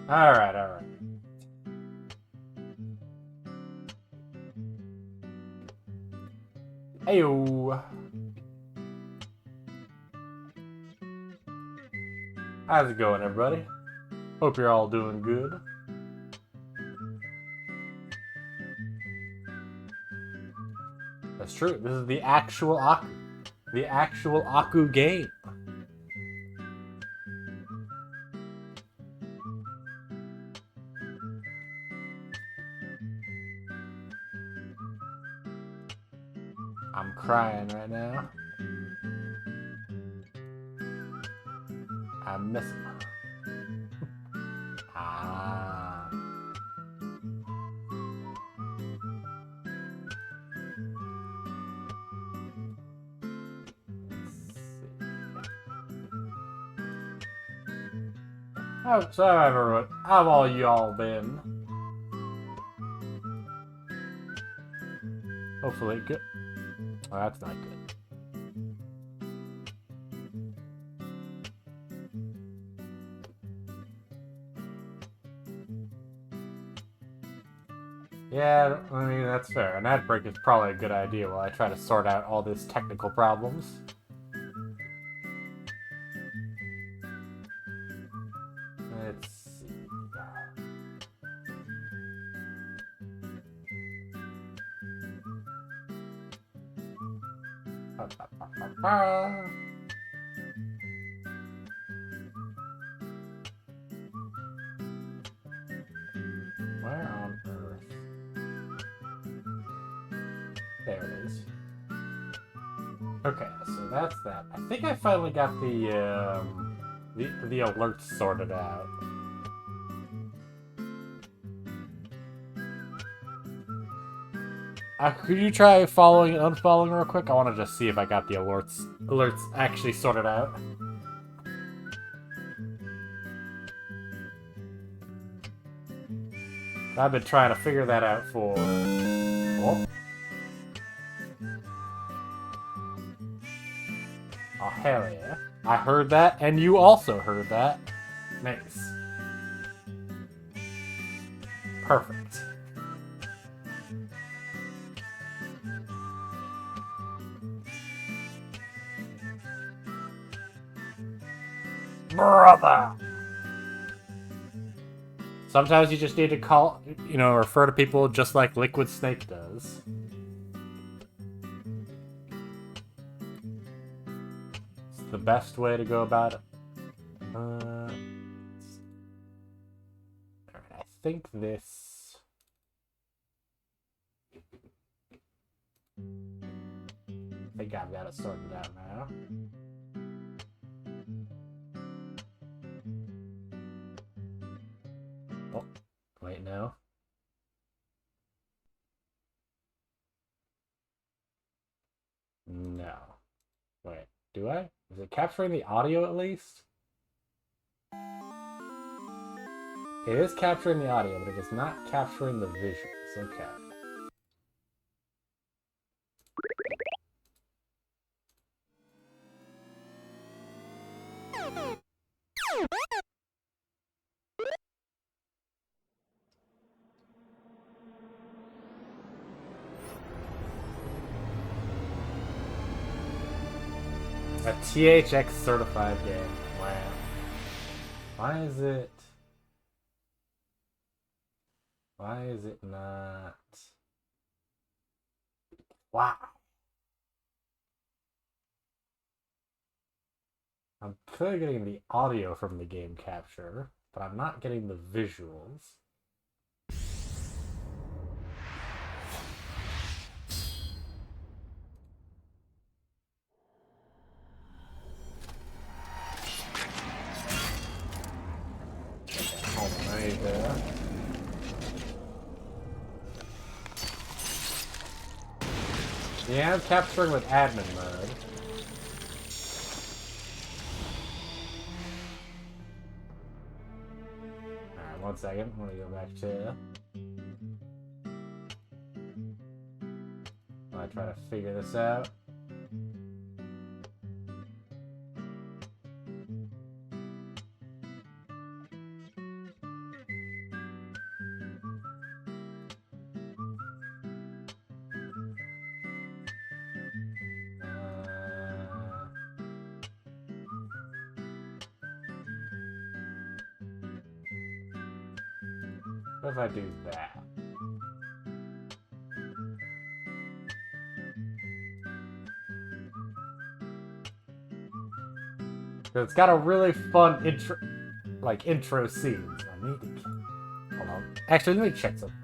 Alright, alright. Heyo! How's it going, everybody? Hope you're all doing good. That's true. This is the actual Aku. The actual Aku game. I'm crying right now. I miss him. Ah. So everyone, how have all y'all been? Hopefully good. Oh, that's not good. Yeah, I mean, that's fair. An ad break is probably a good idea while I try to sort out all these technical problems. Let's see. Where on earth? There it is. Okay, so that's that. I think I finally got the alerts sorted out. Could you try following and unfollowing real quick? I want to just see if I got the alerts actually sorted out. I've been trying to figure that out for... Oh. Oh, hell yeah. I heard that, and you also heard that. Nice. Perfect. Brother! Sometimes you just need to call, refer to people just like Liquid Snake does. It's the best way to go about it. Alright, I think this... I think I've got it sorted out now. Oh, wait, no. No. Wait, do I? Is it capturing the audio at least? It is capturing the audio, but it is not capturing the visuals. Okay. A THX certified game. Wow. Why is it not? Wow. I'm clearly getting the audio from the game capture, but I'm not getting the visuals. Yeah, I'm capturing with admin mode. Alright, 1 second. I'm gonna go back to... I try to figure this out. What if I do that? It's got a really fun intro scenes. I need to... Hold on. Actually, let me check something.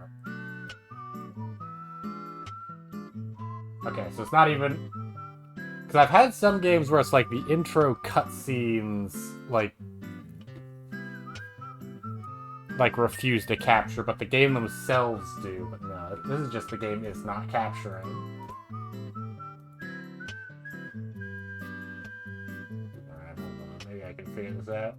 Okay, so it's not even... Because I've had some games where it's like the intro cutscenes, like refuse to capture, but the game themselves do. But no, this is just the game is not capturing. Alright, hold on. Maybe I can figure this out.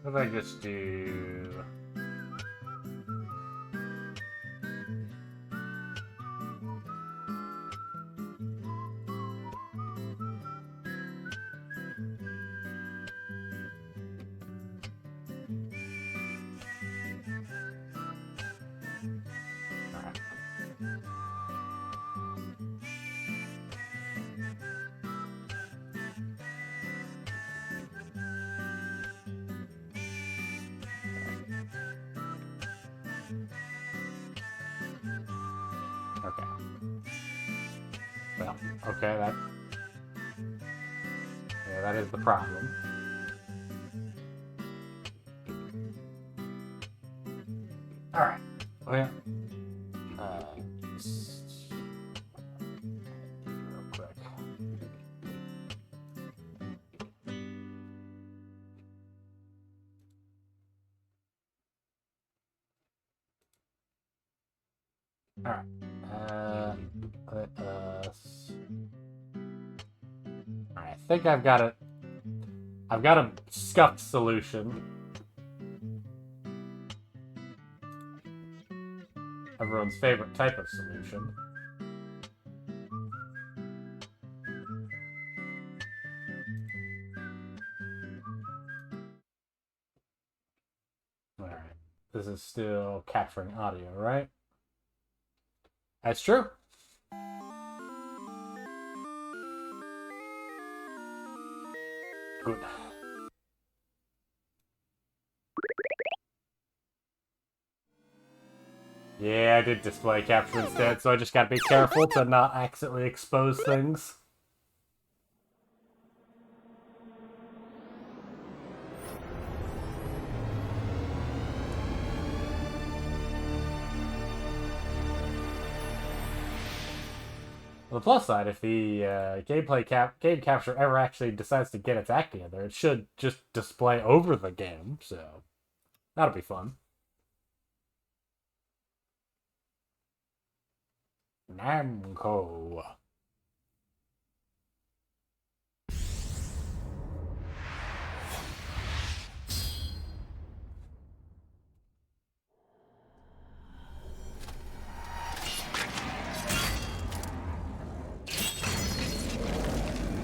What did I just do? Okay. Well, okay, that is the problem. Alright. Well, real quick. Alright. Let us... Alright, I think I've got it. I've got a scuffed solution. Everyone's favorite type of solution. Alright. This is still capturing audio, right? That's true. Good. Yeah, I did display capture instead, so I just gotta be careful to not accidentally expose things. On the plus side, if the game capture ever actually decides to get its act together, it should just display over the game, so that'll be fun. Namco.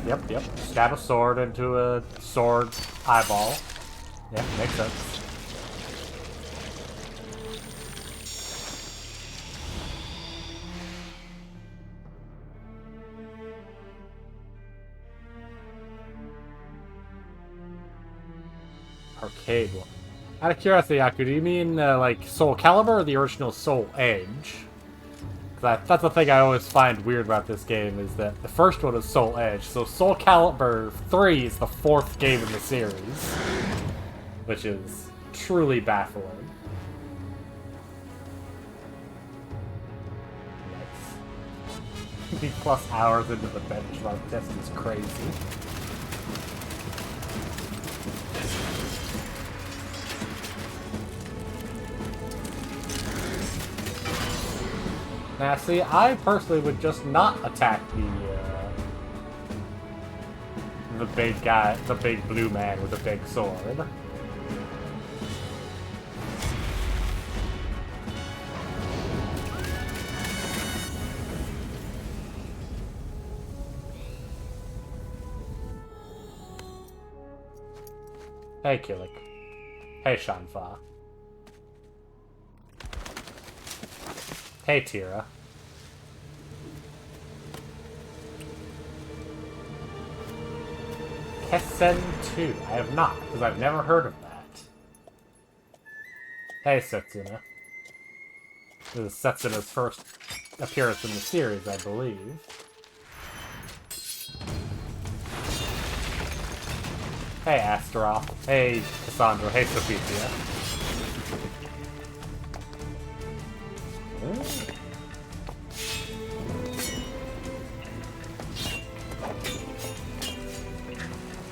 Yep. Stab a sword into a sword eyeball. Yeah, makes sense. Arcade one. Out of curiosity, Aku, do you mean like SoulCalibur or the original Soul Edge? That's the thing I always find weird about this game, is that the first one is Soul Edge, so SoulCalibur 3 is the 4th game in the series, which is truly baffling. Nice. 50 plus hours into the benchmark test is crazy. Now, see, I personally would just not attack the big guy, the big blue man with a big sword. Hey, Killick. Hey, Shanfa. Hey, Tira. Kessen 2. I have not, because I've never heard of that. Hey, Setsuna. This is Setsuna's first appearance in the series, I believe. Hey, Astaroth. Hey, Cassandra. Hey, Sophia.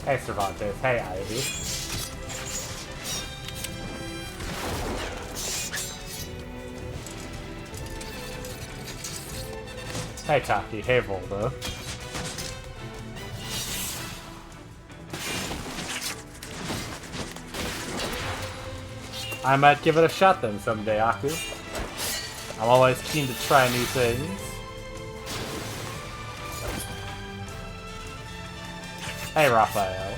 Hey, Cervantes. Hey, Ivy. Hey, Taki. Hey, Voldo. I might give it a shot then someday, Aku. I'm always keen to try new things. Hey, Raphael.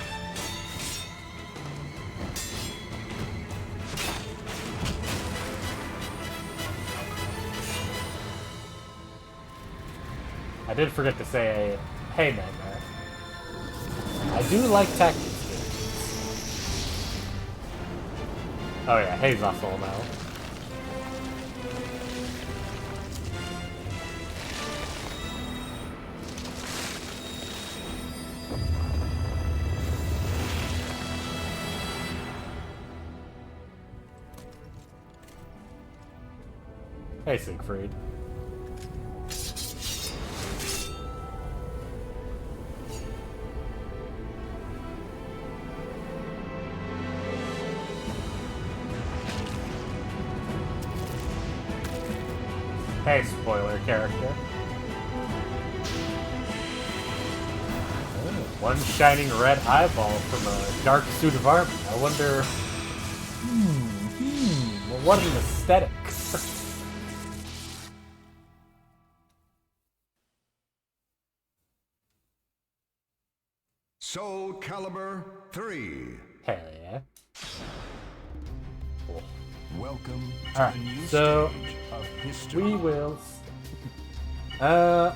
I did forget to say, hey, Nightmare. I do like tactics games. Oh yeah, hey, Zossel now. Hey, Siegfried. Hey, spoiler character. Oh, one shining red eyeball from a dark suit of armor. I wonder... well, what an aesthetic. SoulCalibur 3. Hell yeah. Cool. Welcome to the new stage of history. We will... So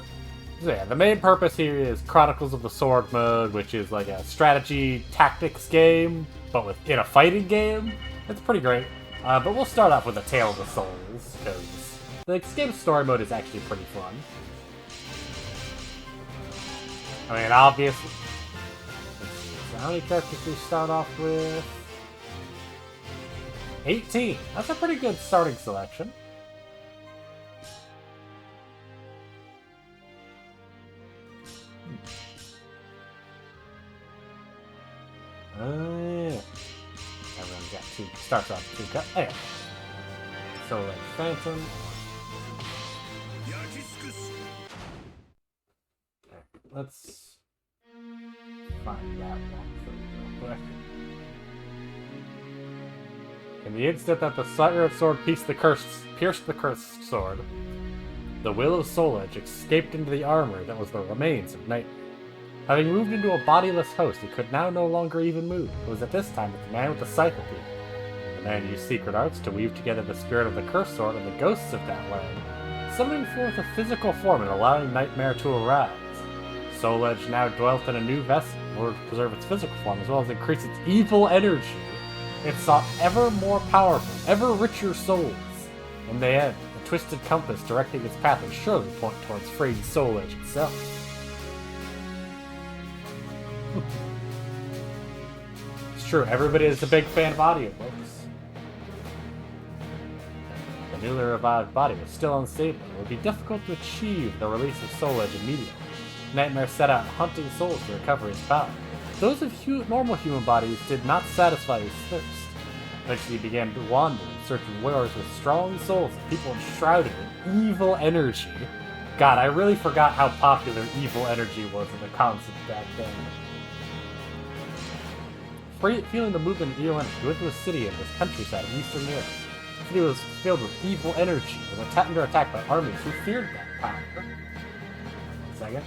yeah, the main purpose here is Chronicles of the Sword mode, which is like a strategy tactics game, but in a fighting game. It's pretty great. But we'll start off with a Tale of the Souls, because the game's story mode is actually pretty fun. I mean, obviously... Let's see, so how many characters do we start off with? 18. That's a pretty good starting selection. Yeah. Everyone's got two. Starts off with 2 cups. Anyway. So like Phantom. Let's find that one real quick. In the instant that the Siren Sword pierced the cursed sword, the will of Soul Edge escaped into the armor that was the remains of Nightmare. Having moved into a bodiless host, he could now no longer even move. It was at this time that the man with the scythe appeared. The man used secret arts to weave together the spirit of the cursed sword and the ghosts of that land, summoning forth a physical form and allowing Nightmare to arise. Soul Edge now dwelt in a new vessel in order to preserve its physical form as well as increase its evil energy. It sought ever more powerful, ever richer souls. In the end, the twisted compass directing its path would surely point towards freeing Soul Edge itself. It's true, everybody is a big fan of audiobooks. The newly revived body was still unstable. It would be difficult to achieve the release of Soul Edge immediately. Nightmare set out hunting souls to recover his power. Those of normal human bodies did not satisfy his thirst. Eventually he began to wander in search of warriors with strong souls and people enshrouded in evil energy. God, I really forgot how popular evil energy was in the concept back then. Feeling the movement of evil energy, he went to a city in this countryside of Eastern Europe. The city was filled with evil energy and was under attack by armies who feared that power. 1 second.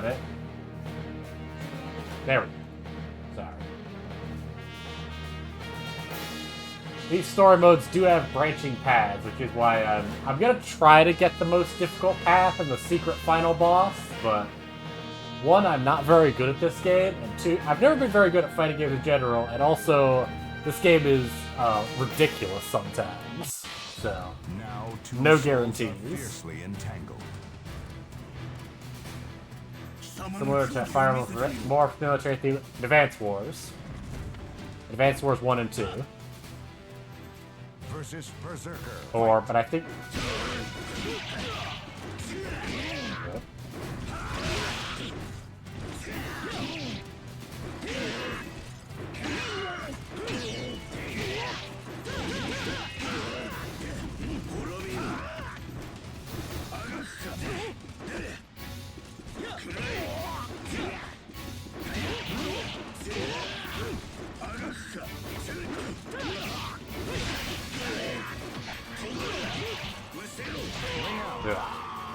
It. There we go. Sorry. These story modes do have branching paths, which is why I'm gonna try to get the most difficult path and the secret final boss, but 1, I'm not very good at this game, and 2, I've never been very good at fighting games in general, and also, this game is ridiculous sometimes, so no guarantees. Similar to Fire Emblem, more military theme, Advance Wars. Advance Wars 1 and 2. Versus Berserker. Or, but I think...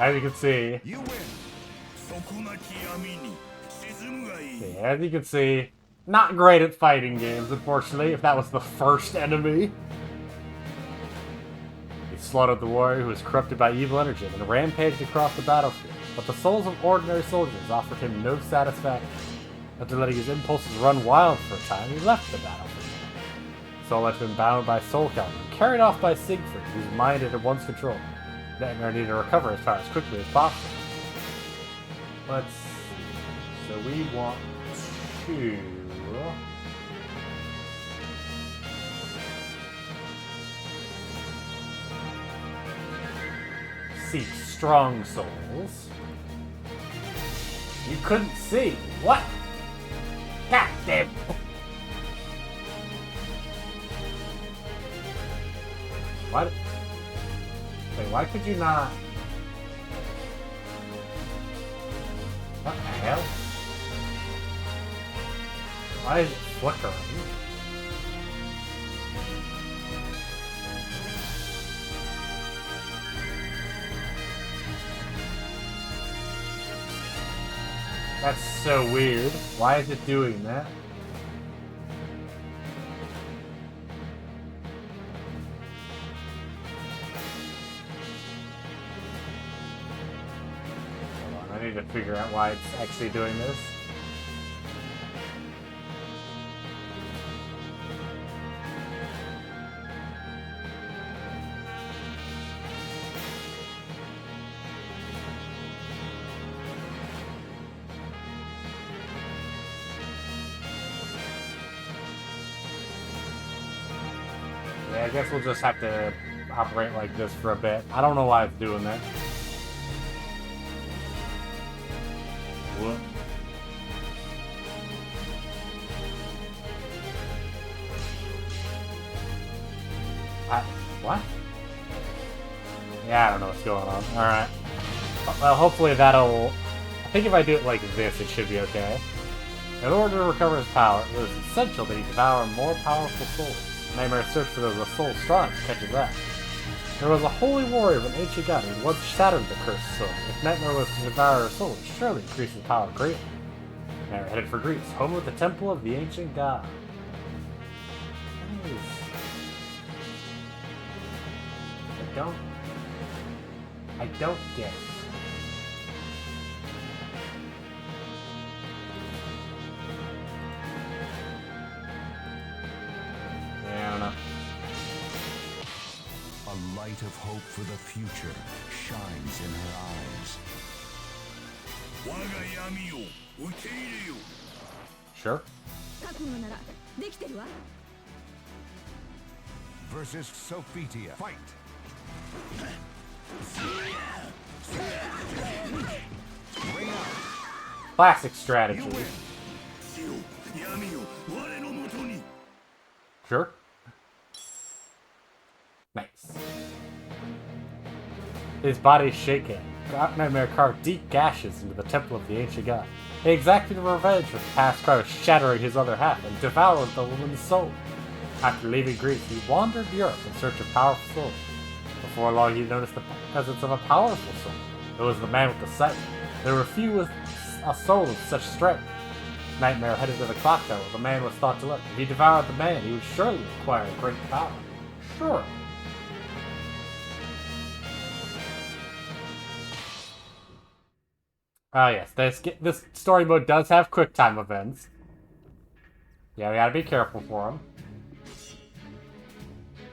As you can see, You win. as you can see, not great at fighting games, unfortunately, if that was the first enemy. He slaughtered the warrior who was corrupted by evil energy and rampaged across the battlefield, but the souls of ordinary soldiers offered him no satisfaction. After letting his impulses run wild for a time, he left the battlefield. Soul had been bound by SoulCalibur, carried off by Siegfried, whose mind it had once controlled. Nightmare needed to recover his power as quickly as possible. So we want to... seek strong souls. You couldn't see. What? God damn. What? Wait, why could you not? What the hell? Why is it flickering? That's so weird. Why is it doing that? Hold on, I need to figure out why it's actually doing this. Yeah, I guess we'll just have to operate like this for a bit. I don't know why it's doing that. What? What? Yeah, I don't know what's going on. Alright. Well, hopefully that'll... I think if I do it like this, it should be okay. In order to recover his power, it was essential that he devour more powerful souls. Nightmare searched for those souls strong to catch his eye. There was a holy warrior of an ancient god who once shattered the cursed soul. If Nightmare was to devour her soul, it would surely increase his power greatly. Nightmare headed for Greece, home of the temple of the ancient god. I don't get it. Yeah, I don't know. A light of hope for the future shines in her eyes. Sure. Versus Sophitia. Fight! Ring out. Classic strategy. You win. Sure. Nice. His body shaking. Nightmare carved deep gashes into the temple of the ancient god. He exacted revenge for the past crime, shattering his other half and devoured the woman's soul. After leaving Greece, he wandered Europe in search of powerful souls. Before long, he noticed the presence of a powerful soul. It was the man with the sight. There were few with a soul of such strength. Nightmare headed to the clock tower where the man was thought to live. If he devoured the man, he would surely acquire great power. Sure. Oh yes, this story mode does have quick time events. Yeah, we gotta be careful for them.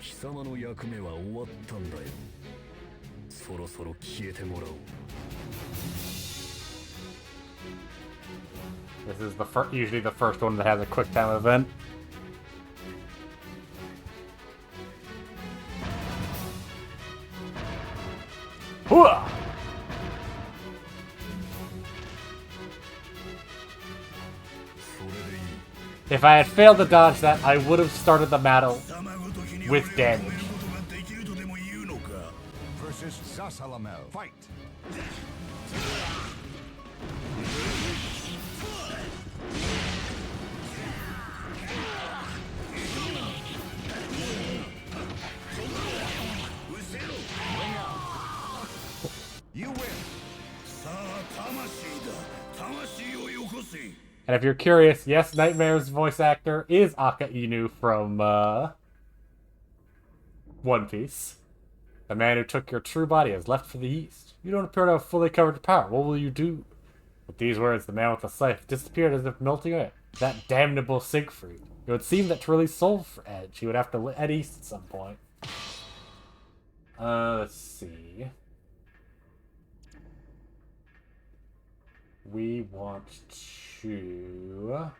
貴様の役目は終わったんだよ。そろそろ消えてもらおう。This is the usually the first one that has a quick time event. Hooah! If I had failed to dodge that, I would have started the battle with damage. Versus Zasalamel. Fight! You win. And if you're curious, yes, Nightmare's voice actor is Aka Inu from One Piece. The man who took your true body has left for the east. You don't appear to have fully covered your power. What will you do? With these words, the man with the scythe disappeared as if melting away. That damnable Siegfried. It would seem that to release Soul Edge, he would have to head east at some point. Let's see. We want to...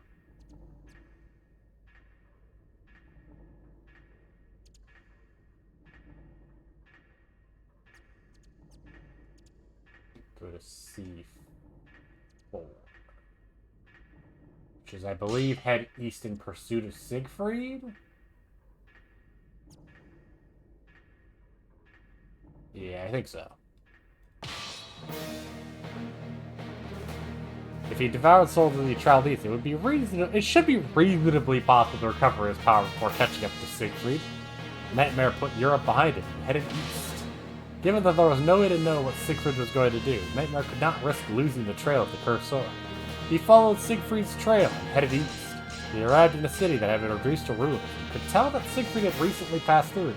go to C4. Which is, I believe, head east in pursuit of Siegfried? Yeah, I think so. If he devoured souls of the Chaldees, it should be reasonably possible to recover his power before catching up to Siegfried. Nightmare put Europe behind him and headed east. Given that there was no way to know what Siegfried was going to do, Nightmare could not risk losing the trail of the cursed sword. He followed Siegfried's trail and headed east. He arrived in a city that had been reduced to ruins and could tell that Siegfried had recently passed through it.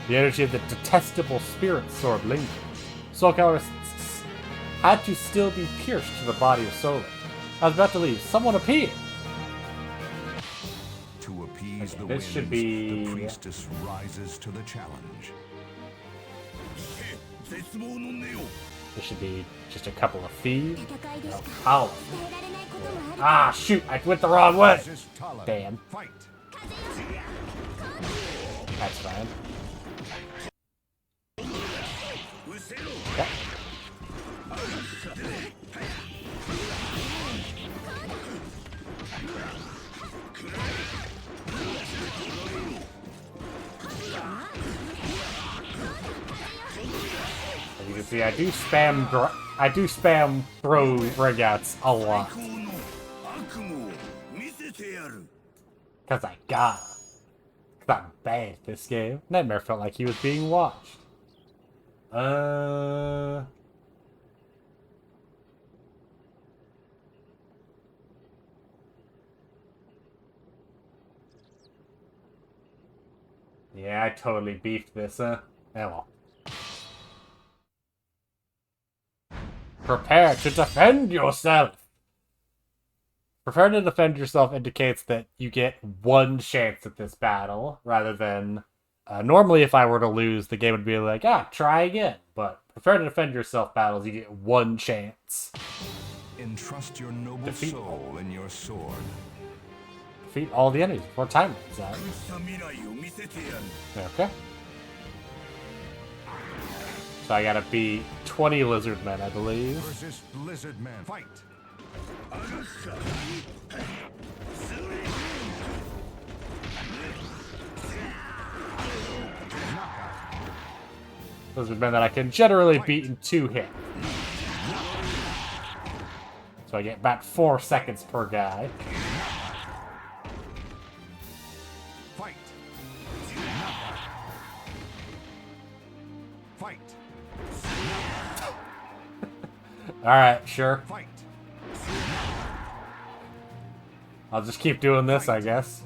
The energy of the detestable spirit sword lingered. SoulCalibur had to still be pierced to the body of Solar. I was about to leave. Someone appeared! To appease the this winds, should be... the priestess rises to the challenge. This should be just a couple of thieves. Oh. Ah, shoot! I went the wrong way! Damn. Fight. That's fine. Yep. As you can see, I do spam throw regats a lot. Cause I got. Cause I'm bad at this game. Nightmare felt like he was being watched. Yeah, I totally beefed this, Oh well. Prepare to defend yourself! Prepare to defend yourself indicates that you get one chance at this battle, rather than... normally if I were to lose, the game would be like, try again. But prepare to defend yourself battles, you get one chance. Entrust your noble soul in your sword. Defeat all the enemies before time runs out. Okay. So I gotta beat 20 lizard men, I believe. Resist lizard men. Fight. Lizard men that I can generally beat in 2 hits. So I get about 4 seconds per guy. Fight. Fight. Alright, sure. Fight. I'll just keep doing this, I guess.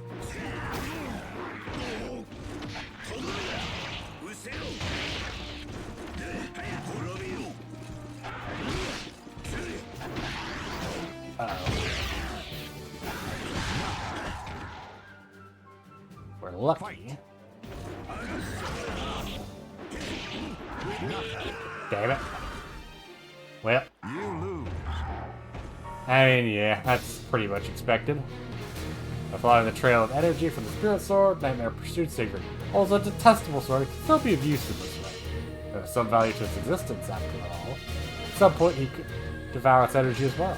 Uh-oh. We're lucky. Damn it. Well. You lose. I mean, yeah, that's pretty much expected. By following the trail of energy from the Spirit Sword, Nightmare pursued Siegfried. Although a detestable sword, it can still be of use in this way. There is some value to its existence, after all. At some point, he could devour its energy as well.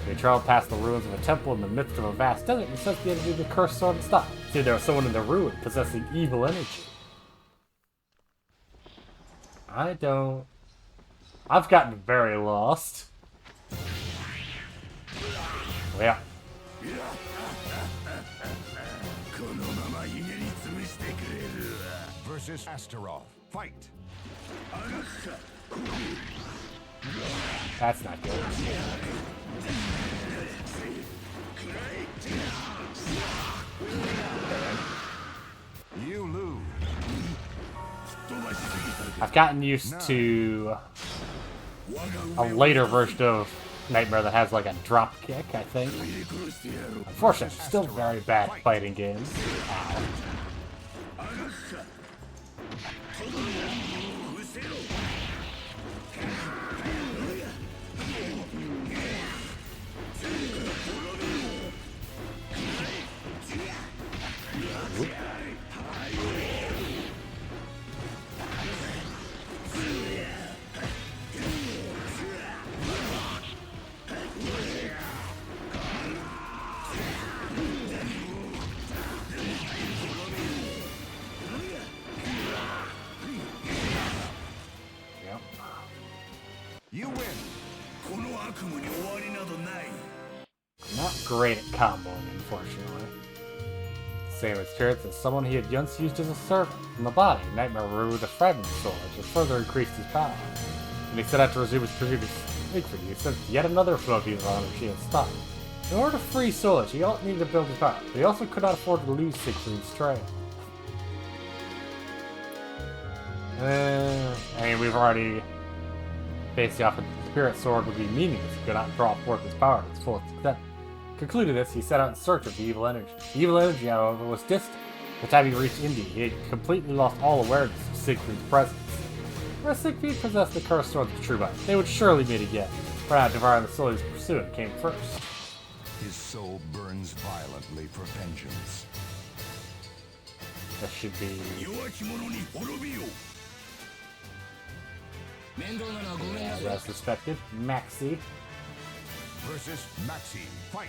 They traveled past the ruins of a temple in the midst of a vast desert and sensed the energy of the cursed sword and stopped. See, there was someone in the ruin possessing evil energy. I've gotten very lost. Yeah. Versus Astaroth. Fight! That's not good. You lose. I've gotten used to a later version of Nightmare that has like a drop kick, I think. Unfortunately, I'm still very bad at fighting games. Ow. You win. Not great at comboing, unfortunately. Same experience as someone he had once used as a servant. From the body, Nightmare removed a fragment of soul, which further increased his power. When he set out to resume his previous Siegfried, he sensed yet another flow of evil energy and stopped. In order to free Soul Edge, he needed to build his power, but he also could not afford to lose Siegfried's trail. I mean, we've already faced off with the Spirit Sword would be meaningless if he could not draw forth his power to its full extent. Concluded this, he set out in search of the evil energy. The evil energy, however, was distant. By the time he reached India, he had completely lost all awareness of Siegfried's presence. Whereas Siegfried possessed the cursed sword of true might, they would surely meet again. For now, devouring the soul he was pursuing came first. His soul burns violently for vengeance. That should be... Yeah, as suspected. Maxi. Versus Maxi. Fight!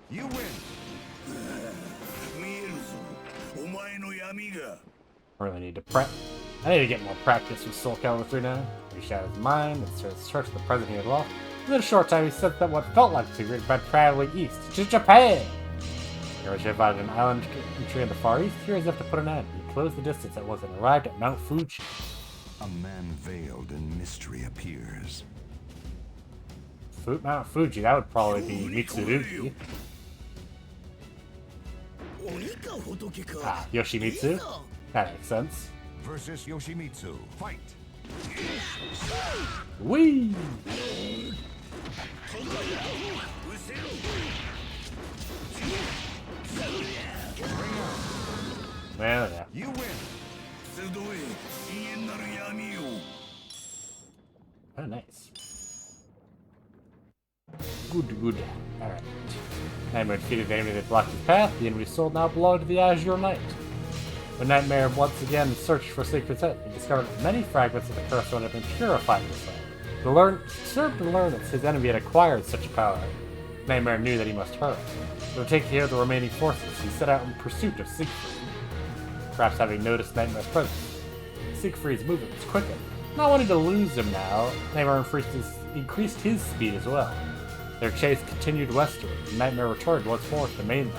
You win! Really need to prep. I need to get more practice with SoulCalibur 3 now. Reached out his mind and started to search for the present he had lost. Within a short time, he sensed that what felt like a secret by traveling east to Japan. He arrived at an island country in the Far East. Here, as if to put an end, he closed the distance at once and arrived at Mount Fuji. A man veiled in mystery appears. Mount Fuji, that would probably be Mitsurugi. Ah, Yoshimitsu? That makes sense. Versus Yoshimitsu. Fight! Whee! Well, yeah. You win! Oh, nice. Good. Alright. Nightmare defeated the enemy that blocked his path. The enemy's soul now belonged to the Azure Knight. When Nightmare once again searched for Siegfried's head, he discovered that many fragments of the cursed sword had been purified this way. Disturbed to learn that his enemy had acquired such a power, Nightmare knew that he must hurry. To take care of the remaining forces, he set out in pursuit of Siegfried. Perhaps having noticed Nightmare's presence, Siegfried's movement was quickened. Not wanting to lose him now, Nightmare increased his speed as well. Their chase continued westward, and Nightmare returned once more to the mainland.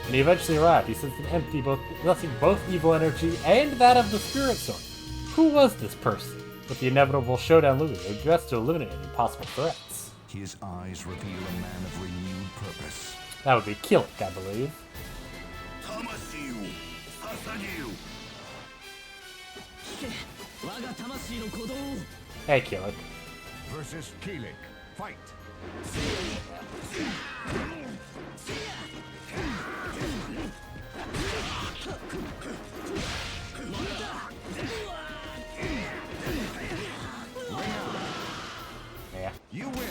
When he eventually arrived, he sensed an empty, possessing both evil energy and that of the Spirit Sword. Who was this person? With the inevitable showdown looming, he addressed to eliminate any possible threats. His eyes reveal a man of renewed purpose. That would be Killick, I believe. Hey, Killick. Versus Killick. Fight! Yeah. You win.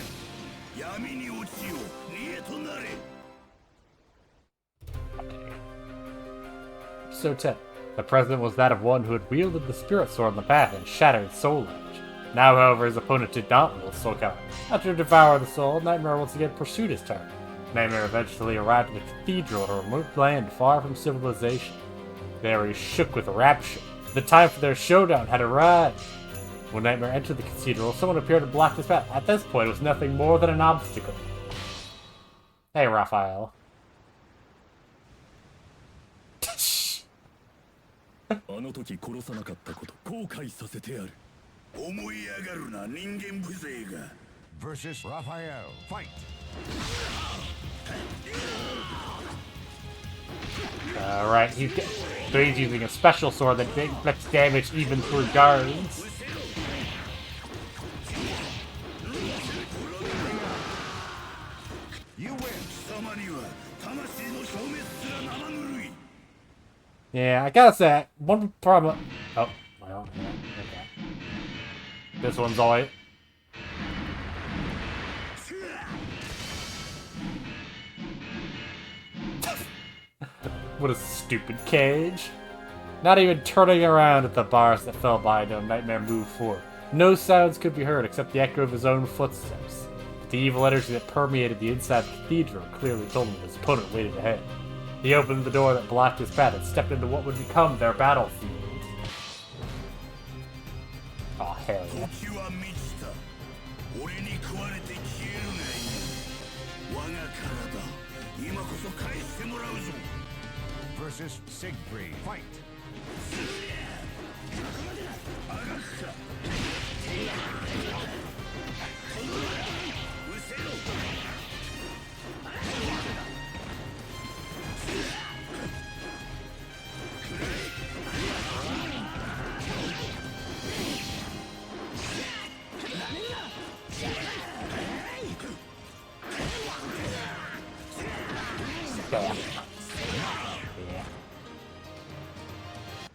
Episode 10. The president was that of one who had wielded the spirit sword in the past and shattered Soul Edge. Now, however, his opponent did not wield SoulCalibur. After devouring the soul, Nightmare once again pursued his target. Nightmare eventually arrived at a cathedral in a remote land far from civilization. There he shook with rapture. The time for their showdown had arrived. When Nightmare entered the cathedral, someone appeared to block his path. At this point, it was nothing more than an obstacle. Hey, Raphael. あの時殺さなかったこと後悔させてやる。思い上がるな人間無勢が。Versus Raphael. Fight. Alright, so he's using a special sword that inflicts damage even through guards. You win. Yeah, I gotta say, one problem. Oh, well, yeah, okay. This one's alright. What a stupid cage. Not even turning around at the bars that fell by him, Nightmare moved forward. No sounds could be heard except the echo of his own footsteps. But the evil energy that permeated the inside of the cathedral clearly told him his opponent waited ahead. He opened the door that blocked his path and stepped into what would become their battlefield. Oh, hell yeah. Versus Siegfried. Fight.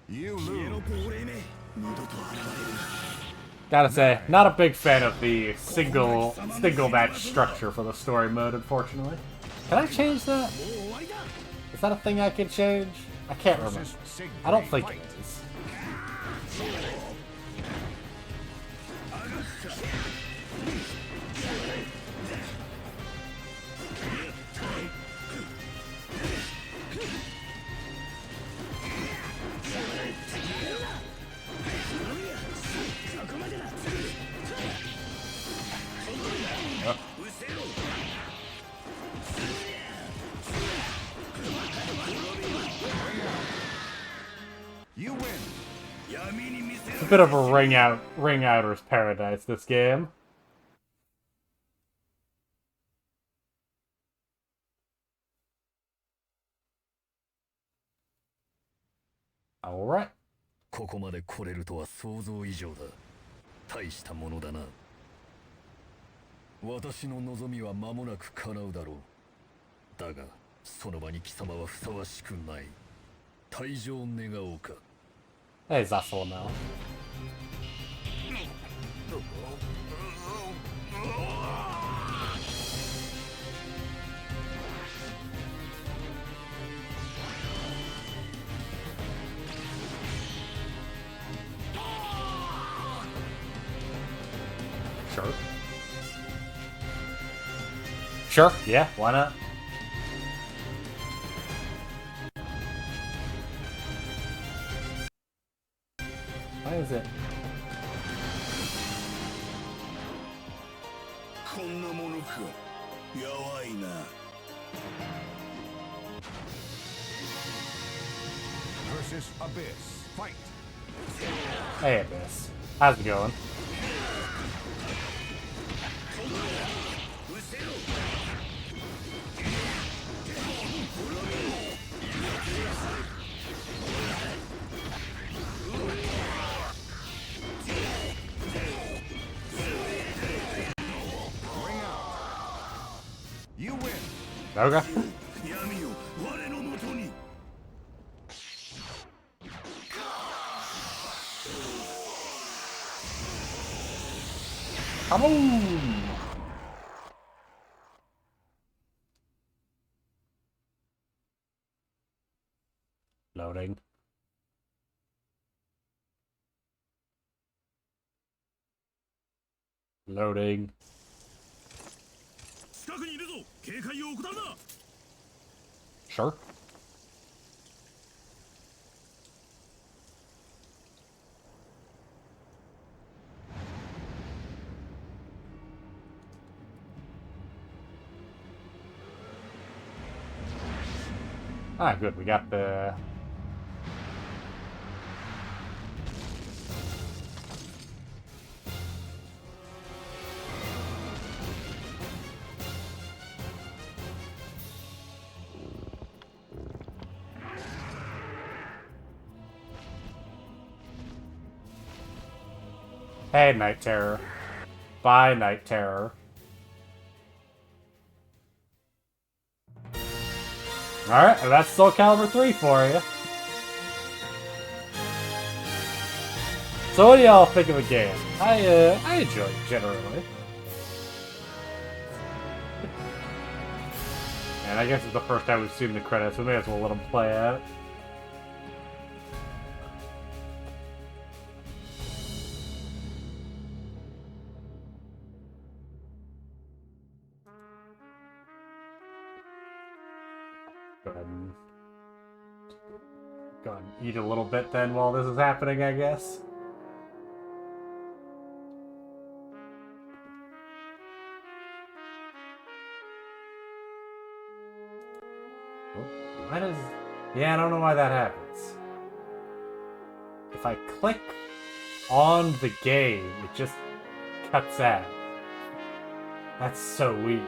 You lose. Gotta say, not a big fan of the single match structure for the story mode, unfortunately. Can I change that? Is that a thing I can change? I can't remember. I don't think it is. You win. It's a bit of a ring outer's paradise, this game. Alright. ここまで来れるとは想像以上だ。大したものだな。私の望みは間もなく叶うだろう。だが、その場に貴様はふさわしくない。退場願おうか。Hey, Zassel now. Sure. Sure, yeah, why not? Why is it? Versus Abyss. Fight. Hey, Abyss. How's it going? Okay. 闇よ我のもとに Come on! Loading. Loading. 近くにいるぞ警戒を怠るな Sure. Ah, good. We got the... Hey, Night Terror. Bye, Night Terror. Alright, that's SoulCalibur 3 for you. So what do y'all think of the game? I enjoy it, generally. And I guess it's the first time we've seen the credits, so we may as well let them play at it. Go ahead and eat a little bit then while this is happening, I guess. Why does... Yeah, I don't know why that happens. If I click on the game, it just cuts out. That's so weird.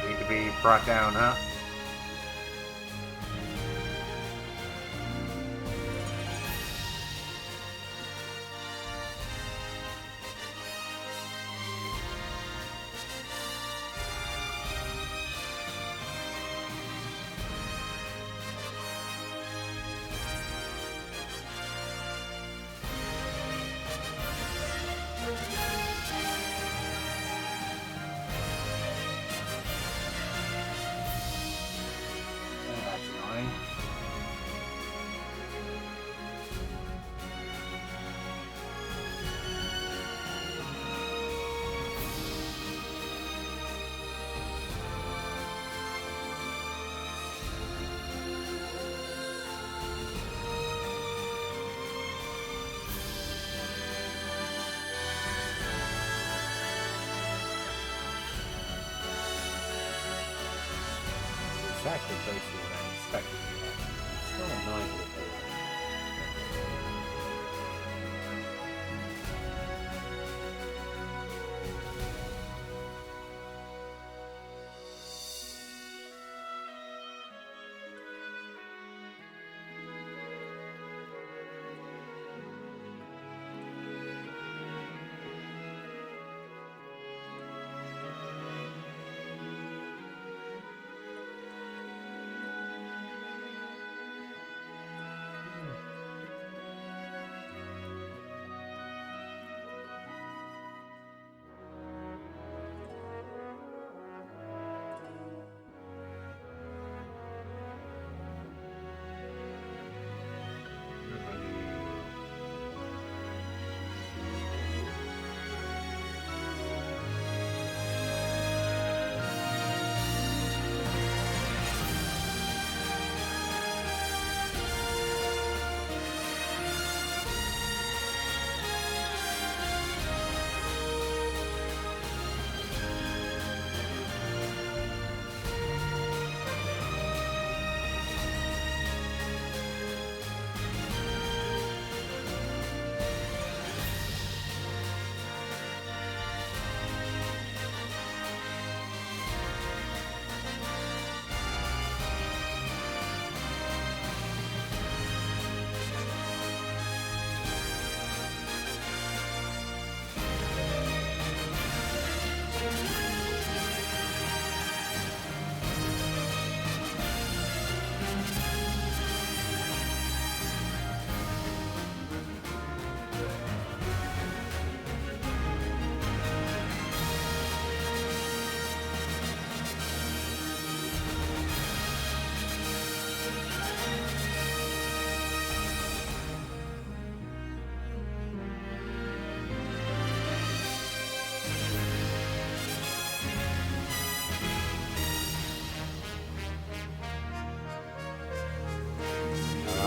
Need to be brought down, huh? Exactly basically what I expected. Still annoying with it.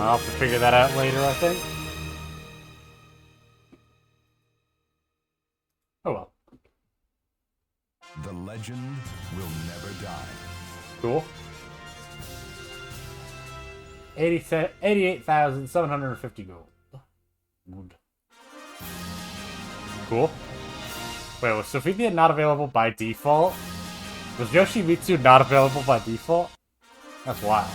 I'll have to figure that out later, I think. Oh well. The legend will never die. Cool. 88,750 gold. Good. Cool. Wait, was Sophia not available by default? Was Yoshimitsu not available by default? That's wild.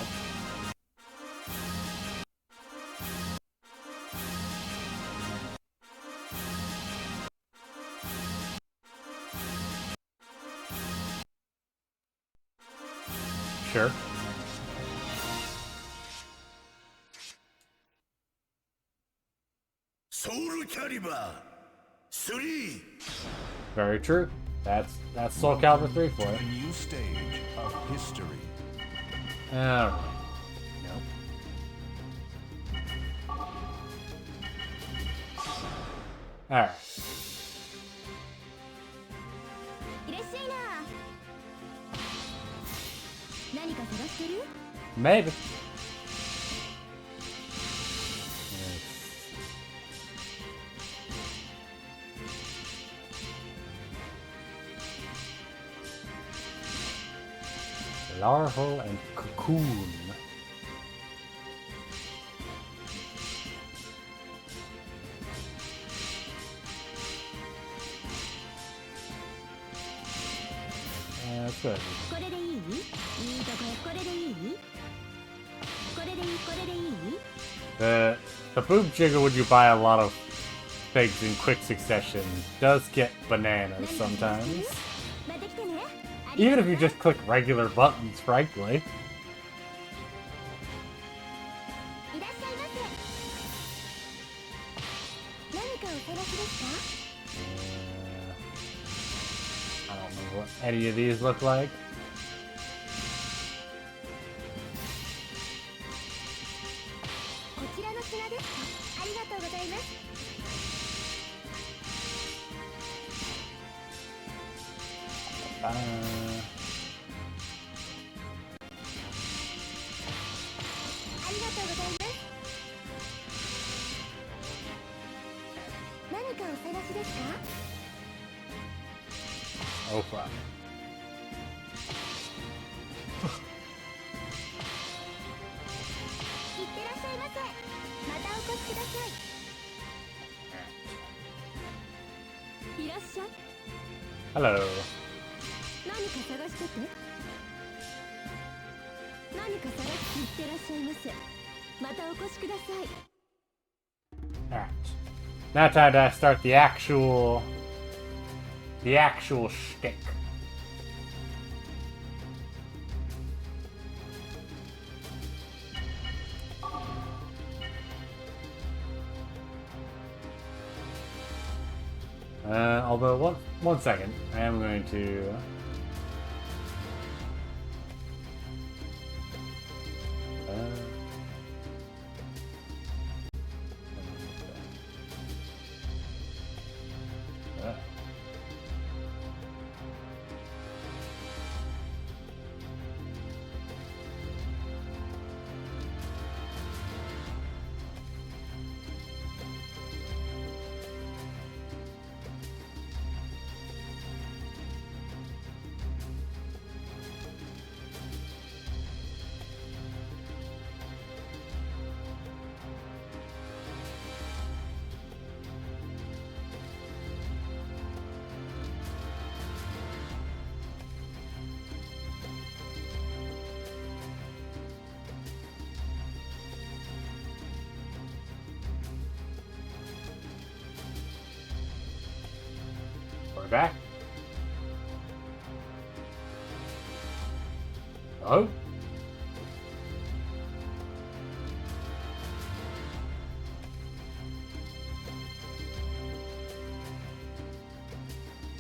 Sure. SoulCalibur 3. Very true. That's SoulCalibur 3 for To it. a new stage of history. Alright. Nope. Alright. いらっしゃいな。何か探してる？ Maybe. Larval and cocoon. That's good. これでいい？いいとここれでいい？これでいいこれでいい？ The boob jigger when you buy a lot of things in quick succession does get bananas sometimes. また来てね。 Even if you just click regular buttons, frankly. いらっしゃいませ。何かお探しですか？ I don't know what any of these look like. こちらの品ですか？ありがとうございます。 ありがとうございます。何かお探しですか？ Oh fuck. いってらっしゃいませ。またお越しください。いらっしゃい。 Hello. 何か探してて。何か探していってらっしゃいませ。またお越しください。 Alright. Now time to start the actual shtick. Although one second, I am going to We're back. Oh?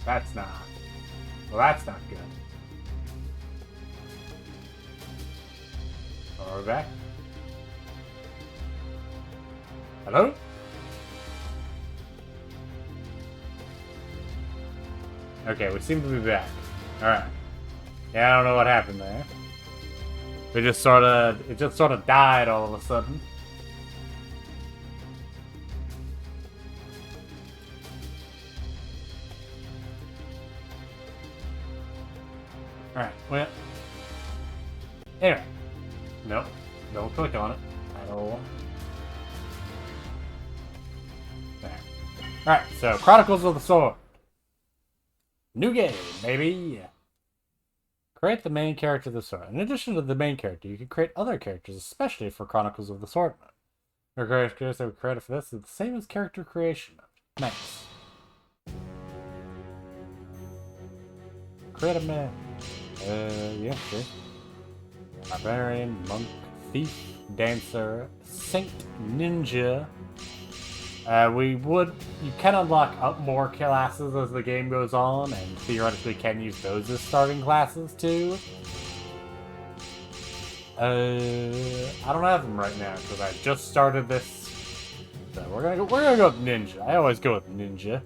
That's not... Well, that's not good. Are we back? Hello? Okay, we seem to be back. Alright. Yeah, I don't know what happened there. It just sort of died all of a sudden. Alright, well. Anyway. Nope. Don't click on it at all. There. Alright, so Chronicles of the Sword. New game, baby! Create the main character of the sword. In addition to the main character, you can create other characters, especially for Chronicles of the Sword mode. The characters that we created for this is the same as character creation mode. Nice. Create a man. Yeah, sure. Barbarian, monk, thief, dancer, saint, ninja. You can unlock up more classes as the game goes on, and theoretically can use those as starting classes too. I don't have them right now because I just started this. So we're gonna go with ninja. I always go with ninja.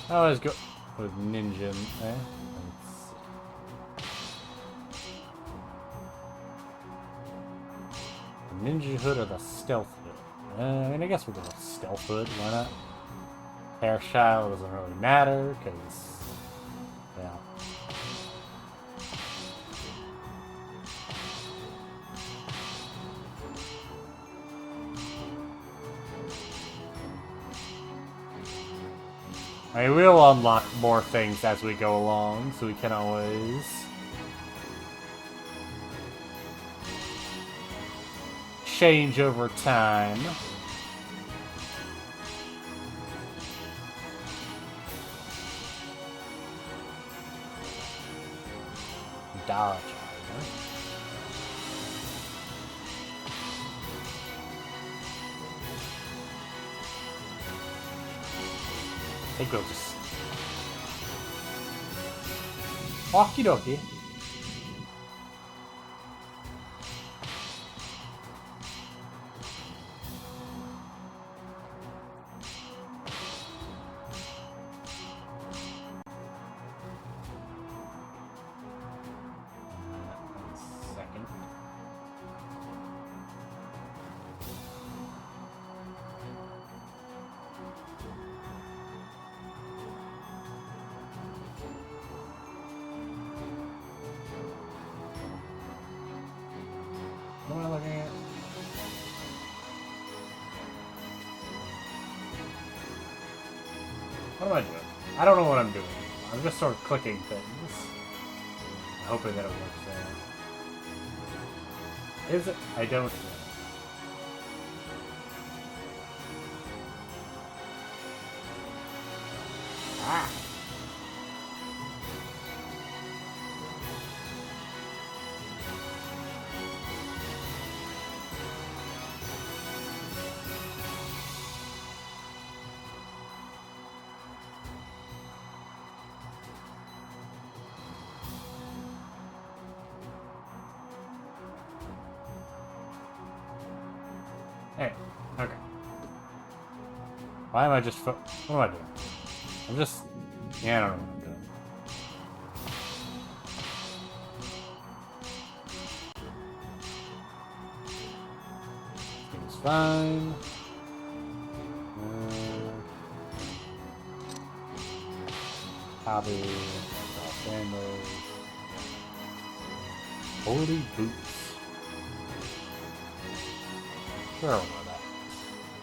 I always go with ninja. Ninja hood or the stealth hood? I mean, I guess we'll go with stealth hood. Why not? Hairstyle doesn't really matter because, yeah. I mean, we'll unlock more things as we go along, so we can always change over time. Dodge. I think we'll just... Okie dokie. Second. What am I looking at? What am I doing? I don't know what I'm doing. I'm just sort of clicking things. Hoping that it works there. Is it? I don't know. Ah! Hey, okay. Why am I just what am I doing? I'm just... Yeah, I don't know what I'm doing. Seems fine. Hobby. Sandals. Holy boots. Sure, we'll go with that.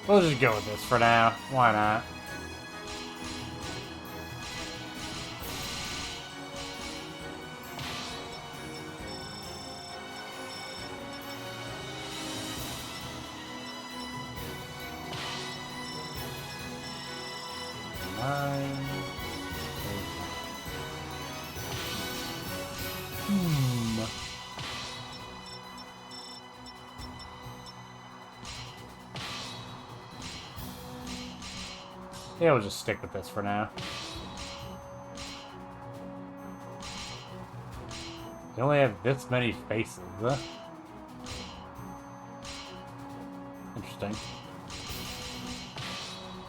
We'll just go with this for now. Why not? Yeah, we'll just stick with this for now. They only have this many faces, huh? Interesting.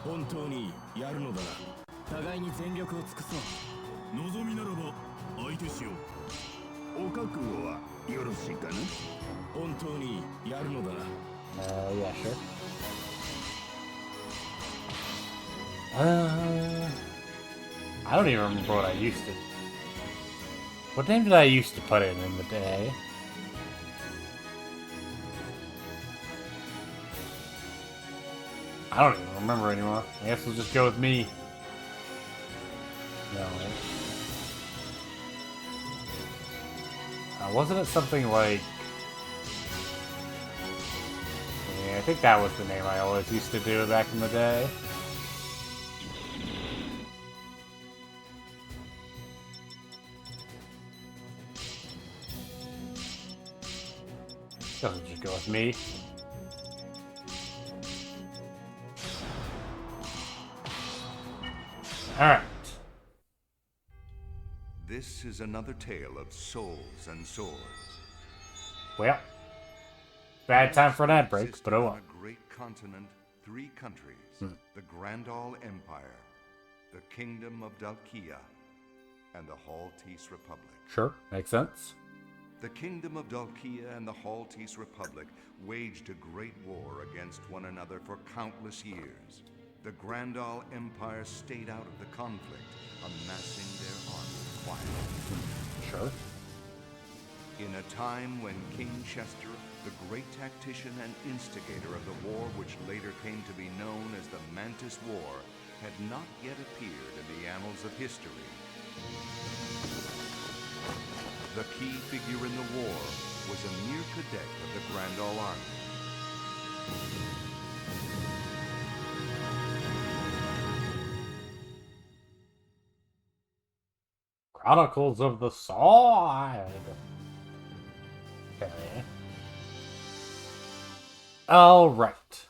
本当にやるのだな。互いに全力を尽くそう。望みならば相手しよう。お覚悟はよろしいかな。本当にやるのだな。Yeah, sure. I don't even remember what I used to. What name did I used to put in the day? I don't even remember anymore. I guess we'll just go with me. No. Wasn't it something like... Yeah, I think that was the name I always used to do back in the day. Doesn't just go with me. Alright. This is another tale of souls and swords. Well, bad time for an ad break, but oh well. On a great continent, 3 countries, the Grandal Empire, the Kingdom of Dalkia, and the Haltese Republic. Sure, makes sense. The Kingdom of Dalkia and the Haltese Republic waged a great war against one another for countless years. The Grandal Empire stayed out of the conflict, amassing their army quietly. Sure. In a time when King Chester, the great tactician and instigator of the war which later came to be known as the Mantis War, had not yet appeared in the annals of history. The key figure in the war was a mere cadet of the Grandal army. Chronicles of the Sword. Okay. Alright.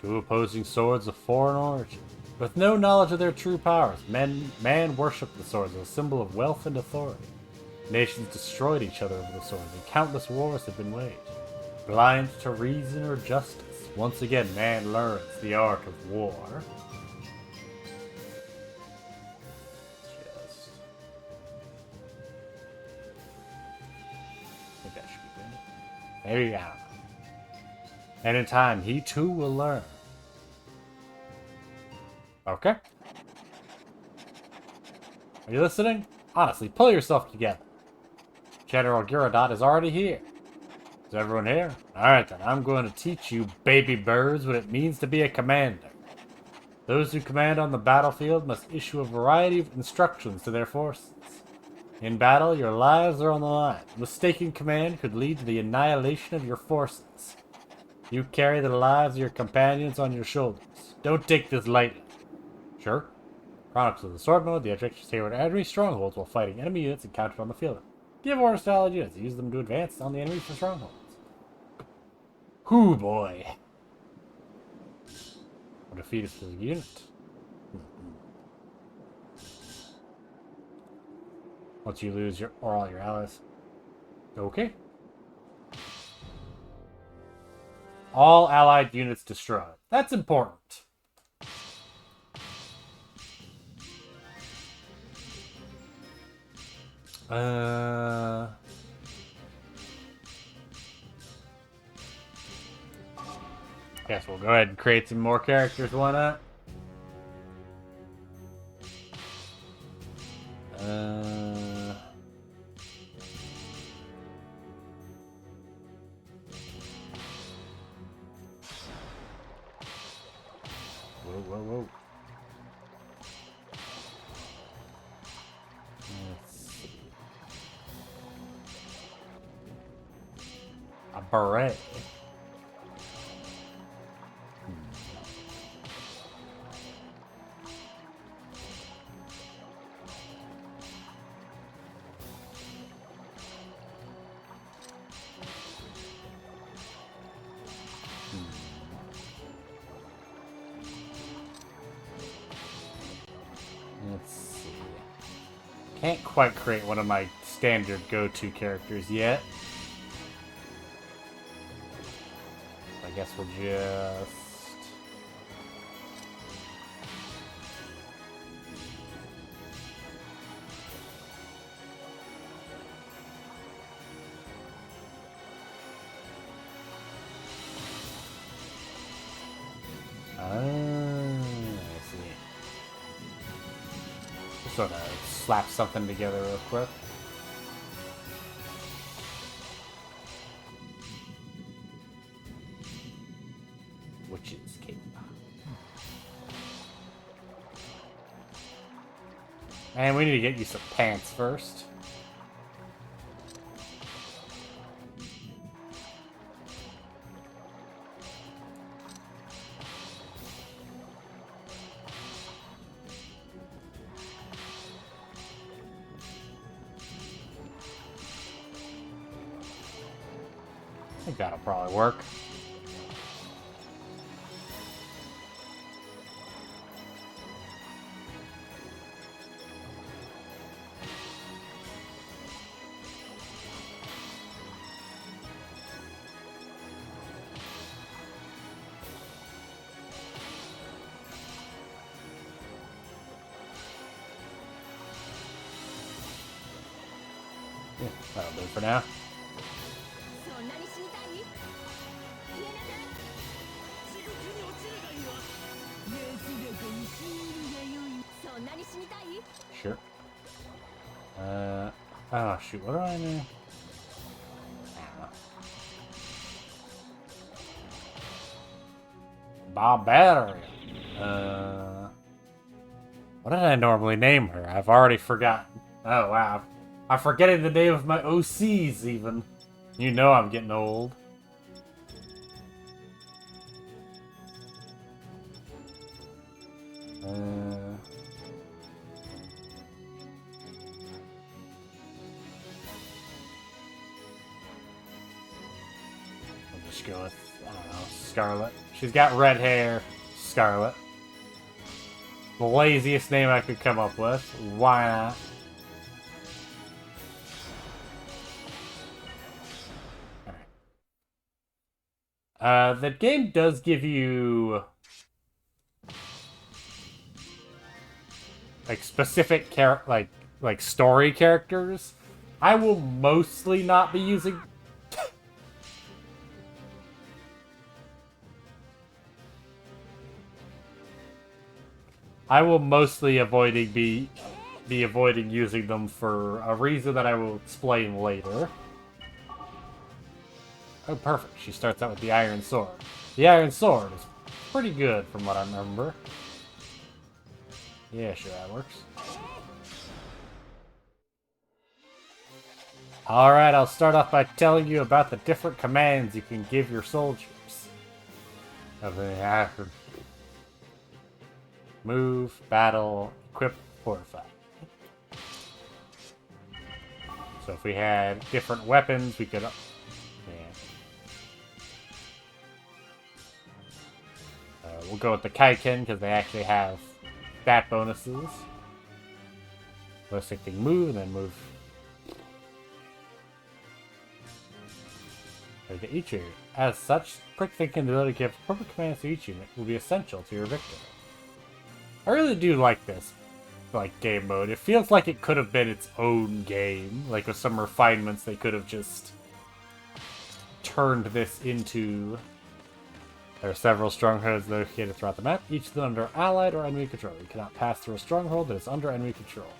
2 opposing swords of foreign origin. With no knowledge of their true powers, man worshipped the swords as a symbol of wealth and authority. Nations destroyed each other over the swords, and countless wars have been waged. Blind to reason or justice, once again man learns the art of war. I think that should be good. There you go. And in time, he too will learn. Okay. Are you listening? Honestly, pull yourself together. General Girodot is already here. Is everyone here? Alright then, I'm going to teach you baby birds what it means to be a commander. Those who command on the battlefield must issue a variety of instructions to their forces. In battle, your lives are on the line. Mistaken command could lead to the annihilation of your forces. You carry the lives of your companions on your shoulders. Don't take this lightly. Sure. Chronicles of the Sword Mode, the objectives tailored to enemy strongholds while fighting enemy units encountered on the field. Give orders to allied units. Use them to advance on the enemy for strongholds. Hoo boy. Or defeat a specific unit. Once you lose your or all your allies. Okay. All allied units destroyed. That's important. Guess we'll go ahead and create some more characters, why not? Whoa. Let's see. A beret. Let's see. Can't quite create one of my standard go-to characters yet. I guess we'll just... sort of slap something together real quick. Witch's cape. And we need to get you some pants first. I think that'll probably work. Yeah, that'll do for now. そんなに死にたい？消えなさい。地獄に落ちるがいいわ。安らかに死ぬがよい。そんなに死にたい？ Sure. Oh shoot, what do I do? I don't know. Barbarian. What did I normally name her? I've already forgotten. Oh wow. I'm forgetting the name of my OCs even. You know I'm getting old. We'll just go with, I don't know, Scarlet. She's got red hair. Scarlet. The laziest name I could come up with. Why not? The game does give you like specific like story characters. I will mostly not be using. I will mostly be avoiding using them for a reason that I will explain later. Oh, perfect. She starts out with the Iron Sword. The Iron Sword is pretty good from what I remember. Yeah, sure, that works. Alright, I'll start off by telling you about the different commands you can give your soldiers. Move, battle, equip, fortify. So if we had different weapons, we could... we'll go with the Kaiken because they actually have stat bonuses. Let's say move, and then move. To each unit. As such, quick thinking ability to give appropriate commands to each unit will be essential to your victory. I really do like this, game mode. It feels like it could have been its own game. Like with some refinements, they could have just turned this into. There are several strongholds located throughout the map, each of them under allied or enemy control. You cannot pass through a stronghold that is under enemy control.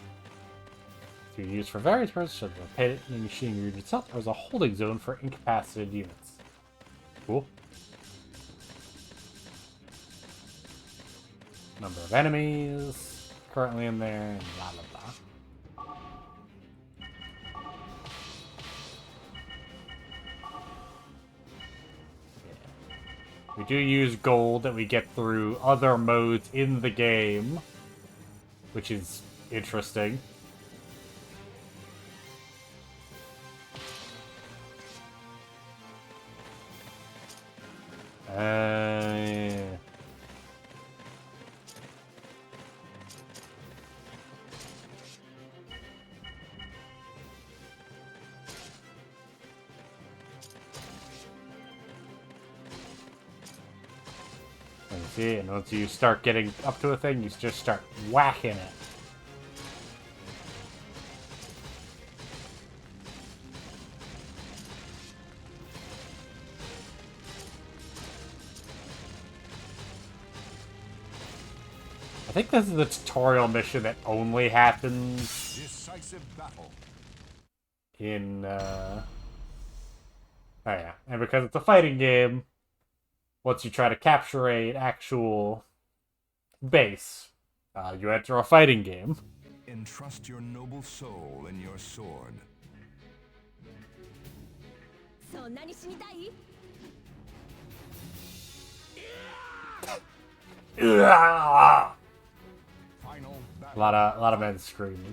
To be used for various purposes, such as a pit in the machine unit itself, or as a holding zone for incapacitated units. Cool. Number of enemies currently in there, and blah blah blah. We do use gold that we get through other modes in the game, which is interesting. See, and once you start getting up to a thing, you just start whacking it. I think this is the tutorial mission that only happens Decisive battle. in, Oh yeah, and because it's a fighting game, once you try to capture an actual base, you enter a fighting game. Entrust your noble soul in your sword. そんなに死にたい A Final battle. lot of men screaming.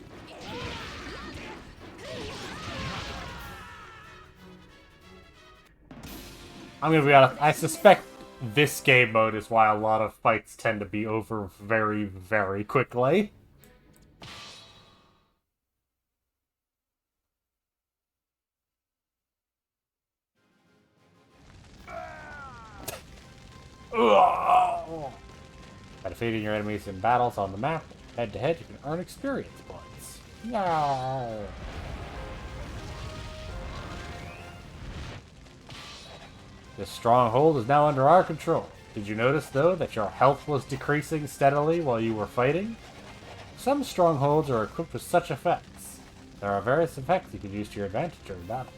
I'm gonna be honest, I suspect this game mode is why a lot of fights tend to be over very, very quickly. By defeating your enemies in battles on the map, head-to-head, you can earn experience points. Yeah. This stronghold is now under our control. Did you notice, though, that your health was decreasing steadily while you were fighting? Some strongholds are equipped with such effects. There are various effects you can use to your advantage during battles.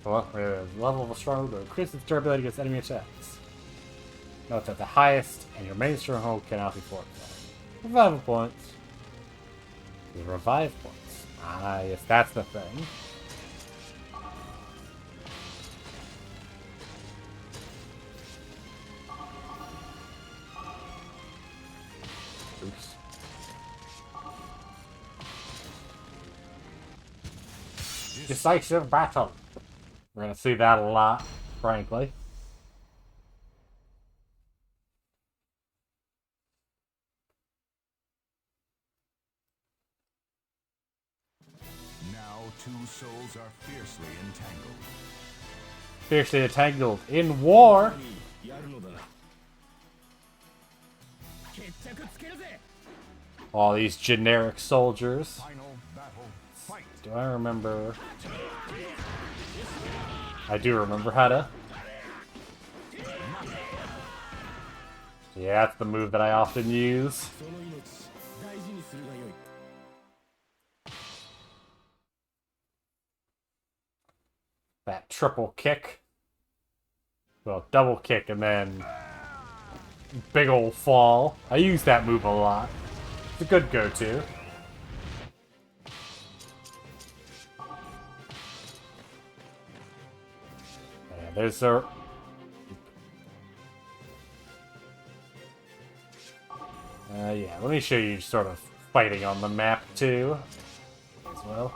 Well, the level of a stronghold will increase its durability against enemy attacks. Note that the highest and your main stronghold cannot be fortified. Revival points. The revive points. Ah, yes, that's the thing. Oops. Decisive battle. We're gonna see that a lot, frankly. Now two souls are fiercely entangled. Fiercely entangled in war. やるのだな。 All these generic soldiers. Final battle. Fight. Do I remember? I do remember how to. Yeah, that's the move that I often use. その命大事にするがよい。 That triple kick. Well, double kick and then big old fall. I use that move a lot. It's a good go-to. Yeah, there's a... yeah, let me show you sort of fighting on the map too, as well.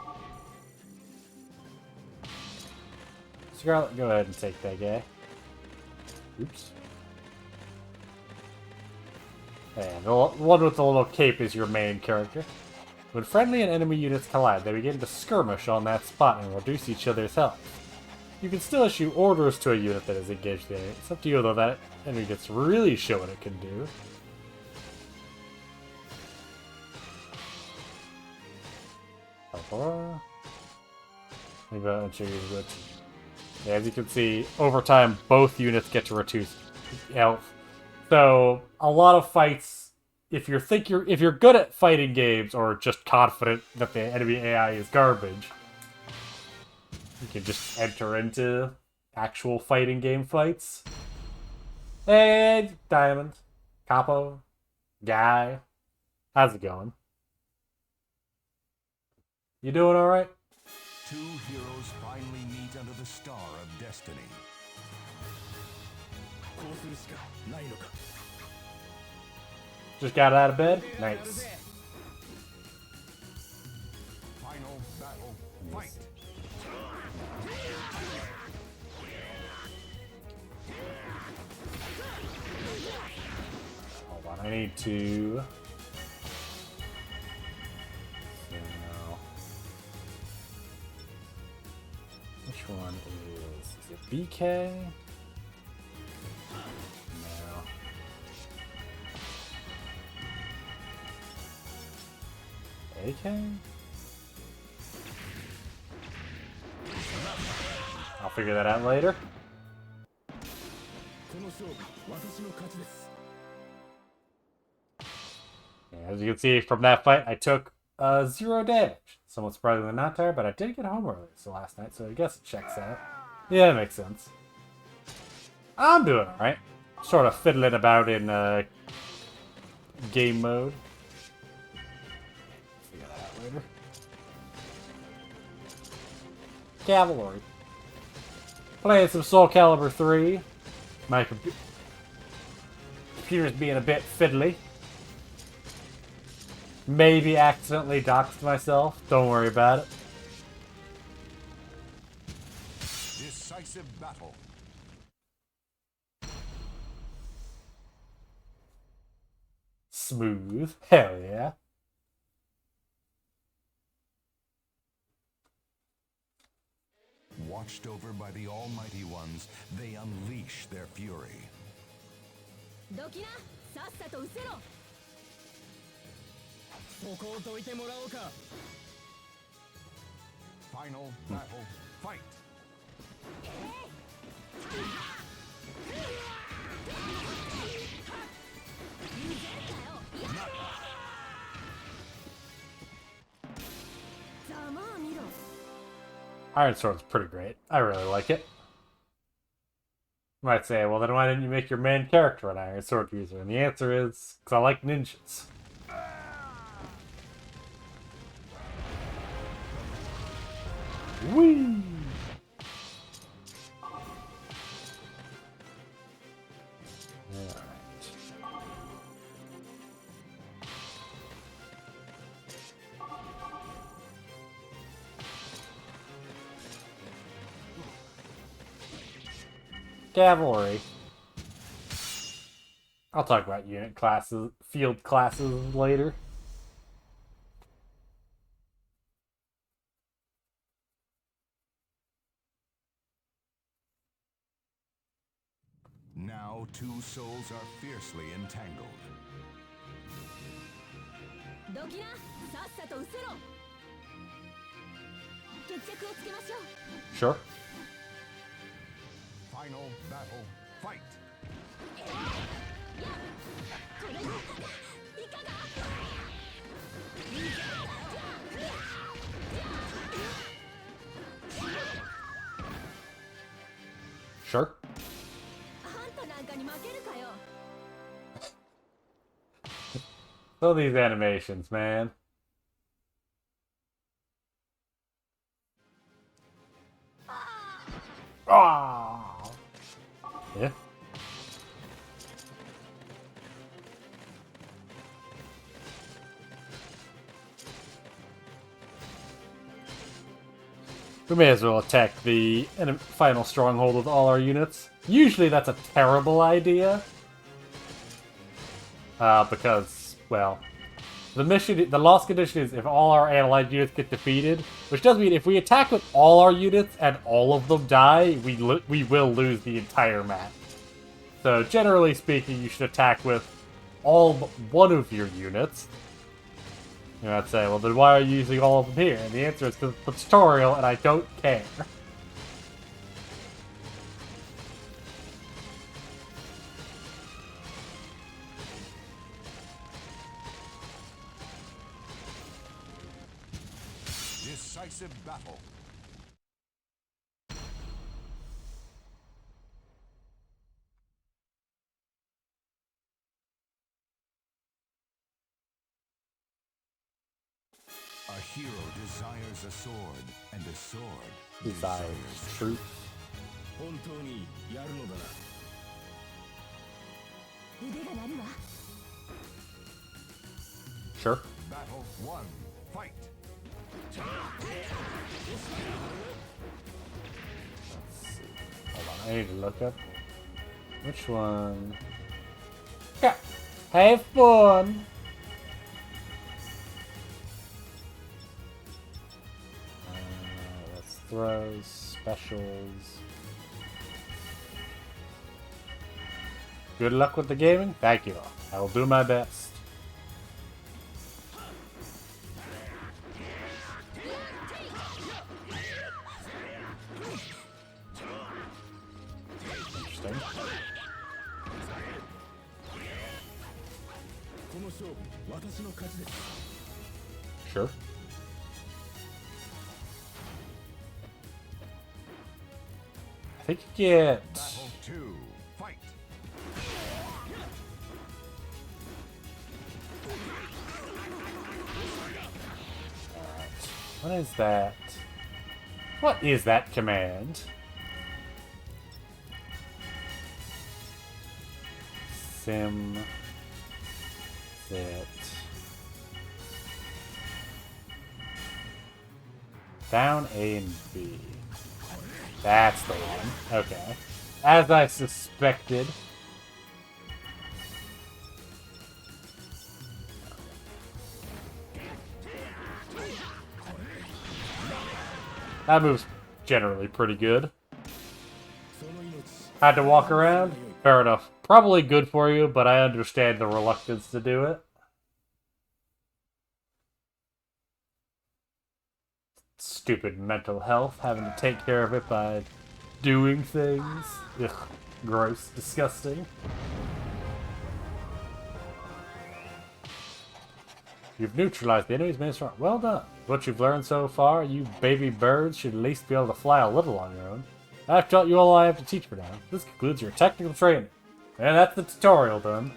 Scarlet, go ahead and take that guy. Oops. And the one with the little cape is your main character. When friendly and enemy units collide, they begin to skirmish on that spot and reduce each other's health. You can still issue orders to a unit that is engaged the enemy. It's up to you, though, that enemy gets to really show what it can do. As you can see, over time, both units get to reduce health. So a lot of fights, if you're good at fighting games or just confident that the enemy AI is garbage, you can just enter into actual fighting game fights. Hey, Diamond, Capo, Guy, how's it going? You doing all right? Two heroes finally meet under the star of destiny. こうするしかないのか。 Just got out of bed? Nice. Final battle. Fight. Hold on, I need to... So... Which one is it BK? No. AK? I'll figure that out later. この勝負私の勝ちです。As you can see from that fight, I took 0 damage. Somewhat surprisingly not tired, but I did get home early last night, so I guess it checks out. Yeah, it makes sense. I'm doing alright. Sort of fiddling about in game mode. Figure that out later. Cavalry. Playing some SoulCalibur 3. My computer's being a bit fiddly. Maybe accidentally doxed myself. Don't worry about it. Decisive battle. Smooth. Hell yeah. Watched over by the Almighty Ones, they unleash their fury. どきな、さっさと失せろ。そこをどいてもらおうか。 Final battle, fight! ざまあ見ろ。 Iron Sword's pretty great. I really like it. You might say, well then why didn't you make your main character an Iron Sword user? And the answer is, because I like ninjas. Whee! Cavalry. I'll talk about unit classes, field classes later. Now two souls are fiercely entangled. どきな、さっさと失せろ。決着をつけましょう。 Sure. Final battle, fight! これでいかが。 Sure. あんたなんかに負けるかよ。 So these animations, man. Ah. Yeah. We may as well attack the final stronghold with all our units. Usually that's a terrible idea. Because, well, the loss condition is if all our allied units get defeated, which does mean if we attack with all our units and all of them die, we will lose the entire map. So generally speaking, you should attack with all but one of your units. You might say, well then why are you using all of them here? And the answer is because it's a tutorial and I don't care. Decisive battle. A hero desires a sword, and a sword Desires truth. 本当にやるのだな。腕が鳴るわ。 Sure. Battle 1, fight! Hold on, I need to look up. Which one? Yeah. Have fun! That's throws, specials. Good luck with the gaming. Thank you. I will do my best. Interesting. この Sure. I think you get... Battle 2. Fight. What is that? What is that command? Sim... Sit... Down A and B. That's the one. Okay. As I suspected. That move's generally pretty good. Had to walk around? Fair enough. Probably good for you, but I understand the reluctance to do it. Stupid mental health, having to take care of it by doing things. Ugh, gross, disgusting. You've neutralized the enemy's main strong. Well done. What you've learned so far, you baby birds should at least be able to fly a little on your own. I've taught you all I have to teach for now. This concludes your technical training. And that's the tutorial done.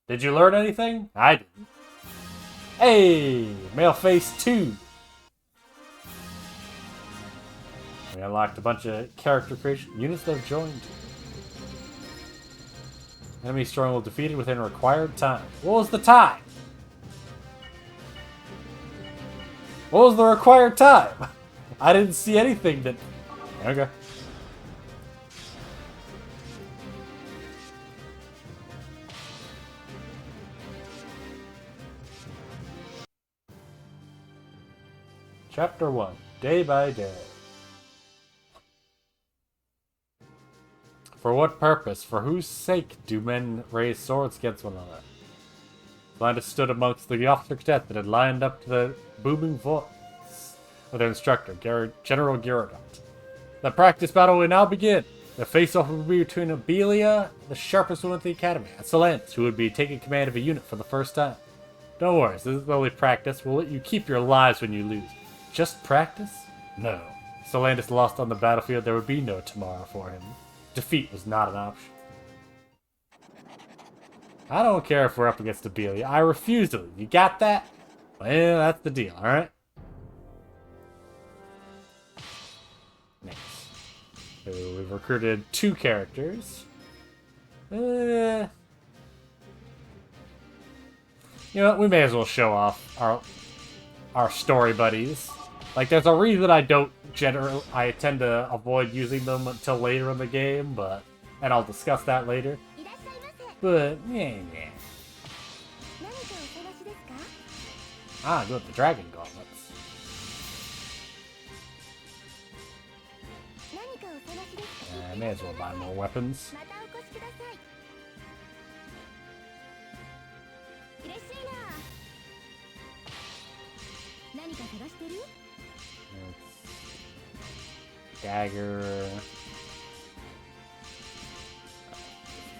Did you learn anything? I didn't. Hey! Male face 2! We unlocked a bunch of character creation units that have joined. Enemy stronghold defeated within required time. What was the time? What was the required time? I didn't see anything that... Okay. Chapter 1. Day by Day. For what purpose, for whose sake do men raise swords against one another? Linus stood amongst the officer cadet that had lined up to the booming voice of their instructor, General Gyrodot. The practice battle will now begin. The face-off will be between Abelia, the sharpest woman at the academy, and Solantis, who would be taking command of a unit for the first time. Don't worry, this is only practice. We'll let you keep your lives when you lose. Just practice? No. If Solantis lost on the battlefield, there would be no tomorrow for him. Defeat was not an option. I don't care if we're up against Abelia. I refuse to lose. You got that? Well, that's the deal, alright? Nice. So we've recruited 2 characters. You know what? We may as well show off our story buddies. Like, there's a reason I tend to avoid using them until later in the game, and I'll discuss that later. But, yeah. Ah, good, the dragon gauntlets. I may as well buy more weapons. Dagger.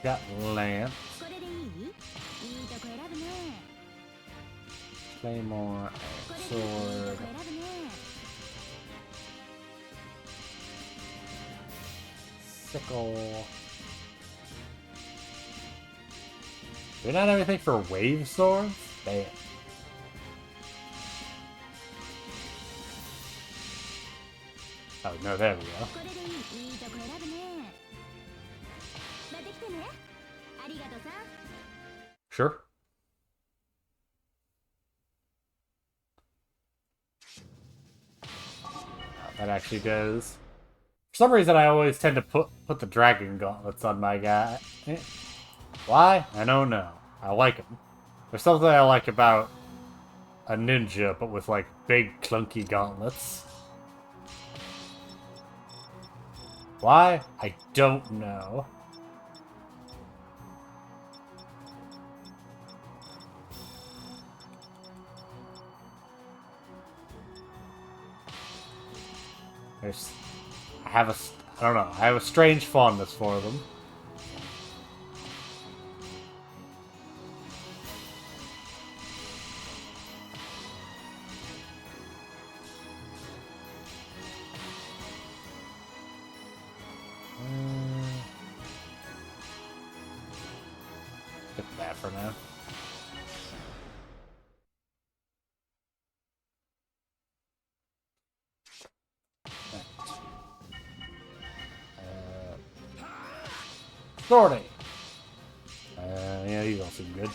Got lance. Claymore. Sword. Sickle. Do we not have anything for wave swords? Damn. Oh, no, there we go. Sure. That actually does. For some reason, I always tend to put the dragon gauntlets on my guy. Why? I don't know. I like them. There's something I like about a ninja, but with, like, big, clunky gauntlets. Why? I don't know. I don't know, I have a strange fondness for them. Get that for now. Sorting. Yeah, you don't seem good.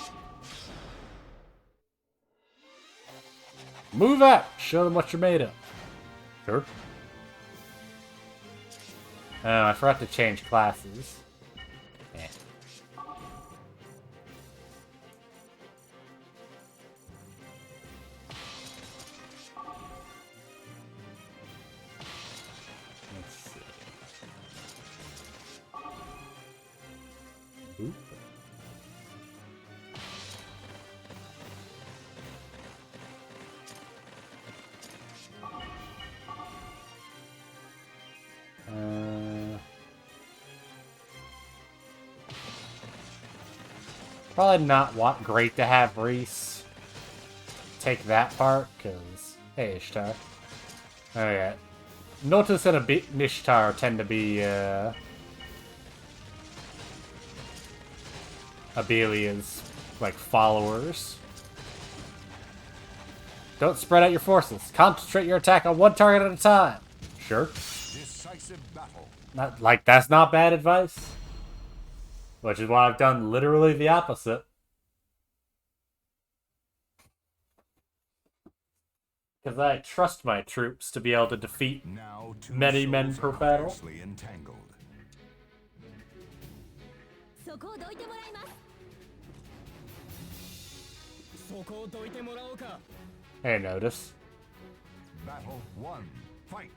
Move out! Show them what you're made of. Sure. Oh, I forgot to change classes. Eh. Let's see. Oop. Probably not great to have Reese take that part, because... Hey, Ishtar. Oh, yeah. Notice that Ishtar tend to be, Abelia's, like, followers. Don't spread out your forces. Concentrate your attack on one target at a time. Sure. Decisive battle. That's not bad advice. Which is why I've done literally the opposite. Because I trust my troops to be able to defeat many men per battle. Entangled. Hey, notice. Battle 1. Fight.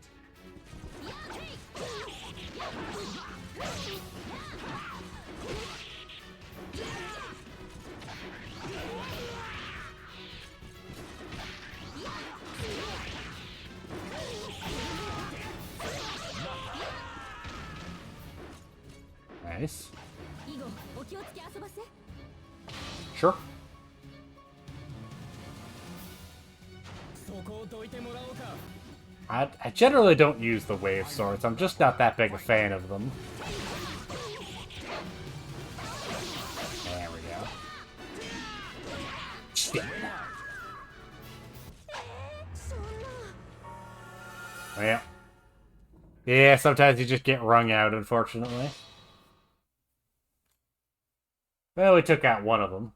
Nice. Sure. I generally don't use the wave swords. I'm just not that big a fan of them. There we go. Yeah. Yeah, sometimes you just get wrung out, unfortunately. Well, we took out one of them.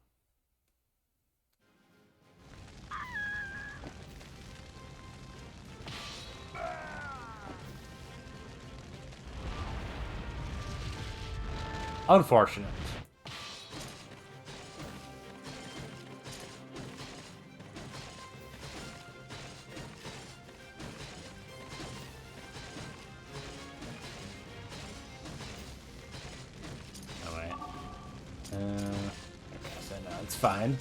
Unfortunate. Oh, wait. So no, it's fine.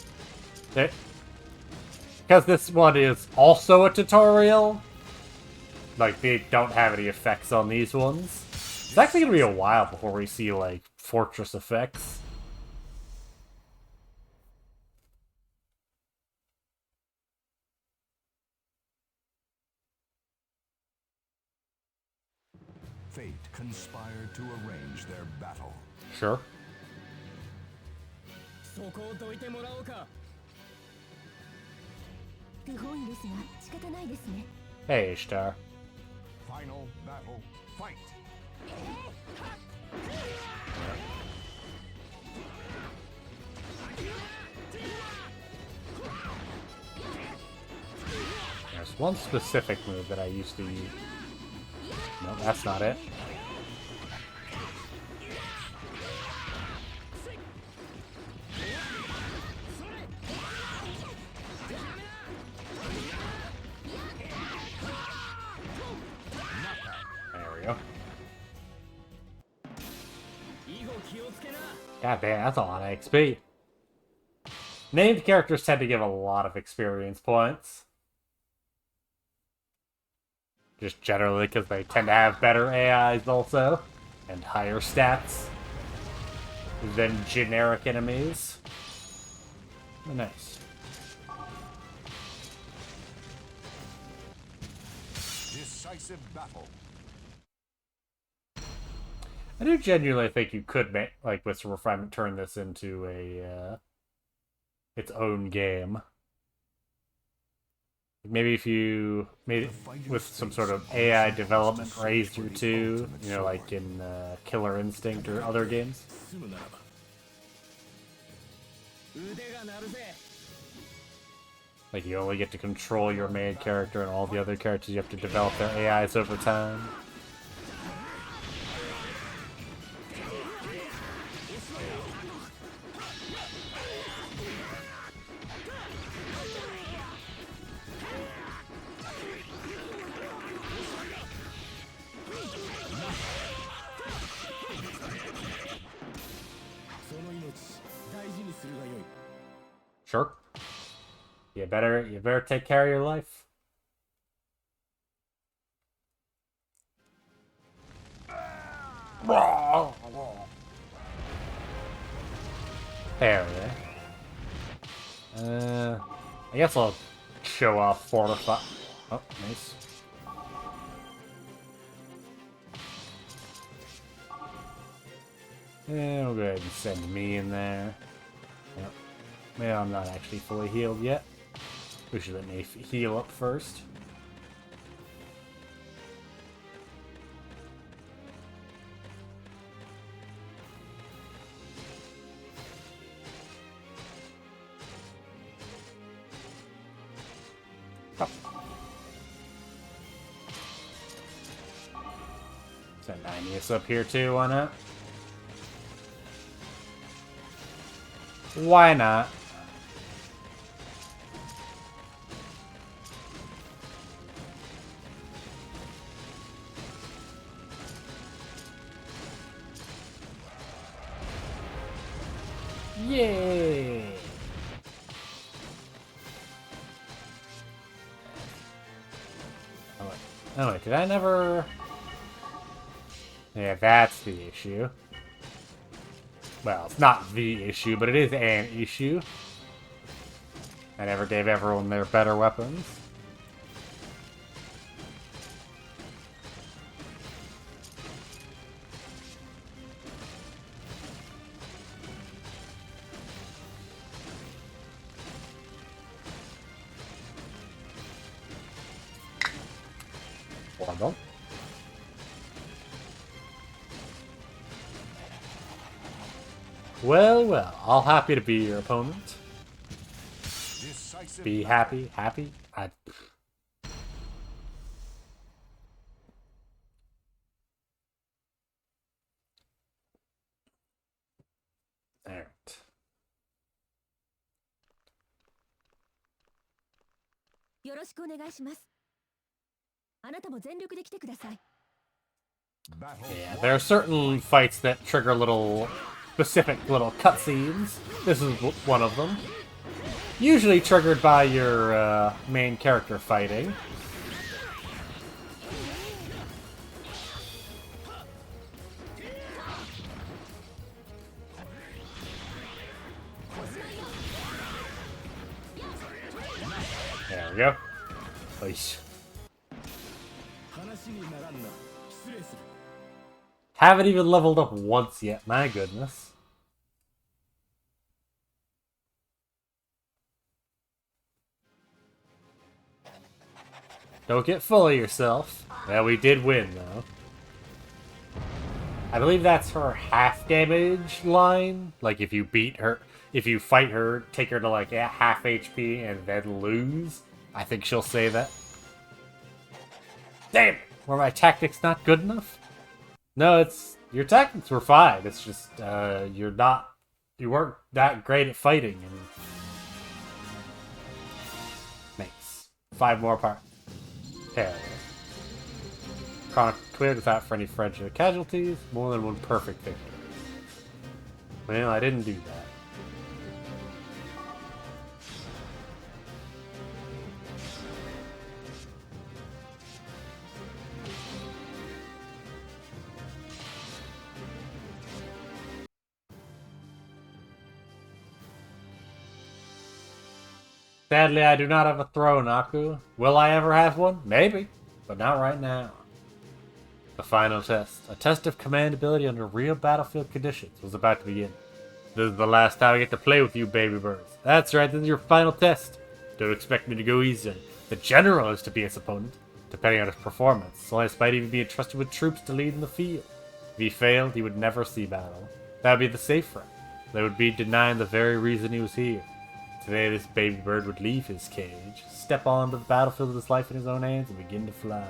Because this one is also a tutorial, like, they don't have any effects on these ones. It's actually going to be a while before we see, like, fortress effects. Fate conspired to arrange their battle. Sure. Hey, Ishtar. Final battle. Fight. There's one specific move that I used to use. No, that's not it. There we go. God damn, that's a lot of XP. Named characters tend to give a lot of experience points. Just generally because they tend to have better AIs also. And higher stats than generic enemies. Nice. Decisive battle. I do genuinely think you could make, like, with some refinement, turn this into a its own game. Maybe if you made it with some sort of AI development raised or two, you know, like in Killer Instinct or other games. 進むならば腕が鳴るぜ Like you only get to control your main character and all the other characters you have to develop their AIs over time. Sure. You better take care of your life. There we go. I guess I'll show off Fortify. Oh, nice. Yeah, we'll go ahead and send me in there. Yep. Well, I'm not actually fully healed yet. We should let me heal up first. Oh. Send Aeneas up here too, why not? Why not? Yay! Oh wait, did I never... Yeah, that's the issue. Well, it's not the issue, but it is an issue. I never gave everyone their better weapons. Well, well, well, I'll happy to be your opponent. Be happy, happy. Alright. よろしくお願いします。あなたも全力で来てください。 Yeah, there are certain fights that trigger little specific little cutscenes. This is one of them. Usually triggered by your main character fighting. There we go. Nice. Haven't even leveled up once yet, my goodness. Don't get full of yourself. Well, we did win, though. I believe that's her half damage line. Like, if you beat her, if you fight her, take her to, like, half HP and then lose. I think she'll say that. Damn! Were my tactics not good enough? No, your tactics were fine. It's just, you weren't that great at fighting. And... Nice. 5 more parts. Hell yeah. Chronicles cleared without for any fraudulent casualties. More than one perfect victory. Well, I didn't do that. Sadly, I do not have a throne, Aku. Will I ever have one? Maybe, but not right now. The final test, a test of command ability under real battlefield conditions, was about to begin. This is the last time I get to play with you, baby birds. That's right, this is your final test. Don't expect me to go easy. The general is to be its opponent, depending on his performance. Solace might even be entrusted with troops to lead in the field. If he failed, he would never see battle. That would be the safe route. That would be denying the very reason he was here. Today, this baby bird would leave his cage, step onto the battlefield with his life in his own hands, and begin to fly.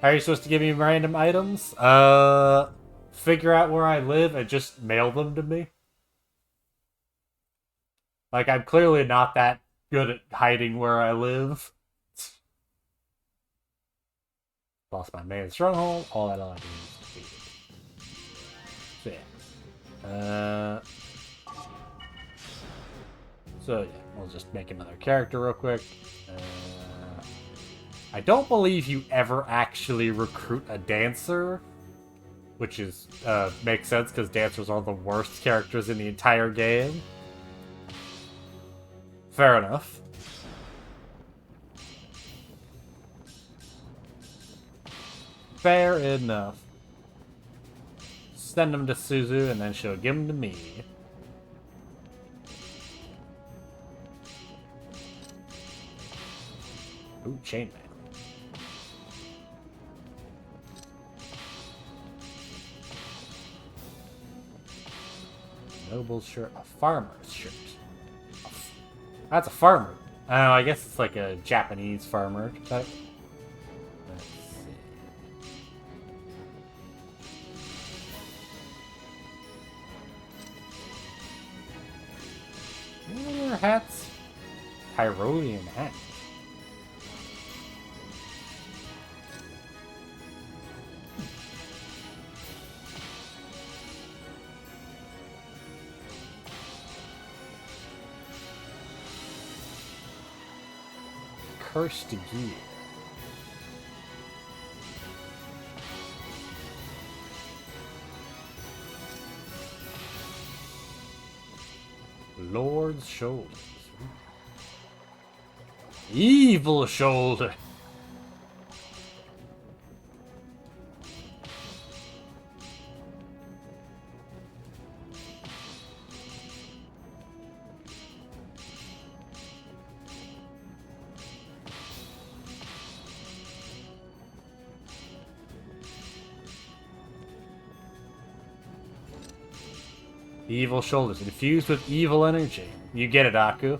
How are you supposed to give me random items? Figure out where I live and just mail them to me? Like, I'm clearly not that good at hiding where I live. Lost my main stronghold. All that I do is defeat it. So, yeah. So, yeah. We'll just make another character real quick. I don't believe you ever actually recruit a dancer. Which is, makes sense, because dancers are the worst characters in the entire game. Fair enough. Fair enough. Send him to Suzu, and then she'll give him to me. Ooh, chainmail. Noble's shirt, a farmer's shirt. That's a farmer. Oh, I guess it's like a Japanese farmer type. Let's see. Any other hats? Tyrolean hat. Cursed gear. Lord's shoulders. Evil shoulder. Evil shoulders, infused with evil energy. You get it, Aku.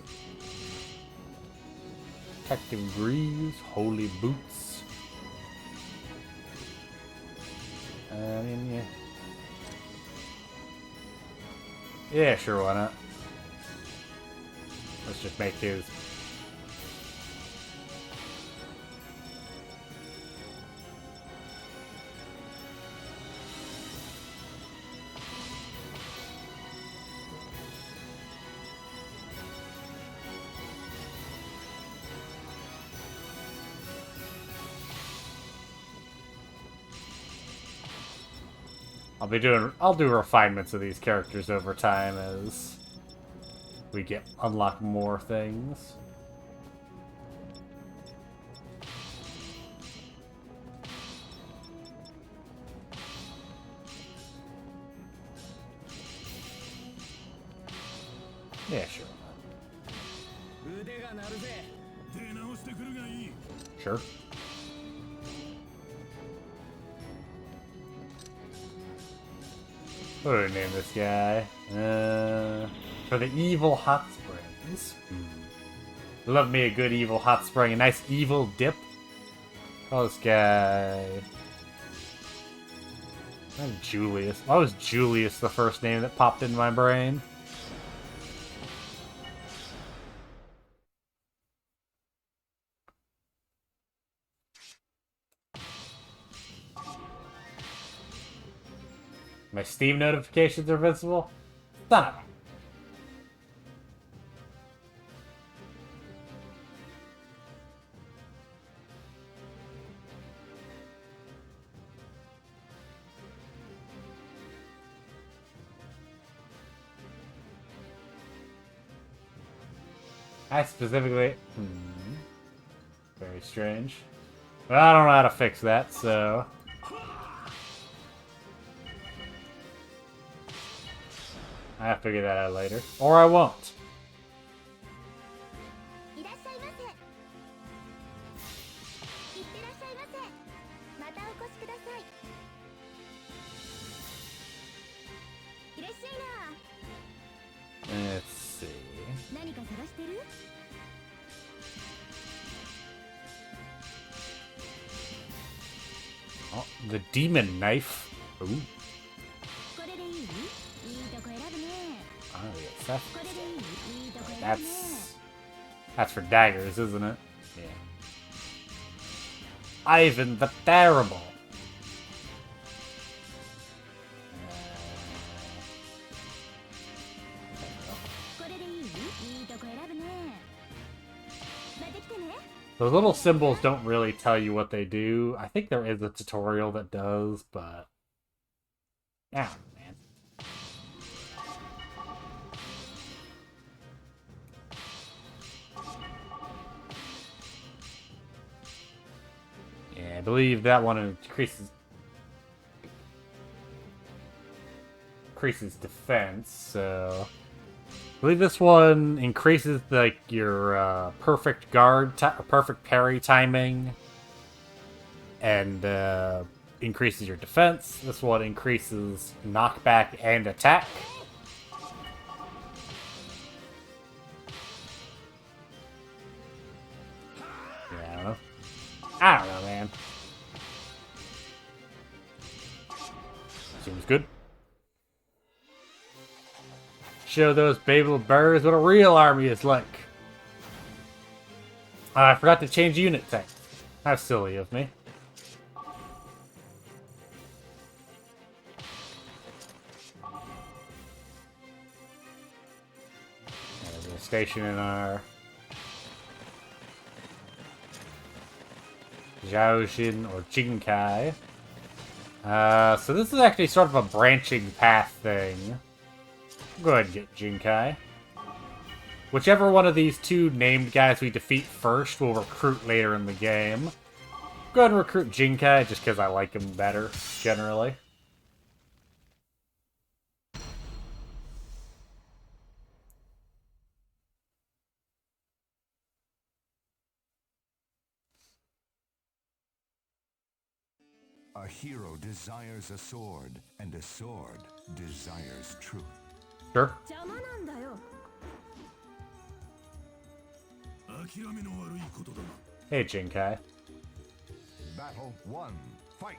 Protective greaves, holy boots. Yeah. Yeah, sure, why not? Let's just make his. I'll do refinements of these characters over time as we unlock more things. Yeah, sure. Sure. What do I name this guy? For the evil hot springs. Love me a good evil hot spring. A nice evil dip. Call this guy... Julius. Why was Julius the first name that popped into my brain? My Steam notifications are visible? Son of a... I specifically... Very strange. But I don't know how to fix that, so... I'll figure that out later. Or I won't. いらっしゃいませ。いってらっしゃいませ。またお越しください。いらっしゃいな。 Let's see. 何か探してる？ Oh, the demon knife. Ooh. これでいい？いいとこ選ぶね。 Oh, yes, that's, これでいい？いいとこ選ぶね。 that's for daggers, isn't it? Yeah. Ivan the Terrible. これでいい？いいとこ選ぶね。また来てね。 Those little symbols don't really tell you what they do. I think there is a tutorial that does, but... Ah, man. Yeah, I believe that one increases defense, so... I believe this one increases like your perfect perfect parry timing, and increases your defense. This one increases knockback and attack. Yeah, I don't know. I don't know, man. Seems good. Show those baby little birds what a real army is like. I forgot to change unit type. How silly of me. And we'll station in our Zhaojin or Jinkai. So this is actually sort of a branching path thing. Go ahead and get Jinkai. Whichever one of these two named guys we defeat first will recruit later in the game. Go ahead and recruit Jinkai just because I like him better, generally. A hero desires a sword, and a sword desires truth. Sure. 邪魔なんだよ。 諦めの悪いことだな。 Hey, Jinkai. Battle 1. Fight!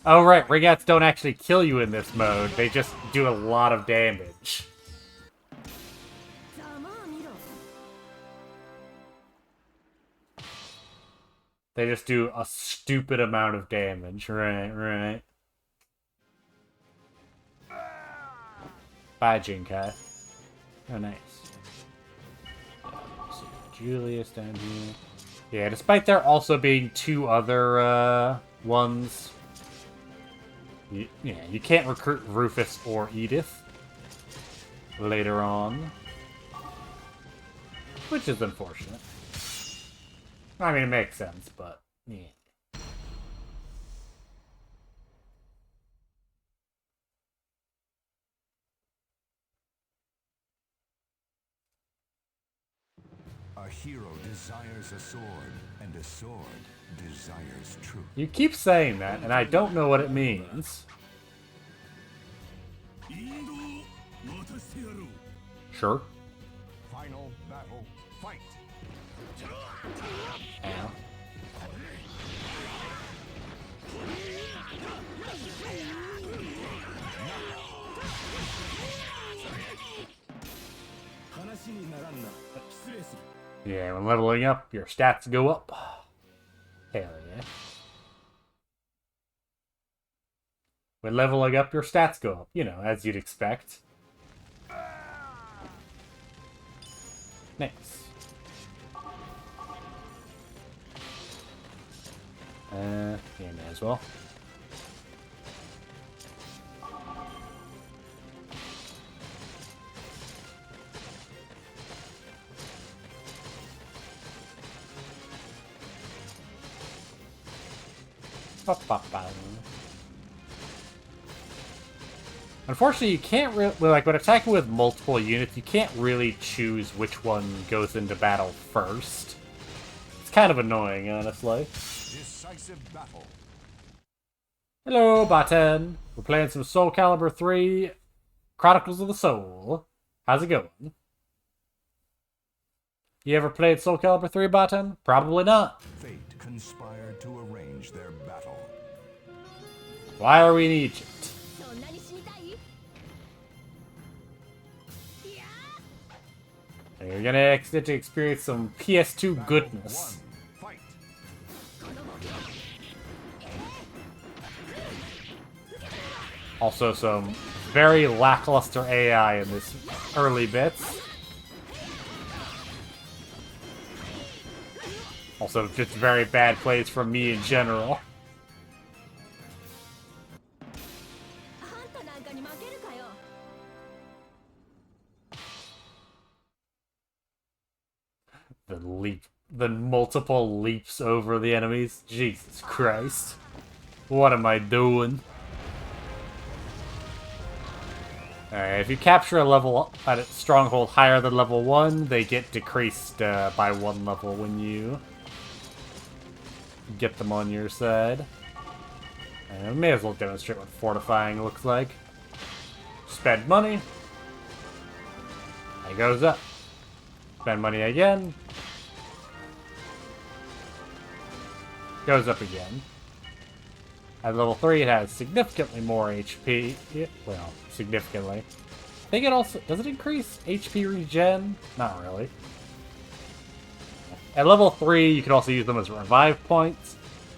Oh, right. Ringouts don't actually kill you in this mode. They just do a lot of damage. ざまあ見ろ。 They just do a stupid amount of damage. Right, right. Bye, Jinkai. Oh, nice. So, Julius down here. Yeah, despite there also being two other ones, you can't recruit Rufus or Edith later on, which is unfortunate. I mean, it makes sense, but yeah. A hero desires a sword, and a sword desires truth. You keep saying that, and I don't know what it means. インドを渡してやろう。 Sure. Final battle, fight! Ow. Yeah, when leveling up, your stats go up. Hell yeah. When leveling up, your stats go up. You know, as you'd expect. Nice. Yeah, may as well. Ba-ba-ba. Unfortunately, you can't really, like, when attacking with multiple units, you can't really choose which one goes into battle first. It's kind of annoying, honestly. Decisive battle. Hello, Baten. We're playing some SoulCalibur 3 Chronicles of the Soul. How's it going? You ever played SoulCalibur 3, Baten? Probably not. Fate conspired to arrange their battle. Why are we in Egypt? そんなに死にたい？いや And you're gonna get to experience some PS2 goodness. Fight. Also some very lackluster AI in this early bits. Also just very bad plays from me in general. あんたなんかに負けるかよ。 The multiple leaps over the enemies. Jesus Christ. What am I doing? Alright, if you capture a level at a stronghold higher than level 1, they get decreased by 1 level when you get them on your side. And I may as well demonstrate what fortifying looks like. Spend money. It goes up. Spend money again. Goes up again. At level 3, it has significantly more HP. Well, significantly. I think it also... Does it increase HP regen? Not really. At level 3, you can also use them as revive points,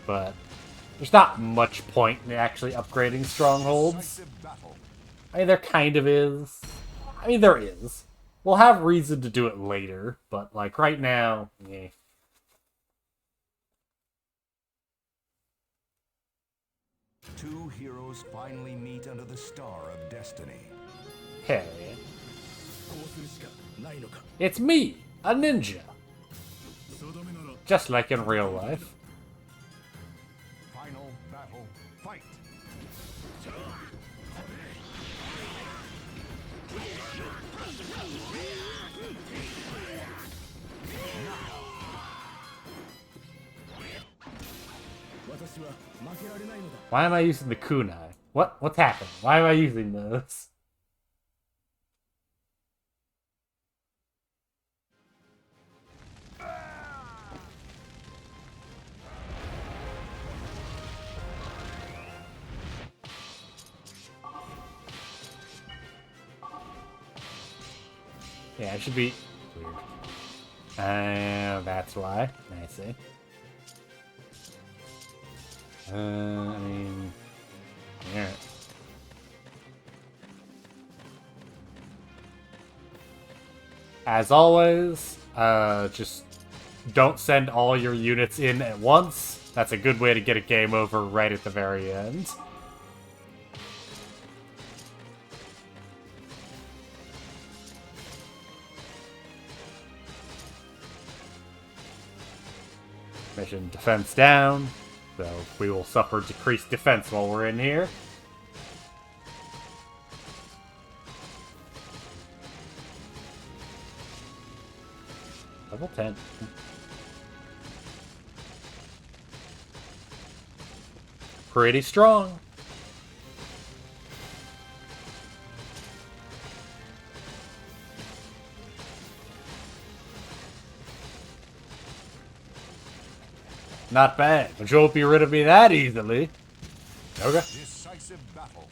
but there's not much point in actually upgrading strongholds. Decisive battle. I mean, there kind of is. I mean, there is. We'll have reason to do it later, but, like, right now, yeah. Two heroes finally meet under the star of destiny. Hey, こうするしかないのか。 it's me, a ninja. 定めなら Just like in real life. Final battle. Fight. Why am I using the kunai? What's happening? Why am I using those? Yeah, it should be weird. That's why. I see. I mean, yeah. As always, just don't send all your units in at once. That's a good way to get a game over right at the very end. Mission defense down. So we will suffer decreased defense while we're in here. Level 10. Pretty strong. Not bad, but you won't be rid of me that easily. Okay. Decisive battle.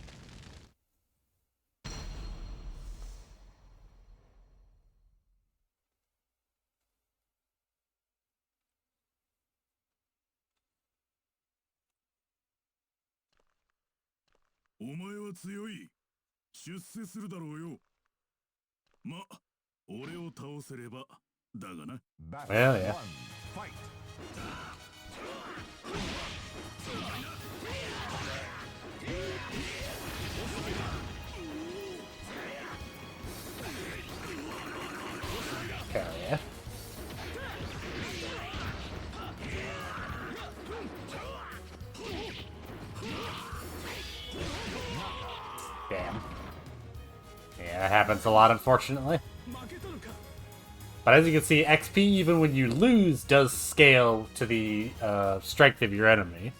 お前は強い。出世するだろうよ。ま、俺を倒せればだがな。 Battle Well, yeah. 1. Fight. Hell yeah. Damn. Yeah, that happens a lot, unfortunately. But as you can see, XP, even when you lose, does scale to the strength of your enemy.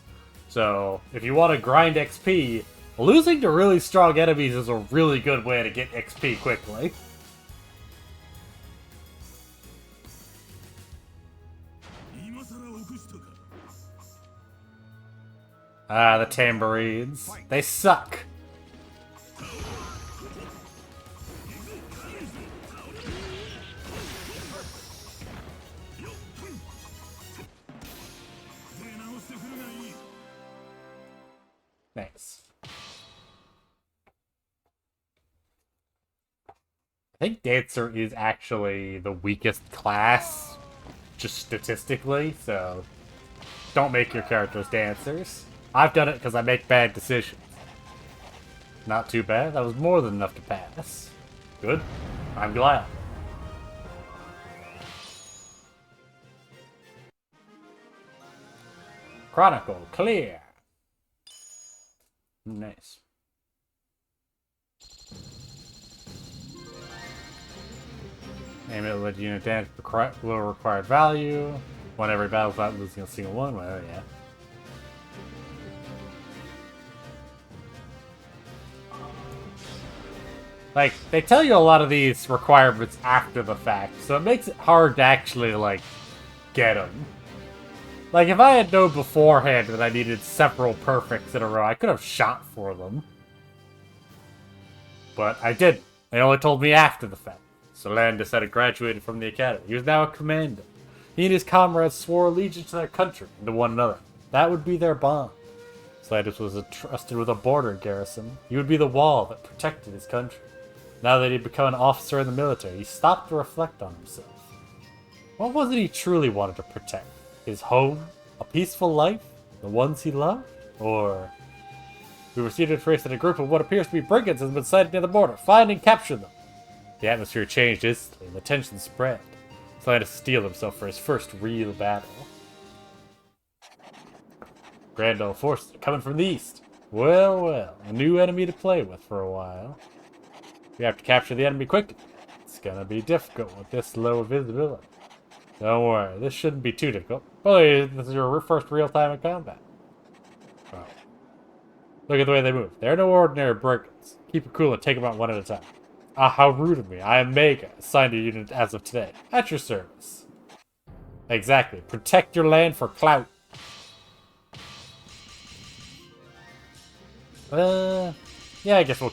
So, if you want to grind XP, losing to really strong enemies is a really good way to get XP quickly. Ah, the tambourines. They suck. Nice. I think Dancer is actually the weakest class, just statistically, so don't make your characters dancers. I've done it because I make bad decisions. Not too bad. That was more than enough to pass. Good. I'm glad. Chronicle, clear. Nice. Aim at lead unit damage will required value. Won every battle without losing a single one. Well, yeah. Like, they tell you a lot of these requirements after the fact, so it makes it hard to actually, like, get them. Like, if I had known beforehand that I needed several perfects in a row, I could have shot for them. But I didn't. They only told me after the fact. Solandis had graduated from the academy. He was now a commander. He and his comrades swore allegiance to their country and to one another. That would be their bond. Solandis was entrusted with a border garrison. He would be the wall that protected his country. Now that he'd become an officer in the military, he stopped to reflect on himself. What was it he truly wanted to protect? His home? A peaceful life? The ones he loved? Or... We received information that a group of what appears to be brigands has been sighted near the border. Find and capture them. The atmosphere changed instantly, and the tension spread. Solandis steeled himself for his first real battle. Grandal forces are coming from the east. Well, well, a new enemy to play with for a while. We have to capture the enemy quickly. It's gonna be difficult with this low visibility. Don't worry, this shouldn't be too difficult. Well, this is your first real time in combat. Oh. Look at the way they move. They're no ordinary brigands. Keep it cool and take them out one at a time. Ah, how rude of me. I am Mega, assigned to your unit as of today. At your service. Exactly. Protect your land for clout. Yeah, I guess we'll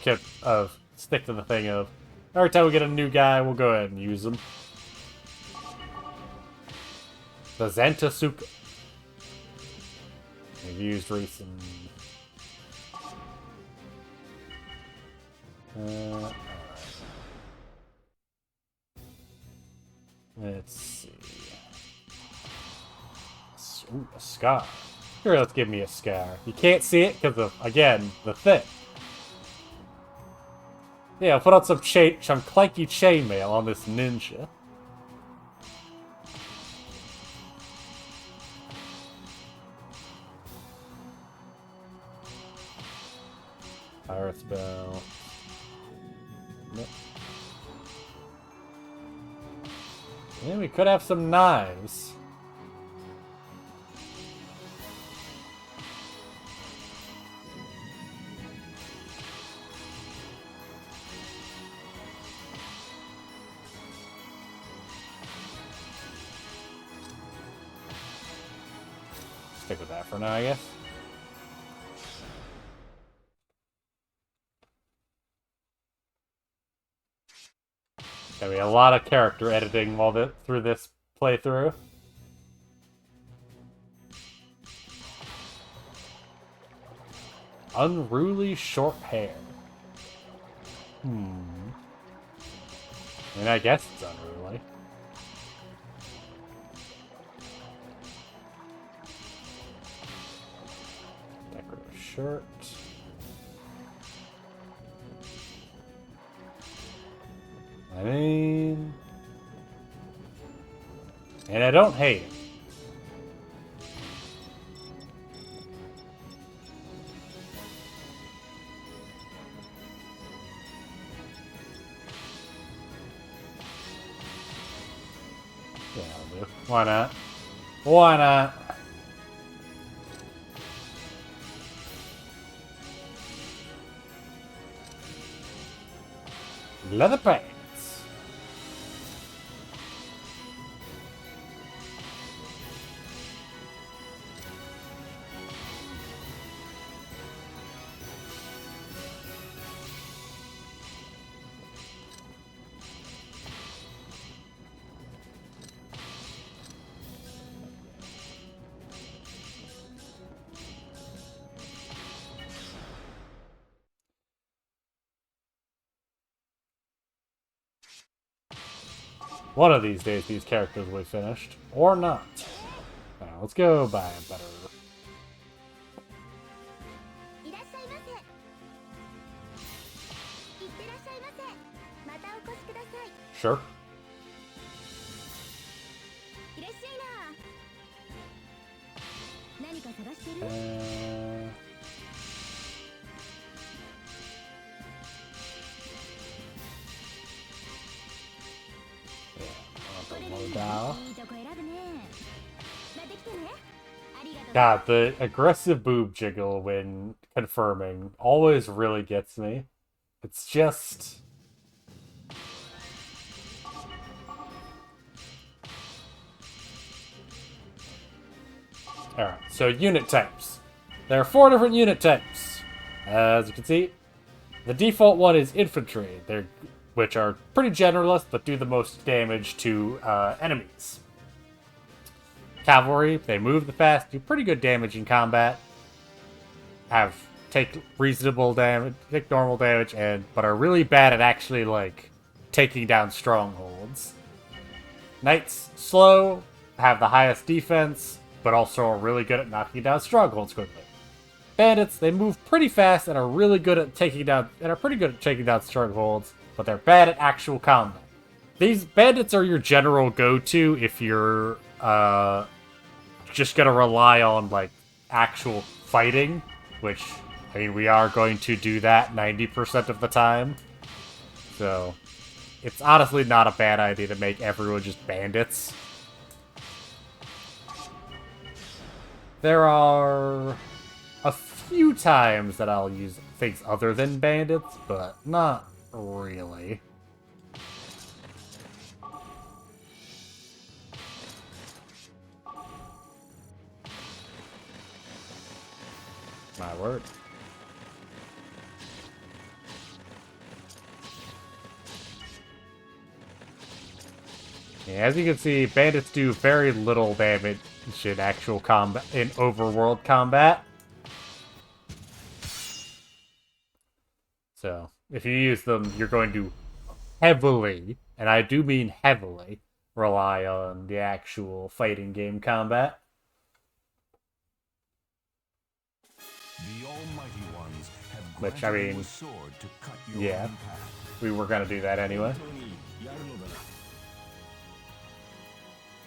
stick to the thing of every time we get a new guy, we'll go ahead and use them. The Xantasuka. We've used recent. Alright. Let's see. Ooh, a scar. Sure, let's give me a scar. You can't see it because of, again, the thing. Yeah, I'll put on some clanky chainmail on this ninja. Pirate spell. Nope. Yeah, we could have some knives. Stick with that for now, I guess. Gonna be a lot of character editing through this playthrough. Unruly short hair. I mean, I guess it's unruly. Decorative shirt. I mean... And I don't hate it. to. Why not? Why not? Leather pants. One of these days, these characters will be finished. Or not. Now, let's go buy a better... いらっしゃいませ。いってらっしゃいませ。またお越しください。 Sure. いらっしゃいな。何か探してる？ いいとこ選ぶね。また来てね。ありがとう。 God, the aggressive boob jiggle when confirming always really gets me. It's just... Alright, so unit types. There are 4 different unit types. As you can see, the default one is infantry, which are pretty generalist but do the most damage to enemies. Cavalry, they move the fast, do pretty good damage in combat, take reasonable damage, take normal damage, but are really bad at actually like taking down strongholds. Knights, slow, have the highest defense, but also are really good at knocking down strongholds quickly. Bandits, they move pretty fast and are really good at taking down strongholds, but they're bad at actual combat. These bandits are your general go-to if you're just gonna rely on like actual fighting, which I mean we are going to do that 90% of the time. So it's honestly not a bad idea to make everyone just bandits. There are a few times that I'll use things other than bandits, but not really. My word. Yeah, as you can see, bandits do very little damage in actual combat, in overworld combat. So, if you use them, you're going to heavily, and I do mean heavily, rely on the actual fighting game combat. The Almighty Ones have Which, I granted you mean, a sword to cut your yeah, own path. we were gonna do that anyway.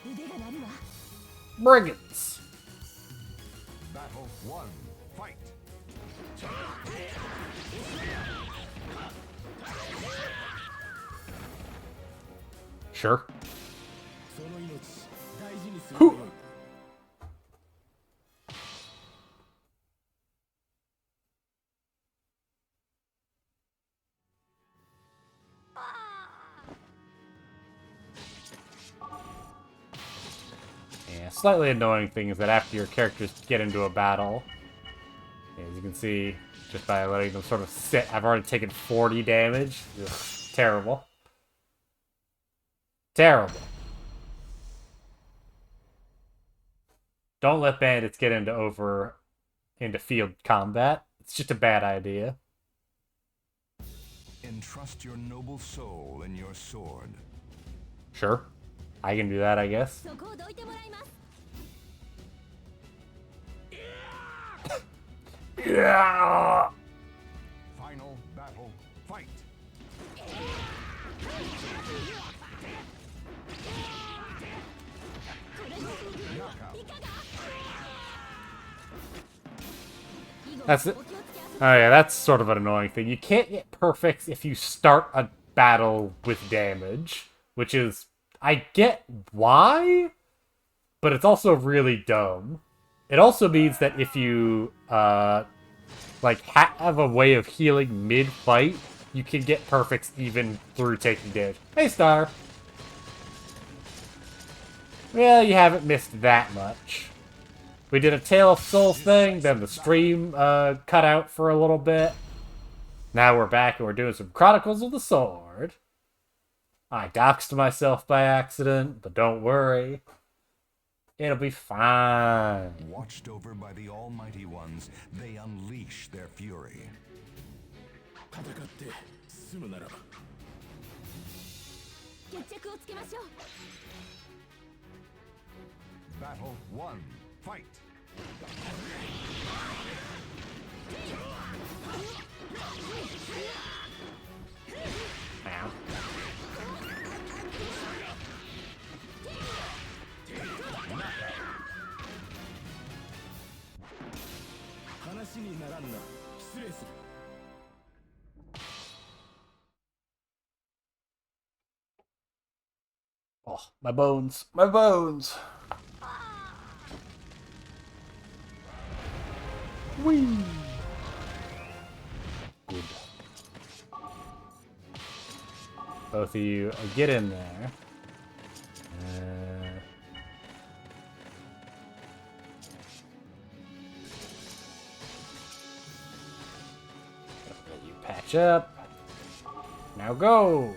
腕が鳴るわ。 Brigands! Battle 1. Fight! Sure. その命大事にする Whew. よ。 Yeah, slightly annoying thing is that after your characters get into a battle, as you can see, just by letting them sort of sit, I've already taken 40 damage. Ugh, terrible. Terrible. Don't let bandits get into field combat. It's just a bad idea. Entrust your noble soul in your sword. Sure. I can do that, I guess. そこをどいてもらいます。 Yeah! Final battle. Fight! That's it. Oh yeah, that's sort of an annoying thing. You can't get perfects if you start a battle with damage, which is... I get why, but it's also really dumb. It also means that if you, like, have a way of healing mid-fight, you can get perfects even through taking damage. Hey, Star! Well, you haven't missed that much. We did a Tale of Souls thing, then the stream cut out for a little bit. Now we're back and we're doing some Chronicles of the Sword. I doxed myself by accident, but don't worry. It'll be fine. Watched over by the Almighty Ones, they unleash their fury. 戦って済むならば決着をつけましょう Battle 1, fight! Ow. 話にならんな失礼する Oh, my bones. My bones! Whee! Good. Both of you, get in there. Let you patch up. Now go!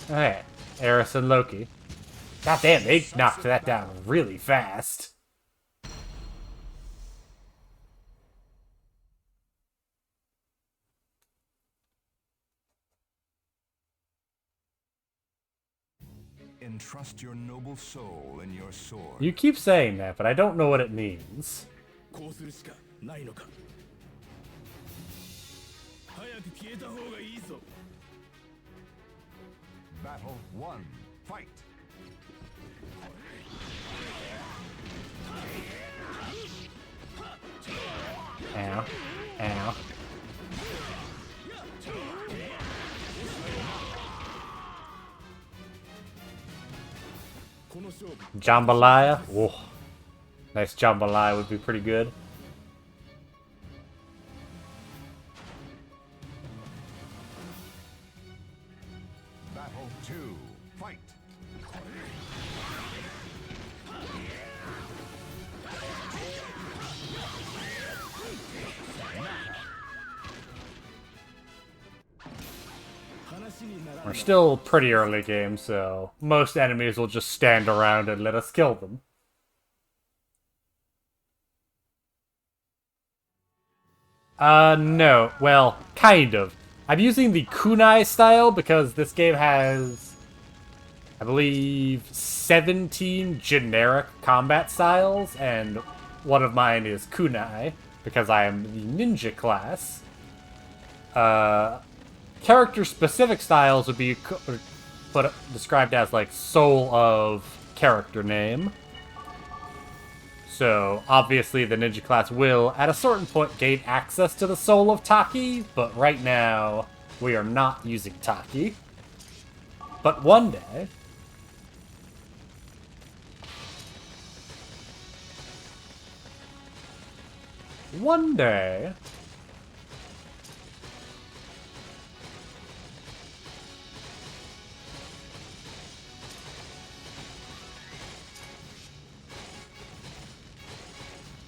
Alright, Eris and Loki. God damn, they knocked that down really fast. Entrust your noble soul in your sword. You keep saying that, but I don't know what it means. こうするしかないのか早く消えた方がいいぞ Battle 1, fight! Ow. Ow. Jambalaya? Whoa. Nice jambalaya would be pretty good. Battle 2, fight! We're still pretty early game, so most enemies will just stand around and let us kill them. No. Well, kind of. I'm using the kunai style because this game has, I believe, 17 generic combat styles, and one of mine is kunai, because I am the ninja class. Character-specific styles would be described as, like, soul of character name. So, obviously, the ninja class will, at a certain point, gain access to the soul of Taki, but right now, we are not using Taki. But one day... One day...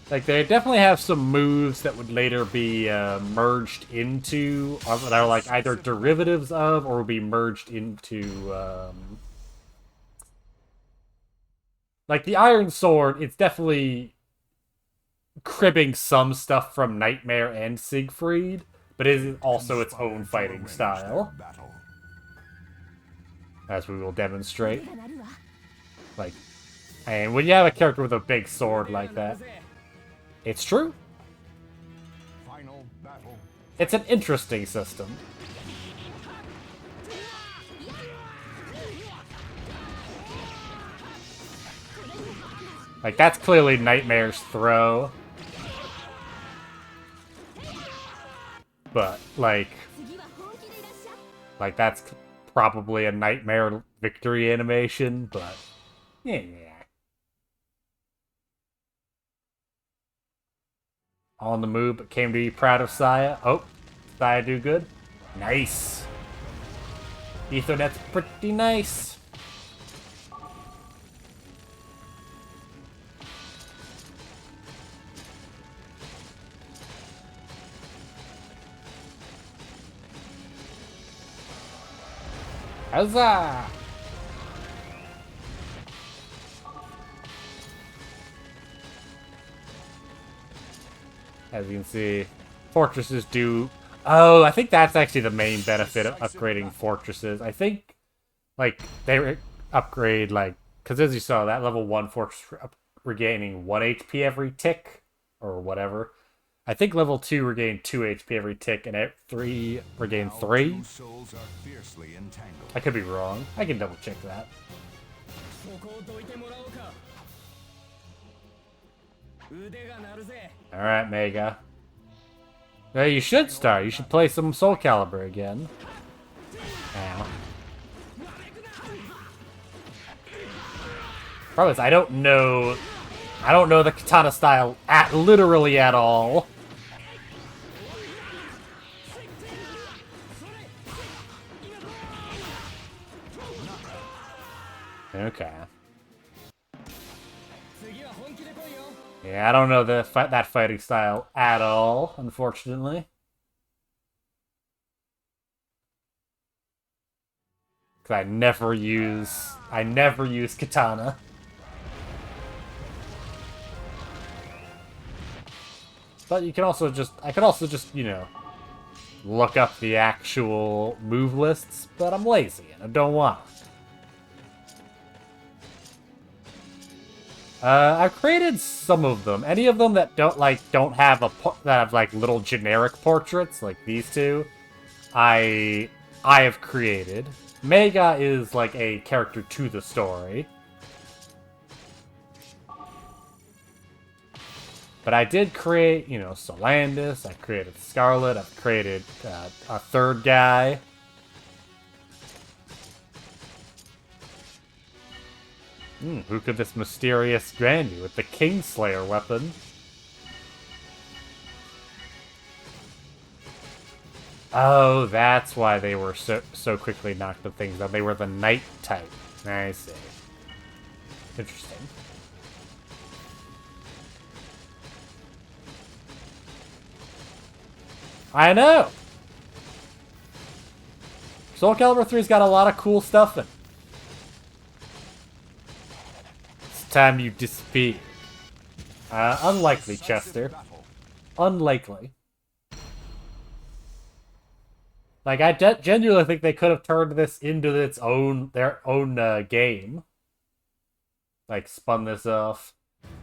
Like, they definitely have some moves that would later be merged into, or that are like either derivatives of, or will be merged into, like the Iron Sword, it's definitely cribbing some stuff from Nightmare and Siegfried, but it is also its own fighting style, as we will demonstrate. Like, and when you have a character with a big sword like that, it's true. Final battle. It's an interesting system. Like, that's clearly Nightmare's throw. But, like, Like, that's probably a nightmare victory animation, but yeah. On the move, but came to be proud of Saya. Oh, Saya do good. Nice. Ethernet's pretty nice. Huzzah! As you can see, fortresses do... Oh, I think that's actually the main benefit of upgrading fortresses. I think, like, they upgrade, like... Because as you saw, that level 1 fortress regaining 1 HP every tick, or whatever. I think level 2 regain 2 HP every tick, and at 3 regain 3? I could be wrong. I can double check that. Alright, Mega. Yeah, you should start. You should play some SoulCalibur again. Ow. Problem is, I don't know the katana style literally at all. Okay. Yeah, I don't know that fighting style at all, unfortunately. Cause I never use katana. But you can also just, I could also just, you know, look up the actual move lists, but I'm lazy and I don't want to. I've created some of them. Any of them that don't have that have like little generic portraits like these two, I have created. Mega is like a character to the story. But I did create, you know, Solandis, I created Scarlet, I've created a third guy. Who could this mysterious Granny with the Kingslayer weapon? Oh, that's why they were so quickly knocked the things down. They were the Night type. I see. Interesting. I know! SoulCalibur 3's got a lot of cool stuff in it. It's time you disappear. Unlikely, Chester. Unlikely. Like, I genuinely think they could have turned this into their own game. Like, spun this off.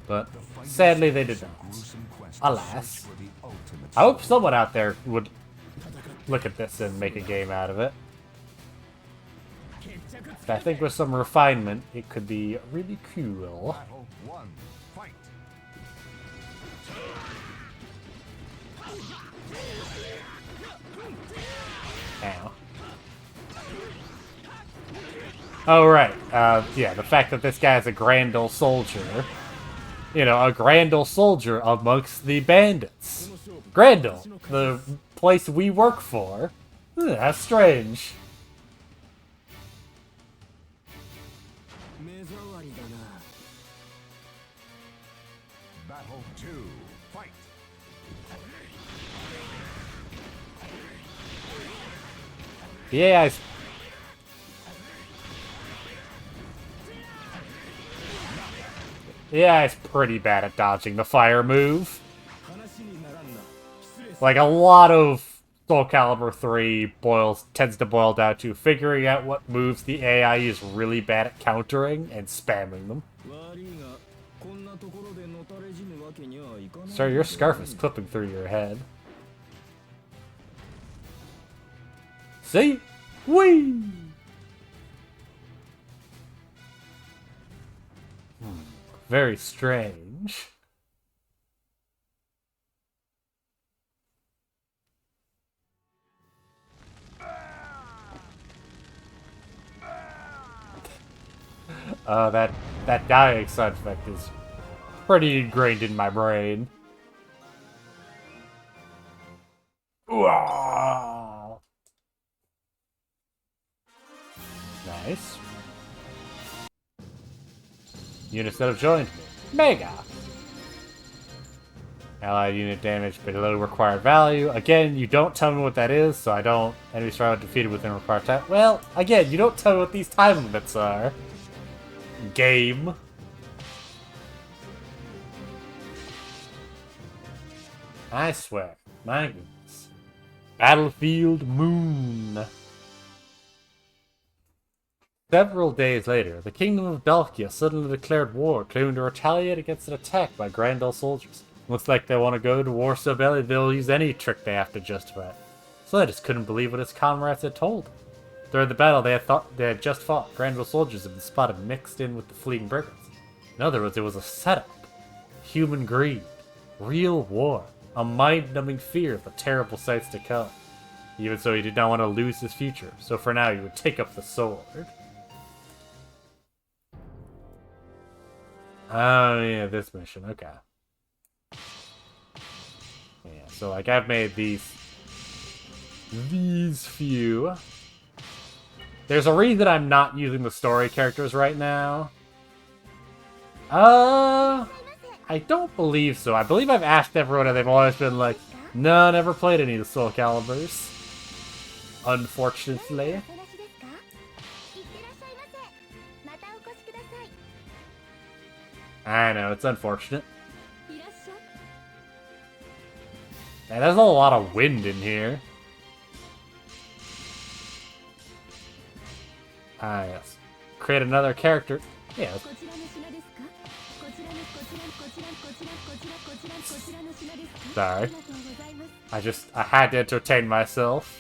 But, sadly, they did not. Alas. I hope someone out there would look at this and make a game out of it. I think with some refinement, it could be really cool. Ow. Oh, right. Yeah, the fact that this guy's a Grandel soldier. You know, a Grandel soldier amongst the bandits. Grandel, the place we work for. That's strange. Battle 2, fight! Yeah, it's pretty bad at dodging the fire move. Like, a lot of SoulCalibur 3 tends to boil down to figuring out what moves the AI is really bad at countering and spamming them. Sir, your scarf is clipping through your head. See? Whee! Very strange. That dying side effect is pretty ingrained in my brain. Wow. Nice. Units that have joined me. Mega! Allied unit damage below required value. Again, you don't tell me what that is, so I don't. Enemies surrounded defeated within required time. Well, again, you don't tell me what these time limits are. Game. I swear. My goodness. Battlefield Moon. Several days later, the Kingdom of Dalkia suddenly declared war, claiming to retaliate against an attack by Grandel soldiers. Looks like they want to go to war so badly they'll use any trick they have to justify it. So I just couldn't believe what his comrades had told him. During the battle they had just fought, Grandel soldiers had been spotted mixed in with the fleeing brigands. In other words, it was a setup. Human greed. Real war. A mind-numbing fear of the terrible sights to come. Even so, he did not want to lose his future, so for now he would take up the sword. Oh yeah, this mission, okay. Yeah, so like I've made these few. There's a reason I'm not using the story characters right now. I don't believe so. I believe I've asked everyone and they've always been like, no, never played any of the SoulCaliburs. Unfortunately. I know, it's unfortunate. Man, there's a lot of wind in here. Ah, yes. Create another character. Yeah. Sorry. I had to entertain myself.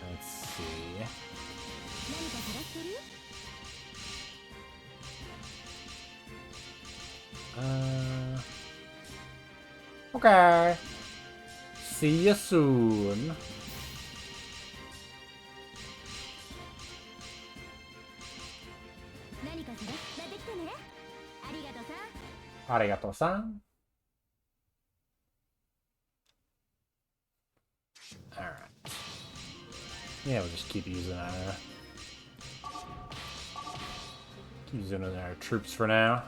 Let's see. Okay. See you soon. Arigato-san. Alright. Yeah, we'll just keep using our troops for now.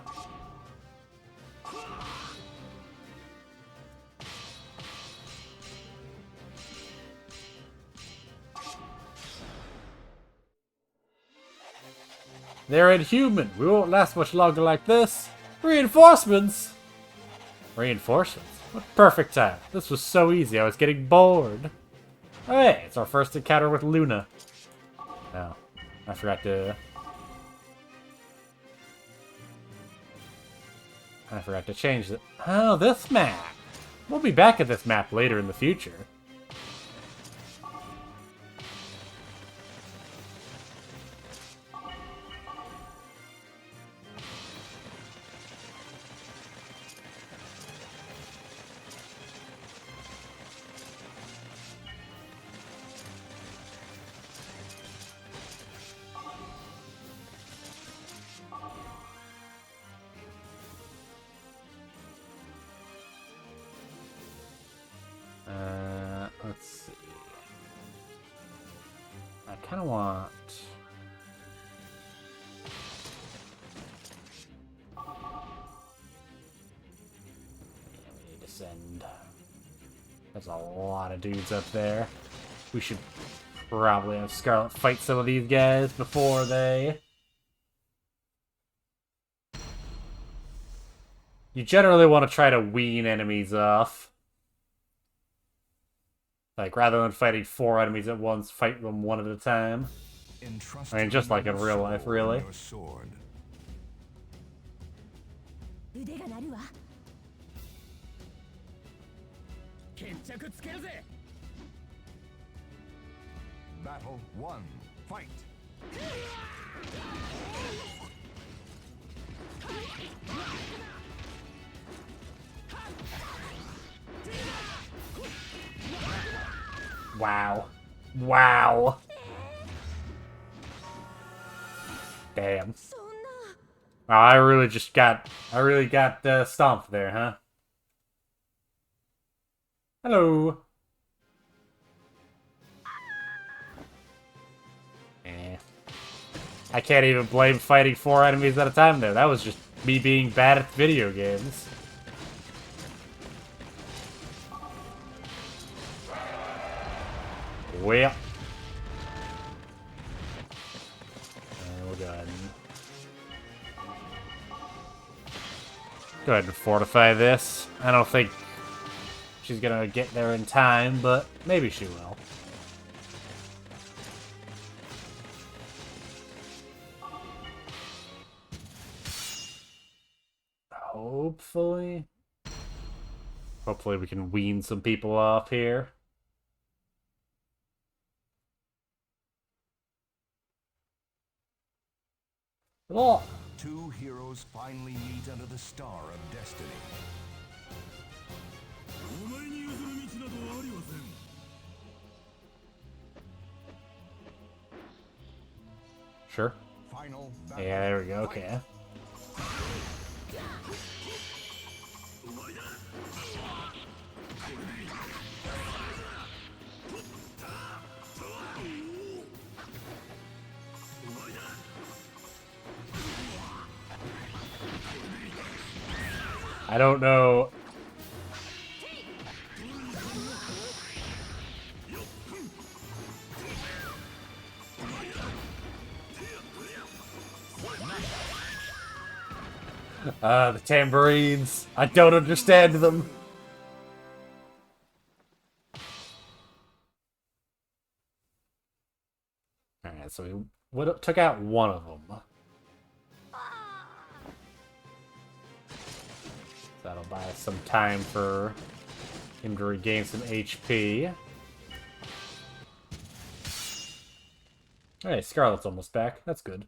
They're inhuman. We won't last much longer like this. Reinforcements! Reinforcements? What perfect time. This was so easy, I was getting bored. Oh hey, it's our first encounter with Luna. Oh, I forgot to change it. Oh, this map! We'll be back at this map later in the future. Let's see. I kind of want... Yeah, we need to send... There's a lot of dudes up there. We should probably have Scarlet fight some of these guys before they... You generally want to try to wean enemies off. Like, rather than fighting 4 enemies at once, fight them one at a time. I mean, just like in real life, really. Battle 1. Fight! Wow. Wow. Damn. そんな Wow, I really got stomped there, huh? Hello. Eh. I can't even blame fighting 4 enemies at a time there. That was just me being bad at video games. Well. We'll go ahead and... Go ahead and fortify this. I don't think she's gonna get there in time, but maybe she will. Hopefully. Hopefully we can wean some people off here. Oh. Two heroes finally meet under the star of destiny. お前に譲る道などありません Sure. Final battle. Yeah, there we go. Okay. I don't know. The tambourines. I don't understand them. Alright, so we took out one of them. That'll buy us some time for him to regain some HP. Alright, Scarlet's almost back. That's good.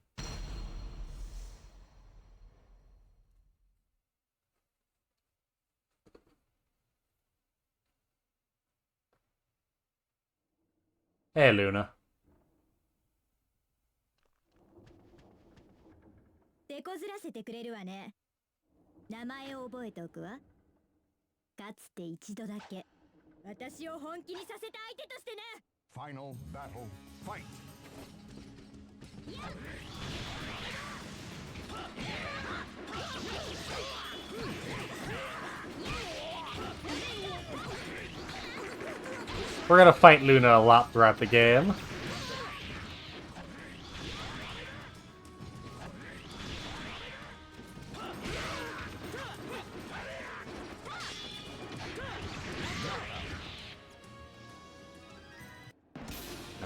Hey, Luna. 手こずらせてくれるわね。名前を覚えておくわ。かつて一度だけ私を本気にさせた相手としてね。 Final battle. Fight. We're gonna fight Luna a lot throughout the game.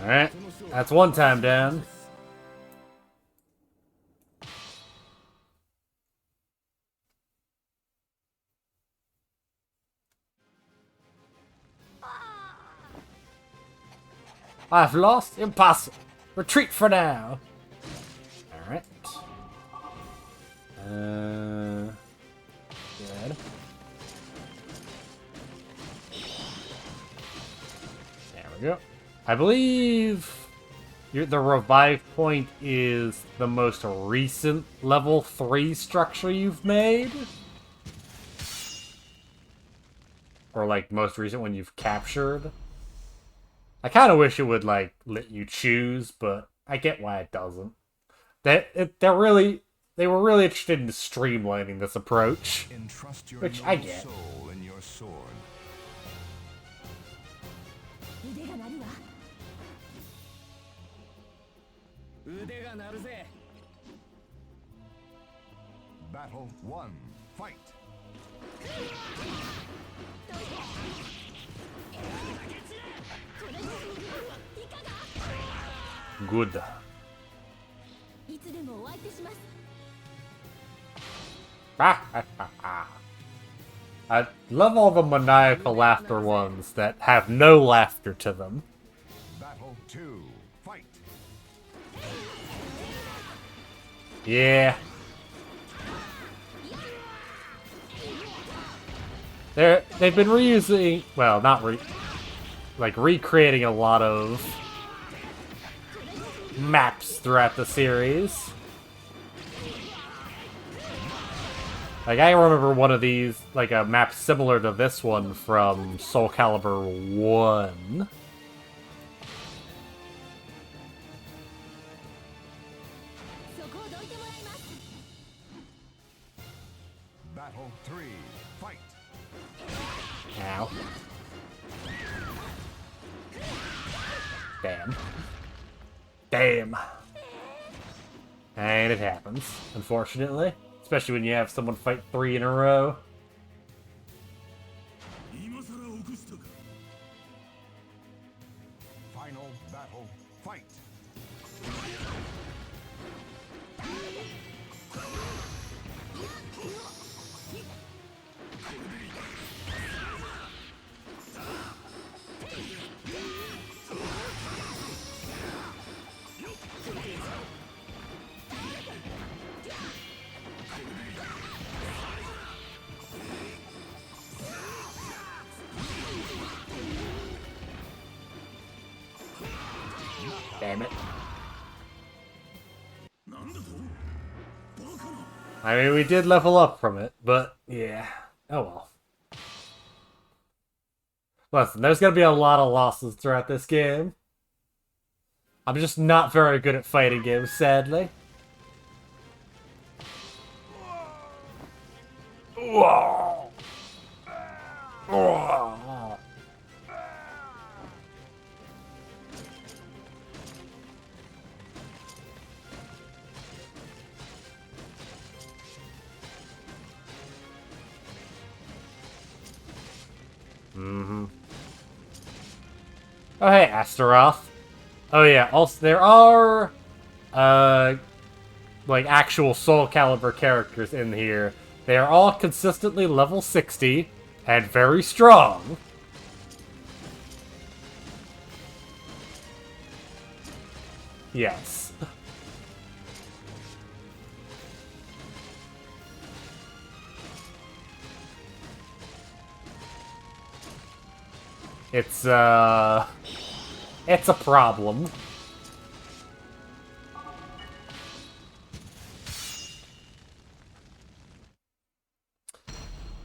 Alright, that's one time down. I've lost? Impossible. Retreat for now. Alright. Good. There we go. I believe the revive point is the most recent level 3 structure you've made. Or like most recent one you've captured. I kind of wish it would like let you choose, but I get why it doesn't. They were really interested in streamlining this approach, Entrust your which I noble get. soul in your sword. 腕が鳴るわ。腕が鳴るぜ。 Battle 1. Fight. Good. いつでもお相手します。 I love all the maniacal laughter ones that have no laughter to them. Battle 2. Fight. Yeah. They've been reusing, well, not like recreating a lot of maps throughout the series. Like, I remember one of these, like a map similar to this one from SoulCalibur 1. Battle 3, fight! Ow. Damn. Damn. And it happens, unfortunately. Especially when you have someone fight 3 in a row. Final battle, fight! Damn it. I mean, we did level up from it, but yeah. Oh well. Listen, there's gonna be a lot of losses throughout this game. I'm just not very good at fighting games, sadly. Whoa. Whoa. Mm-hmm. Oh, hey, Astaroth. Oh, yeah, also, there are, like, actual SoulCalibur characters in here. They are all consistently level 60, and very strong. Yes. It's a problem.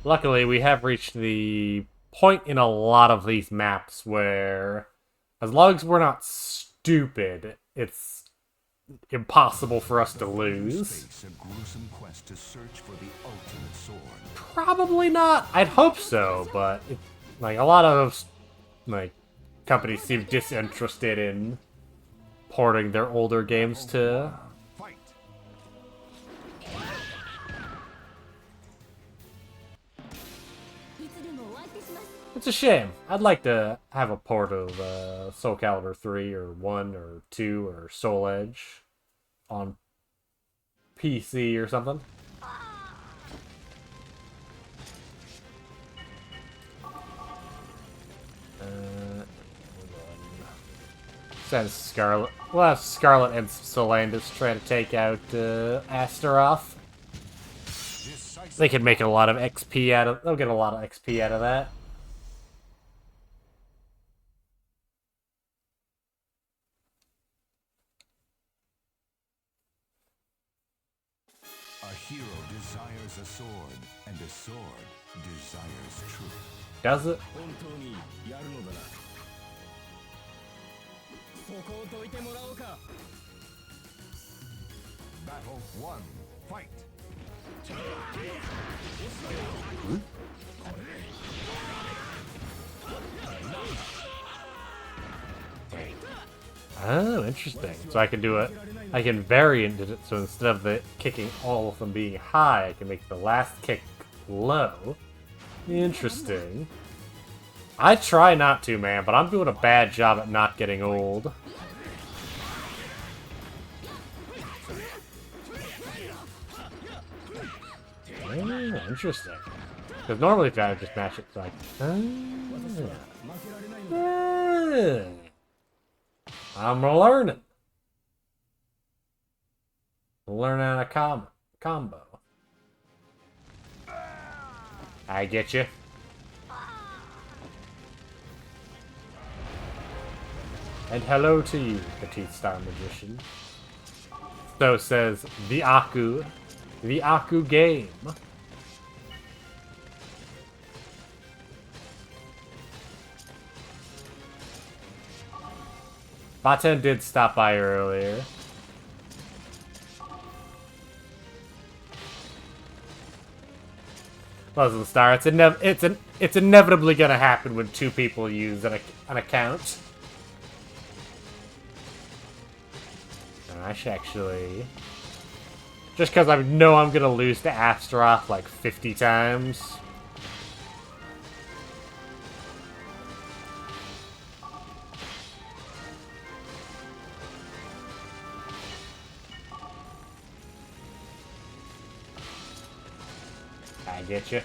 Luckily, we have reached the point in a lot of these maps where, as long as we're not stupid, it's impossible for us to lose. Face a gruesome quest to search for the ultimate sword. Probably not. I'd hope so, but like a lot of like companies seem disinterested in porting their older games to. Fight! It's a shame. I'd like to have a port of SoulCalibur 3 or 1 or 2 or Soul Edge on PC or something. Send Scarlet. We'll have Scarlet and Solandis try to take out Astaroth. They can make a lot of XP out of. They'll get a lot of XP out of that. A hero desires a sword, and a sword desires truth. Does it? Battle 1, fight! Oh, interesting. So I can do it. I can variant it, so instead of the kicking all of them being high, I can make the last kick low. Interesting. I try not to, man, but I'm doing a bad job at not getting old. Oh, interesting. Because normally if I just match it like... I'm learning. Learning a combo. I get you. And hello to you, Petite Star Magician. So says the Aku game. Baten did stop by earlier. Muslim Star, it's inevitably gonna happen when two people use an account. I should actually... Just because I know I'm gonna lose to Astaroth like 50 times. I get you.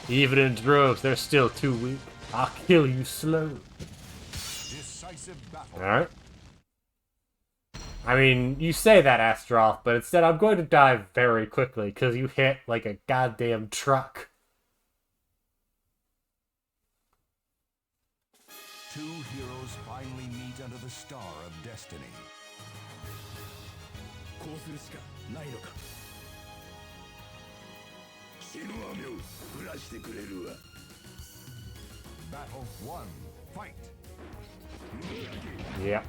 Even in droves, they're still too weak. I'll kill you slow. Alright. I mean, you say that, Astaroth, but instead I'm going to die very quickly because you hit like a goddamn truck. Two heroes finally meet under the star of destiny. Battle 1, fight! Yeah.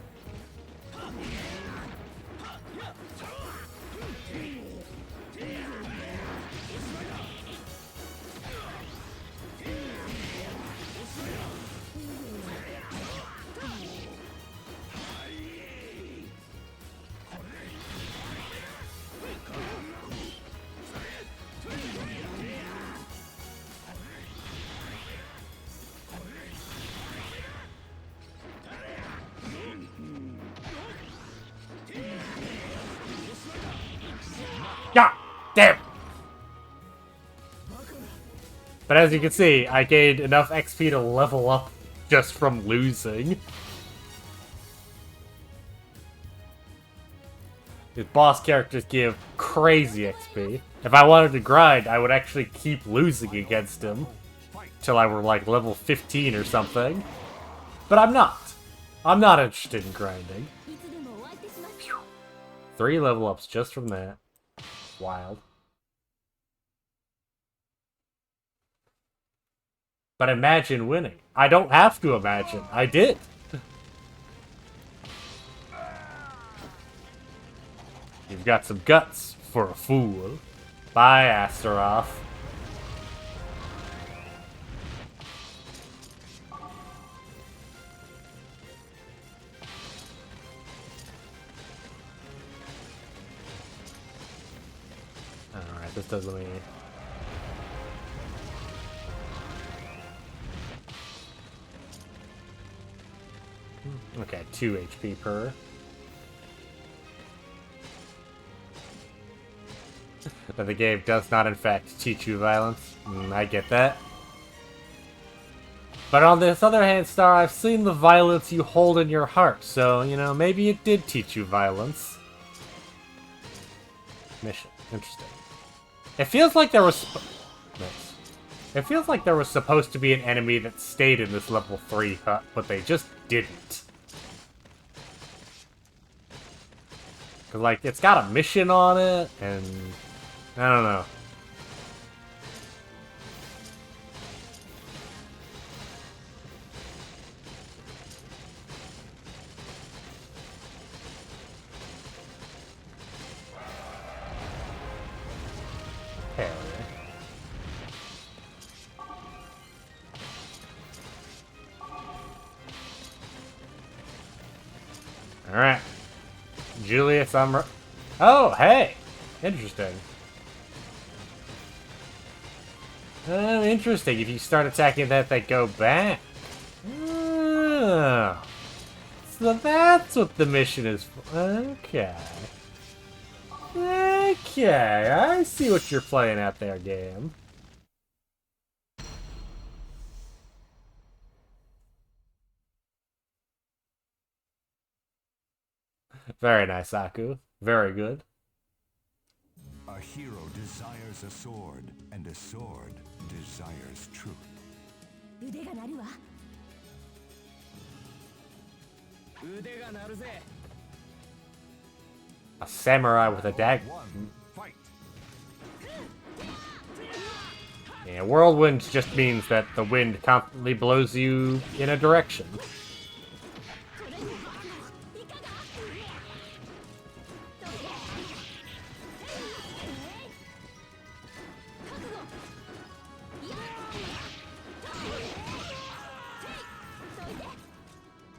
God damn! But as you can see, I gained enough XP to level up just from losing. These boss characters give crazy XP. If I wanted to grind, I would actually keep losing against him till I were like level 15 or something. But I'm not. I'm not interested in grinding. 3 level ups just from that. Wild. But imagine winning. I don't have to imagine. I did. You've got some guts for a fool. Bye, Astaroth. Alright, this does let me... Okay, 2 HP per. But the game does not, in fact, teach you violence. I get that. But on this other hand, Star, I've seen the violence you hold in your heart, so, you know, maybe it did teach you violence. Mission. Interesting. It feels like there was... Nice. It feels like there was supposed to be an enemy that stayed in this level 3 hut, but they just didn't. Cause, like, it's got a mission on it, and... I don't know. Hell yeah. Alright. Julius, oh, hey! Interesting. Interesting. If you start attacking that, they go back. Oh. So that's what the mission is for. Okay. Okay, I see what you're playing out there, game. Very nice, Aku. Very good. A A hero desires a sword, and a sword desires truth. 腕が鳴るわ。腕が鳴るぜ。 A samurai with a dagger. One, fight. Yeah, whirlwind just means that the wind constantly blows you in a direction.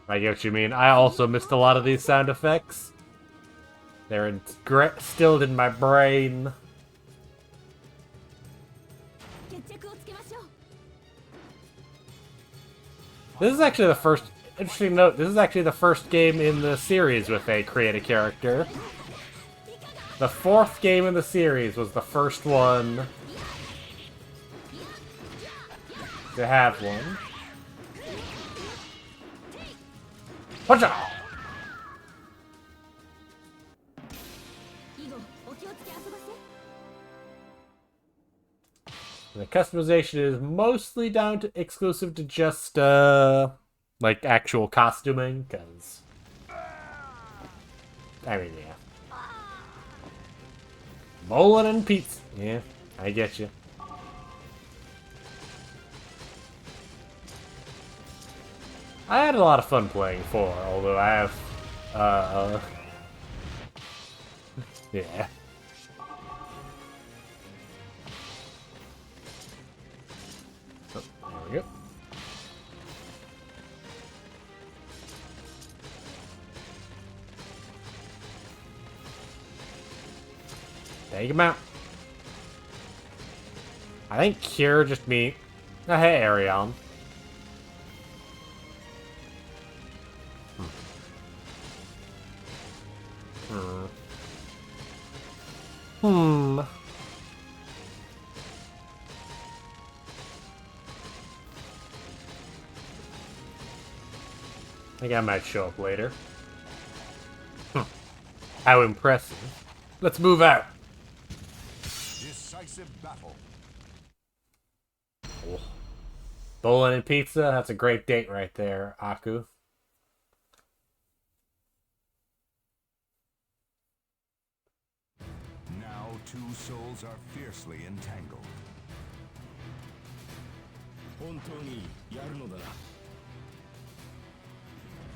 I get what you mean. I also missed a lot of these sound effects. They're instilled in my brain. 決着をつけましょう。 This is actually the first... Interesting note, this is actually the first game in the series with a create a character. The fourth game in the series was the first one to have one. Watch out! 以後お気をつけ遊ばせ。 The customization is mostly down to exclusive to just like actual costuming, because I mean, yeah. Bowling and pizza. Yeah, I get you. I had a lot of fun playing 4, although I have yeah. Oh, there we go. Take him out. I think cure just means... Oh, hey, Arion. Hmm. I think I might show up later. How impressive. Let's move out. Decisive battle. Oh. Bowling and pizza, that's a great date right there, Aku. Now two souls are fiercely entangled. 本当にやるのだな。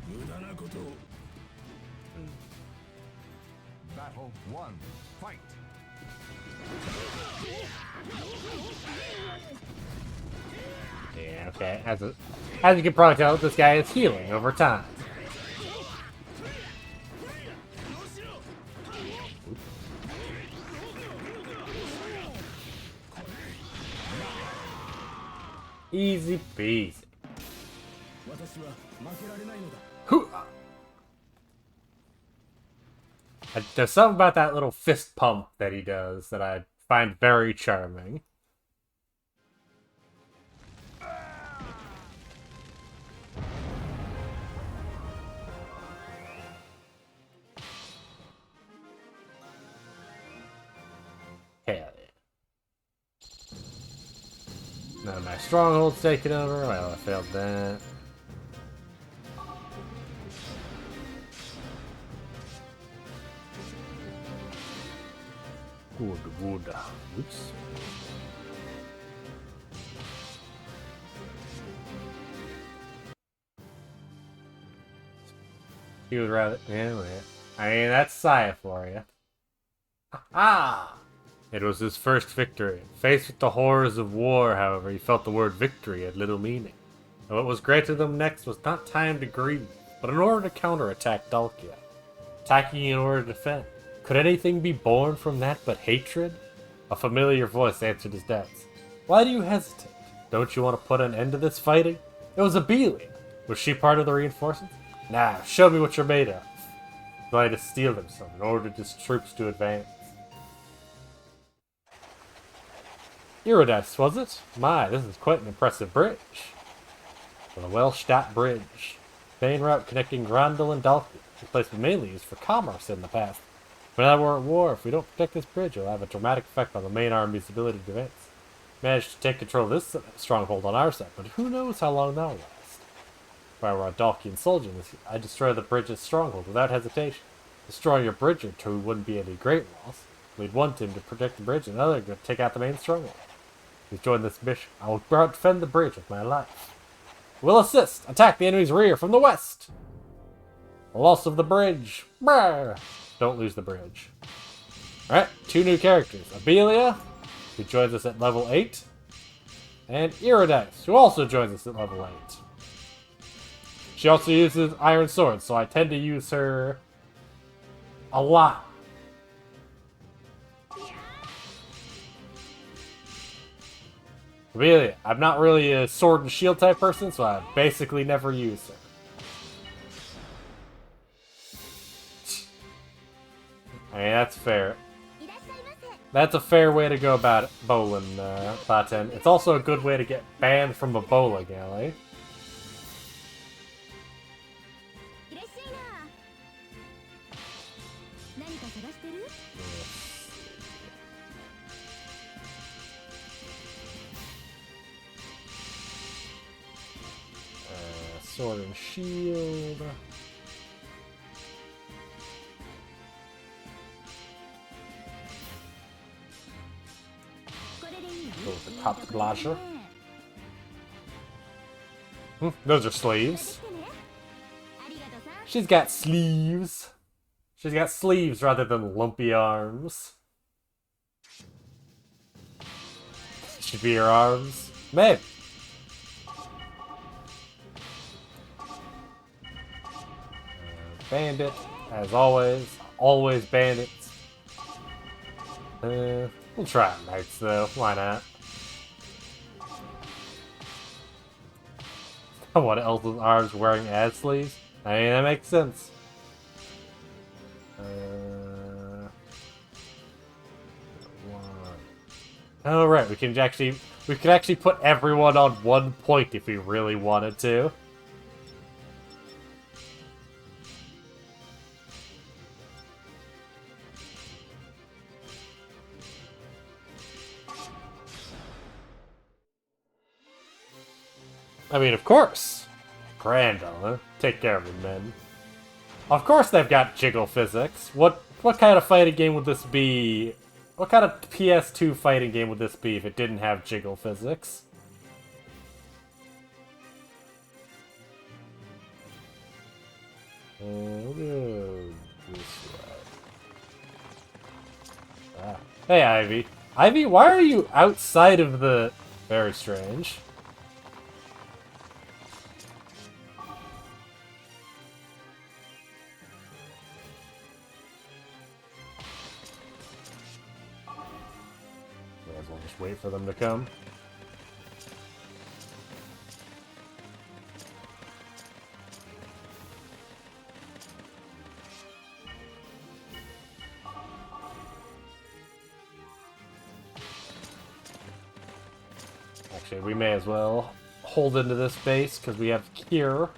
無駄なことを。 Battle 1, fight. Yeah, okay. As you can probably tell, this guy is healing over time. Easy peasy. 私は負けられないのだ。 Hoo-ah. There's something about that little fist pump that he does that I find very charming. Hell yeah. None of my strongholds taken over. Well, I failed that. Good. Oops. He would rather. Anyway, I mean, that's Saya for you. Ah! It was his first victory. Faced with the horrors of war, however, he felt the word victory had little meaning. And what was granted him next was not time to grieve, but in order to counterattack Dalkia. Attacking in order to defend. Could anything be born from that but hatred? A familiar voice answered his doubts. Why do you hesitate? Don't you want to put an end to this fighting? It was Abelia. Was she part of the reinforcements? Nah, show me what you're made of. Trying to steal them some in order his troops to advance. Iridas, was it? My, this is quite an impressive bridge. For the Welstadt Bridge. Main route connecting Grandel and Dalkia. The place was mainly used for commerce in the past. Now we're at war. If we don't protect this bridge, it'll have a dramatic effect on the main army's ability to advance. Managed to take control of this stronghold on our side, but who knows how long that'll last. If I were a Dalkian soldier, I'd destroy the bridge's stronghold without hesitation. Destroying a bridge or two wouldn't be any great loss. We'd want him to protect the bridge, and another to take out the main stronghold. He's joined this mission. I will defend the bridge with my life. We'll assist. Attack the enemy's rear from the west. Loss of the bridge. Brr. Don't lose the bridge. Alright, 2 new characters. Abelia, who joins us at level 8. And Iridice, who also joins us at level 8. She also uses Iron Sword, so I tend to use her a lot. Abelia, I'm not really a sword and shield type person, so I basically never use her. I mean, that's fair. That's a fair way to go about it, bowling, Baten. It's also a good way to get banned from a bowling alley. Sword and shield. Go with the top blasher. Those are sleeves. She's got sleeves. She's got sleeves rather than lumpy arms. Should be her arms. Maybe. Bandit, as always. Always bandits. We'll try knights though. Why not? What else is arms wearing as sleeves? I mean, that makes sense. Oh right, we could actually put everyone on 1 point if we really wanted to. I mean, of course. Grandel, huh? Take care of them, men. Of course they've got jiggle physics. What kind of fighting game would this be? What kind of PS2 fighting game would this be if it didn't have jiggle physics? We'll go this way. Ah. Hey, Ivy. Ivy, why are you outside of the... Very strange. May as well just wait for them to come. Actually, we may as well hold into this base because we have Cure.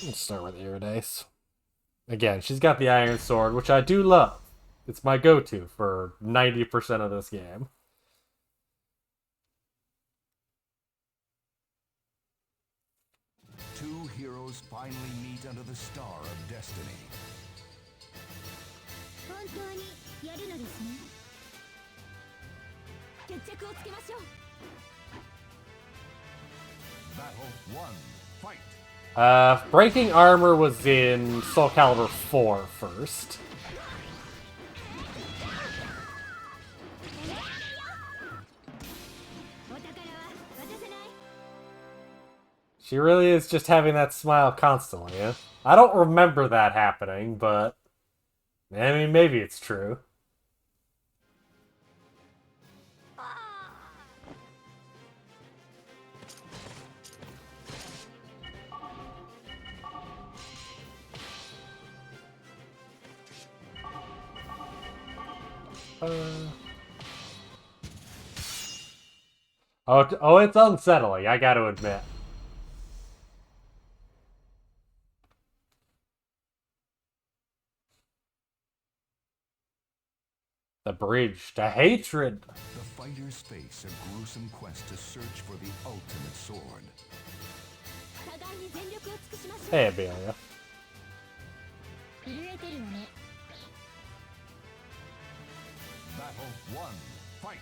Let's start with Iridice. Again, she's got the Iron Sword, which I do love. It's my go-to for 90% of this game. Two heroes finally meet under the Star of Destiny. 本当にやるのですね。決着をつけましょう。 Battle 1. Fight! Breaking Armor was in SoulCalibur 4 first. She really is just having that smile constantly, yeah? I don't remember that happening, but... I mean, maybe it's true. Oh, it's unsettling, I gotta admit. The bridge to hatred. The fighters face a gruesome quest to search for the ultimate sword. 互いに全力を尽くしましょう。 Hey, Amelia. 震えてるのね。 Battle 1, fight!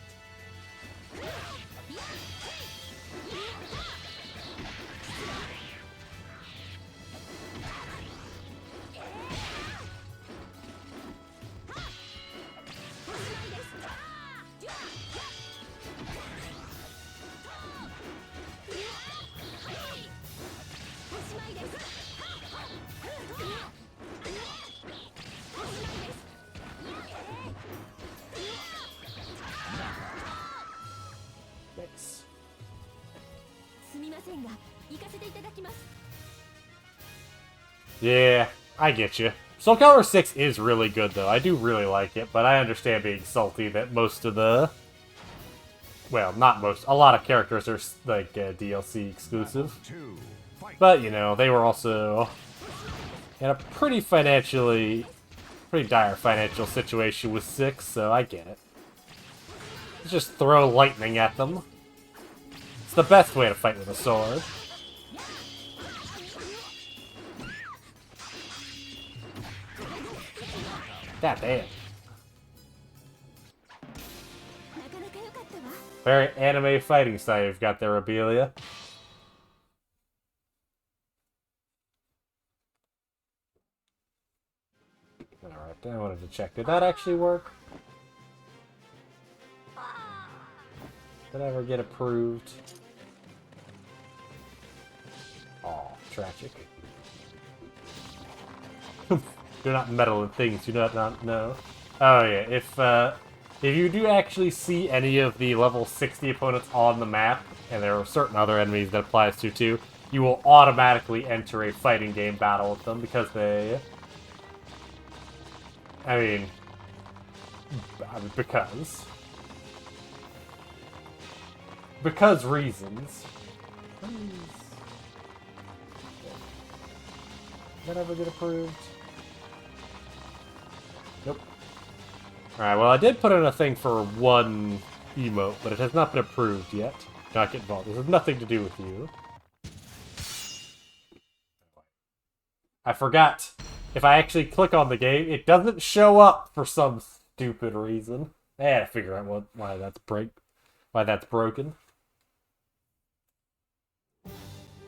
すみませんが、行かせていただきます。 Yeah, I get you. SoulCalibur 6 is really good, though. I do really like it, but I understand being salty that most of the... Well, not most. A lot of characters are, like, DLC exclusive. But, you know, they were also in a pretty dire financial situation with 6, so I get it. Let's just throw lightning at them. It's the best way to fight with a sword. God damn. Very anime fighting style you've got there, Abelia. Alright, I wanted to check. Did that actually work? Did I ever get approved? Oh, tragic. Do not meddle in things you do not know. Oh yeah, if you do actually see any of the level 60 opponents on the map, and there are certain other enemies that applies to too, you will automatically enter a fighting game battle with them because they... I mean, because... Because reasons. Please. Did that ever get approved? Nope. Alright, well I did put in a thing for one emote, but it has not been approved yet. Do not get involved. This has nothing to do with you. I forgot. If I actually click on the game, it doesn't show up for some stupid reason. I had to figure out why that's broken.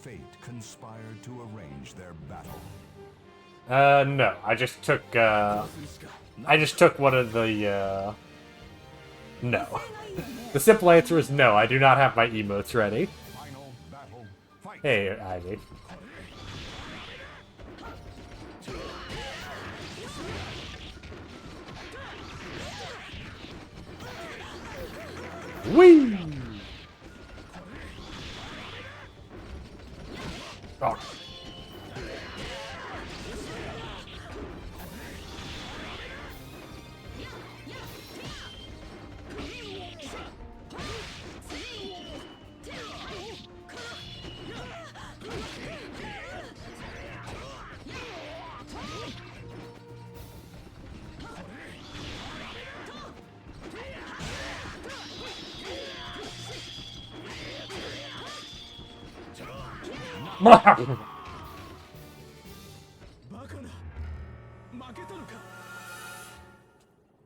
Fate conspired to arrange their battle. No. I just took one of the, No. The simple answer is no, I do not have my emotes ready. Final battle, fight! Hey, Ivy. Whee! Oh.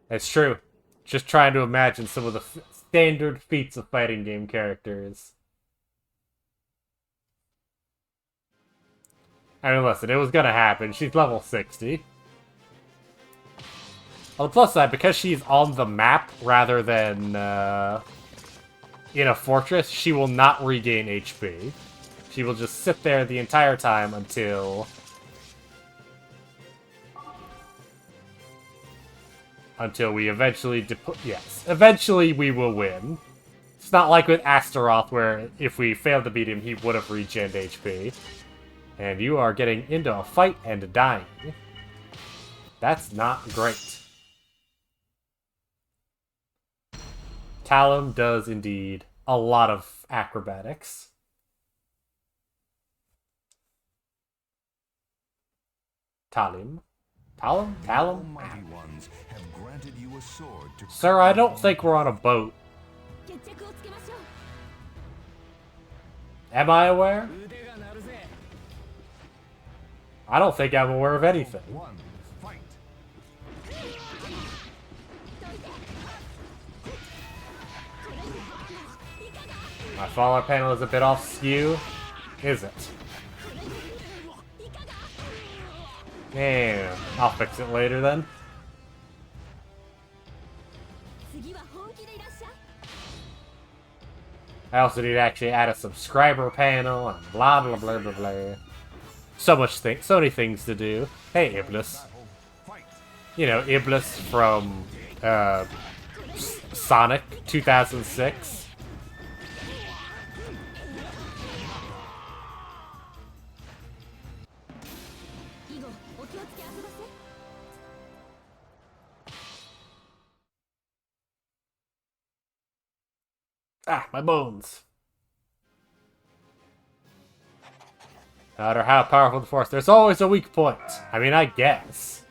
It's true. Just trying to imagine some of the standard feats of fighting game characters. I mean, listen, it was gonna happen. She's level 60. On the plus side, because she's on the map rather than in a fortress, she will not regain HP. She will just sit there the entire time until we eventually yes, eventually we will win. It's not like with Astaroth where if we failed to beat him, he would have regened HP. And you are getting into a fight and dying. That's not great. Talon does indeed a lot of acrobatics. Talim. Talim? Talim? Almighty ones have granted you a sword to Sir, I don't think we're on a boat. 決着をつけましょう Am I aware? 腕が鳴るぜ。 I don't think I'm aware of anything. one fight. My follower panel is a bit off skew. Is it? Yeah, I'll fix it later then. 次は本気でいらっしゃい I also need to actually add a subscriber panel and blah blah blah blah blah. So many things to do. Hey, Iblis. Fight. You know, Iblis from Sonic 2006. Ah, my bones. No matter how powerful the force, there's always a weak point. I mean, I guess.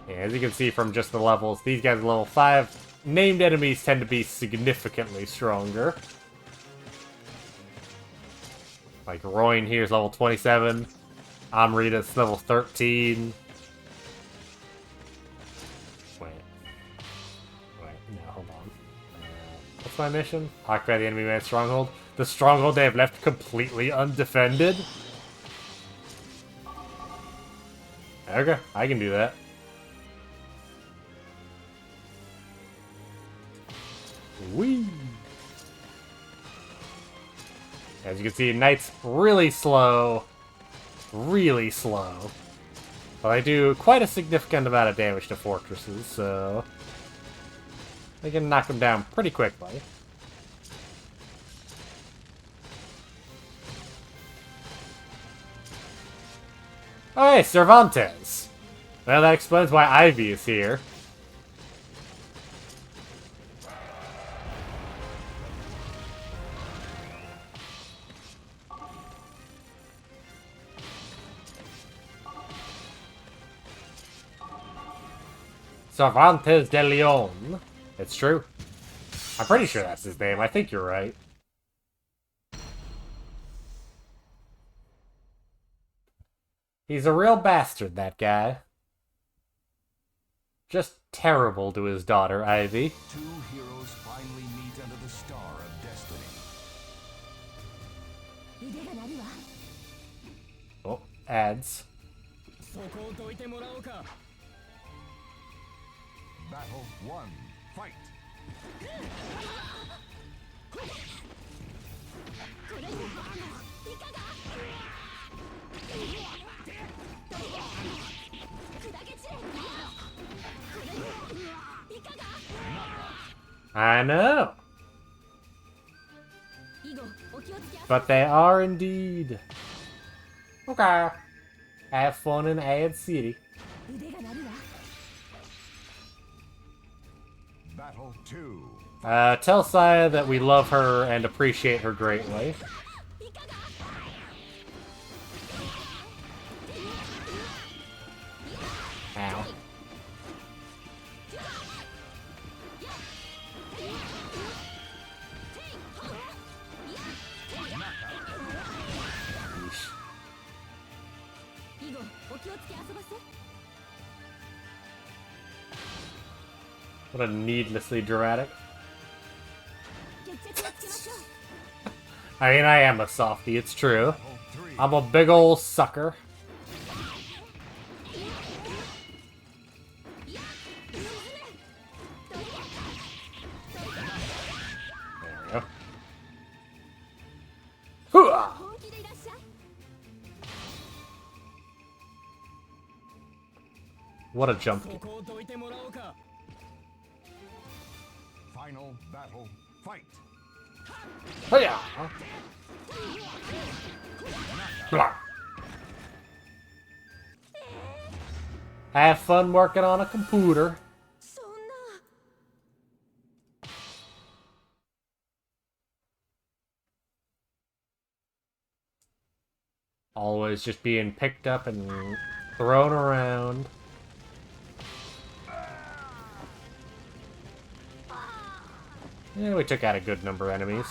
Yeah, as you can see from just the levels, these guys are level 5. Named enemies tend to be significantly stronger. Like Royan here is level 27. Amrita's level 13. Wait, no, hold on. What's my mission? Occupy the enemy man's stronghold. The stronghold they have left completely undefended? Okay, I can do that. Whee! As you can see, Knight's really slow. Really slow. But I do quite a significant amount of damage to fortresses, so I can knock them down pretty quickly. Oh, hey, Cervantes! Well, that explains why Ivy is here. Cervantes de Leon. It's true. I'm pretty sure that's his name. I think you're right. He's a real bastard, that guy. Just terrible to his daughter, Ivy. Two heroes finally meet under the star of destiny. 腕が鳴るわ Oh, ads. そこをどいてもらおうか。 Battle 1. Fight. 砕け散れ I know. 以後お気をつけ But they are indeed. Okay. Have fun in Ad City. 腕が鳴るわ Battle 2. Tell Saya that we love her and appreciate her greatly. Ow. Yeesh. 以後お気をつけ遊ばせ What a needlessly dramatic. 決着をつけましょう I mean, I am a softie, it's true. Battle 3. I'm a big ol' sucker. There we go. Hooah! 本気でいらっしゃい What a jump. そこをどいてもらおうか。 Final battle. Fight. Hiya! Blah. have fun working on a computer. そんな Always just being picked up and thrown around. Yeah, we took out a good number of enemies.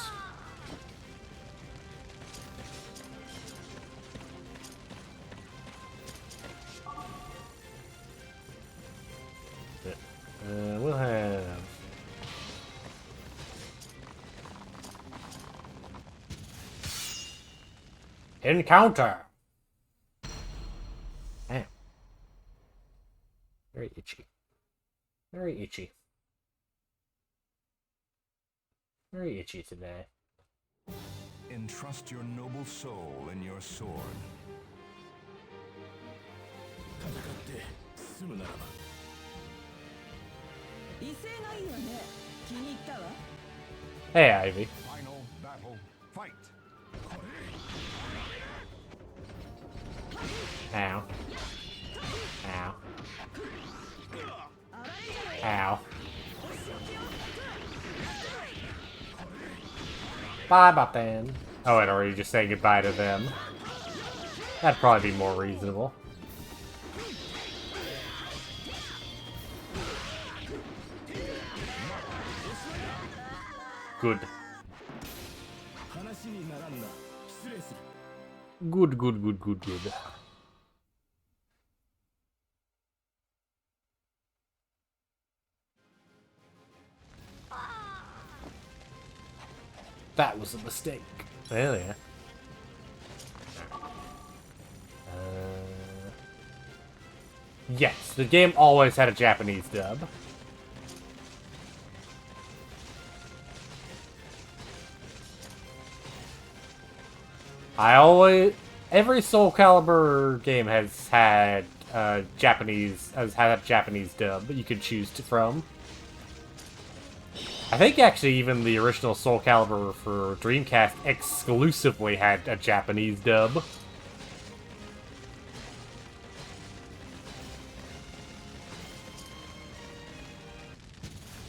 We'll have... Encounter! Damn. Very itchy. Very itchy. Very itchy today. Entrust your noble soul in your sword. 戦って済むならば 威勢がいいわね。気に入ったわ。 Hey, Ivy. Final battle, fight! Ow. Ow. Ow. Bye, Boppan. Oh, and are you just saying goodbye to them? That'd probably be more reasonable. Good. 話にならんな失礼する Good, good, good, good, good. That was a mistake. Well, yeah. Yes, the game always had a Japanese dub. Every SoulCalibur game has had a Japanese dub that you can choose from. I think actually even the original SoulCalibur for Dreamcast exclusively had a Japanese dub.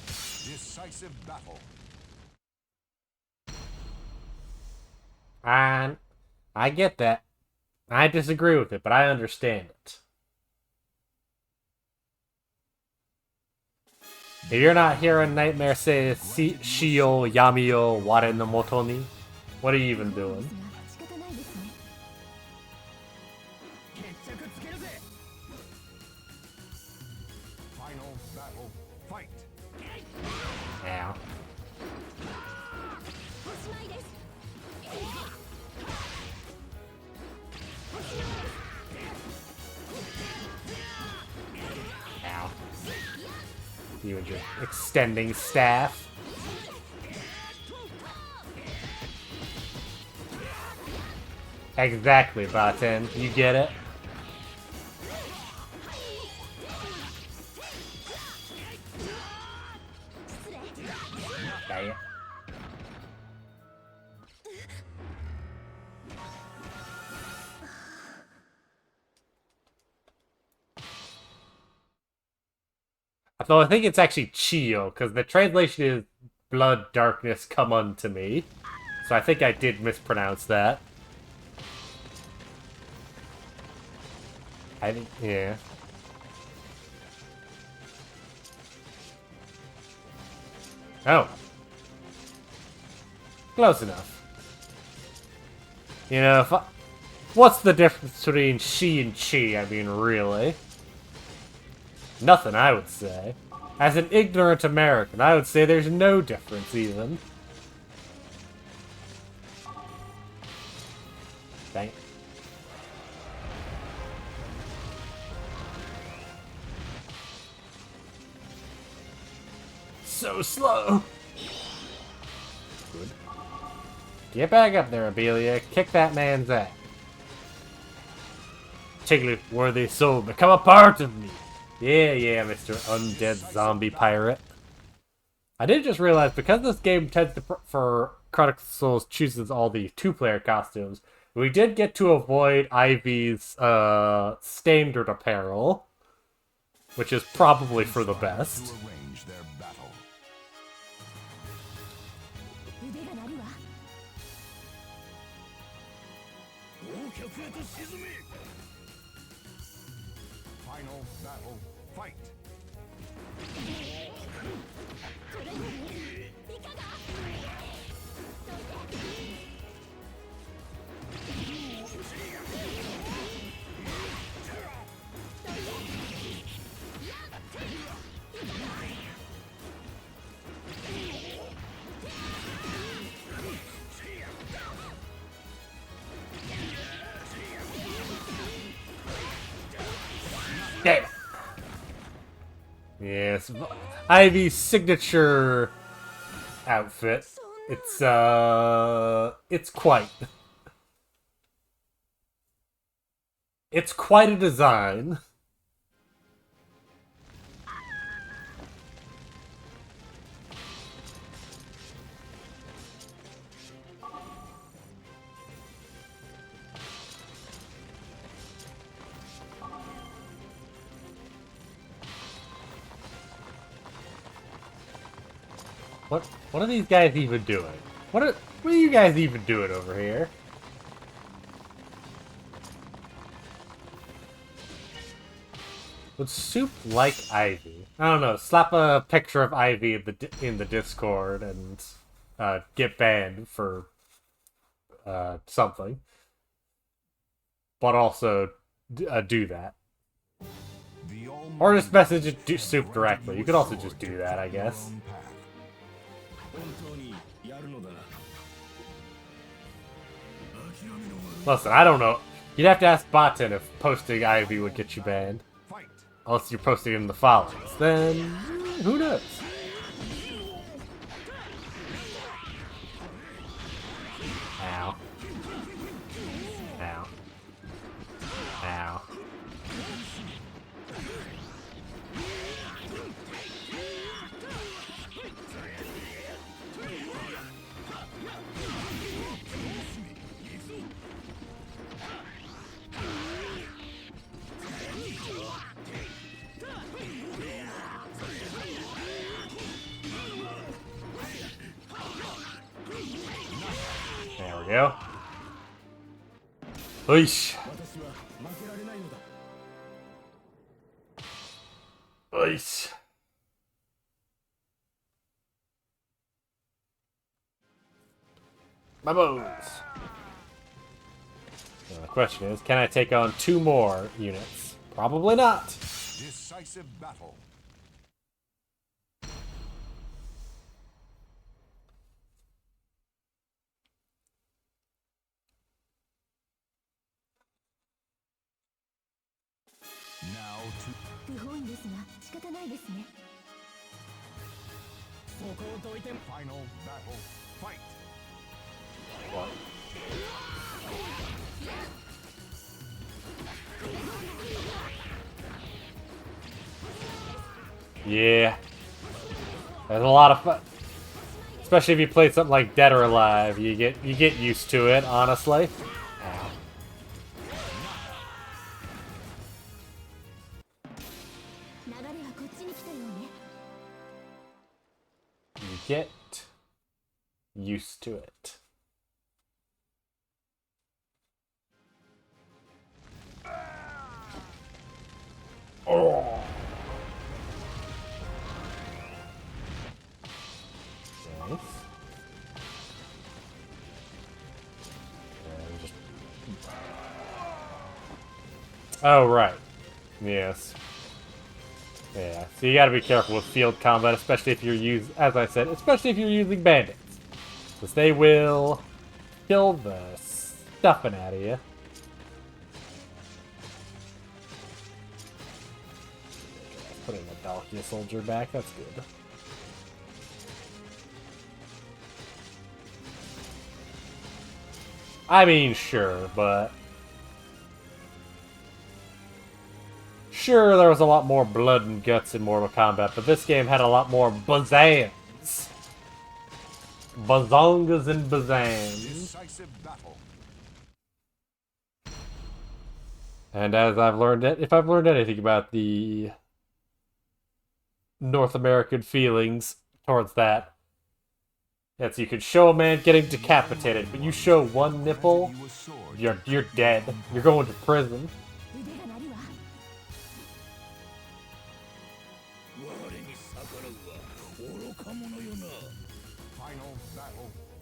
Decisive battle. And I get that. I disagree with it, but I understand it. If you're not hearing Nightmare say Shio Yamio Ware no Moto ni, what are you even doing? 仕方ないですね。 決着つけるぜ Final battle, fight! Ow. おしまいです。 Ow. You and your extending staff. Exactly, Baten. You get it? Damn. Although I think it's actually Chio, because the translation is Blood, Darkness, Come Unto Me. So I think I did mispronounce that. I think, yeah. Oh. Close enough. You know, what's the difference between she and chi? I mean, really? Nothing, I would say. As an ignorant American, I would say there's no difference, even. Dang. So slow! Good. Get back up there, Abelia. Kick that man's ass. Tiglet, worthy soul, become a part of me! Yeah, Mr. Undead Zombie Pirate. I did just realize, because this game tends to, for Chronicles, chooses all the two-player costumes, we did get to avoid Ivy's standard apparel. which is probably for the best. To arrange their battle. 腕が鳴るわ。忘却へと沈め Final battle, fight! これでいかが。Damn. Yes, Ivy's signature outfit. It's quite. It's quite a design. What are these guys even doing? What are you guys even doing over here? Would Soup like Ivy? I don't know. Slap a picture of Ivy in the Discord and get banned for something. But also do that. Or just message it to Soup directly. You could also just do that, I guess. 本当にやるのだな Listen, I don't know. You'd have to ask Botan if posting Ivy would get you banned. Unless you're posting in the follows. Then, who knows? Ow. Ow. Ow. There we go. Oish. 私は負けられないのだ Oish. My bones. Now the question is, can I take on 2 more units? Probably not. Decisive battle. Now to 不本意ですが仕方ないですね。 final battle, fight! What? Yeah. There's a lot of fun. Especially if you play something like Dead or Alive, you get used to it, honestly. Ow. 流れはこっちに来たようね。 You get used to it. Oh. Nice. And just... Oh, right. Yes. Yeah, so you gotta be careful with field combat, especially if you're as I said, especially if you're using bandits. Because they will kill the stuffing out of you. Putting a Dalkia soldier back, that's good. I mean, sure, but... Sure, there was a lot more blood and guts in Mortal Kombat, but this game had a lot more bazans. Bazongas and bazans. decisive battle. And as I've learned it, if I've learned anything about the North American feelings towards that. Yes, you could show a man getting decapitated, but you show one nipple, you're dead. You're going to prison. 腕が鳴るわ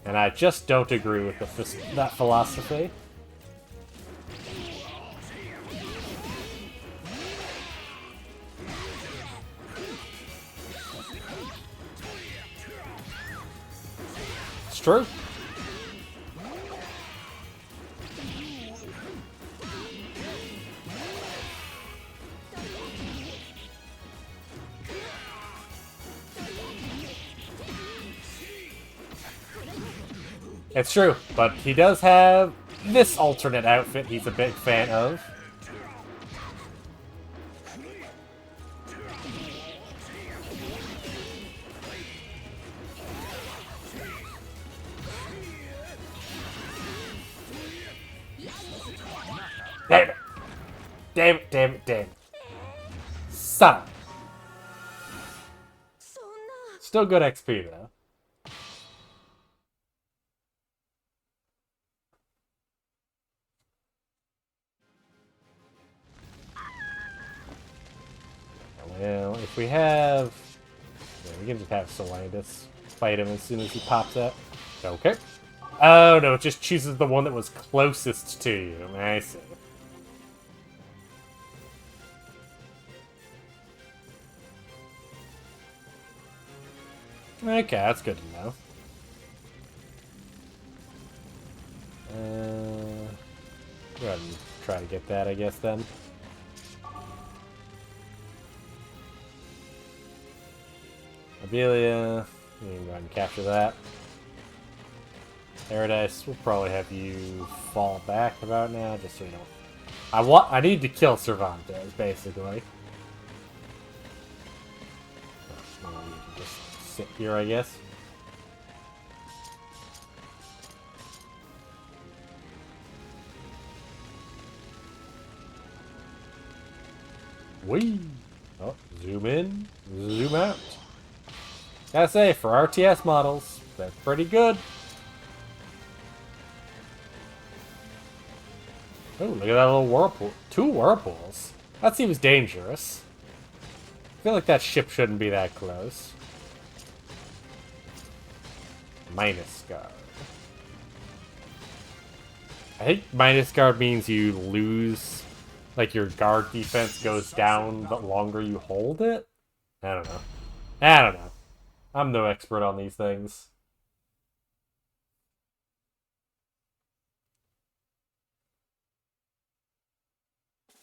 And I just don't agree with that philosophy. It's true. It's true, but he does have this alternate outfit he's a big fan of. Damn it! Damn it, damn it, damn it. Son. そんな Still good XP though. Well, if we have... Yeah, we can just have Solandis fight him as soon as he pops up. Okay. Oh no, it just chooses the one that was closest to you. I see. Okay, that's good to know. Go ahead and try to get that, I guess, then. Abelia, you can go ahead and capture that. Paradise, we'll probably have you fall back about now, just so you know. I need to kill Cervantes, basically. So you can just sit here, I guess. Whee! Oh, zoom in, zoom out. Gotta say, for RTS models, they're pretty good. Oh, look at that little whirlpool. 2 whirlpools. That seems dangerous. I feel like that ship shouldn't be that close. Minus guard. I think minus guard means you lose, like your guard defense goes down the longer you hold it? I don't know. I don't know. I'm no expert on these things.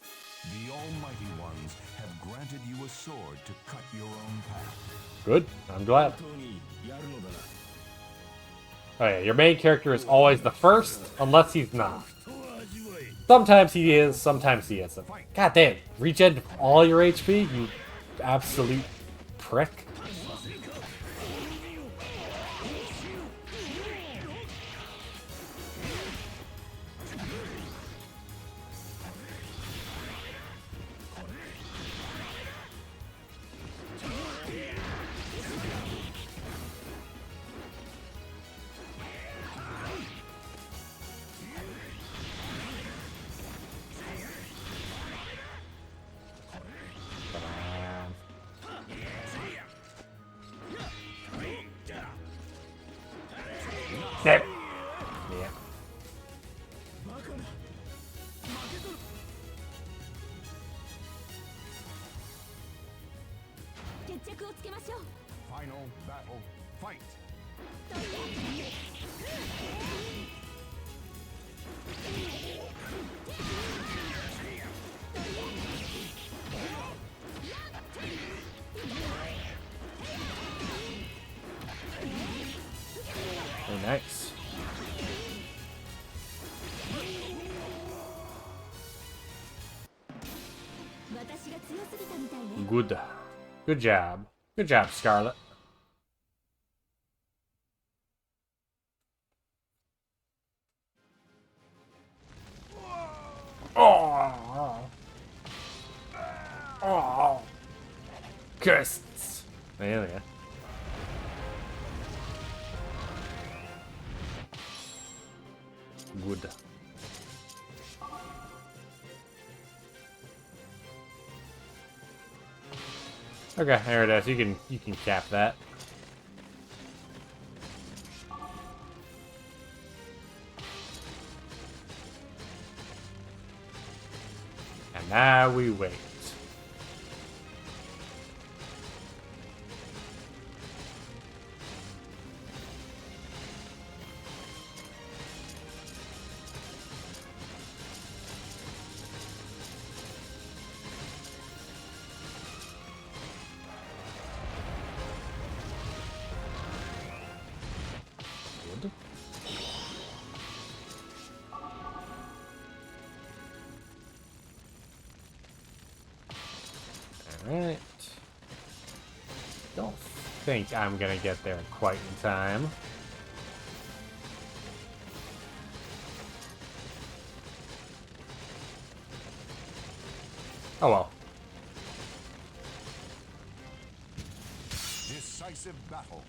The Almighty Ones have granted you a sword to cut your own path. Good. I'm glad. 本当にやるのだな Oh yeah, your main character is always the first, unless he's not. Sometimes he is, sometimes he isn't. God damn, regen all your HP, you absolute prick. Damn. Yeah. 決着をつけましょう Final battle, fight! Oh, nice. Good. Good job. Good job, Scarlet. Oh. Oh. Curses. Yeah. Good. Okay, there it is. You can cap that. And now we wait. Good. Alright. Don't think I'm gonna get there quite in time. Oh well. Decisive battle.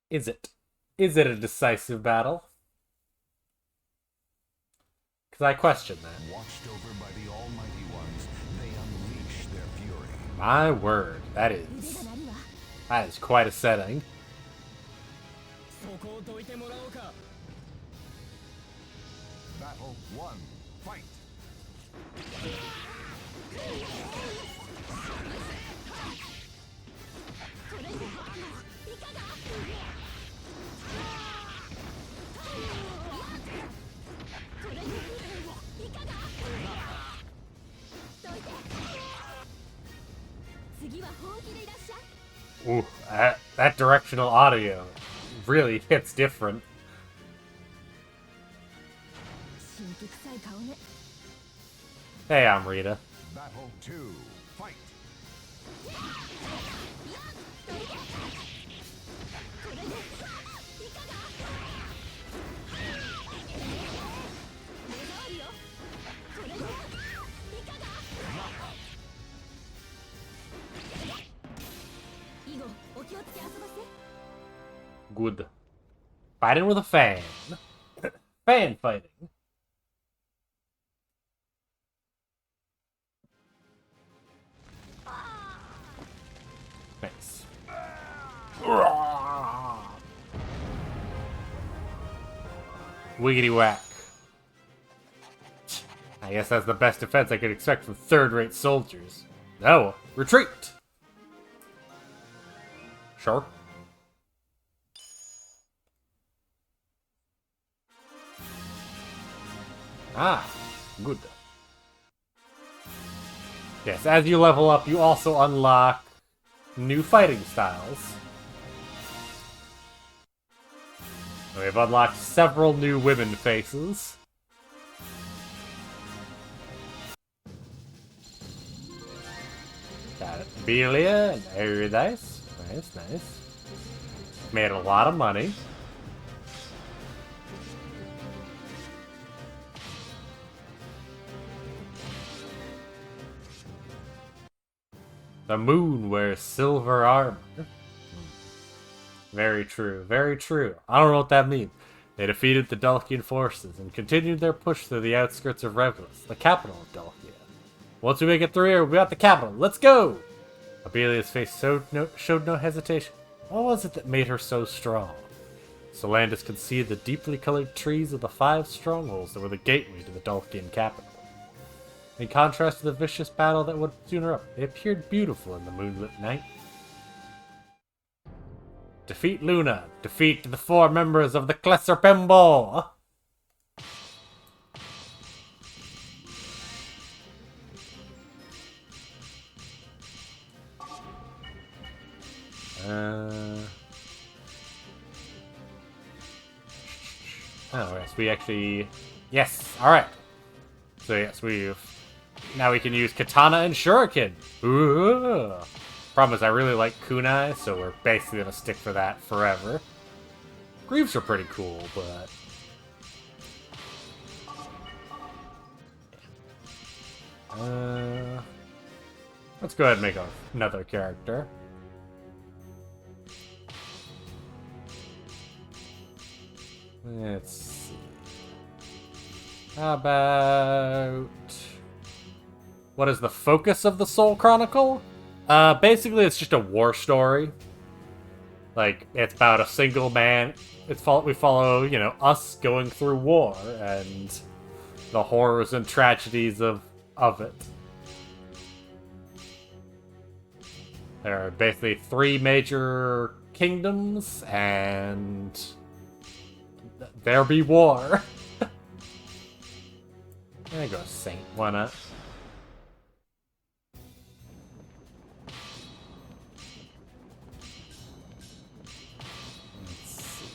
Is it? Is it a decisive battle? Because I question that. Watched over by the Almighty Ones, they unleash their fury. My word, that is quite a setting. そこをどいてもらおうか Battle 1. Fight! Ooh, that directional audio really hits different. Hey, I'm Rita. Battle 2. Fight! Good. Fighting with a fan. Fan fighting. Nice. Wiggity whack. I guess that's the best defense I could expect from third-rate soldiers. No, retreat! Sure. Ah, good. Yes, as you level up, you also unlock new fighting styles. We've unlocked several new women faces. Got it. Belia, very nice. Nice, nice. Made a lot of money. The moon wears silver armor. Very true, very true. I don't know what that means. They defeated the Dalkian forces and continued their push through the outskirts of Revelis, the capital of Dalkia. Once we make it through here, we'll be at the capital. Let's go! Abelia's face showed no hesitation. What was it that made her so strong? Solandis could see the deeply colored trees of the 5 strongholds that were the gateway to the Dalkian capital. In contrast to the vicious battle that would soon erupt, they appeared beautiful in the moonlit night. Defeat Luna. Defeat the 4 members of the Klesserpembo. Oh, yes, we actually... Yes, alright. So yes, now we can use Katana and Shuriken. Ooh. Problem is, I really like Kunai, so we're basically gonna stick for that forever. Greaves are pretty cool, but... Let's go ahead and make another character. Let's see. How about... What is the focus of the Soul Chronicle? Basically it's just a war story. Like, it's about a single man. We follow, you know, us going through war and the horrors and tragedies of it. There are basically 3 major kingdoms, and there be war. There you go, Saint. Why not? Let's see.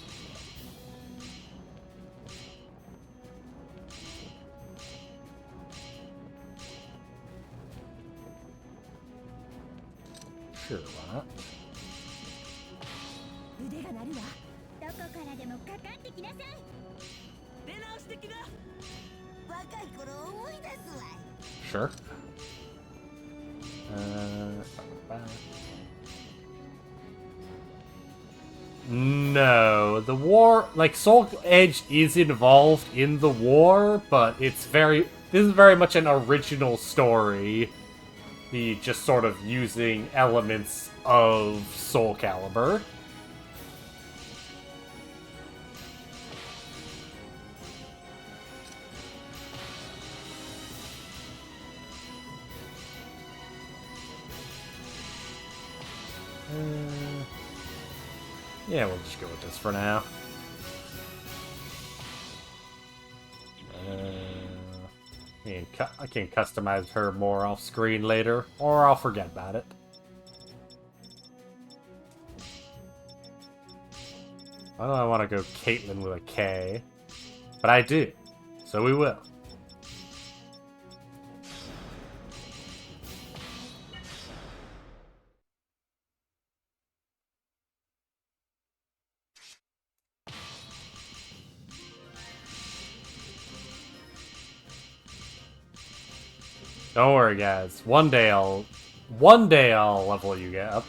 Sure, why not? 腕が鳴るわ。どこからでもかかってきなさい。出直してきな。若い頃思い出すわい。 Sure. No, the war, like, Soul Edge is involved in the war, but this is very much an original story. He just sort of using elements of SoulCalibur. Yeah, we'll just go with this for now. I can customize her more off screen later, or I'll forget about it. Why do I want to go Caitlyn with a K? But I do, so we will. Don't worry, guys. One day I'll level you up.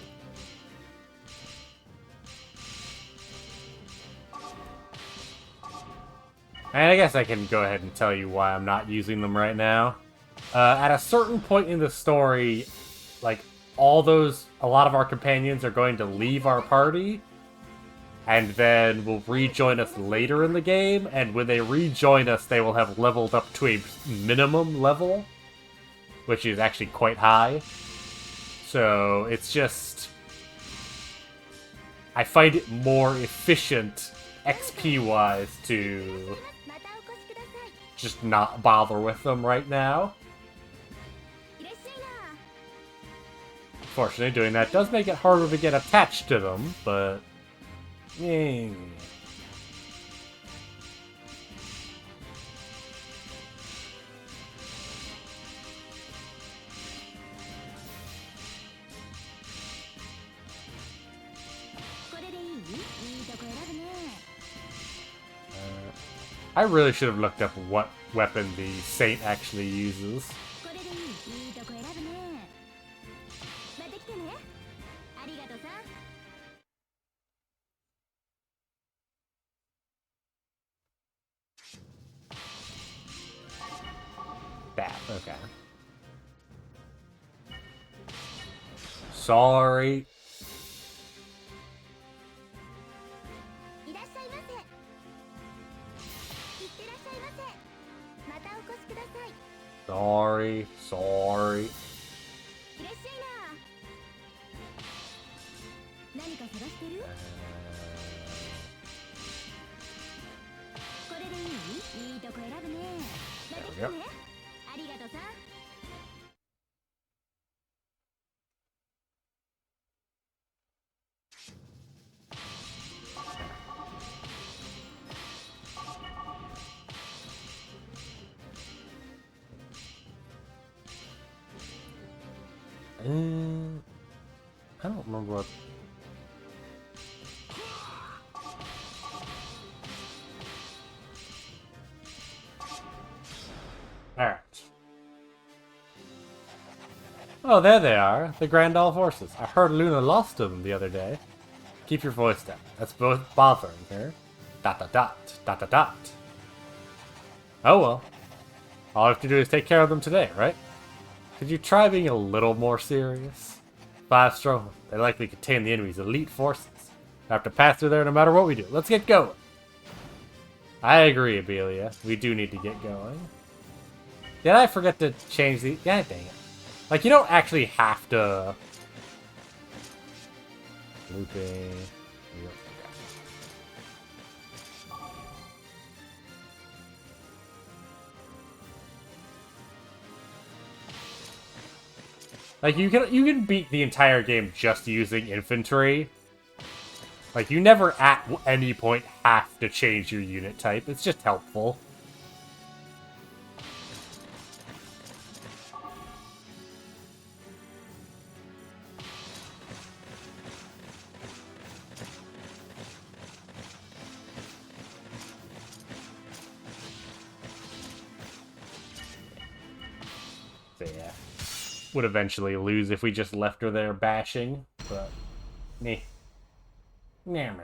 And I guess I can go ahead and tell you why I'm not using them right now. At a certain point in the story, like, a lot of our companions are going to leave our party, and then will rejoin us later in the game, and when they rejoin us, they will have leveled up to a minimum level, which is actually quite high. So it's just... I find it more efficient XP-wise to just not bother with them right now. Fortunately, doing that does make it harder to get attached to them, but... Yeah. I really should have looked up what weapon the Saint actually uses. That, okay. Sorry. Sorry, sorry. There we go. I don't remember what... Alright. Oh, there they are, the Grandal forces. I heard Luna lost them the other day. Keep your voice down. That's both bothering her. Dot dot dot. Dot dot dot. Oh well. All I have to do is take care of them today, right? Could you try being a little more serious? 5 strong. They likely contain the enemy's elite forces. I have to pass through there no matter what we do. Let's get going. I agree, Abelia. We do need to get going. Did I forget to change the... Yeah, dang it. Like, you don't actually have to... Looping... Like, you can beat the entire game just using infantry. Like, you never at any point have to change your unit type. It's just helpful. So, yeah. Would eventually lose if we just left her there bashing, but... Meh. Meow meow.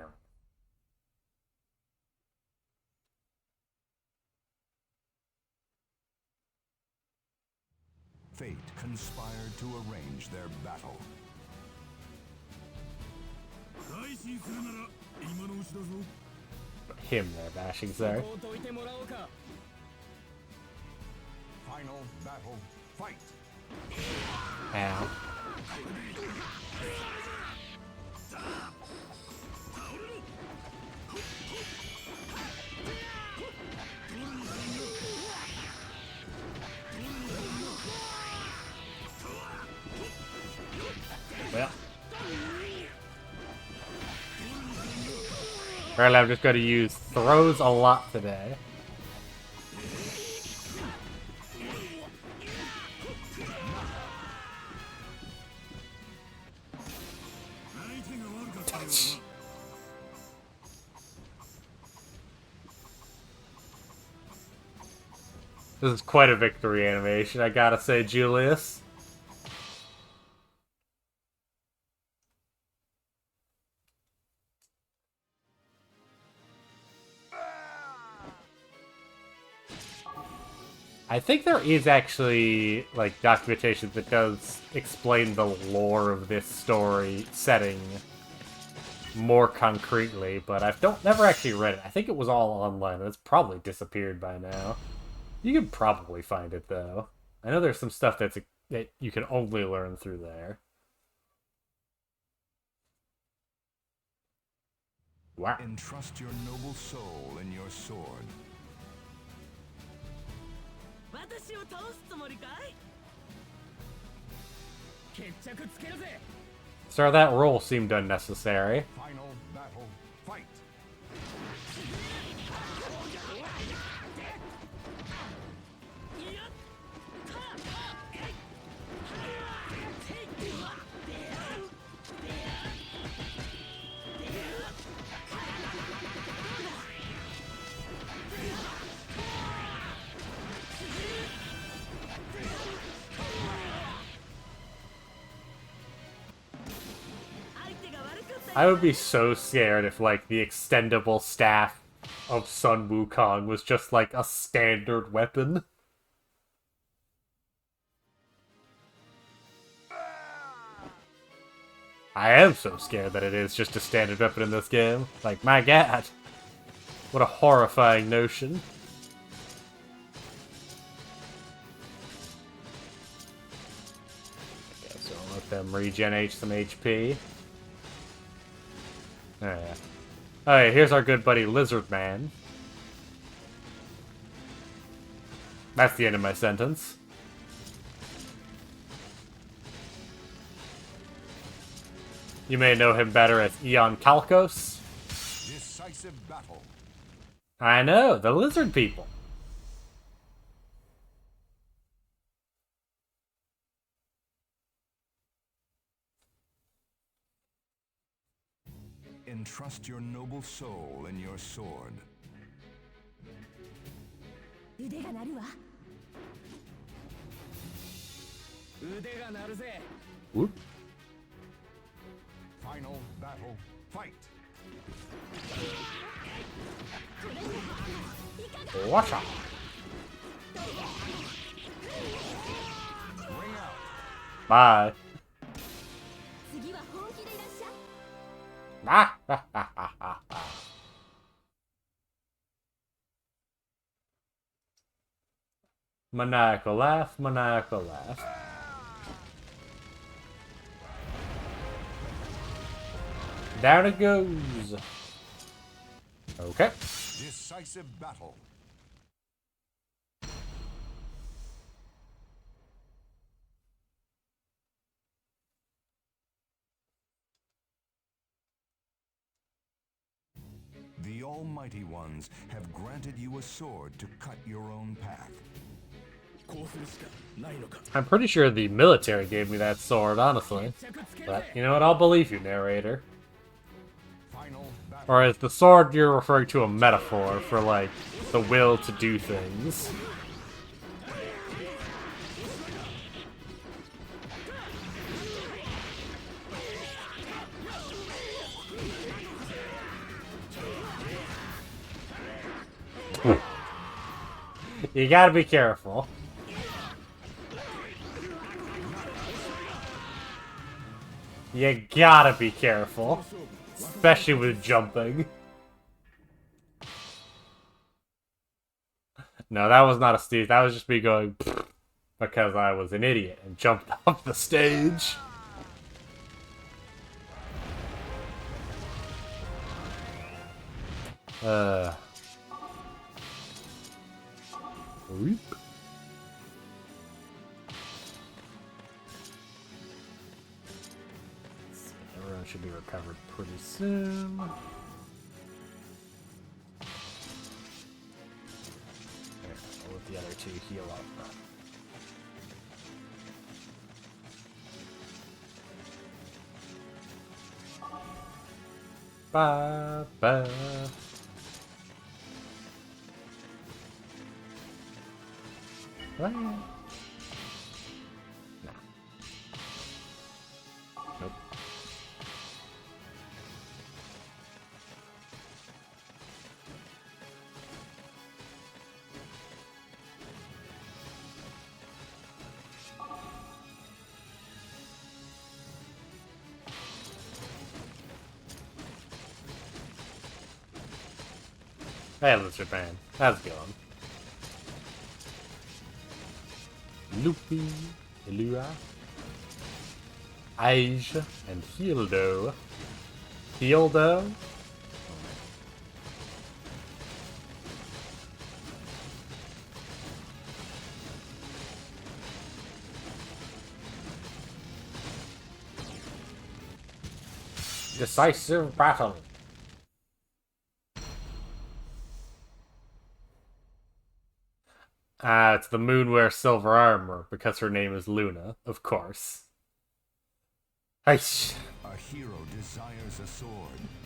Fate conspired to arrange their battle. Him there bashing, sorry. Final battle, fight! Ow. Well. Apparently I'm just going to use throws a lot today. This is quite a victory animation, I gotta say, Julius. I think there is actually, like, documentation that does explain the lore of this story setting more concretely, but I've never actually read it. I think it was all online, and it's probably disappeared by now. You can probably find it, though. I know there's some stuff that you can only learn through there. Wow. Entrust your noble soul in your sword. Sir, that roll seemed unnecessary. Final battle, fight! I would be so scared if, like, the extendable staff of Sun Wukong was just, like, a standard weapon. I am so scared that it is just a standard weapon in this game. Like, my god. What a horrifying notion. Okay, so I'll let them regenerate some HP. Oh, yeah. Alright, here's our good buddy Lizard Man. That's the end of my sentence. You may know him better as Eon Kalkos. Decisive battle. I know, the lizard people. Entrust your noble soul in your sword. Whoop. Final battle, fight! Watch out. Ring out! Bye. 次は本気でいらっしゃい。 Ah, ha, ha, ha, ha, ha. Maniacal laugh, maniacal laugh. Down it goes. Okay. Decisive battle. The Almighty Ones have granted you a sword to cut your own path. I'm pretty sure the military gave me that sword, honestly. But, you know what, I'll believe you, narrator. Final battle. Or is the sword you're referring to a metaphor for, like, the will to do things? You gotta be careful. You gotta be careful. Especially with jumping. No, that was not a sneeze. That was just me going because I was an idiot and jumped off the stage. Whoop. Everyone should be recovered pretty soon. There, I'll let the other two heal up. Ba ba. What? No. Nope. Hey, Lizard Man. How's it going? Loopy, Elua, Age, and Hildo. Hildo? Decisive battle. Ah, it's the moon wears silver armor because her name is Luna, of course. Aish. A hero desires a sword,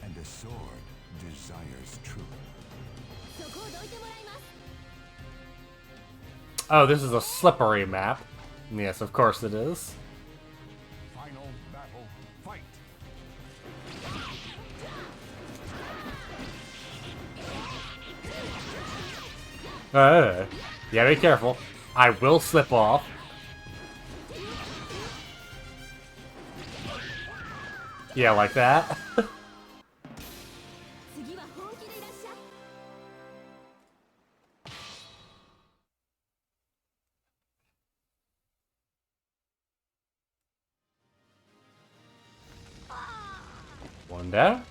and a sword desires truth. そこをどいてもらいます。 Oh, this is a slippery map. Yes, of course it is. Final battle, fight! Yeah, be careful. I will slip off. Yeah, like that. 次は本気でいらっしゃい。 One down.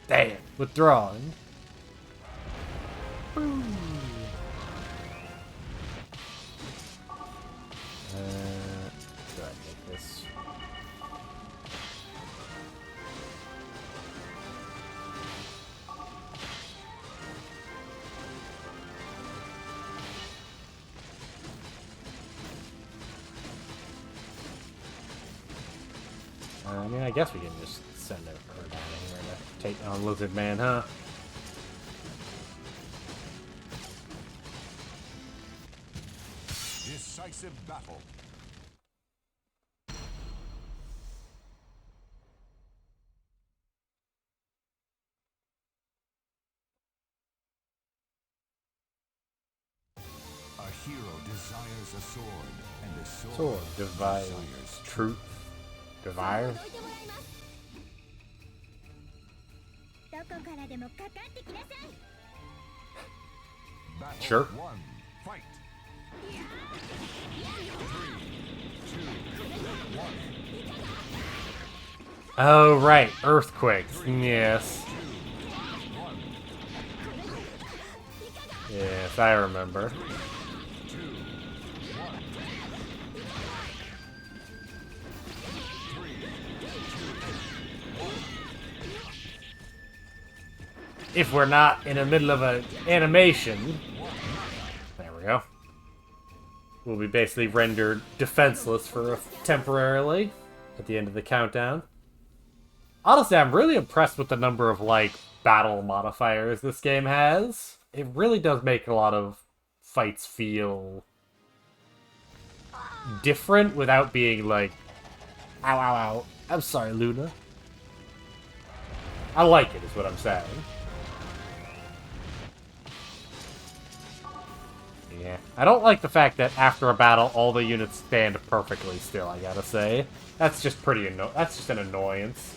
Damn, withdrawing. Boom. Go ahead and make this. I mean, I guess we can just send her down here to take on Lizard Man, huh? Decisive battle. hero desires a sword, and a sword, Sword desires truth. Desires? どこからでもかかってきなさい。 Battle Sure. 1. Fight. 3, 2, 1. Oh, right. Earthquakes. Yes. Yes, I remember. If we're not in the middle of an animation, there we go. We'll be basically rendered defenseless for temporarily at the end of the countdown. Honestly, I'm really impressed with the number of, like, battle modifiers this game has. It really does make a lot of fights feel different without being like, ow, ow, ow. I'm sorry, Luna. I like it, is what I'm saying. Yeah. I don't like the fact that after a battle, all the units stand perfectly still, I gotta say. That's just pretty that's just an annoyance.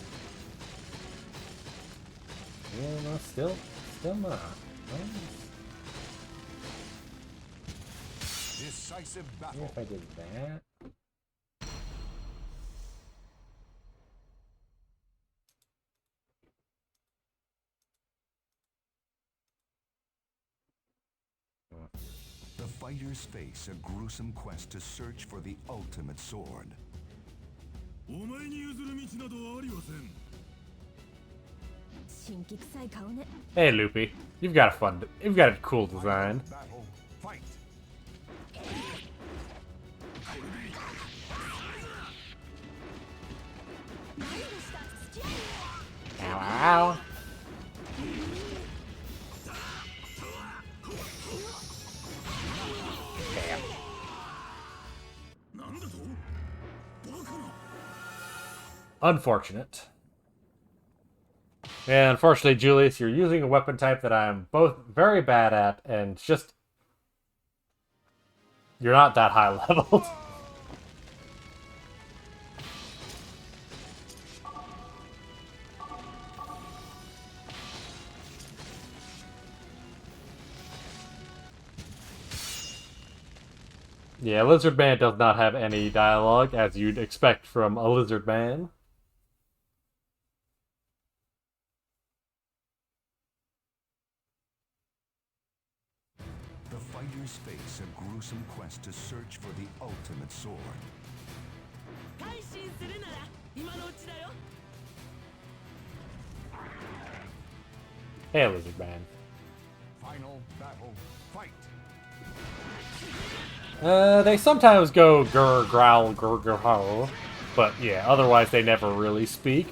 Yeah, no, still not. Decisive Well, battle. if I did that. The fighters face a gruesome quest to search for the ultimate sword. お前に譲る道などありません。神気臭い顔ね。 Hey, Loopy. You've got a cool design. Battle. Fight. Ow, ow. Damn. なんだと？バカな。 Unfortunate. And unfortunately, Julius, you're using a weapon type that I'm both very bad at, and just... You're not that high leveled. Yeah, Lizard Man does not have any dialogue, as you'd expect from a Lizard Man. The fighters face a gruesome quest to search for the ultimate sword. 改心するなら今のうちだよ。 Hey, Lizard Man. Final battle. Fight. They sometimes go grr, growl, grr, grr, howl. But yeah, otherwise they never really speak.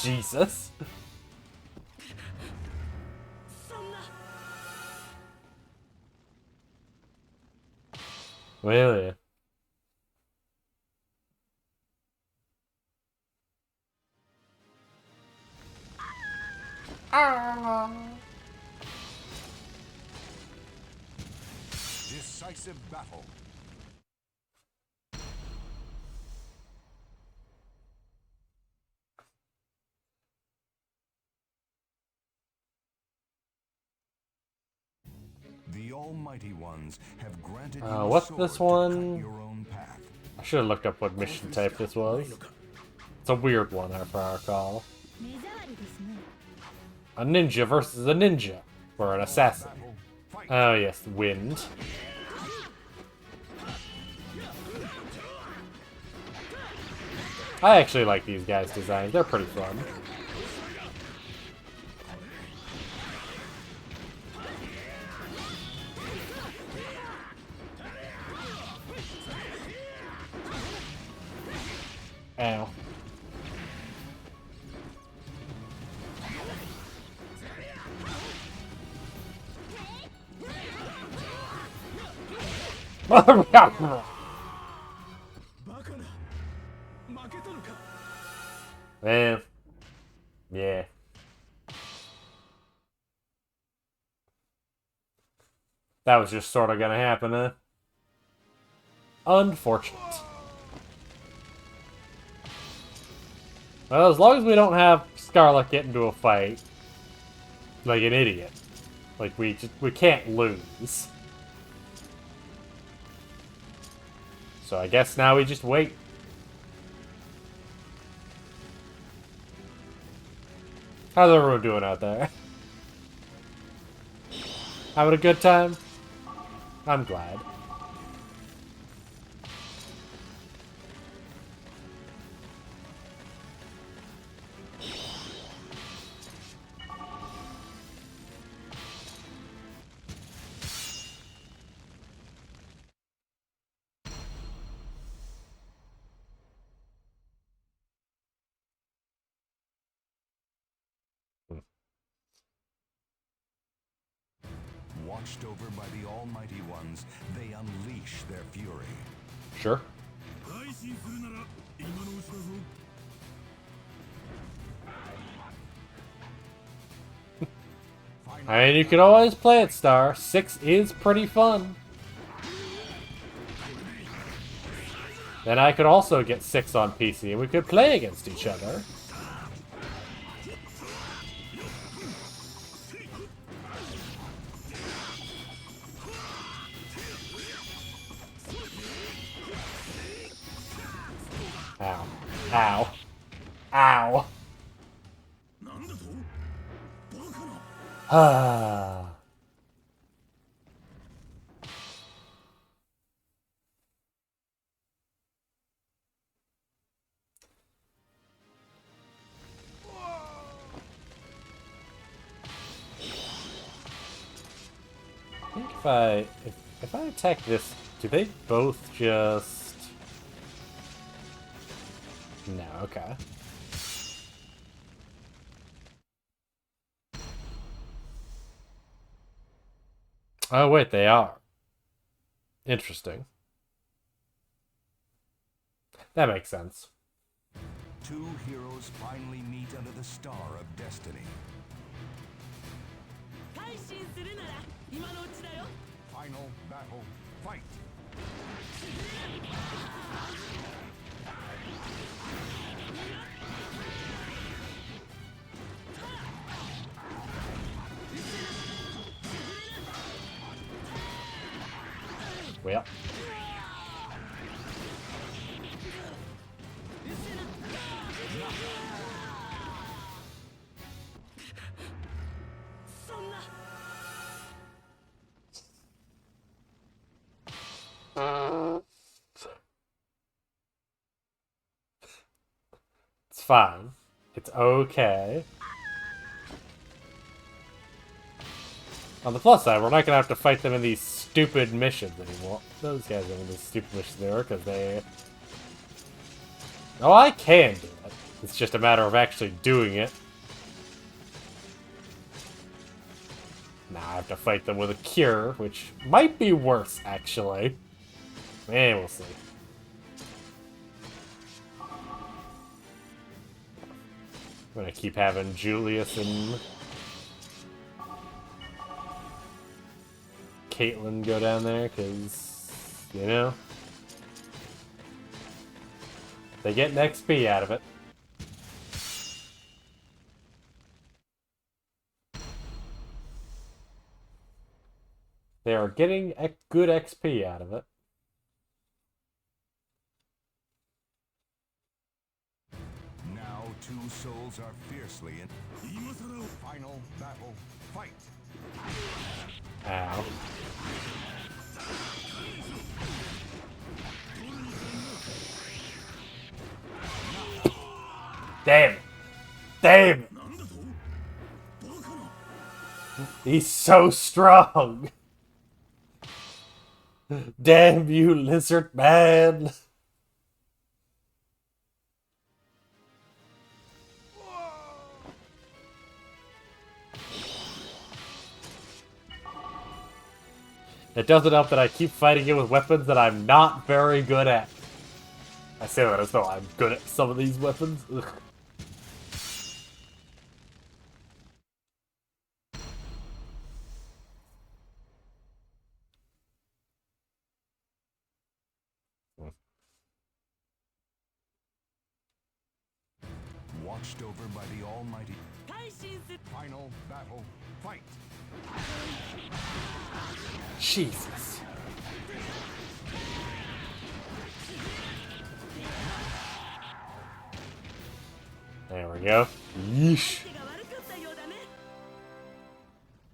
Jesus. Really? Decisive battle. The Almighty Ones have granted you a what's sword this to one? cut your own path. I should have looked up what mission type this was. It's a weird one, if I recall. 目障りですね。 A ninja versus a ninja. Or an assassin. Battle. Fight. Oh yes, wind. I actually like these guys' designs. They're pretty fun. Ow. Man. Yeah. That was just sort of gonna happen, huh? Unfortunate. Well, as long as we don't have Scarlet get into a fight like an idiot. Like, we can't lose. So I guess now we just wait. How's everyone doing out there? Having a good time? I'm glad. Watched over by the Almighty Ones, they unleash their fury. Sure. 改心するなら今のうちだぞ。 I mean, you could always play it, Star. 6 is pretty fun. Then I could also get 6 on PC, and we could play against each other. Ow. Ow. Ow. なんだと？バカな。 Ah. I think if I attack this, do they both just... No, okay. Oh wait, they are. Interesting. That makes sense. Two heroes finally meet under the star of destiny. 改心するなら今のうちだよ。 Final battle, fight! Well. It's fine. It's okay. On the plus side, we're not gonna have to fight them in these stupid missions anymore. Those guys are in these stupid missions there because they... Oh, I can do it. It's just a matter of actually doing it. Now I have to fight them with a cure, which might be worse, actually. Man, we'll see. I'm gonna keep having Julius and Caitlyn go down there, because, you know, they get an XP out of it. They are getting a good XP out of it. Now two souls are fiercely in final battle, fight! Ow. Damn it. Damn it. He's so strong. Damn you, lizard man. It doesn't help that I keep fighting it with weapons that I'm not very good at. I say that as though I'm good at some of these weapons. Ugh. watched over by the Almighty. Final battle, fight! Jesus. There we go. Yeesh.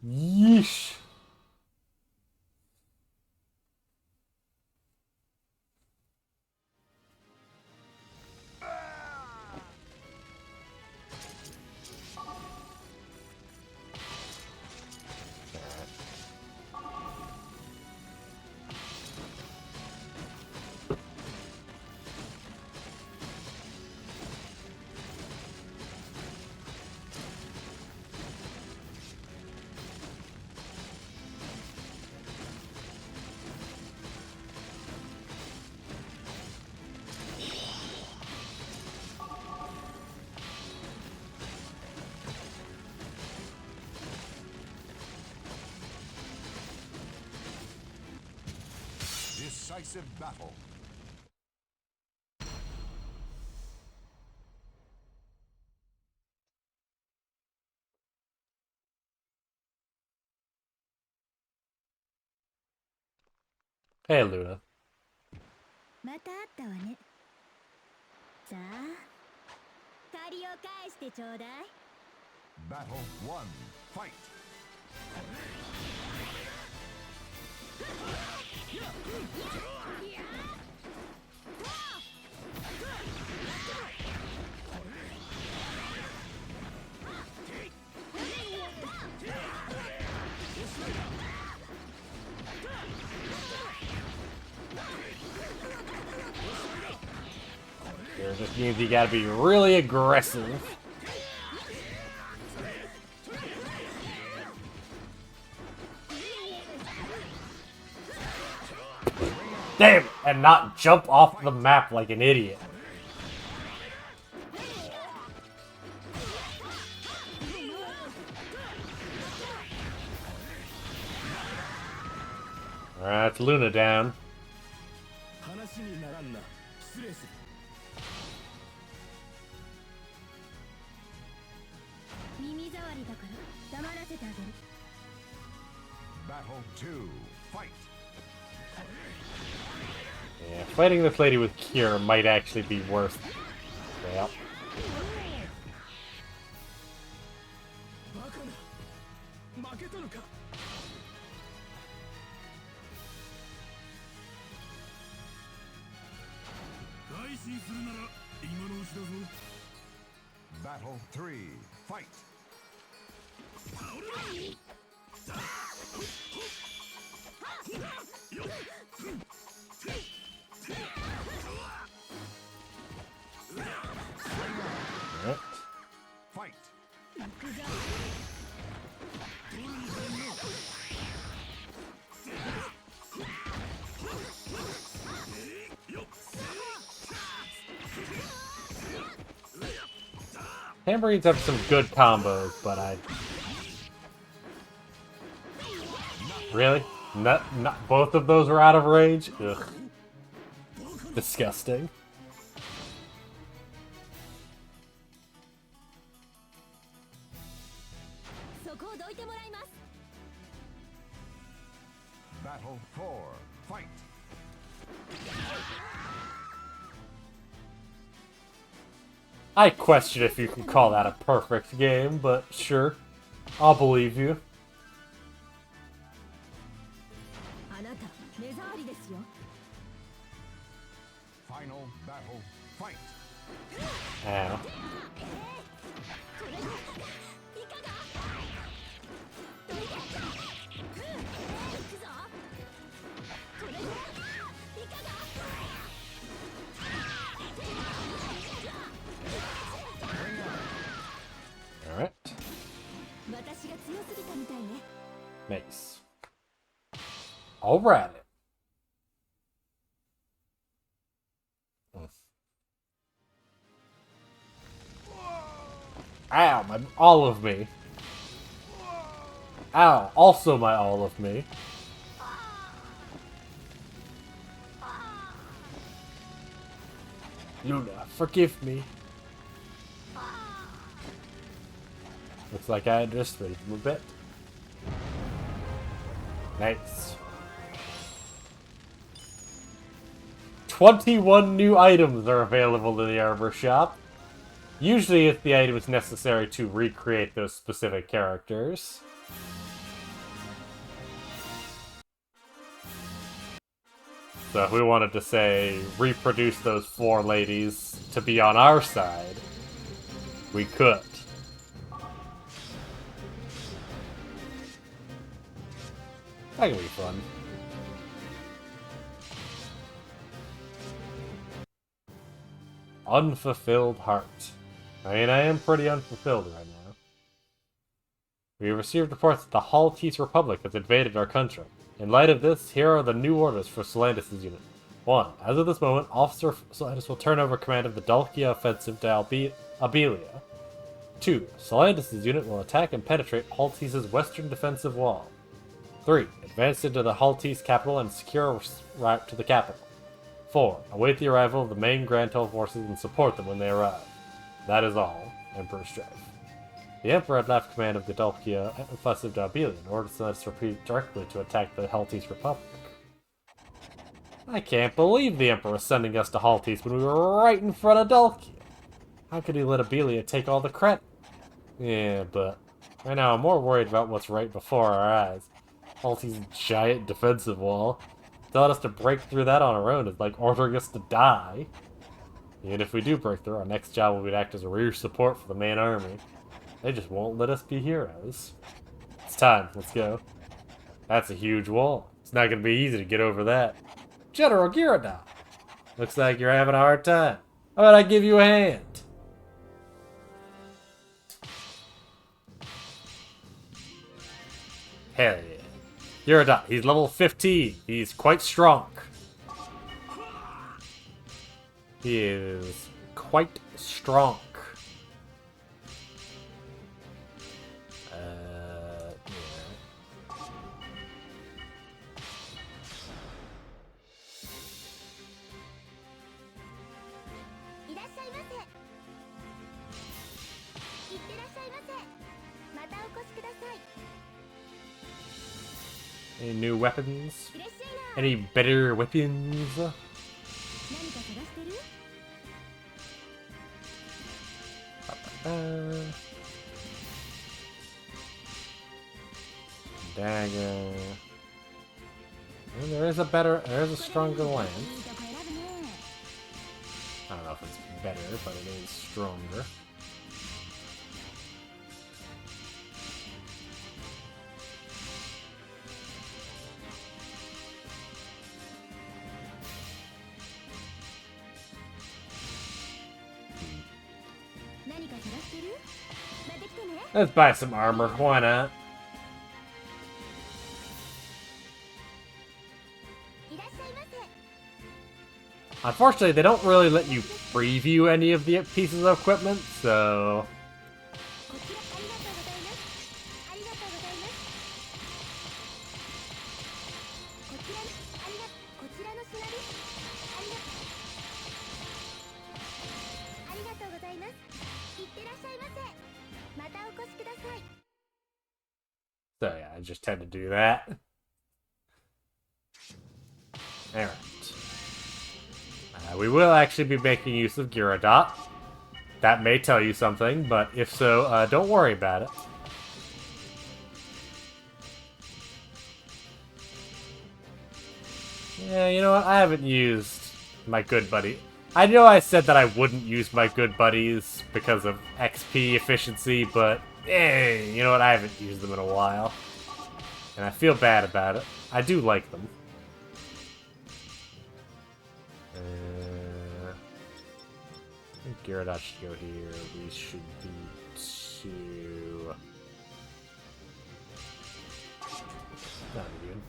Yeesh. Decisive battle. Hey, Luna. また会ったわね。さあ、借りを返してちょうだい。 Battle 1, fight! It just means you gotta be really aggressive. Damn! And not jump off the map like an idiot. Alright, it's Luna down. 話にならんな。失礼する。耳障りだから黙らせてあげる。 Battle 2, fight! Yeah, fighting this lady with Cure might actually be worth. Well. バカな。負けたのか。改心するなら今のうちだぞ。 Battle 3, fight! Alright. Fight! Tambourines have some good combos, but I... Really? Not both of those are out of range? Ugh. Disgusting. Battle 4, fight! I question if you can call that a perfect game, but sure. I'll believe you. あなた目障りですよ。 Final battle, fight! Ow. これでいかが？どいて。行くぞ。これでいかが？Alright. 私が強すぎたみたいね。 Mace. Alright. Ow, my all of me. Ow, also my all of me. Luna, forgive me. Looks like I underestimated him a bit. Nice. 21 new items are available in the armor shop. Usually it's the items necessary to recreate those specific characters. So if we wanted to, say, reproduce those 4 ladies to be on our side, we could. That could be fun. Unfulfilled heart. I mean, I am pretty unfulfilled right now. We have received reports that the Maltese Republic has invaded our country. In light of this, here are the new orders for Solandis' unit. 1. As of this moment, Officer Solandis will turn over command of the Dalkia offensive to Abelia. 2. Solandis' unit will attack and penetrate Maltese's western defensive wall. 3. Advance into the Maltese capital and secure a route to the capital. 4. Await the arrival of the main Grand Tull forces and support them when they arrive. That is all, Emperor Strife. The Emperor had left command of the Dalkia offensive to Abelia in order to let us retreat directly to attack the Maltese Republic. I can't believe the Emperor is sending us to Maltese when we were right in front of Dalkia. How could he let Abelia take all the credit? Yeah, but right now I'm more worried about what's right before our eyes. Maltese's giant defensive wall. Telling us to break through that on our own is like ordering us to die. Even if we do break through, our next job will be to act as a rear support for the main army. They just won't let us be heroes. It's time. Let's go. That's a huge wall. It's not going to be easy to get over that. General Gyarados. Looks like you're having a hard time. How about I give you a hand? Hell yeah. Gyarados. He's level 15. He's quite strong. He is quite strong. Any new weapons? Any better weapons? Dagger. And there is a stronger lance. I don't know if it's better, but it is stronger. Let's buy some armor, why not? Unfortunately, they don't really let you preview any of the pieces of equipment, so... So yeah, I just tend to do that. Alright. We will actually be making use of Gyarados. That may tell you something, but if so, don't worry about it. Yeah, you know what? I haven't used my good buddy. I know I said that I wouldn't use my good buddies because of XP efficiency, but you know what? I haven't used them in a while. And I feel bad about it. I do like them. I think Gyarados should go here. We should be to... Not good.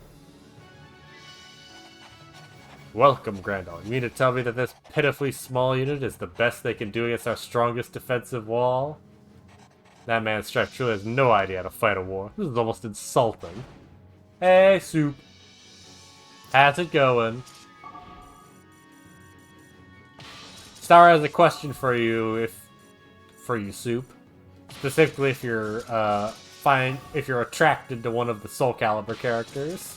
Welcome, Grandal. You mean to tell me that this pitifully small unit is the best they can do against our strongest defensive wall? That man Strife truly has no idea how to fight a war. This is almost insulting. Hey, Soup. How's it going? Star has a question for you, Soup. Specifically if you're if you're attracted to one of the SoulCalibur characters.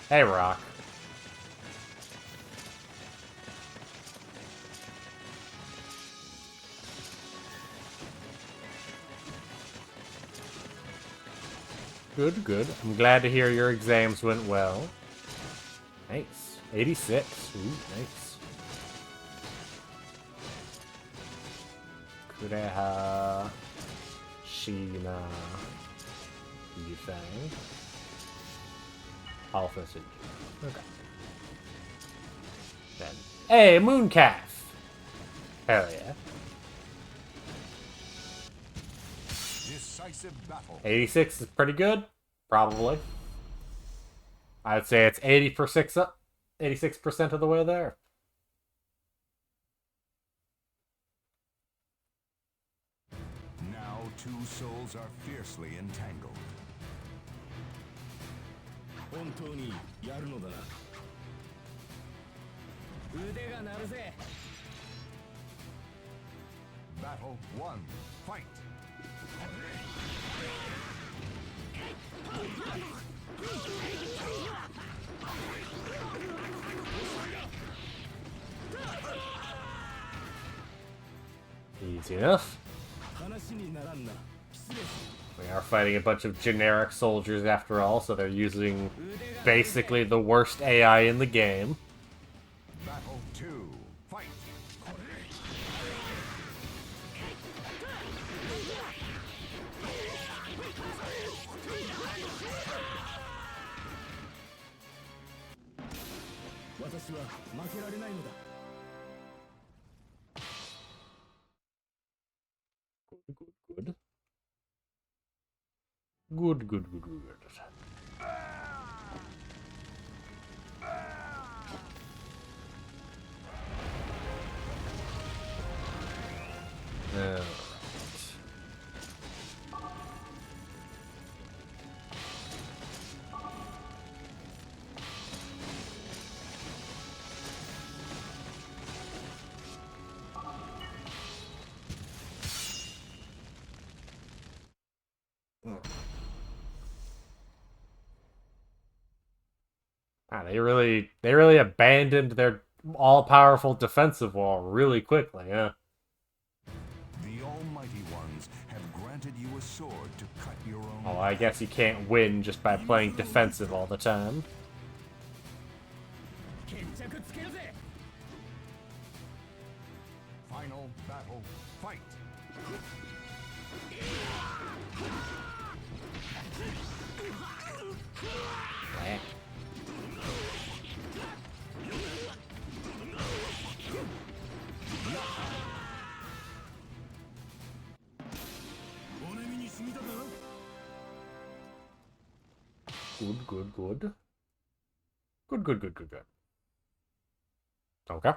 Hey, Rock. Good, good. I'm glad to hear your exams went well. Nice. 86. Ooh, nice. Kureha... Sheena... Yufeng... Alpha Suji. Okay. Then... Hey, Mooncalf! Hell yeah. Decisive battle. 86 is pretty good. Probably. I'd say it's 86% of the way there. Now two souls are fiercely entangled. 本当にやるのだな。腕が鳴るぜ。Battle 1. Fight. Easy enough. 話にならんな。失礼する。 We are fighting a bunch of generic soldiers after all, so they're using basically the worst AI in the game. Battle 2. Fight. 私は負けられないのだ。 Good. Good, good, good, good. Alright. Ah, they really abandoned their all-powerful defensive wall really quickly, huh? The Almighty Ones have granted you a sword to cut your own. Oh, I guess you can't win just by playing defensive all the time. 決着つけるぜ。 Final battle. Fight. Eh. Good, good, good. Good, good, good, good, good. Okay.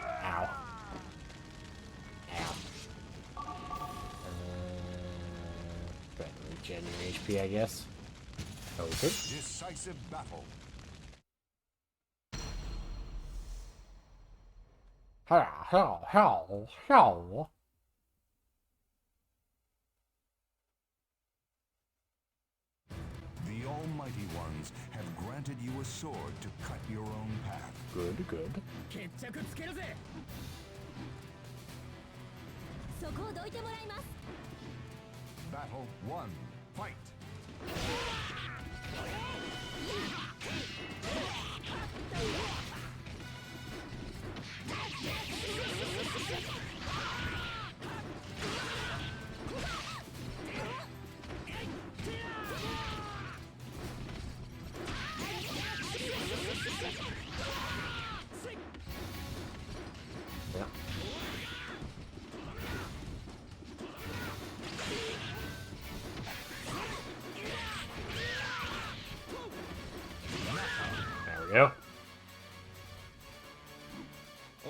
Ow. Ow. Better regen your HP, I guess. Okay. Decisive battle. How. The Almighty Ones have granted you a sword to cut your own path. Good, good. 決着つけるぜ。 そこをどいてもらいます。 Battle 1. Fight. Yeah. There we go.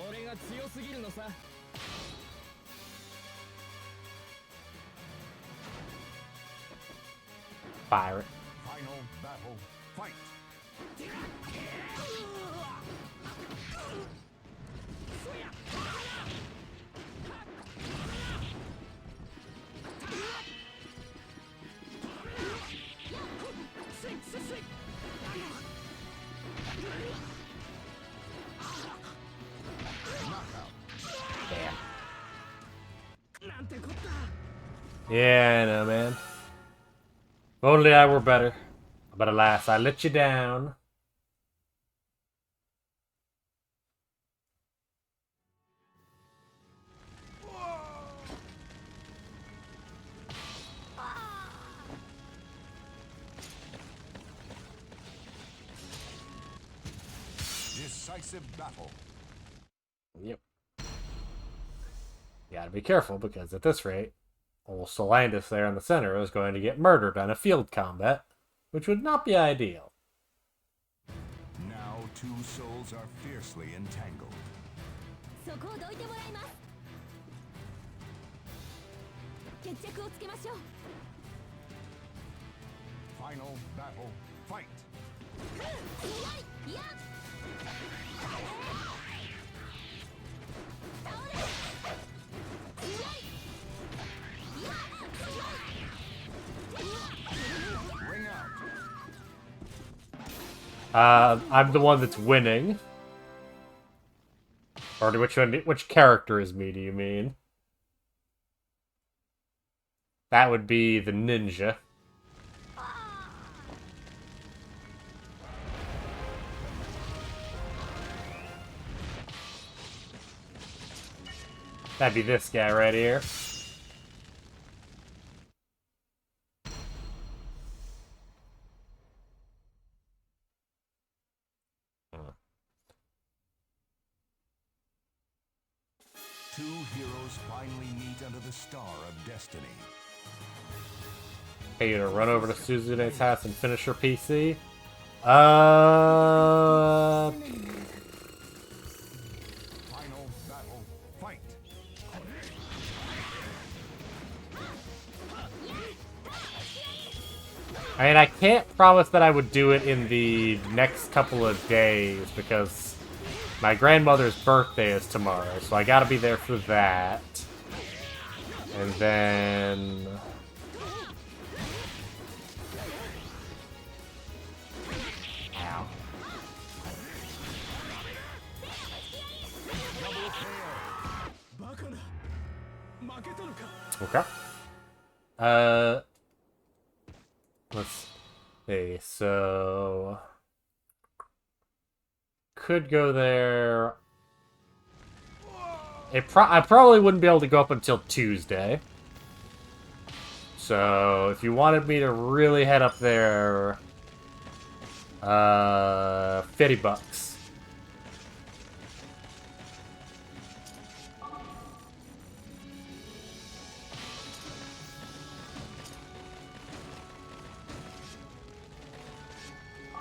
俺が強すぎるのさ。 Fire it. Final fight! Yeah, I know, man. If only I were better. But alas, I let you down. Decisive battle. Yep. You gotta be careful, because at this rate, old Solandis there in the center is going to get murdered on a field combat, which would not be ideal. Now two souls are fiercely entangled. そこをどいてもらいます。決着をつけましょう。 Final battle, fight! いや Ring out. I'm the one that's winning. Or which character is me, do you mean? That would be the ninja. That'd be this guy right here. Two heroes finally meet under the star of destiny. Hey, you gonna run over to Suzune's house and finish her PC? Final battle, fight! I mean, I can't promise that I would do it in the next couple of days, because my grandmother's birthday is tomorrow, so I gotta be there for that. And then... Ow. Okay. Let's see, so... Could go there... I probably wouldn't be able to go up until Tuesday. So, if you wanted me to really head up there... $50.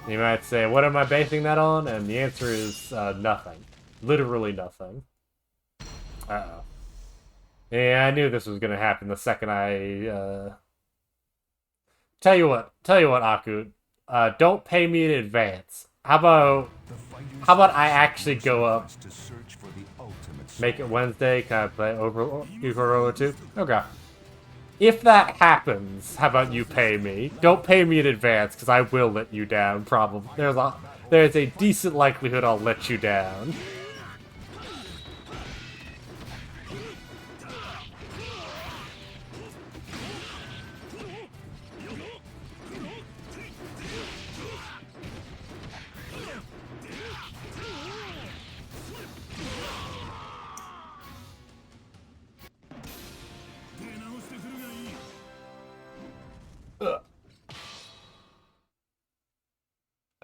You might say, what am I basing that on? And the answer is nothing. Literally nothing. Uh-oh. Yeah, I knew this was going to happen the second I... Tell you what, Aku. Don't pay me in advance. How about I actually go up, make it Wednesday, can I play over 2? Okay. If that happens, how about you pay me? Don't pay me in advance, because I will let you down, probably. There's a decent likelihood I'll let you down.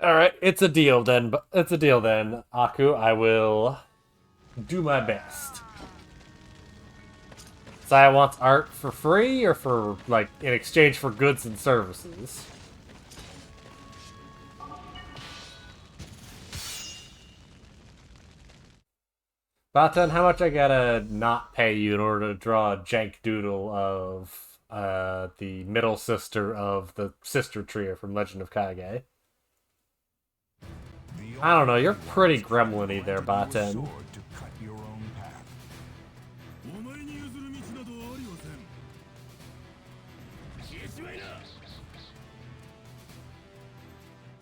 Alright, it's a deal then, Aku. I will do my best. Saya wants art for free, or for, like, in exchange for goods and services? Batan, how much I gotta not pay you in order to draw a jank doodle of the middle sister of the sister trio from Legend of Kage? I don't know, you're pretty gremlin-y there, Baten. Sword to cut your own path. お前に譲る道などありません。消えちまいな。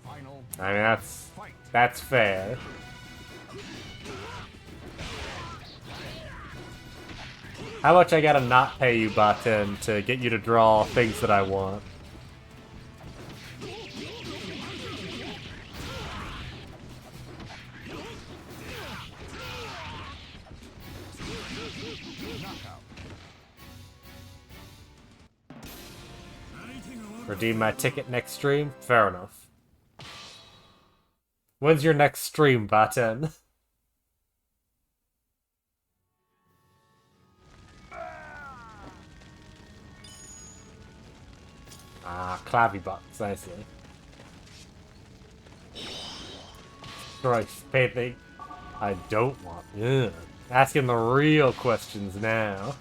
Final I mean, that's fair. How much I gotta not pay you, Baten, to get you to draw things that I want? Redeem my ticket next stream? Fair enough. When's your next stream, Baten? Ah, clavy box, I see. Christ, pay thing I don't want. Ugh. Asking the real questions now.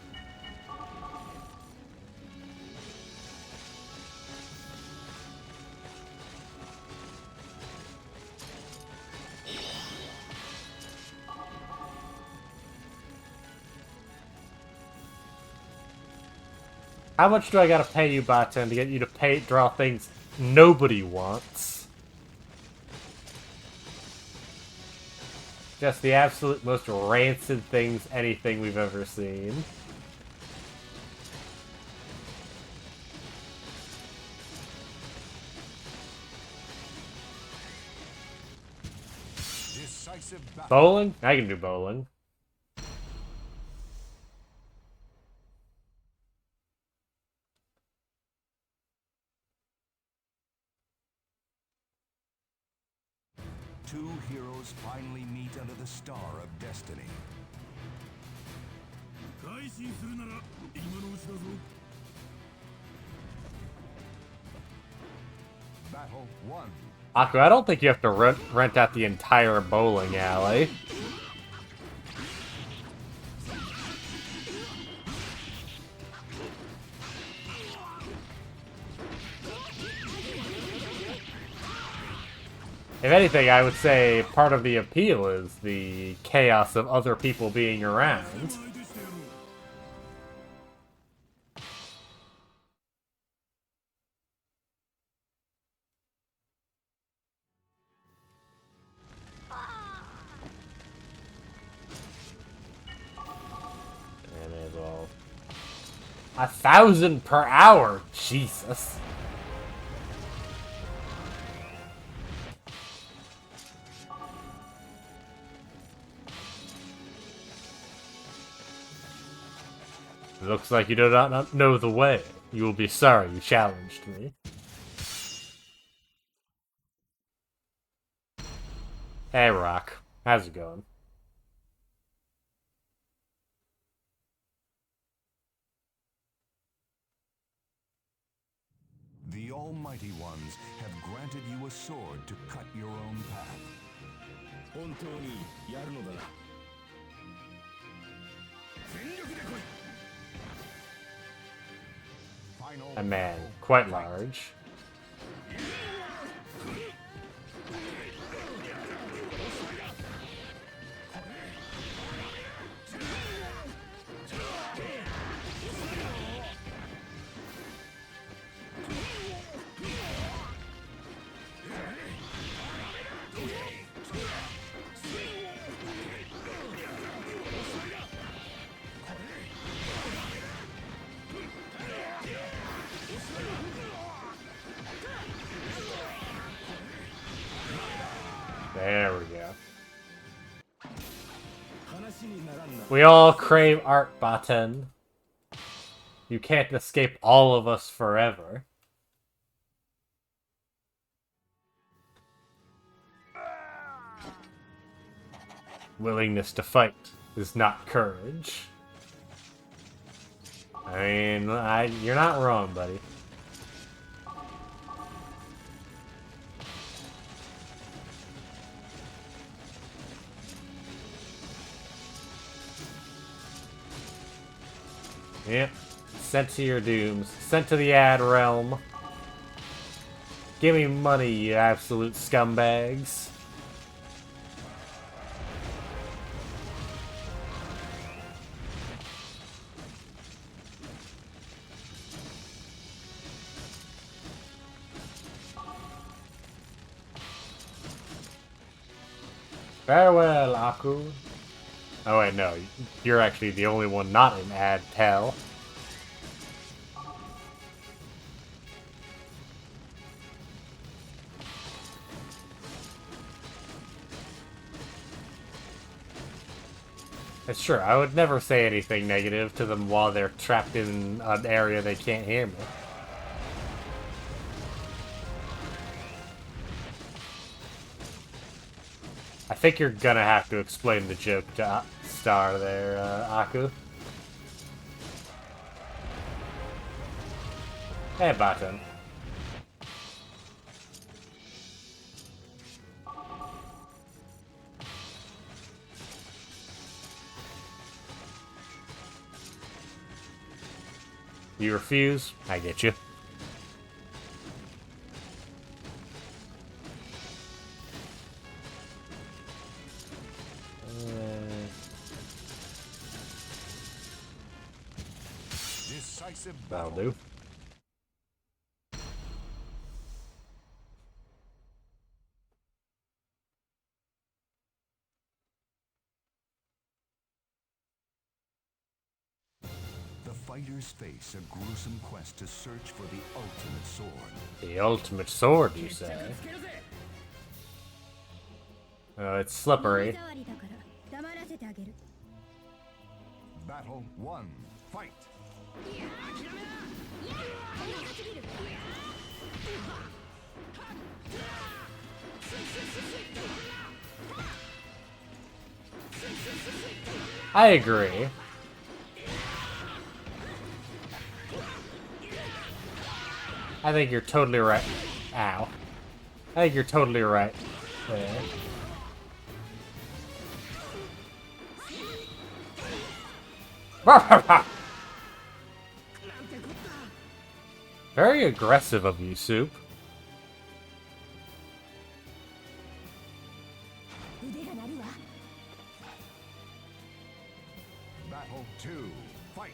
How much do I gotta pay you, Baten, to get you to draw things nobody wants? Just the absolute most rancid things anything we've ever seen. decisive battle. Bowling? I can do bowling. Two heroes finally meet under the star of destiny. 改心するなら今のうちだぞ。 Battle 1. Aku, I don't think you have to rent out the entire bowling alley. If anything, I would say part of the appeal is the chaos of other people being around. And as well, 1,000 per hour, Jesus. Looks like you do not know the way. You will be sorry you challenged me. Hey, Rock. How's it going? The Almighty Ones have granted you a sword to cut your own path. 本当にやるのだな。全力で来い。 Final A man, quite large. There we go. We all crave art, Baten. You can't escape all of us forever. Willingness to fight is not courage. I mean, you're not wrong, buddy. Yep. Sent to your dooms. Sent to the ad realm. Give me money, you absolute scumbags. Farewell, Aku. Oh wait, no. You're actually the only one not in Ad Tel. It's true, I would never say anything negative to them while they're trapped in an area they can't hear me. I think you're gonna have to explain the joke to Star there, Aku. Hey, Button. You refuse? I get you. Decisive That'll battle. do. The fighters face a gruesome quest to search for the ultimate sword. The ultimate sword, you say? Oh, it's slippery. 触りだから黙らせてあげる Battle 1. Fight! I agree. I think you're totally right. Ow. I think you're totally right there. Very aggressive of you, Soup. 腕が鳴るわ Battle 2. Fight!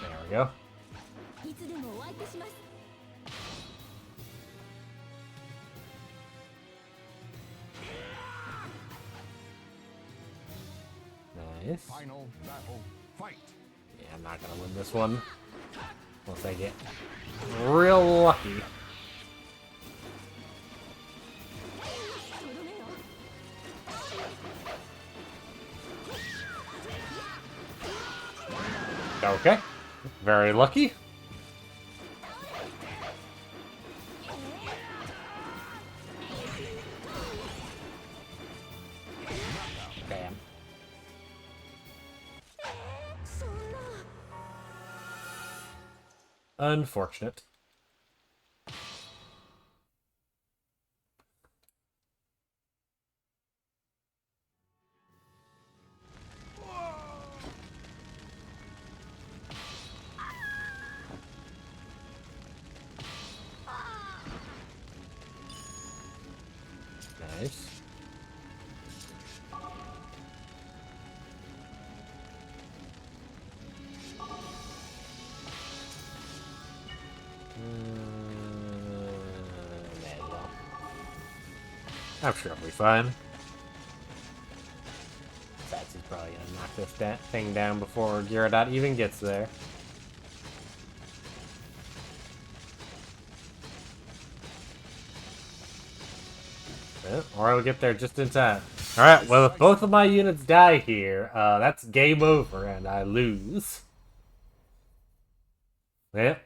There we go. いつでもお相手します Nice. Final battle. Fight! Yeah, I'm not gonna win this one. Unless I get real lucky. Okay. Very lucky. Damn. Unfortunate. Nice. May as well. I'm sure it'll be fine. Besides, he's probably gonna knock this thing down before Gyarados even gets there. Yeah, or I'll get there just in time. Alright, well, if both of my units die here, that's game over and I lose. Yeah.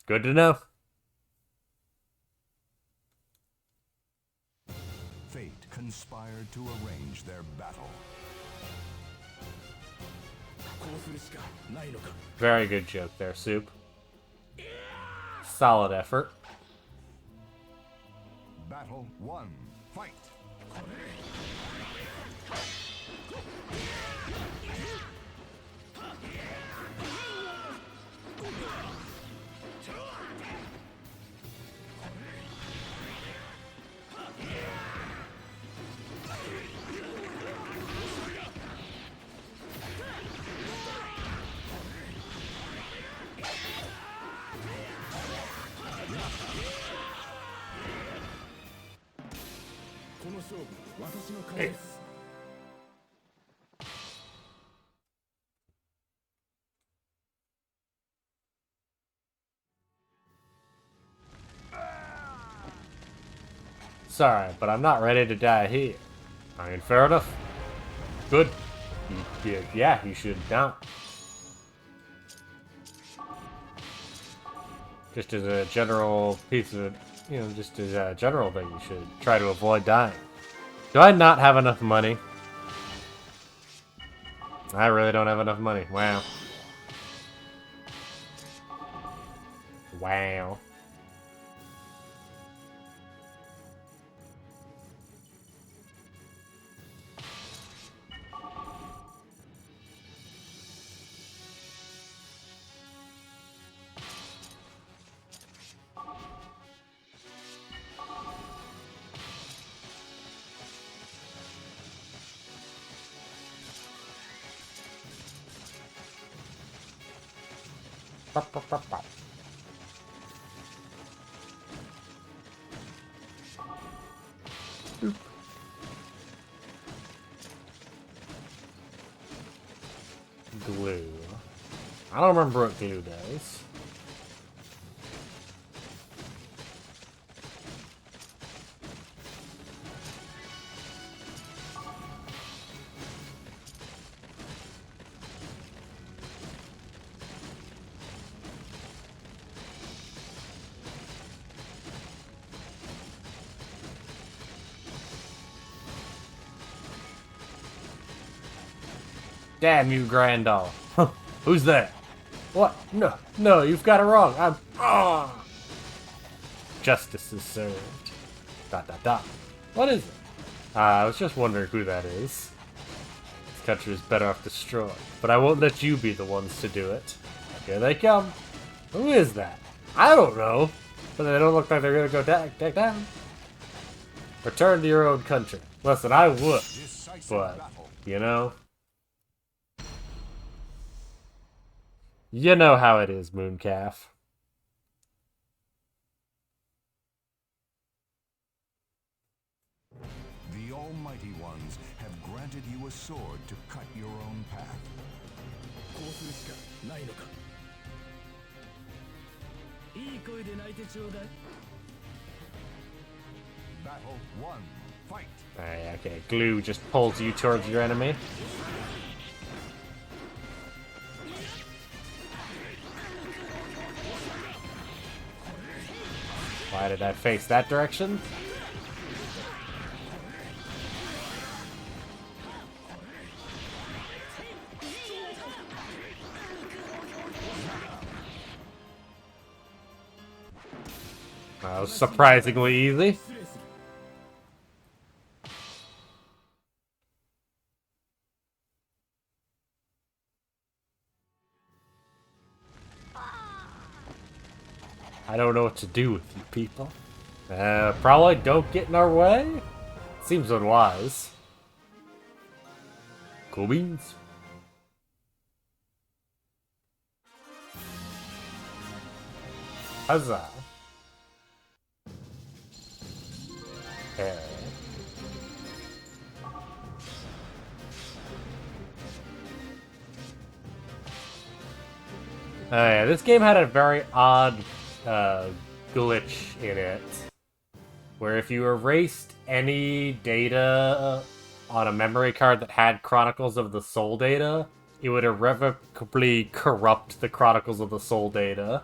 Good to know. Fate conspired to arrange their battle. こうするしかないのか Very good joke there, Soup. Solid effort. Battle 1. Fight! Sorry, but I'm not ready to die here. I mean, fair enough. Good. Yeah, you should not. Just as a general piece of, just as a general thing, you should try to avoid dying. Do I not have enough money? I really don't have enough money. Wow. Wow. Glue. I don't remember what glue does. Damn you, Grandal. Who's that? What? No, you've got it wrong. Justice is served. ... What is it? I was just wondering who that is. This country is better off destroyed, but I won't let you be the ones to do it. Here they come. Who is that? I don't know, but they don't look like they're gonna go down. Return to your own country. Listen, I would, but, You know how it is, Mooncalf. The Almighty Ones have granted you a sword to cut your own path. Battle 1. Fight! Okay, glue just pulls you towards your enemy. Why did I face that direction? That was surprisingly easy. I don't know what to do with you people. Probably don't get in our way? Seems unwise. Cool beans. Huzzah. Yeah. Oh yeah, this game had a very odd glitch in it, where if you erased any data on a memory card that had Chronicles of the Soul data, it would irrevocably corrupt the Chronicles of the Soul data,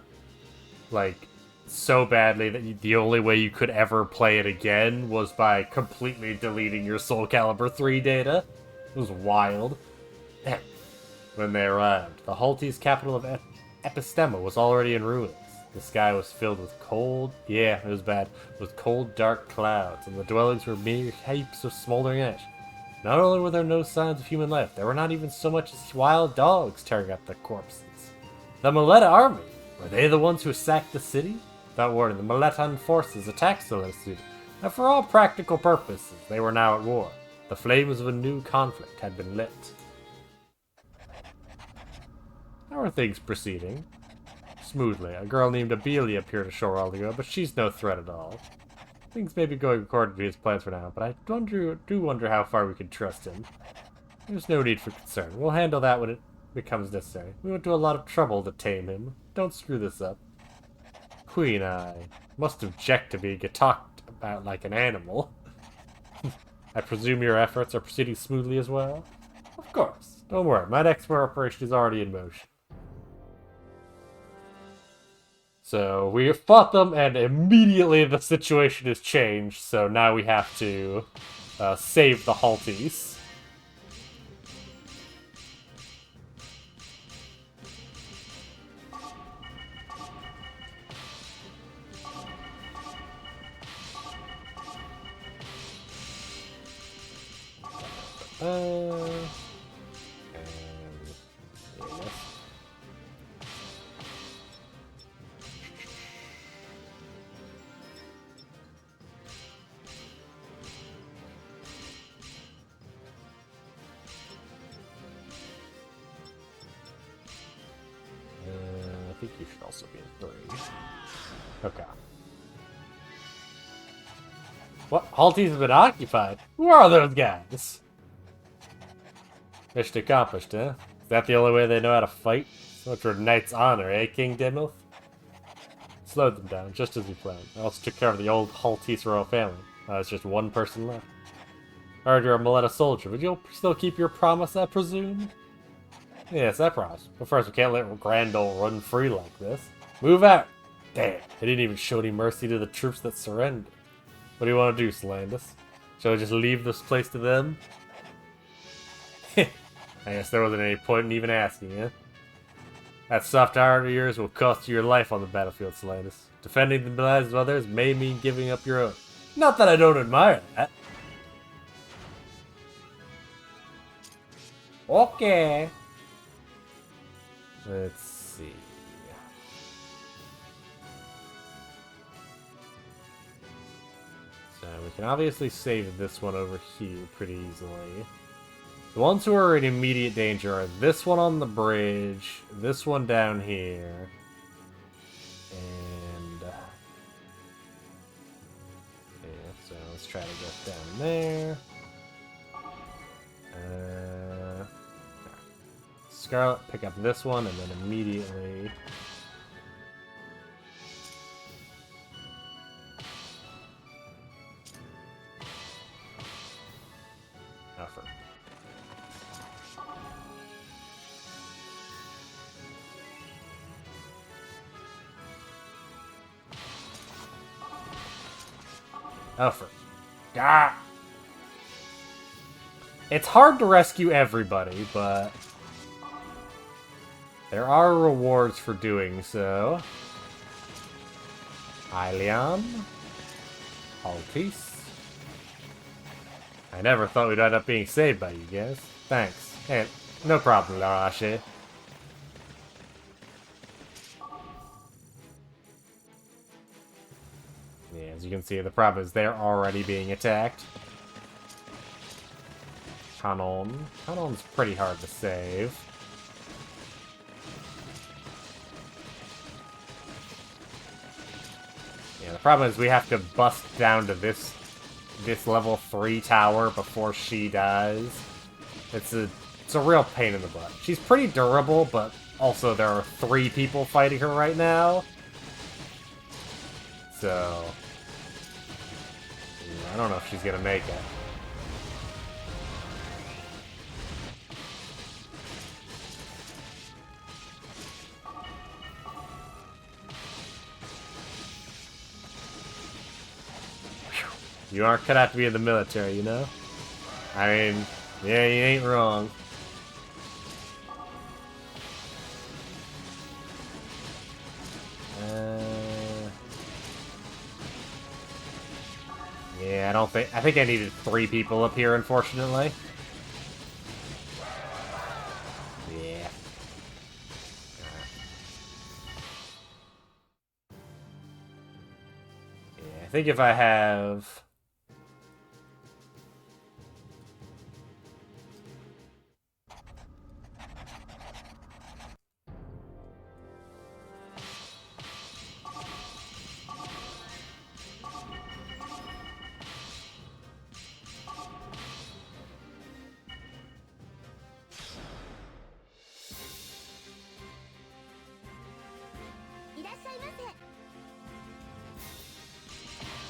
like, so badly that the only way you could ever play it again was by completely deleting your SoulCalibur 3 data. It was wild. When they arrived, the Haltese capital of Epistema was already in ruins. The sky was filled with cold, yeah, it was bad, with cold, dark clouds, and the dwellings were mere heaps of smoldering ash. Not only were there no signs of human life, there were not even so much as wild dogs tearing up the corpses. The Maleta army, were they the ones who sacked the city? Without warning, the Maletan forces attacked Solana City, and for all practical purposes, they were now at war. The flames of a new conflict had been lit. How are things proceeding? Smoothly. A girl named Abelia appeared ashore a while ago, but she's no threat at all. Things may be going according to his plans for now, but I do wonder how far we can trust him. There's no need for concern. We'll handle that when it becomes necessary. We went to a lot of trouble to tame him. Don't screw this up. Queen Eye. Must object to being talked about like an animal. I presume your efforts are proceeding smoothly as well? Of course. Don't worry, my next operation is already in motion. So we have fought them, and immediately the situation has changed. So now we have to save the Halties. I think you should also be in 3. Okay. What? Halties have been occupied? Who are those guys? Mission accomplished, huh? Is that the only way they know how to fight? So much for Knight's honor, eh, King Denmoth? Slowed them down, just as we planned. I also took care of the old Haltese royal family. There's just one person left. I heard you're a Maleta soldier, but you'll still keep your promise, I presume? Yes, I promise. But first, we can't let Grandol run free like this. Move out! Damn, they didn't even show any mercy to the troops that surrendered. What do you want to do, Solandis? Shall we just leave this place to them? I guess there wasn't any point in even asking, huh? That soft heart of yours will cost you your life on the battlefield, Solandis. Defending the lives of others may mean giving up your own. Not that I don't admire that. Okay. Let's see. So we can obviously save this one over here pretty easily. The ones who are in immediate danger are this one on the bridge, this one down here, and yeah, so let's try to get down there. Scarlet, pick up this one, and then immediately effort. Effort. Ah! It's hard to rescue everybody, but there are rewards for doing so. Hylian. Haltese. I never thought we'd end up being saved by you guys. Thanks. Hey, no problem, Larache. Yeah, as you can see, the problem is they're already being attacked. Canon. Canon's pretty hard to save. Yeah, the problem is we have to bust down to this level 3 tower before she dies. It's a real pain in the butt. She's pretty durable, but also there are 3 people fighting her right now. So I don't know if she's gonna make it. You aren't cut out to be in the military, you know? I mean, yeah, you ain't wrong. I think I needed 3 people up here, unfortunately. Yeah. Yeah, I think if I have...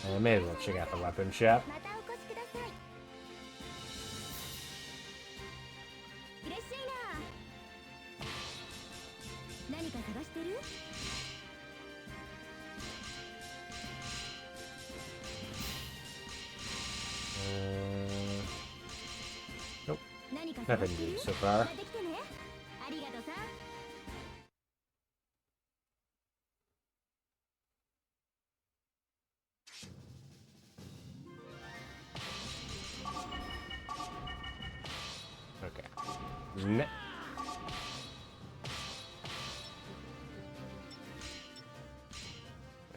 I may as well check out the weapon shop. またお越しください。いらっしゃいな。何か探してる？ Nope. 何か探 Nothing してる？ new so far. また来てね。ありがとさ。Okay. Ne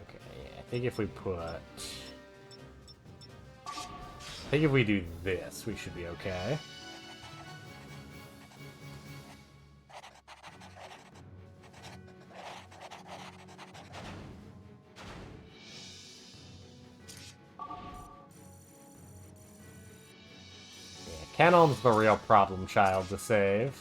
okay, yeah, I think if we put... I think if we do this, we should be okay. Yeah, Canon's the real problem child to save.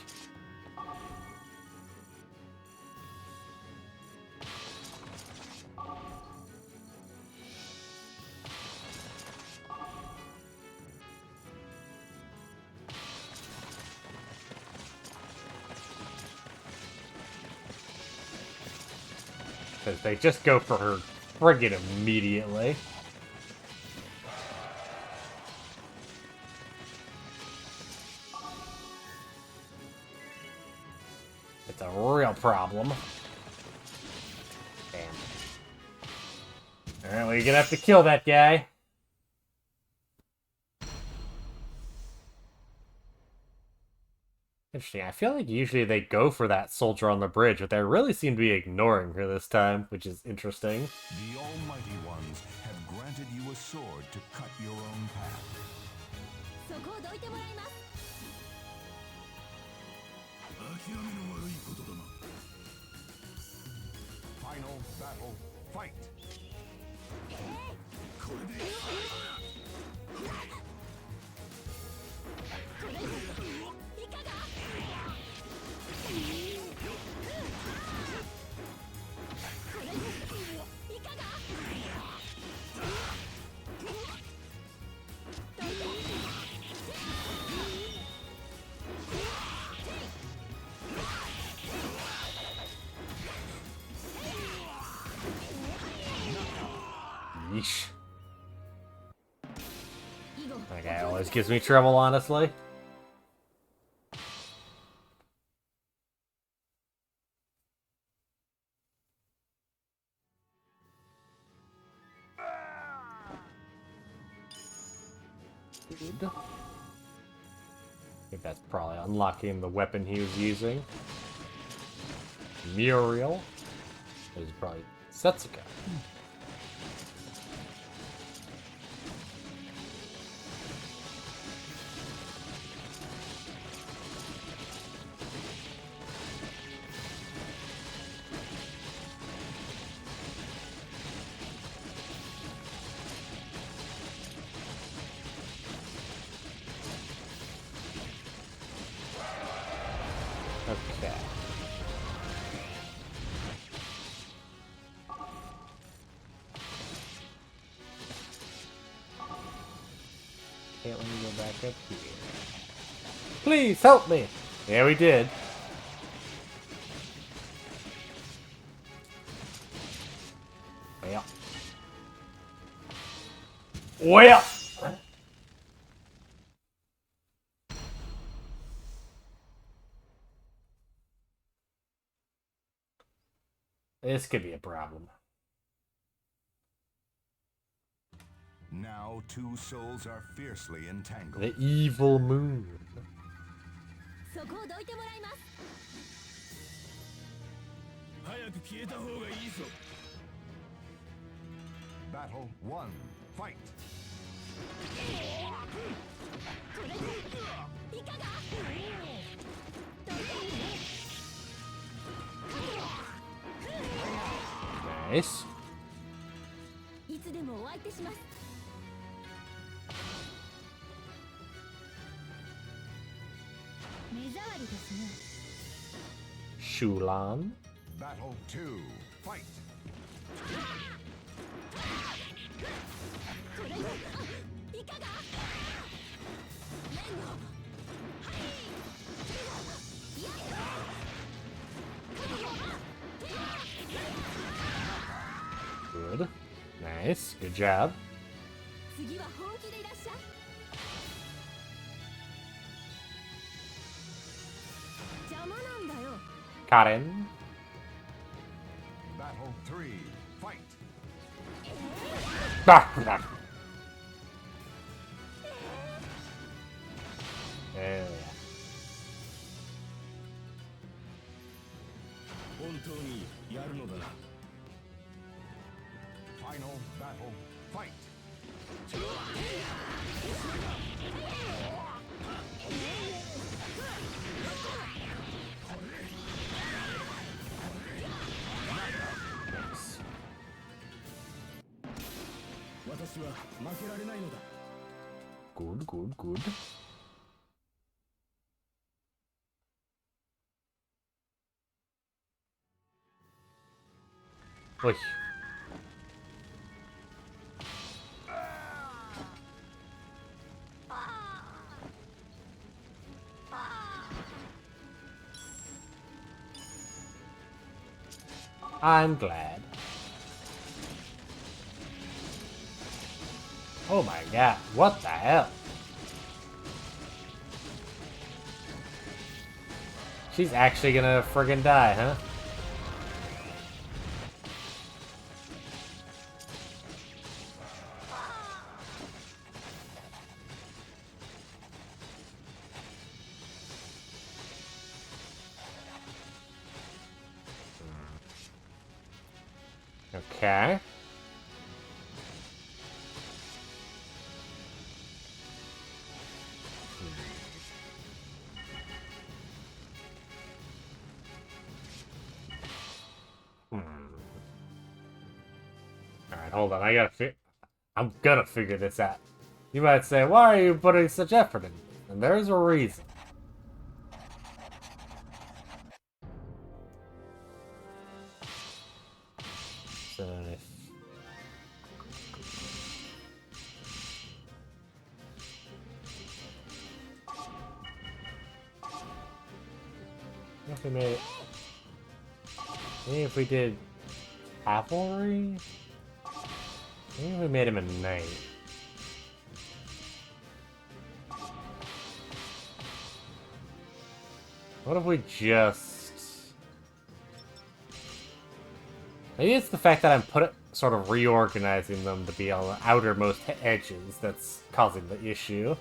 Because they just go for her friggin' immediately. It's a real problem. Damn. Alright, well, you're gonna have to kill that guy. Interesting. I feel like usually they go for that soldier on the bridge, but they really seem to be ignoring her this time, which is interesting. The Almighty Ones have granted you a sword to cut your own path. そこをどいてもらいます。諦めの悪いことだな。 Final battle, fight! これで。いかが？ いかが？ Yeesh. That guy always gives me trouble, honestly. Good. I think that's probably unlocking the weapon he was using. Muriel. This is probably Setsuka. Okay. Okay, let me go back up here. Please help me! Yeah, we did. Well. Well! This could be a problem. Now two souls are fiercely entangled. The evil moon. そこをどいてもらいます。早く消えた方がいいぞ。 Battle 1. Fight. これでいかが？ Nice. いつでもお相手します。目障りですね。 Shulan. Battle 2. Fight. これでいかが？レンゴ。はい。いや。 Good. Nice. Good job. 次は本気でいらっしゃい。邪魔なんだよ。 Karen. Battle 3. Fight. Ah, ah. Yeah. 本当にやるのだな。 Final battle. Fight. Nice. 私は負けられないのだ。 Good, good, good. Oi. I'm glad. Oh my god, what the hell? She's actually gonna friggin' die, huh? Okay. Alright, hold on. I'm gonna figure this out. You might say, why are you putting such effort in this? And there's a reason. So if we made it, maybe if we did cavalry, maybe if we made him a knight. What if we just... Maybe it's the fact that I'm sort of reorganizing them to be on the outermost edges that's causing the issue.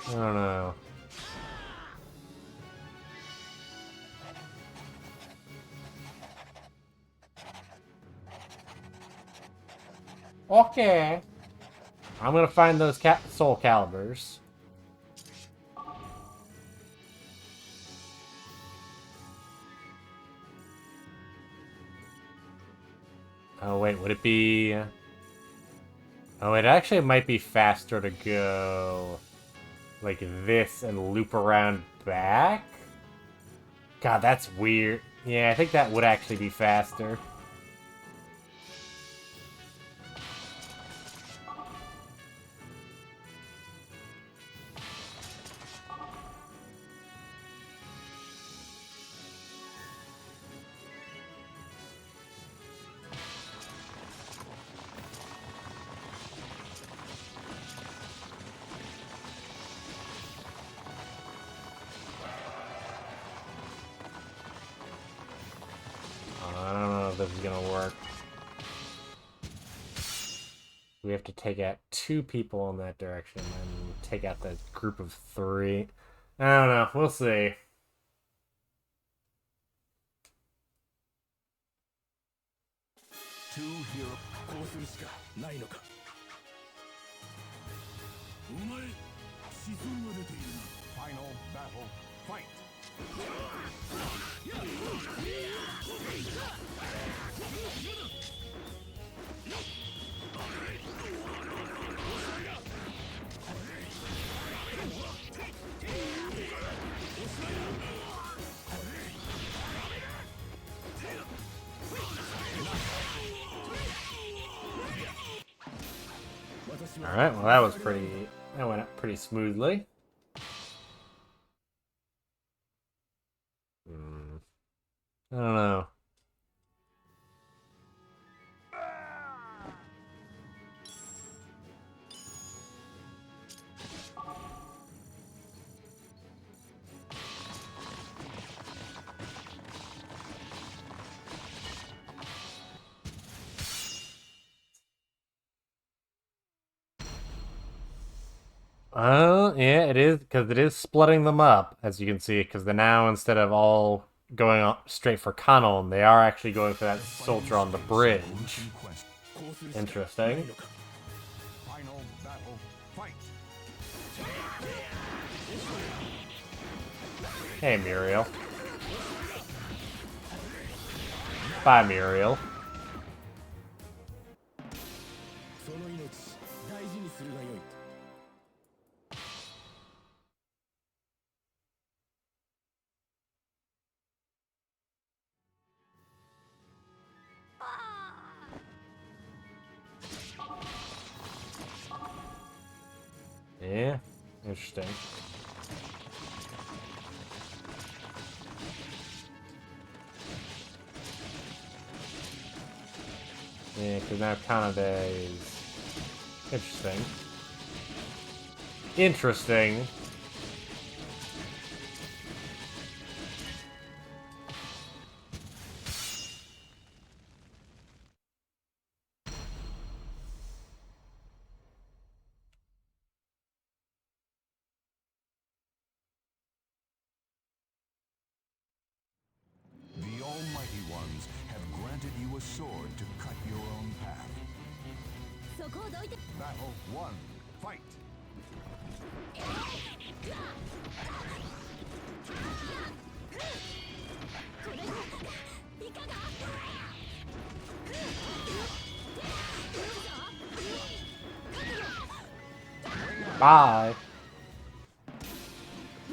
I don't know. Okay. I'm gonna find those SoulCaliburs. Oh wait, would it be... Oh, it actually might be faster to go like this and loop around back? God, that's weird. Yeah, I think that would actually be faster. I don't this is gonna work. We have to take out 2 people in that direction and take out the group of 3. I don't know. We'll see. Two hero こうするしかないのか。お前、子孫が出ているな。Final battle, fight! 私は Alright, well that was pretty... That went up pretty smoothly. I don't know. Yeah, it is, because it is splitting them up, as you can see, because they're now, instead of all going straight for Kanon, they are actually going for that soldier on the bridge. Interesting. Final battle, fight! Hey, Muriel. Bye, Muriel. その命大事にするがよい。Yeah, interesting. Yeah, because now Kanade is... Interesting. Interesting. The Almighty Ones have granted you a sword to cut your own path. そこをどいて Battle 1, fight! これいかが Bye. い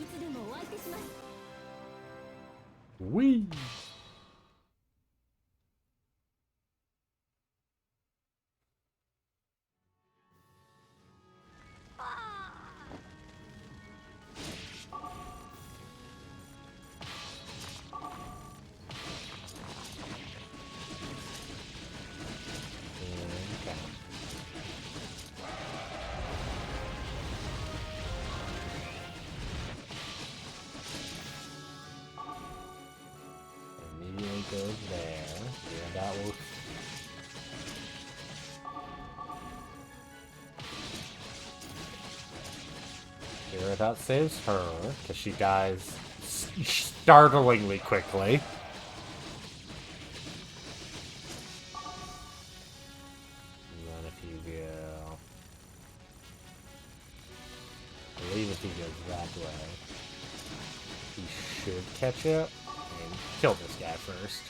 つでもお相手します Wee. Immediately goes there. Yeah, that will... Here, that saves her, because she dies startlingly quickly. And then if you go... I believe if he goes that way, he should catch it. And kill this guy first.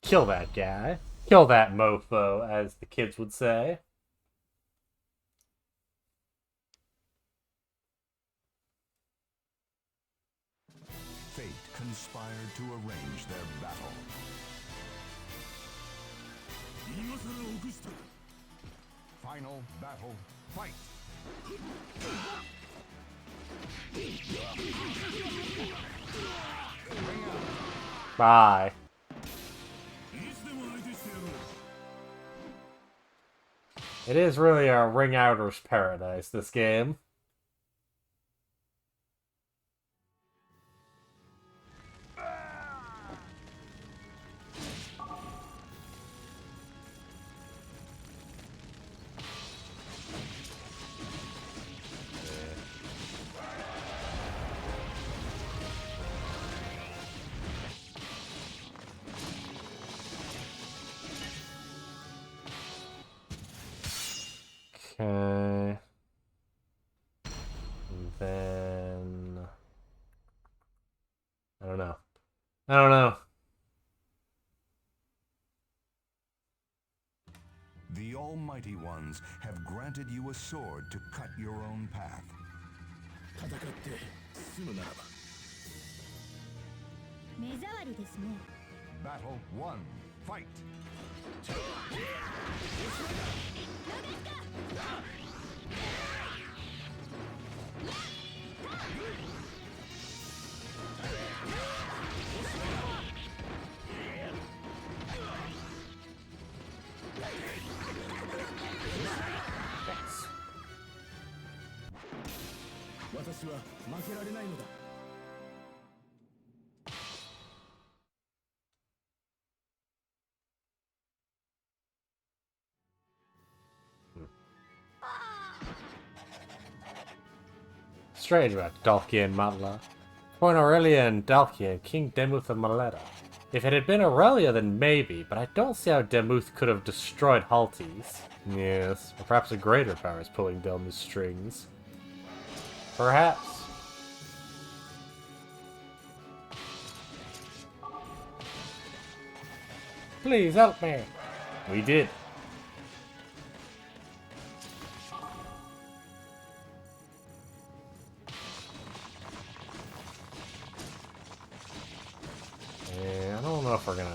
Kill that guy. Kill that mofo, as the kids would say. Fate conspired to arrange their battle. 今さら臆した。 Final battle, fight! Bye. いつでも相手してやろう。It is really a ring outer's paradise, this game. Okay. And then... I don't know. I don't know. The Almighty Ones have granted you a sword to cut your own path. 戦って済むならば。目障りですね。 Battle 1. Fight! 私は負けられないのだ。Strange about Dalkia and Matla. Point Aurelia and Dalkia and King Demuth and Maleta. If it had been Aurelia, then maybe, but I don't see how Demuth could have destroyed Haltes. Yes, or perhaps a greater power is pulling down the strings. Perhaps. Please help me. We did. Yeah, I don't know if we're gonna...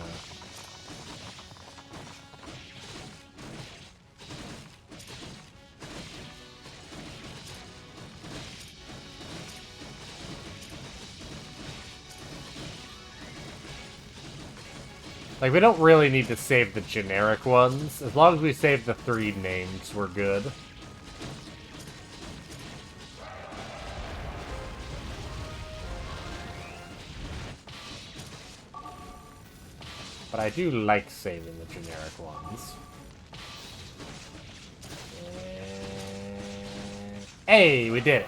Like, we don't really need to save the generic ones. As long as we save the 3 names, we're good. But I do like saving the generic ones. Hey, we did it!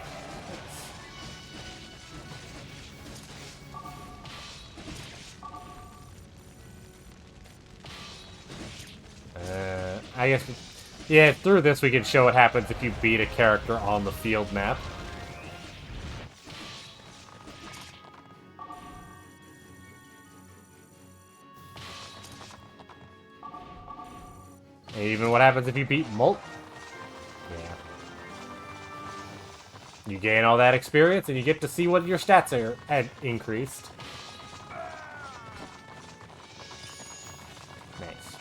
I guess, yeah, through this we can show what happens if you beat a character on the field map. And even what happens if you beat Molt. Yeah. You gain all that experience and you get to see what your stats are increased. Nice.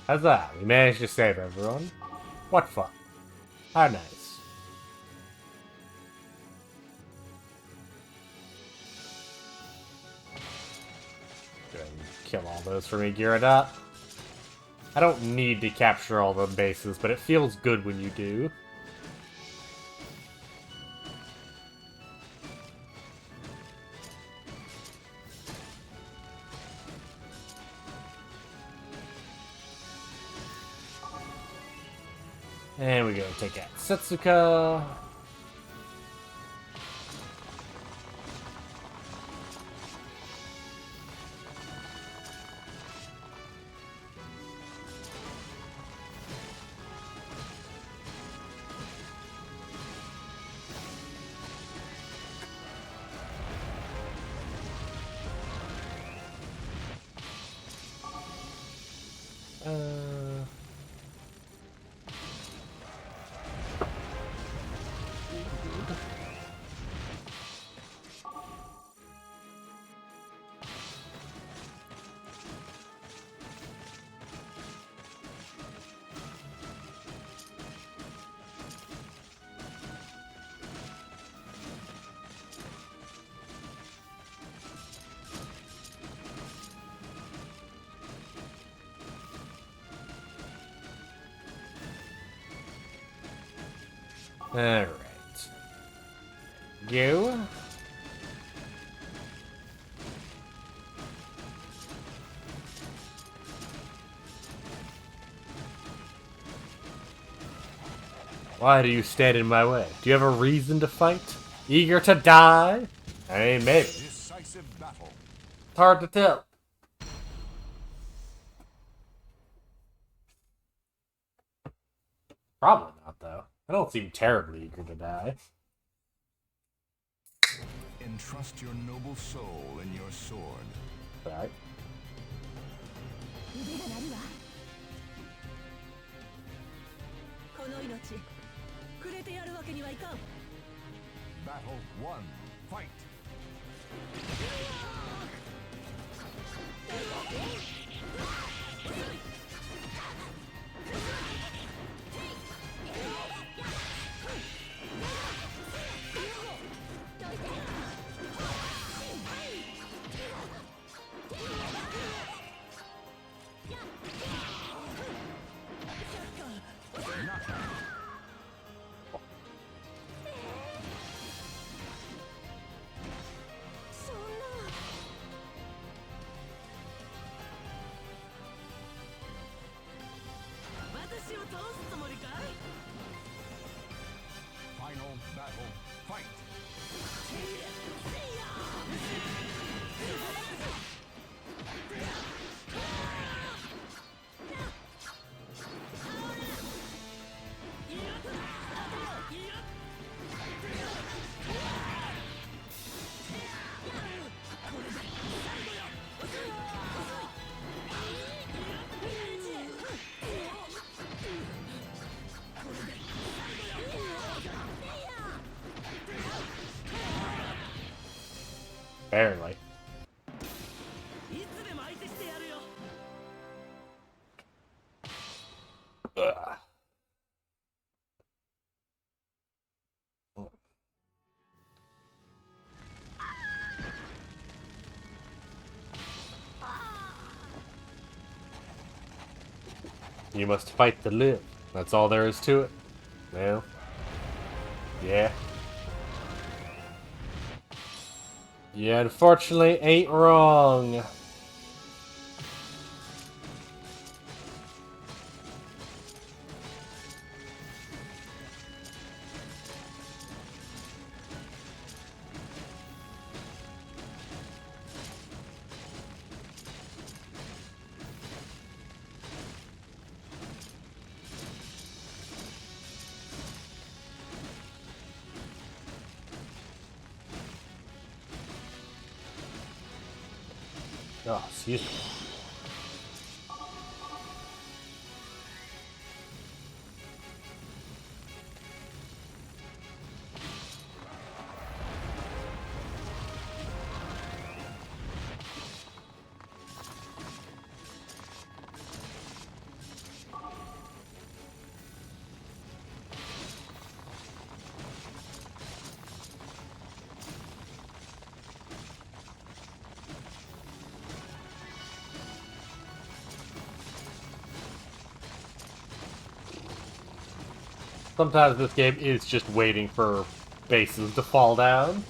Huzzah! We managed to save everyone. What fun. How nice. Go ahead and kill all those for me, Gyarados. I don't need to capture all the bases, but it feels good when you do. And we go take out Setsuka. Alright. You. Why do you stand in my way? Do you have a reason to fight? Eager to die? I mean, maybe. Decisive battle. It's hard to tell. Probably not, though. I don't seem terribly eager to die. Entrust your noble soul in your sword. Alright. 腕が鳴るわこの命くれてやるわけにはいかん Battle 1. Fight. Final battle. Fight. Barely. いつでも相手してやるよ Ugh. You must fight to live. That's all there is to it. Well, yeah. You unfortunately ain't wrong. Oh, excuse me. Sometimes this game is just waiting for bases to fall down.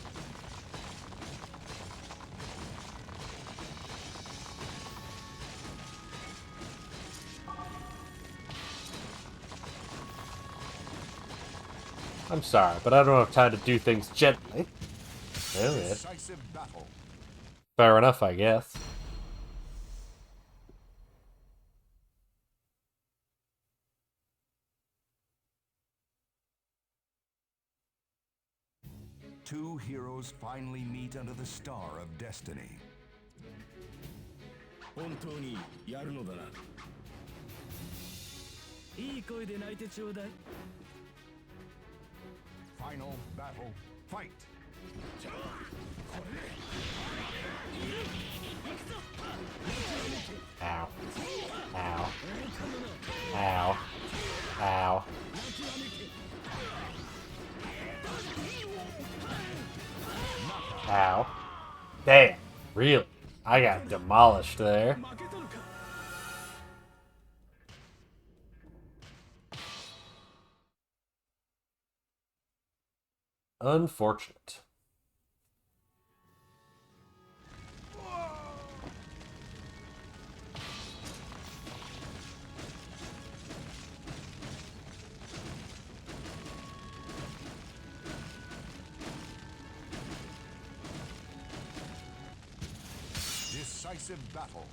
I'm sorry, but I don't have time to do things gently. Oh, yeah. Decisive battle. Fair enough, I guess. Two heroes finally meet under the star of destiny. 本当にやるのだな。いい声で泣いてちょうだい Final battle. Fight. Ow. Ow. Ow. Ow. Ow. Damn. Really? I got demolished there. Unfortunate. Decisive battle.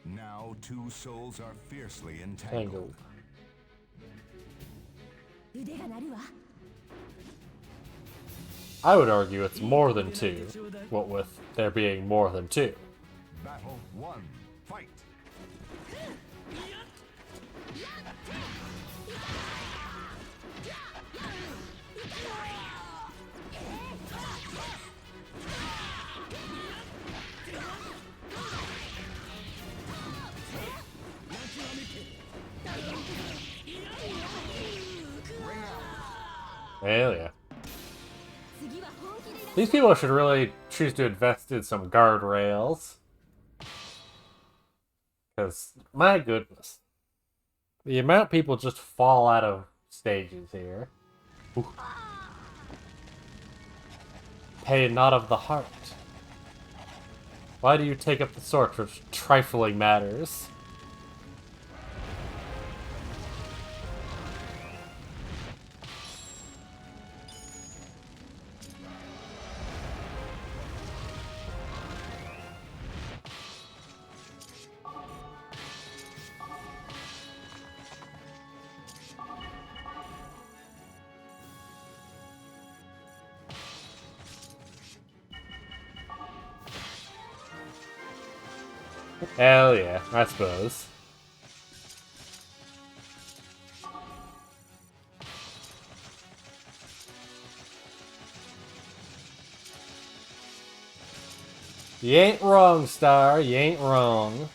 Now two souls are fiercely entangled. Tangled. 腕が鳴るわ。 I would argue it's more than two, what with there being more than two. Battle 1. Fight. Hell yeah. 次は本気でやる。 These people should really choose to invest in some guardrails. Because, my goodness. The amount people just fall out of stages here. Ooh. Pain not of the heart. Why do you take up the sword for trifling matters? Hell yeah, I suppose. You ain't wrong, Star. You ain't wrong.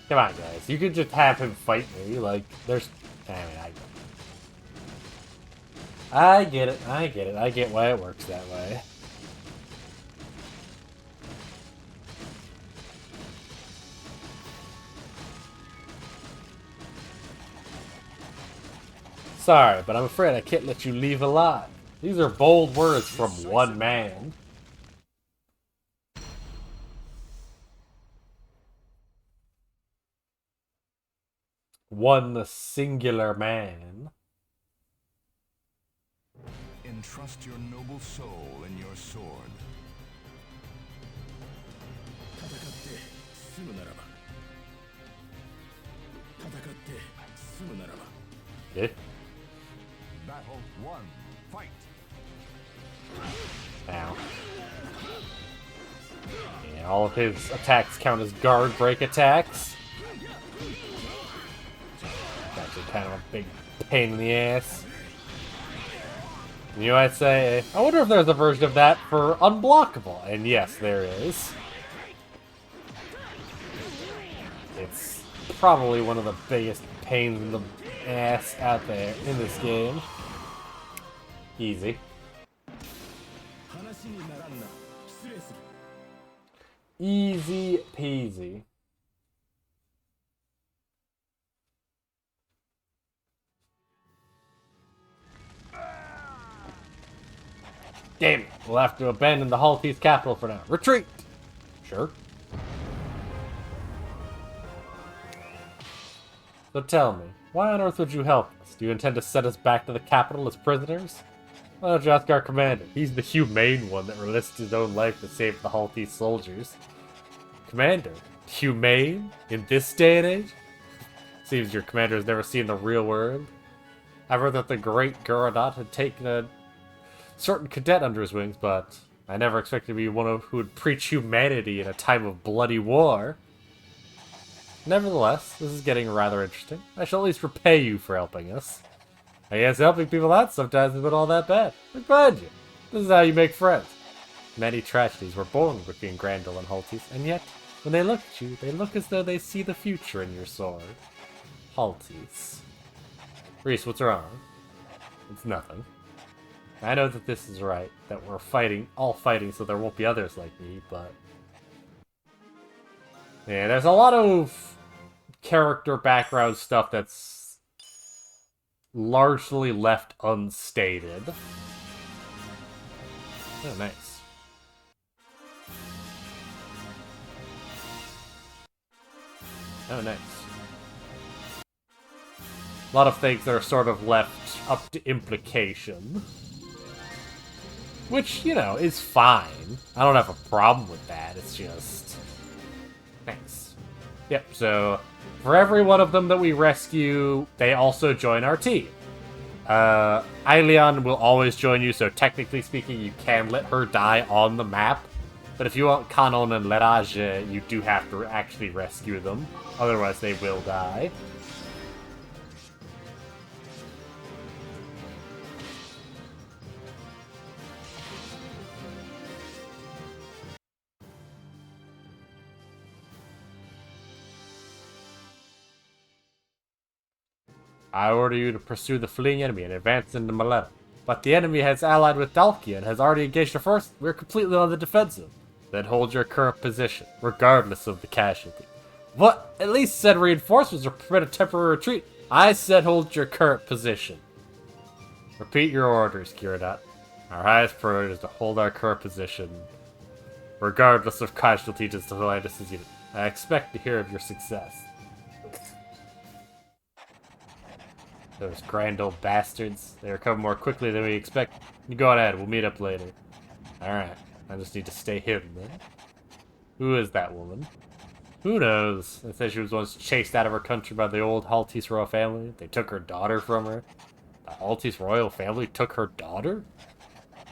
Come on, guys. You could just have him fight me. Like, there's... I mean, I get it. I get it. I get why it works that way. Sorry, but I'm afraid I can't let you leave alive. These are bold words from one man. One singular man. Entrust your noble soul in your sword. 戦って済むならば戦って済むならば Eh? Battle 1. Fight. Ow. Yeah, all of his attacks count as guard break attacks. That's kind of a big pain in the ass. You might say, I wonder if there's a version of that for unblockable. And yes, there is. It's probably one of the biggest pains in the ass out there in this game. Easy. 話にならんな失礼する Easy peasy. Damn it. We'll have to abandon the Haltese capital for now. Retreat! Sure. So tell me, why on earth would you help us? Do you intend to send us back to the capital as prisoners? Why don't you ask our commander? He's the humane one that risked his own life to save the Haltese soldiers. Commander? Humane? In this day and age? Seems your commander has never seen the real world. I've heard that the great Guradat had taken a certain cadet under his wings, but I never expected to be one who would preach humanity in a time of bloody war. Nevertheless, this is getting rather interesting. I shall at least repay you for helping us. I guess helping people out sometimes isn't all that bad. Look behind you. This is how you make friends. Many tragedies were born between Grandel and Halties, and yet, when they look at you, they look as though they see the future in your sword. Halties. Reese, what's wrong? It's nothing. I know that this is right, that we're fighting, all fighting, so there won't be others like me, but... Yeah, there's a lot of character background stuff that's largely left unstated. Oh, nice. Oh, nice. A lot of things that are sort of left up to implication. Which, you know, is fine. I don't have a problem with that, it's just... Thanks. Yep, so for every one of them that we rescue, they also join our team. Aelion will always join you, so technically speaking, you can let her die on the map. But if you want Kanon and Lerage, you do have to actually rescue them. Otherwise, they will die. I order you to pursue the fleeing enemy and advance into Maleta. But the enemy has allied with Dalkia and has already engaged a force. We're completely on the defensive. Then hold your current position, regardless of the casualty. What? At least said reinforcements or permit a temporary retreat. I said hold your current position. Repeat your orders, Kiradot. Our highest priority is to hold our current position, regardless of casualties to the latest unit. I expect to hear of your success. Those grand old bastards. They recover more quickly than we expect. You go on ahead, we'll meet up later. Alright, I just need to stay hidden then. Who is that woman? Who knows? They said she was once chased out of her country by the old Haltis royal family. They took her daughter from her. The Haltis royal family took her daughter?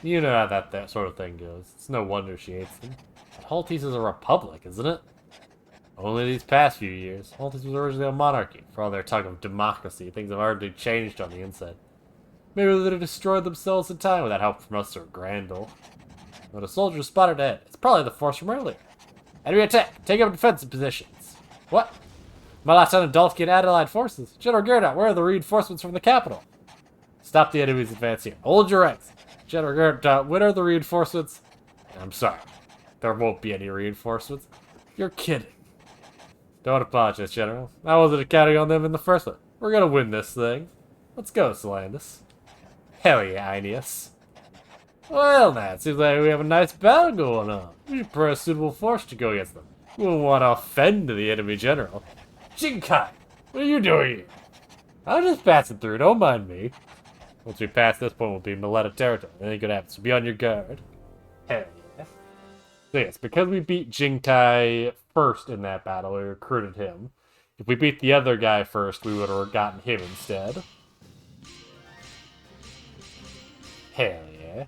You know how that sort of thing goes. It's no wonder she hates them. But Haltis is a republic, isn't it? Only these past few years. Haltis was originally a monarchy. For all their talk of democracy, things have hardly changed on the inside. Maybe they'd have destroyed themselves in time without help from us or Grandel. But a soldier spotted ahead. It's probably the force from earlier. Enemy attack! Take up defensive positions. What? My Lieutenant Dalki and Adelaide forces. General Gyarados, where are the reinforcements from the capital? Stop the enemy's advance here. Hold your ranks. General Gyarados, when are the reinforcements? I'm sorry. There won't be any reinforcements. You're kidding. Don't apologize, General. I wasn't counting on them in the first place. We're gonna win this thing. Let's go, Solandis. Hell yeah, Aeneas. Well, now, it seems like we have a nice battle going on. We should prepare a suitable force to go against them. We won't want to offend the enemy general. Jinkai, what are you doing here? I'm just passing through, don't mind me. Once we pass this point, we'll be in Maleta territory. Anything could happen, so be on your guard. Hell yeah. So yes, because we beat Jinkai first in that battle, we recruited him. If we beat the other guy first, we would have gotten him instead. Hell yeah.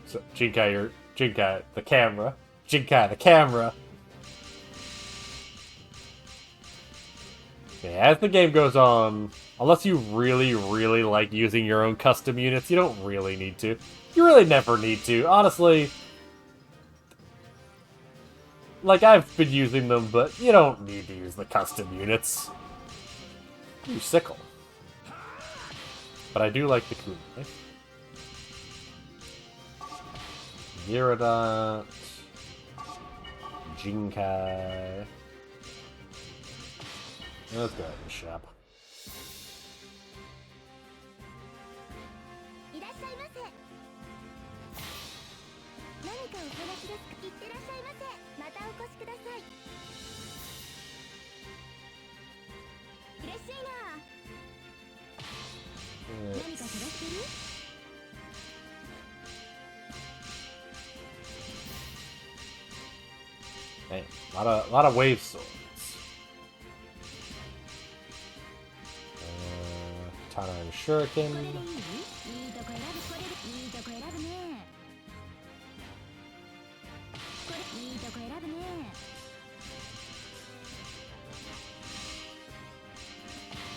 So, Jinkai, the camera. Jinkai, the camera. Yeah, as the game goes on, unless you really, really like using your own custom units, you don't really need to. You really never need to. Honestly, like, I've been using them, but you don't need to use the custom units. Ooh, sickle. But I do like the Kunai. Gyarados. Jinkai. Let's go to the shop. Hey, a lot of wave swords. Tana and Shuriken. いいとこ選ぶね。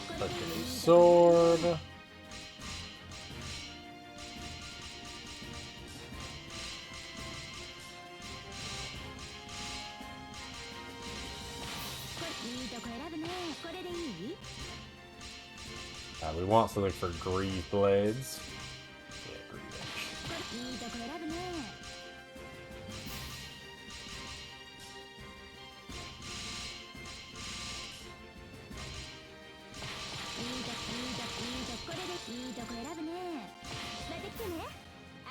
これでいい Sword. いいとこ選ぶね。これでいい We want something for Greave Blades. Yeah, Greave Edge. いいとこ選ぶね。これでいいとこ選ぶね。また来てね。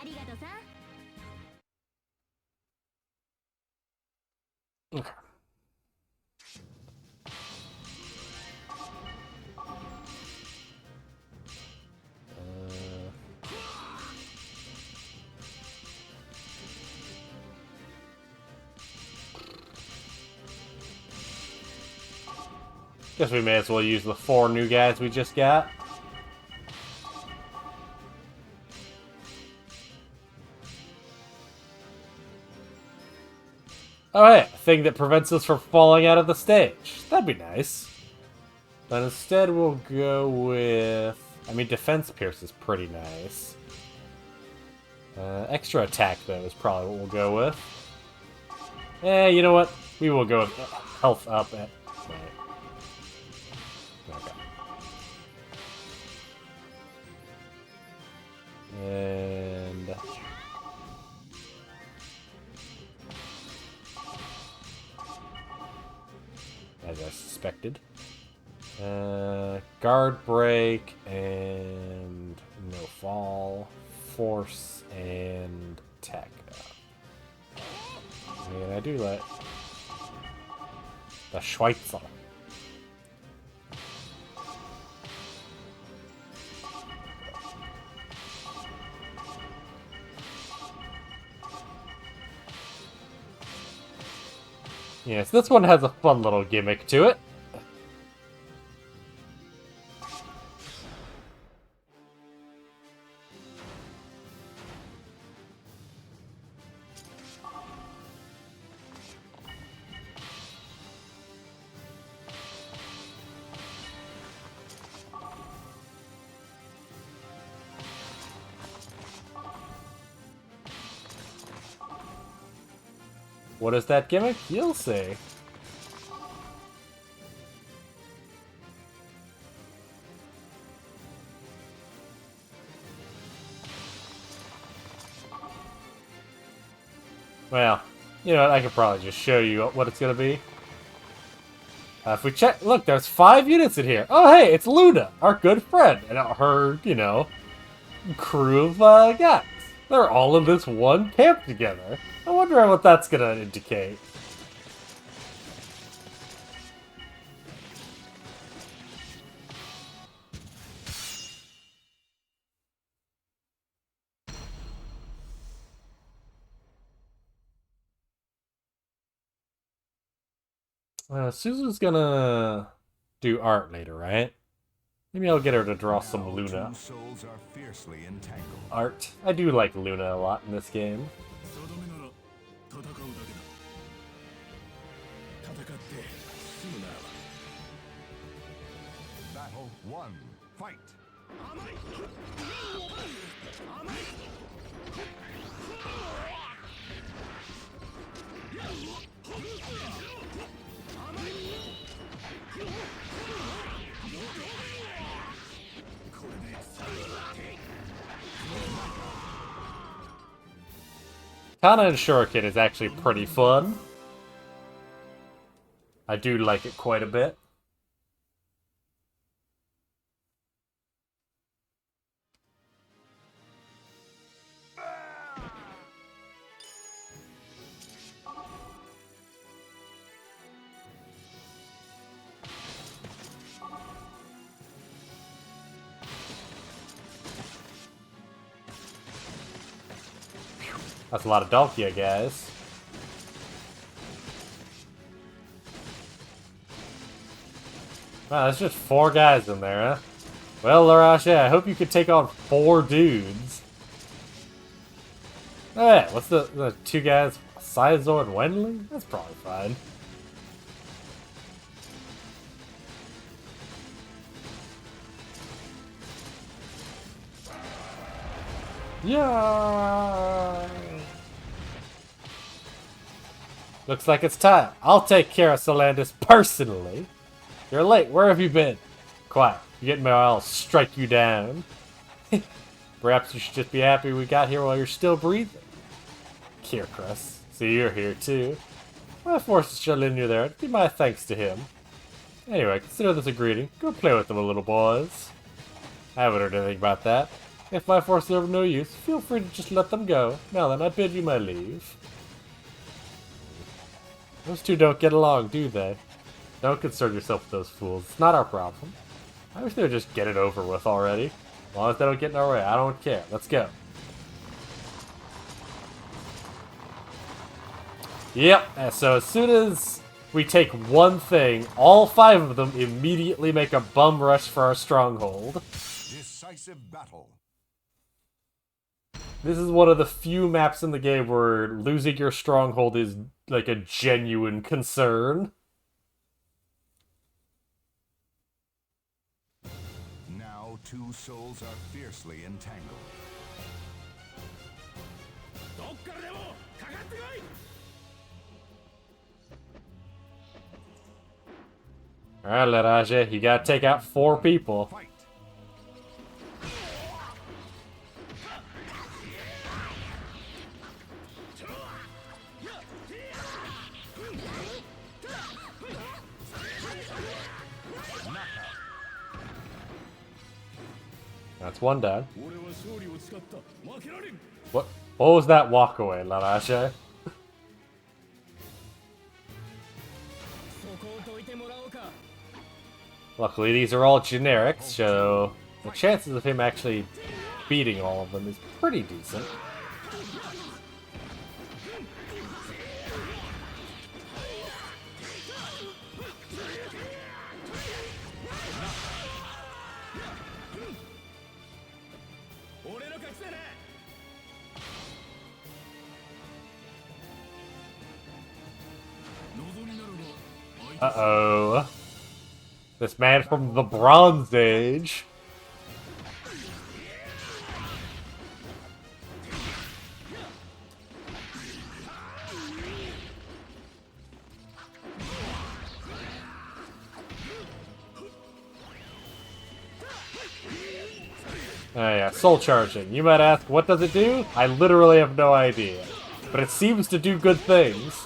ありがとさん。Okay. Guess we may as well use the 4 new guys we just got. Oh hey, a thing that prevents us from falling out of the stage. That'd be nice. But instead we'll go with... I mean, Defense Pierce is pretty nice. Extra Attack, though, is probably what we'll go with. You know what? We will go with Health Up at... Wait. Okay. And... as I suspected. Guard Break and no fall. Force and Tech Up. And I do let the Schweitzer. Yes, this one has a fun little gimmick to it. What is that gimmick? You'll see. Well, you know what? I could probably just show you what it's gonna be. If we check, look, there's 5 units in here. Oh, hey, it's Luna, our good friend, and her, you know, crew of guys. They're all in this one camp together. I wonder what that's gonna indicate. Suzu's gonna do art later, right? Maybe I'll get her to draw some Luna Souls are fiercely entangled. art. I do like Luna a lot in this game. その目なら戦うだけだ戦って済むならば Battle 1. Fight. これで最後だ Kana and Shuriken is actually pretty fun. I do like it quite a bit. That's a lot of Dalkia, guys. Wow, that's just 4 guys in there, huh? Well, Larasha, I hope you could take on 4 dudes. Alright, what's the 2 guys? Sizor and Wenley? That's probably fine. Yeah. Looks like it's time. I'll take care of Solandis personally. You're late. Where have you been? Quiet. You get me or I'll strike you down. Perhaps you should just be happy we got here while you're still breathing. Kierkrus. So you're here too. My forces shall lend you there. It'd be my thanks to him. Anyway, consider this a greeting. Go play with them, little boys. I haven't heard anything about that. If my forces are of no use, feel free to just let them go. Now then, I bid you my leave. Those two don't get along, do they? Don't concern yourself with those fools. It's not our problem. I wish they would just get it over with already. As long as they don't get in our way, I don't care. Let's go. Yep, and so as soon as we take one thing, all 5 of them immediately make a bum rush for our stronghold. Decisive battle. This is one of the few maps in the game where losing your stronghold is like a genuine concern. Now 2 souls are fiercely entangled. Alright, Leraje, you gotta take out 4 people. Fight. That's one down. What was that walk away, Larache? Luckily, these are all generics, so the chances of him actually beating all of them is pretty decent. Uh-oh. This man from the Bronze Age. Oh yeah, soul charging. You might ask, what does it do? I literally have no idea. But it seems to do good things.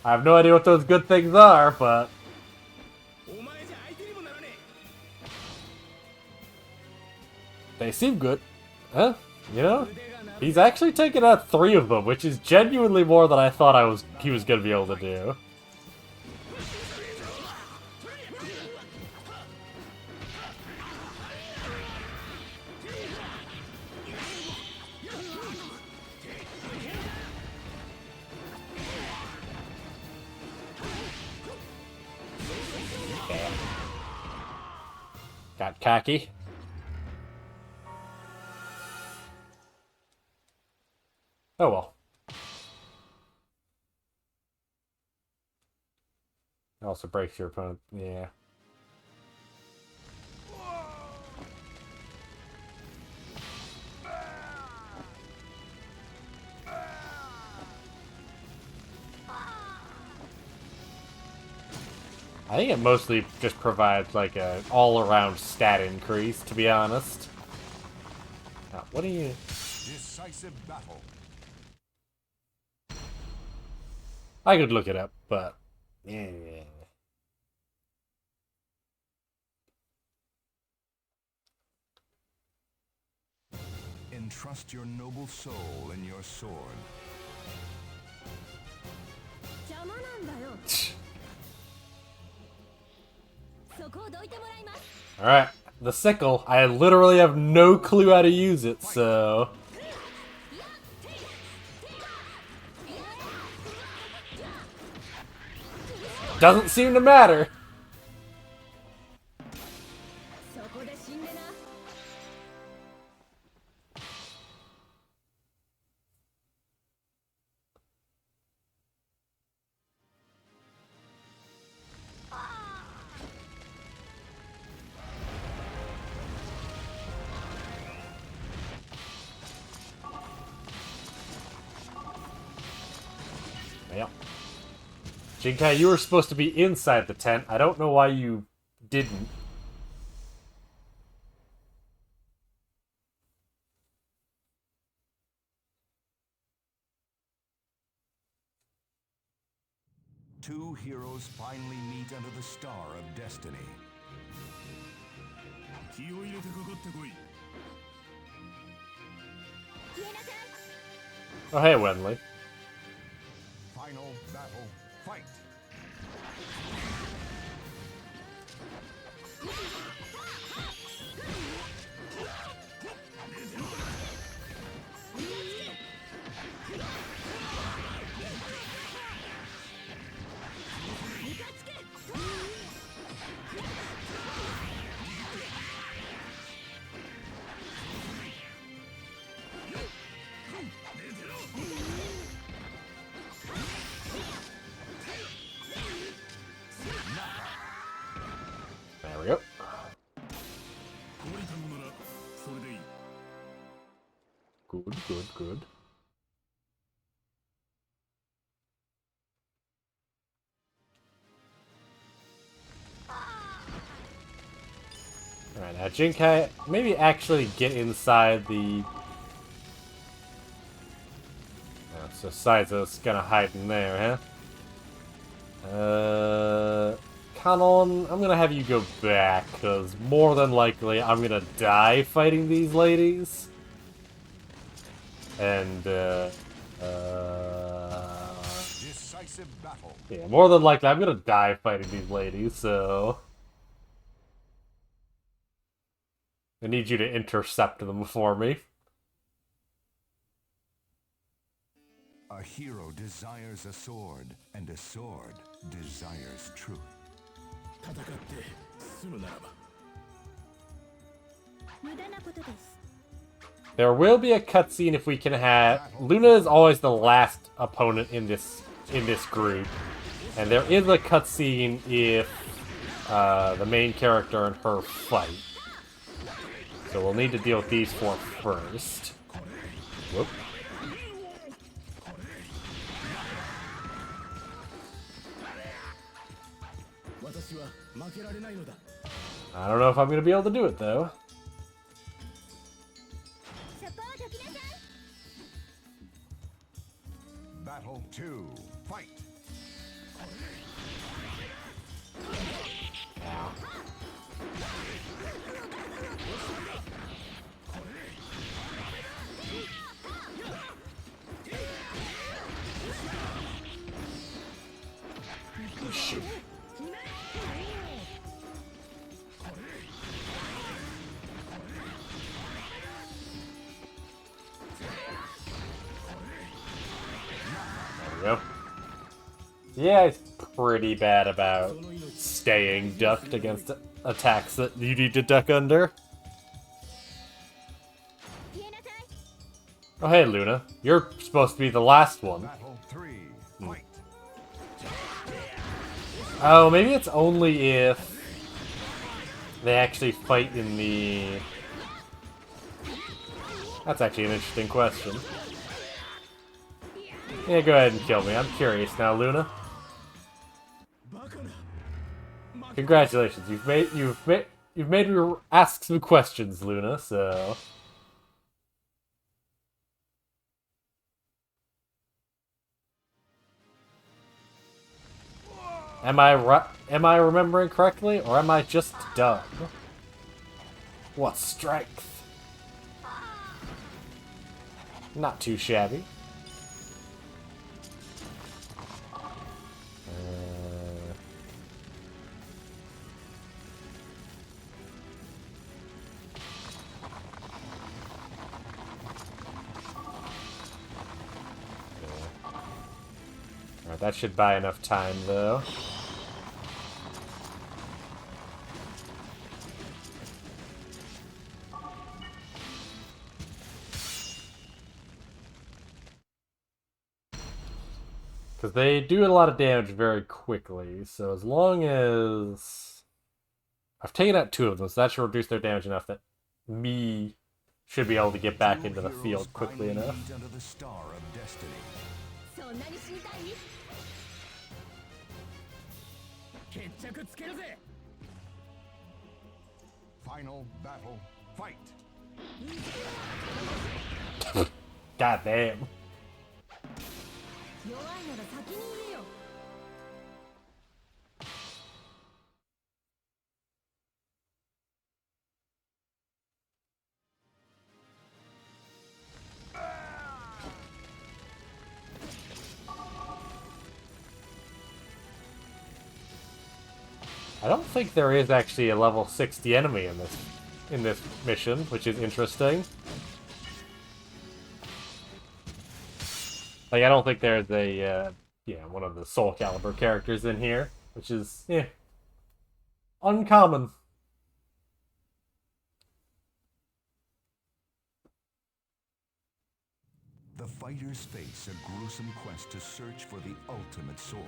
I have no idea what those good things are, but... they seem good. Huh? You know? He's actually taken out 3 of them, which is genuinely more than I thought he was going to be able to do. Got cocky. Oh well. It also breaks your opponent. Yeah. I think it mostly just provides like an all-around stat increase, to be honest. Now, what do you... Decisive battle. I could look it up, but... yeah. Entrust your noble soul in your sword. Alright, the sickle. I literally have no clue how to use it, so... doesn't seem to matter. そこで死んでな。Well, Jinkai, you were supposed to be inside the tent. I don't know why you didn't. Two heroes finally meet under the star of destiny. 気を入れてかかってこい。 消えなさい。 Oh, hey, Wenley. Final battle, fight! There we go. 懲りたのならそれでいい。 Good, good, good. Alright, now Jinkai, maybe actually get inside the... Oh, so Saizo's gonna hide in there, huh? Kanon, I'm gonna have you go back, because more than likely I'm gonna die fighting these ladies. And, Decisive battle. yeah, more than likely I'm gonna die fighting these ladies, so... I need you to intercept them for me. A hero desires a sword, and a sword desires truth. 戦って済むならば。 無駄なことです。 There will be a cutscene if we can have... Luna is always the last opponent in this group. And there is a cutscene if the main character and her fight. So we'll need to deal with these four first. Whoop. I don't know if I'm going to be able to do it, though. そこをどきなさい。 Battle 2, fight! Shoot. There we go. Yeah, it's pretty bad about staying ducked against attacks that you need to duck under. 消えなさい。 Oh, hey, Luna. You're supposed to be the last one. Battle 3, fight! Oh, maybe it's only if they actually fight in the... That's actually an interesting question. Yeah, go ahead and kill me. I'm curious now, Luna. Congratulations, you've made me ask some questions, Luna. So, am I remembering correctly, or am I just dumb? What strength? Not too shabby. Alright, that should buy enough time, though. Because they do a lot of damage very quickly, so as long as... I've taken out 2 of them, so that should reduce their damage enough that me should be able to get back into the field quickly enough. Under the star of destiny. そんなに死にたい？決着つけるぜ。 Final battle, fight! God damn. 弱いなら先に言えよ。I don't think there is actually a level 60 enemy in this mission, which is interesting. Like, I don't think there's a, one of the SoulCalibur characters in here, which is, uncommon. The fighters face a gruesome quest to search for the ultimate sword.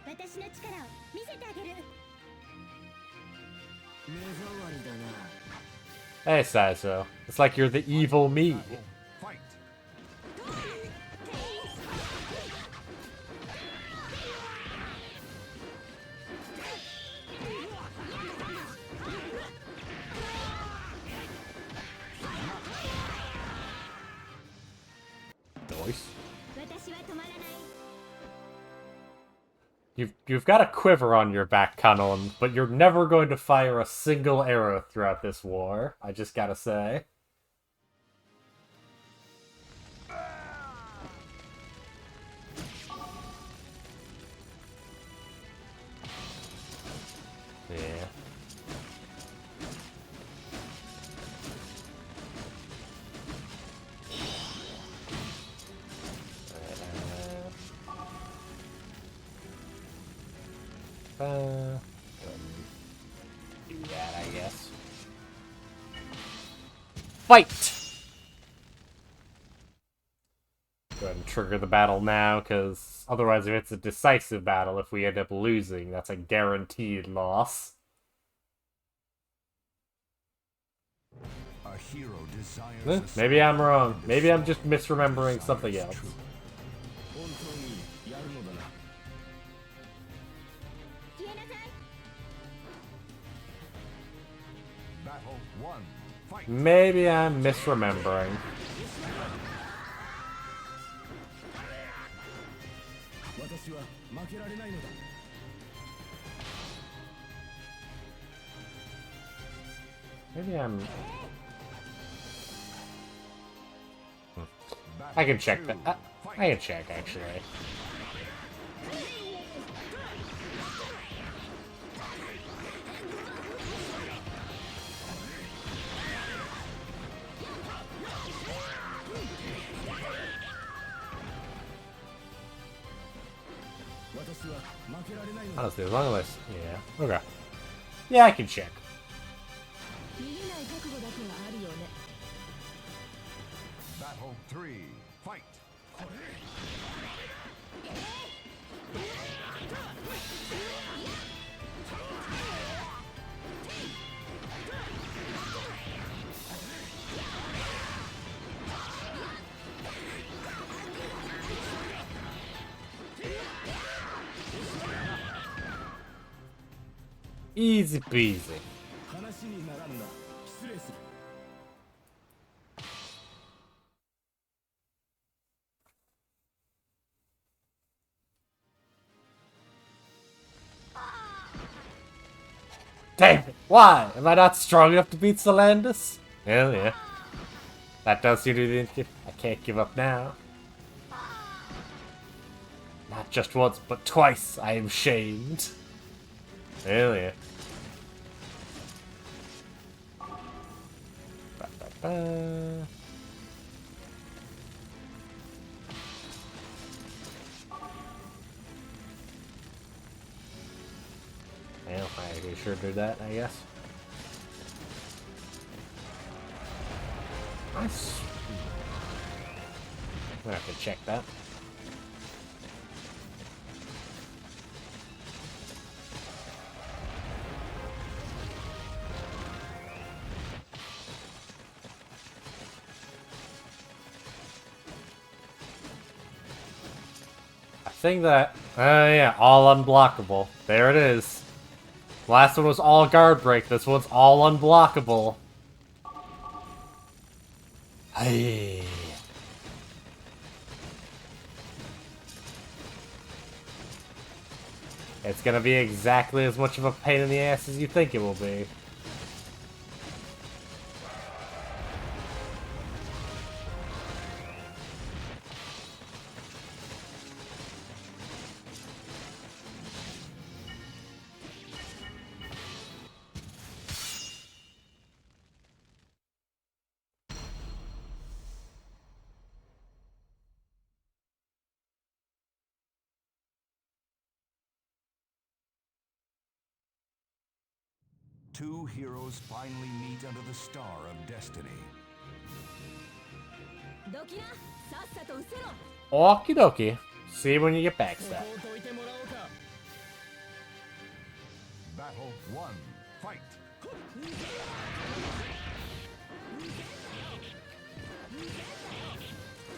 私の力を見せてあげる。目障りだな。 Hey, Saizo. It's like you're the evil me. Fight! Nice. 私は止まらない。 You've got a quiver on your back, Kanon, but you're never going to fire a single arrow throughout this war. I just gotta say. Yeah. Do that, I guess. Fight! Go ahead and trigger the battle now, because otherwise if it's a decisive battle, if we end up losing, that's a guaranteed loss. A hero desires a Maybe I'm wrong. Maybe I'm just misremembering something else. 本当にやるのだな。 消えなさい。 battle one, fight! Maybe I'm misremembering. 私は負けられないのだ。 Maybe I'm... I can check that. I can check, actually. Honestly, as long as I... Yeah. Okay. Yeah, I can check. 逃げない覚悟だけはあるよね。 Battle three, fight! Easy peasy. 話にならんな。失礼する。 Damn it! Why? Am I not strong enough to beat Solandus? Hell yeah. That does seem to be the indicator. I can't give up now. Not just once, but twice I am shamed. Hell yeah. Ba-ba-ba. Well, I sure do that, I guess. Nice. I'm gonna have to check that. thing that... Oh yeah, all unblockable. There it is. Last one was all guard break, this one's all unblockable. Hey. It's gonna be exactly as much of a pain in the ass as you think it will be. Two heroes finally meet under the star of destiny. どきなさっさと失せろ Okie dokie. See you when you get back, Stat. Battle 1, fight!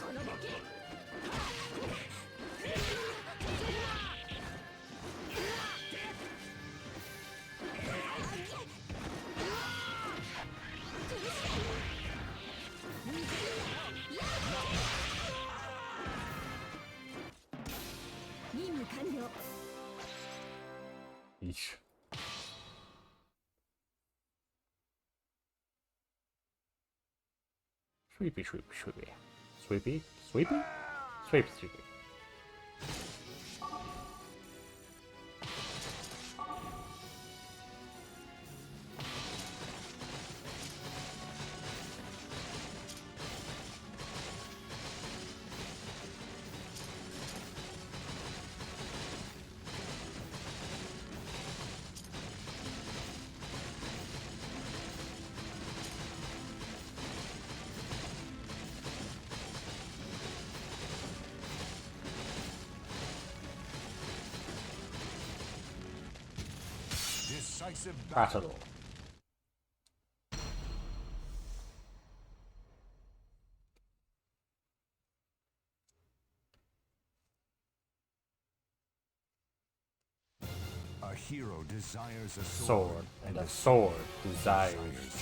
このどき 任務完了 Eesh. Sweepy, sweepy, sweepy. Sweepy? Sweepy? Sweepy, sweepy. Decisive Battle. battle. A hero desires a Sword, and a sword desires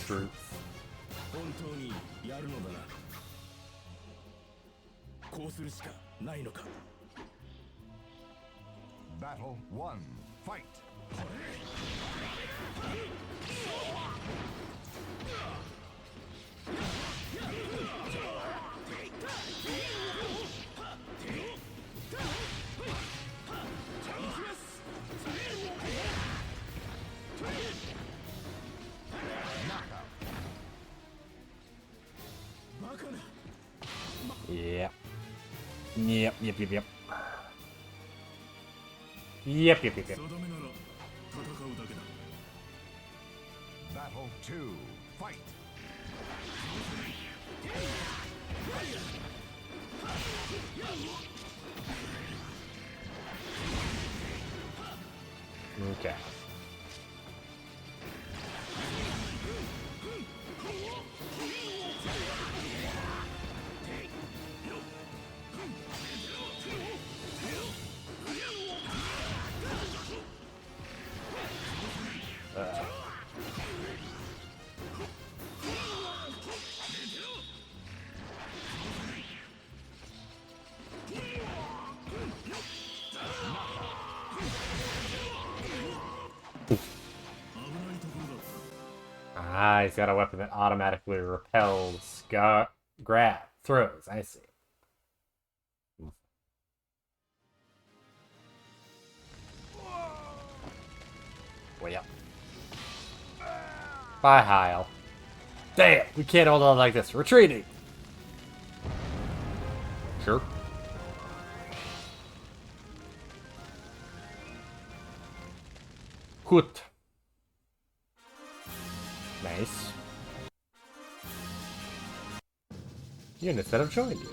truth. 本当にやるのだな。こうするしかないのか。 Battle 1, fight! バカな。 Yep. Yep, yep, yep, yep. Yep, yep, yep, yep. 定めなら戦うだけだ。 Battle 2, fight! Okay. Ah, he's got a weapon that automatically repels grab throws. I see. Way up. Bye, Heil. Damn, we can't hold on like this. Retreating. Sure. Good. Nice. Units that have joined you.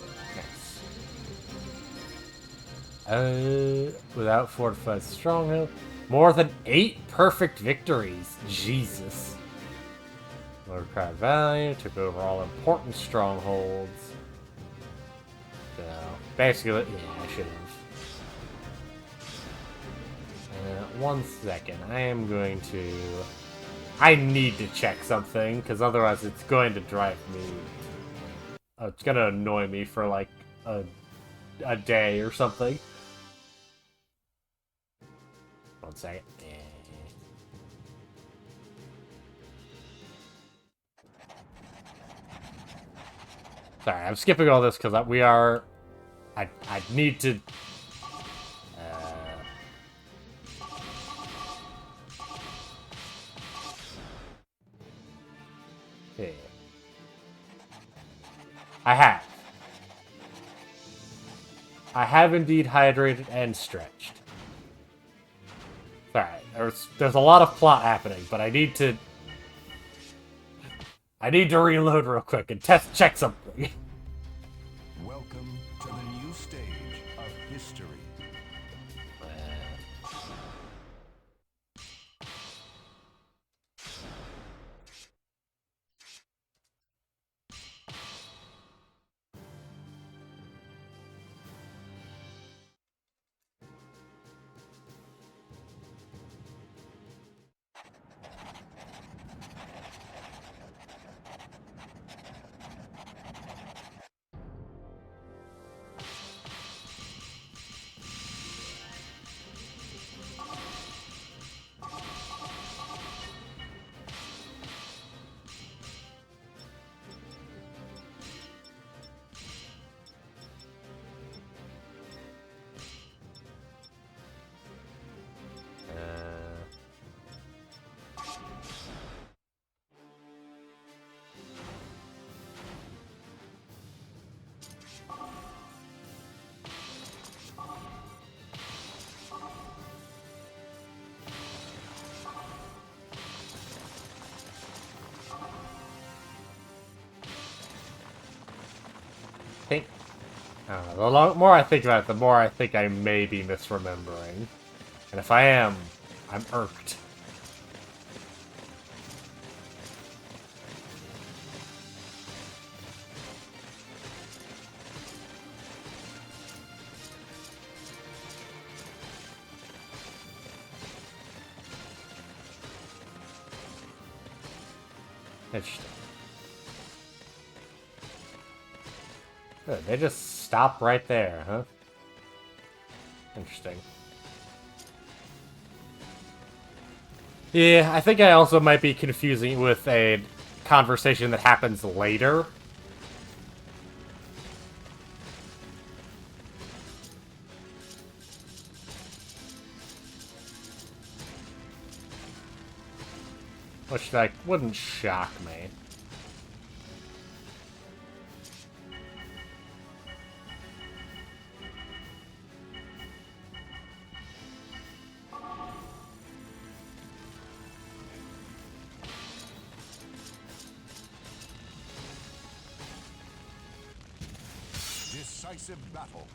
Nice. Without fortified stronghold. More than 8 perfect victories. Jesus. Lord Crowd Value took over all important strongholds. So, basically, yeah, I should have. 1 second. I am going to... I need to check something, because otherwise it's going to drive me... it's gonna annoy me for like a day or something. 1 second. Sorry, I'm skipping all this because we are... I need to... Okay. I have indeed hydrated and stretched. Alright, there's a lot of plot happening, but I need to reload real quick and check something. Welcome to the new stage of history. The more I think about it, the more I think I may be misremembering. And if I am, I'm irked. Interesting. Good, they just stop right there, huh? Interesting. Yeah, I think I also might be confusing with a conversation that happens later. Which, like, wouldn't shock me. Decisive battle.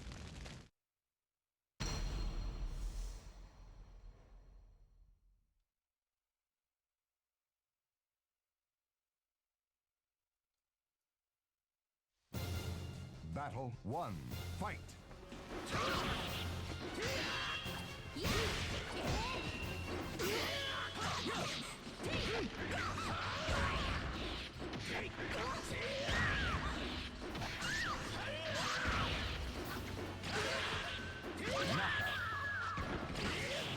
Battle 1. Fight.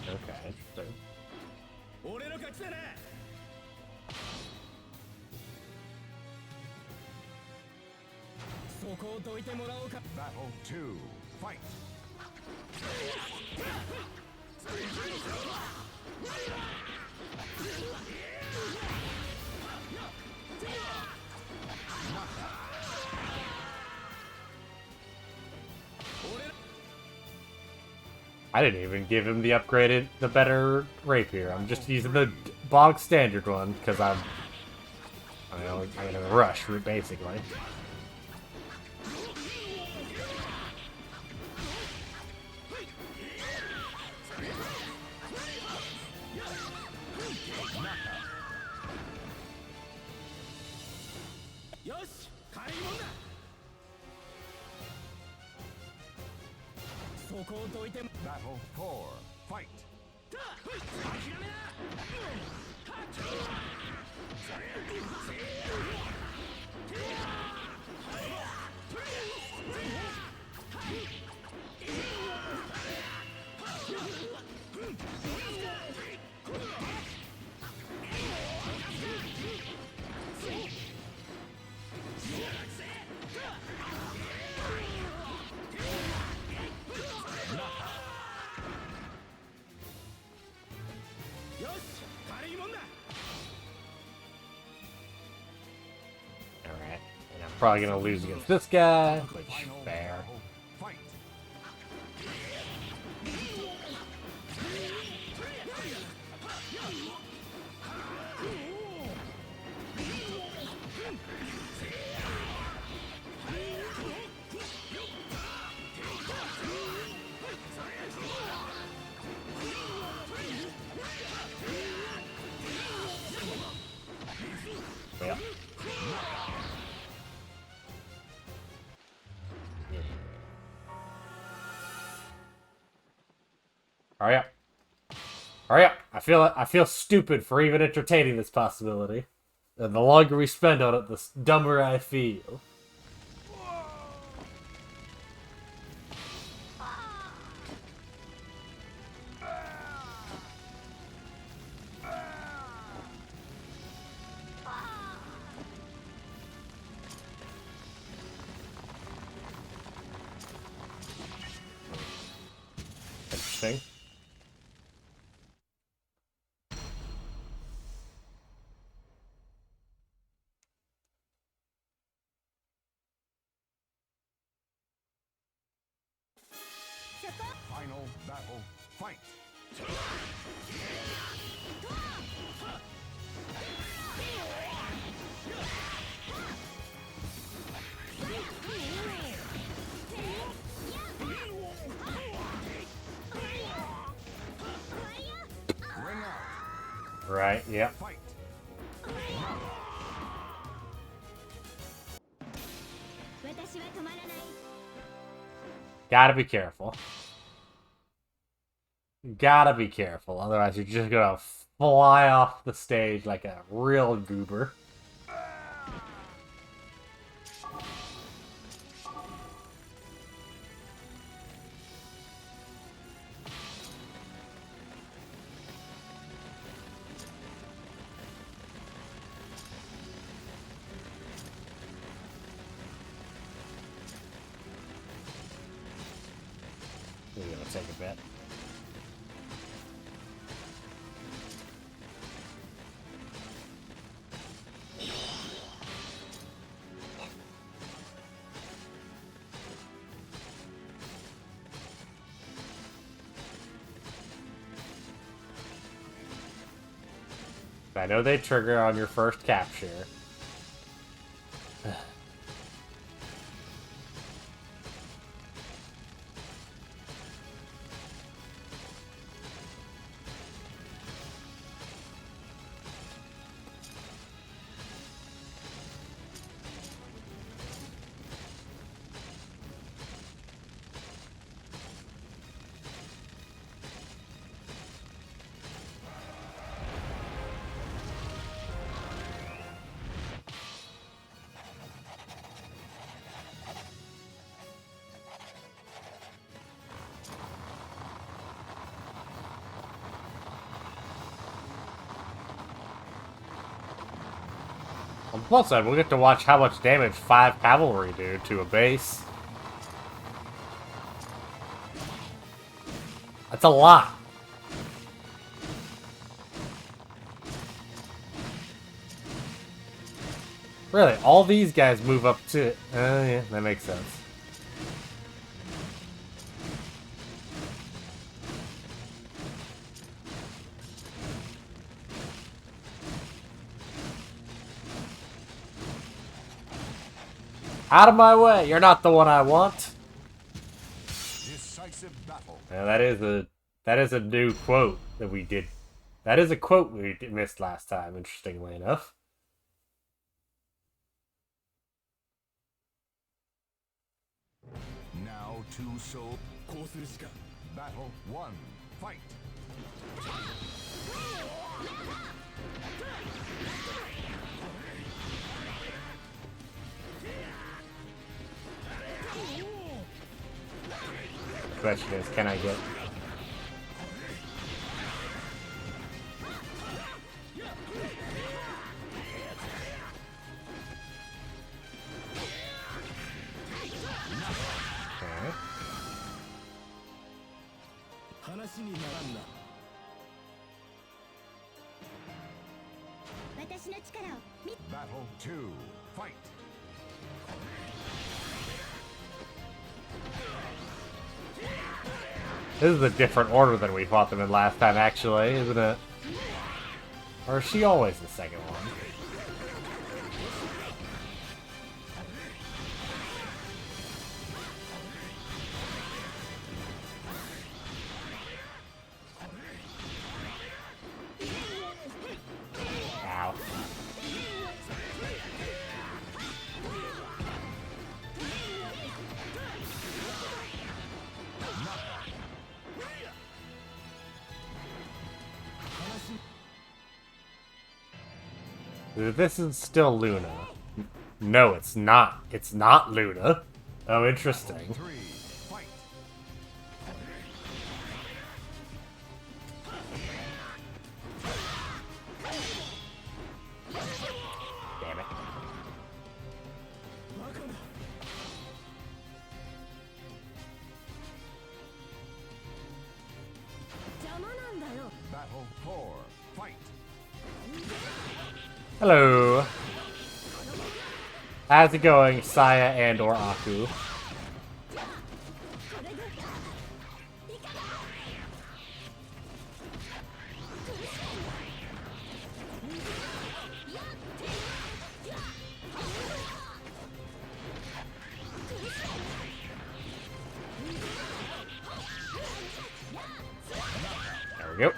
Okay, interesting. Battle 2. Fight. I didn't even give him the better rapier. I'm just using the bog standard one because I'm in a rush, basically. Battle 4. Fight. Alright, and I'm probably gonna lose against this guy, which fair. Fight. Yeah. Hurry up. Hurry up. I feel stupid for even entertaining this possibility. And the longer we spend on it, the dumber I feel. Interesting. Final battle. Fight. Ring out. Right, yep. Fight. Gotta be careful. Gotta be careful, otherwise you're just gonna fly off the stage like a real goober. We're gonna take a bit. I know they trigger on your first capture. On the plus side, we'll get to watch how much damage 5 cavalry do to a base. That's a lot. Really, all these guys move up to... yeah, that makes sense. Out of my way! You're not the one I want. Decisive battle. Yeah, that is a new quote that we did. That is a quote we missed last time, interestingly enough. Now two soul. Battle 1. Fight. Question is, can I get... Okay. 話にならんな。私の力を見 Battle 2. Fight! This is a different order than we fought them in last time, actually, isn't it? Or is she always the second one? Ow. This is still Luna. No, it's not. It's not Luna. Oh, interesting. 3. Fight! Damn it. 邪魔なんだよ Battle 4. Fight! Hello. How's it going, Saya and or Aku? これでいかだ There we go.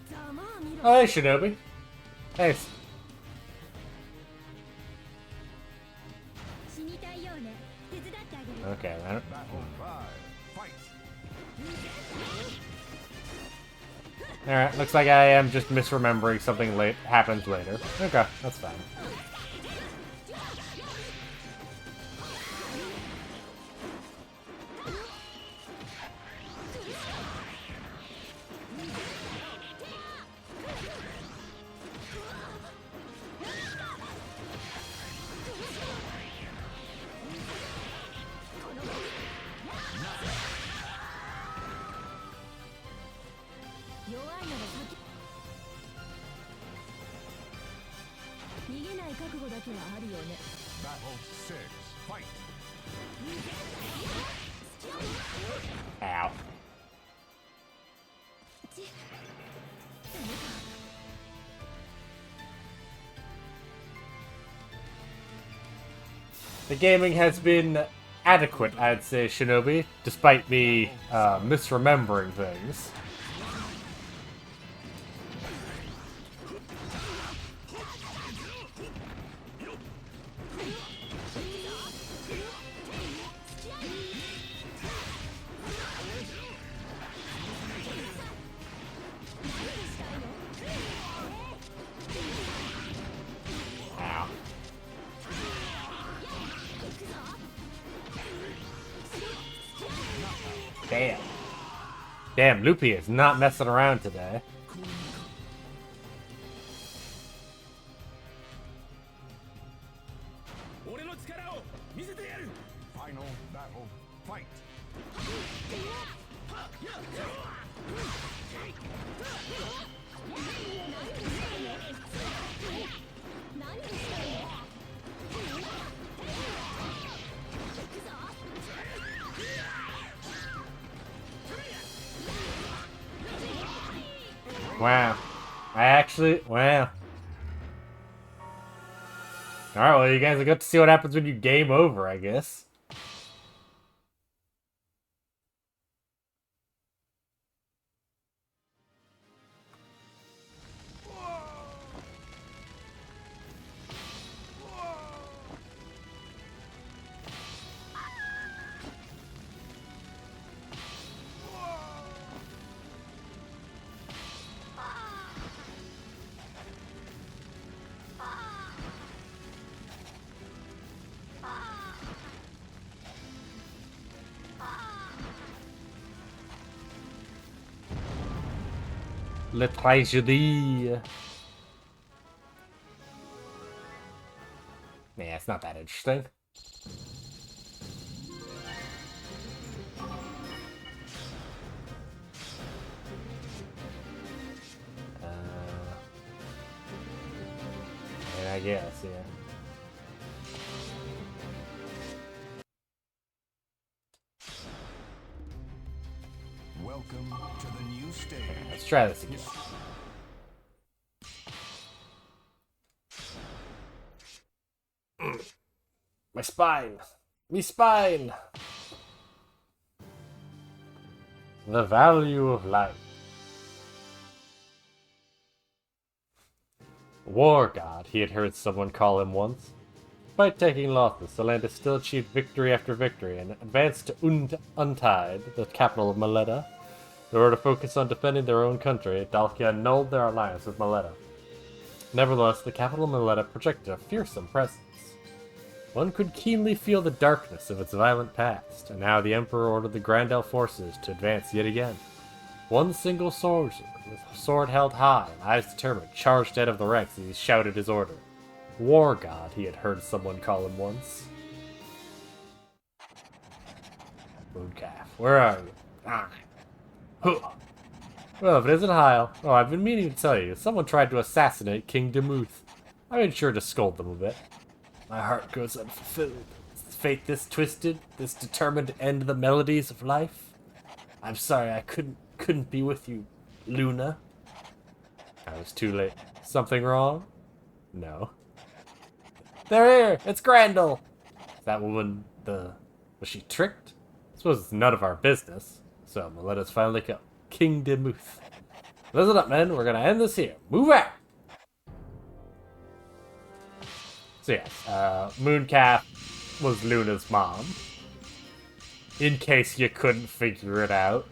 ざまあ見ろ Oh, hey, Shinobi. Hey. 死にたいようね手伝ってあげる Okay, then. Battle 5. Fight! Alright, looks like I am just misremembering something late happens later. Okay, that's fine. Battle 6. Fight! Ow. The gaming has been adequate, I'd say, Shinobi, despite me misremembering things. Ow. Damn. Damn, Loopy is not messing around today. Final battle. Fight! Wow. Wow. Alright, well, you guys got to see what happens when you game over, I guess. Le tragédie. Yeah, it's not that interesting. And I guess, yeah. Welcome to the new stage. Let's try this again. My spine! Me spine! The value of life. War god, he had heard someone call him once. Despite taking losses, Solantis still achieved victory after victory and advanced to Untide, the capital of Maleta. In order to focus on defending their own country, Dalkia annulled their alliance with Maleta. Nevertheless, the capital of Maleta projected a fearsome presence. One could keenly feel the darkness of its violent past, and now the Emperor ordered the Grandel forces to advance yet again. One single soldier, with sword held high and eyes determined, charged out of the ranks as he shouted his order. War god, he had heard someone call him once. Mooncalf, where are you? Ah. Huh. Well, if it isn't Heil, oh, I've been meaning to tell you, someone tried to assassinate King Demuth. I made sure to scold them a bit. My heart goes unfulfilled. Is fate this twisted, this determined to end the melodies of life? I'm sorry I couldn't be with you, Luna. I was too late. Something wrong? No. They're here! It's Grandel! Is that woman was she tricked? I suppose it's none of our business. So, let us finally go. King Demuth. Listen up, men. We're gonna end this here. Move out! So yes, Mooncalf was Luna's mom. In case you couldn't figure it out.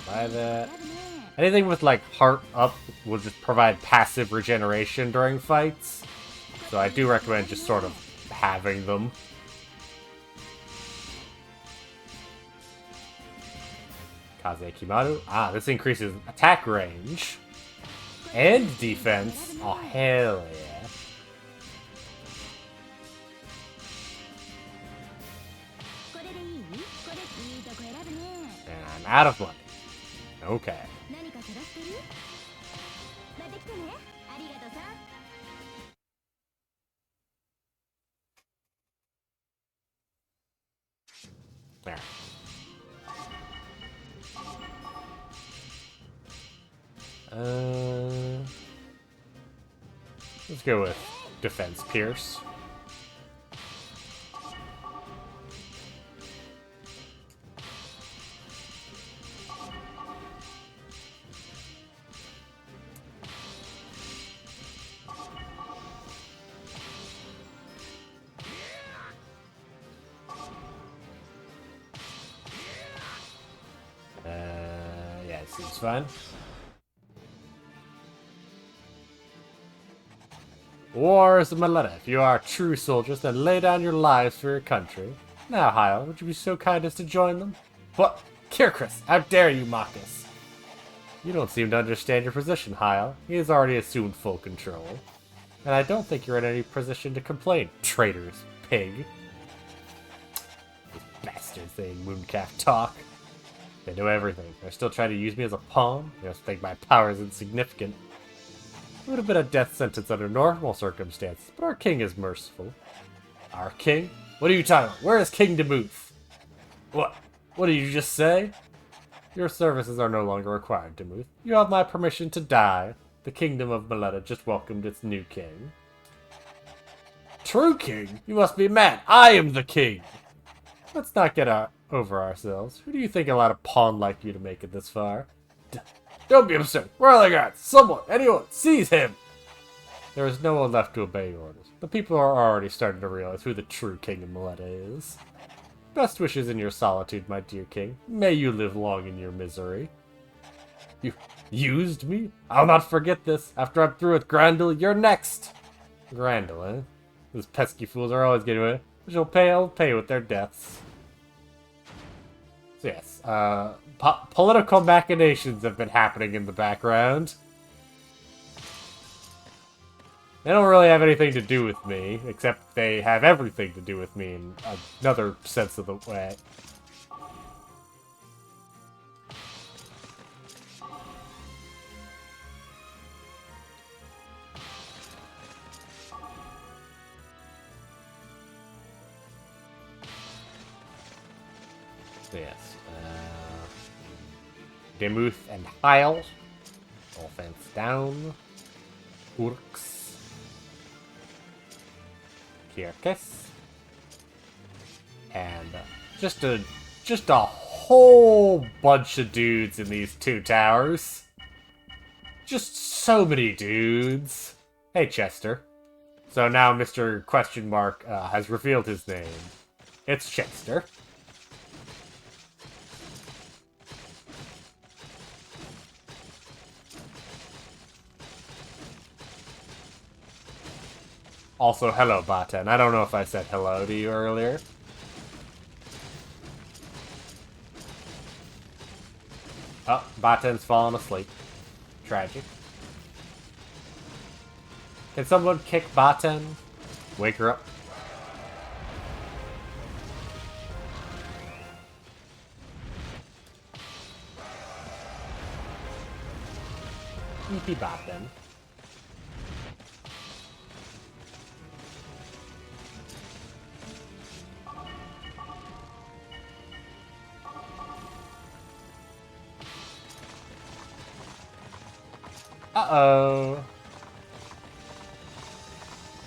Buy that. Anything with like heart up will just provide passive regeneration during fights. So I do recommend just sort of having them. Kaze Kimaru. Ah, this increases attack range and defense. Oh, hell yeah. And I'm out of money. Okay. There. Let's go with Defense Pierce. Yeah, it seems fine. Wars of Maleta. If you are true soldiers, then lay down your lives for your country. Now, Heil, would you be so kind as to join them? What? Kirkus, how dare you mock us? You don't seem to understand your position, Heil. He has already assumed full control. And I don't think you're in any position to complain, traitors, pig. These bastards saying Mooncalf talk. They know everything. They're still trying to use me as a pawn. They just think my power is insignificant. It would have been a death sentence under normal circumstances, but our king is merciful. Our king? What are you talking about? Where is King Demuth? What? What did you just say? Your services are no longer required, Demuth. You have my permission to die. The kingdom of Maleta just welcomed its new king. True king? You must be mad. I am the king. Let's not get over ourselves. Who do you think allowed a pawn like you to make it this far? Don't be absurd. Where are the guards? Someone, anyone, seize him! There is no one left to obey your orders. The people are already starting to realize who the true king of Mileta is. Best wishes in your solitude, my dear king. May you live long in your misery. You used me? I'll not forget this. After I'm through with Grandel, you're next! Grandel, eh? Those pesky fools are always getting away. She'll pay with their deaths. So yes, political machinations have been happening in the background. They don't really have anything to do with me, except they have everything to do with me in another sense of the way. Yes. Demuth and Heil. Offense down. Urks. Kirkus. And just a whole bunch of dudes in these two towers. Just so many dudes. Hey, Chester. So now Mr. Question Mark has revealed his name. It's Chester. Also, hello, Baten. I don't know if I said hello to you earlier. Oh, Baten's fallen asleep. Tragic. Can someone kick Baten? Wake her up. Sleepy Baten. Uh-oh.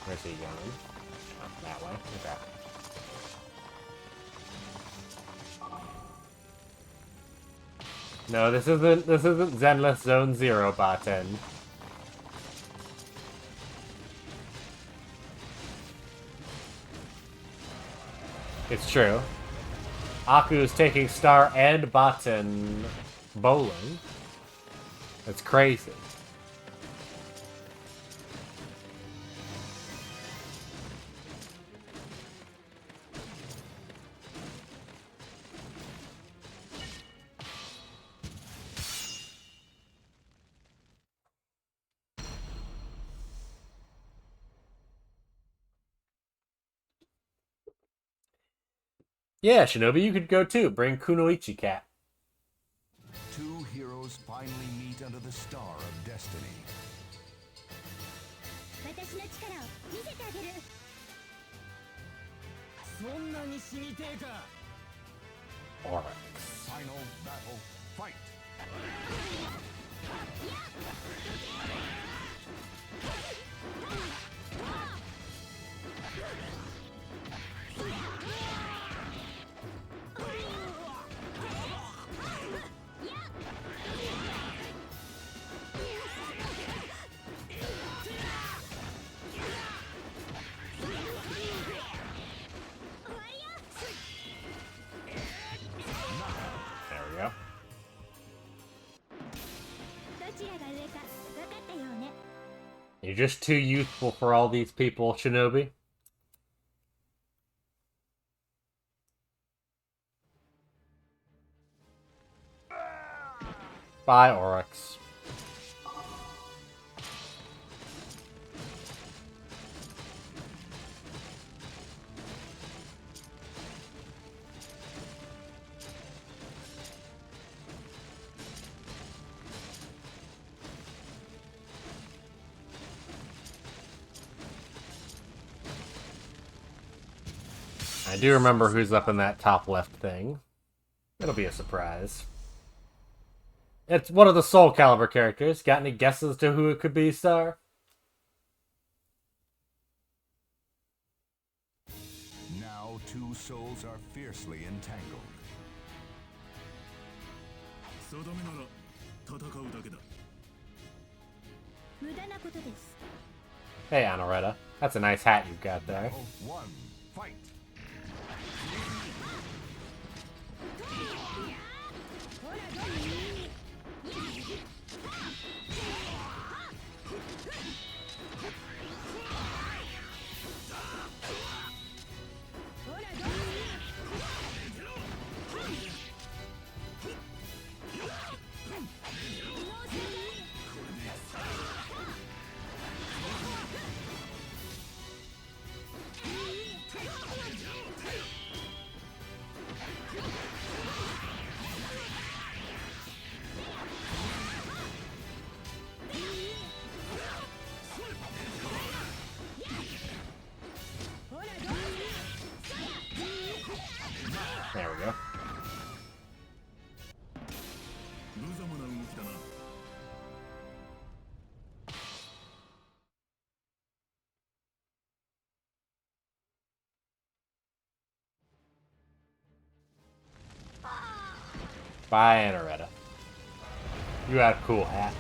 Where's he going? Oh, that way. Okay. No, this isn't Zenless Zone Zero, Baten. It's true. Aku is taking Star and Baten bowling. That's crazy. Yeah, Shinobi, you could go too. Bring Kunoichi Cat. Two heroes finally meet under the star of destiny. Oryx. Final battle, fight! There we go. You're just too youthful for all these people, Shinobi. Bye, Oryx. I do remember who's up in that top left thing. It'll be a surprise. It's one of the SoulCalibur characters. Got any guesses to who it could be, Star? Now two souls are fiercely entangled. 定めなら戦うだけだ。無駄なことです。 Hey, Anoretta. That's a nice hat you've got there. Battle 1. Fight. ほらどうほらどう There we go. 無様な動きだな。Bye, Anoretta. You have a cool hat.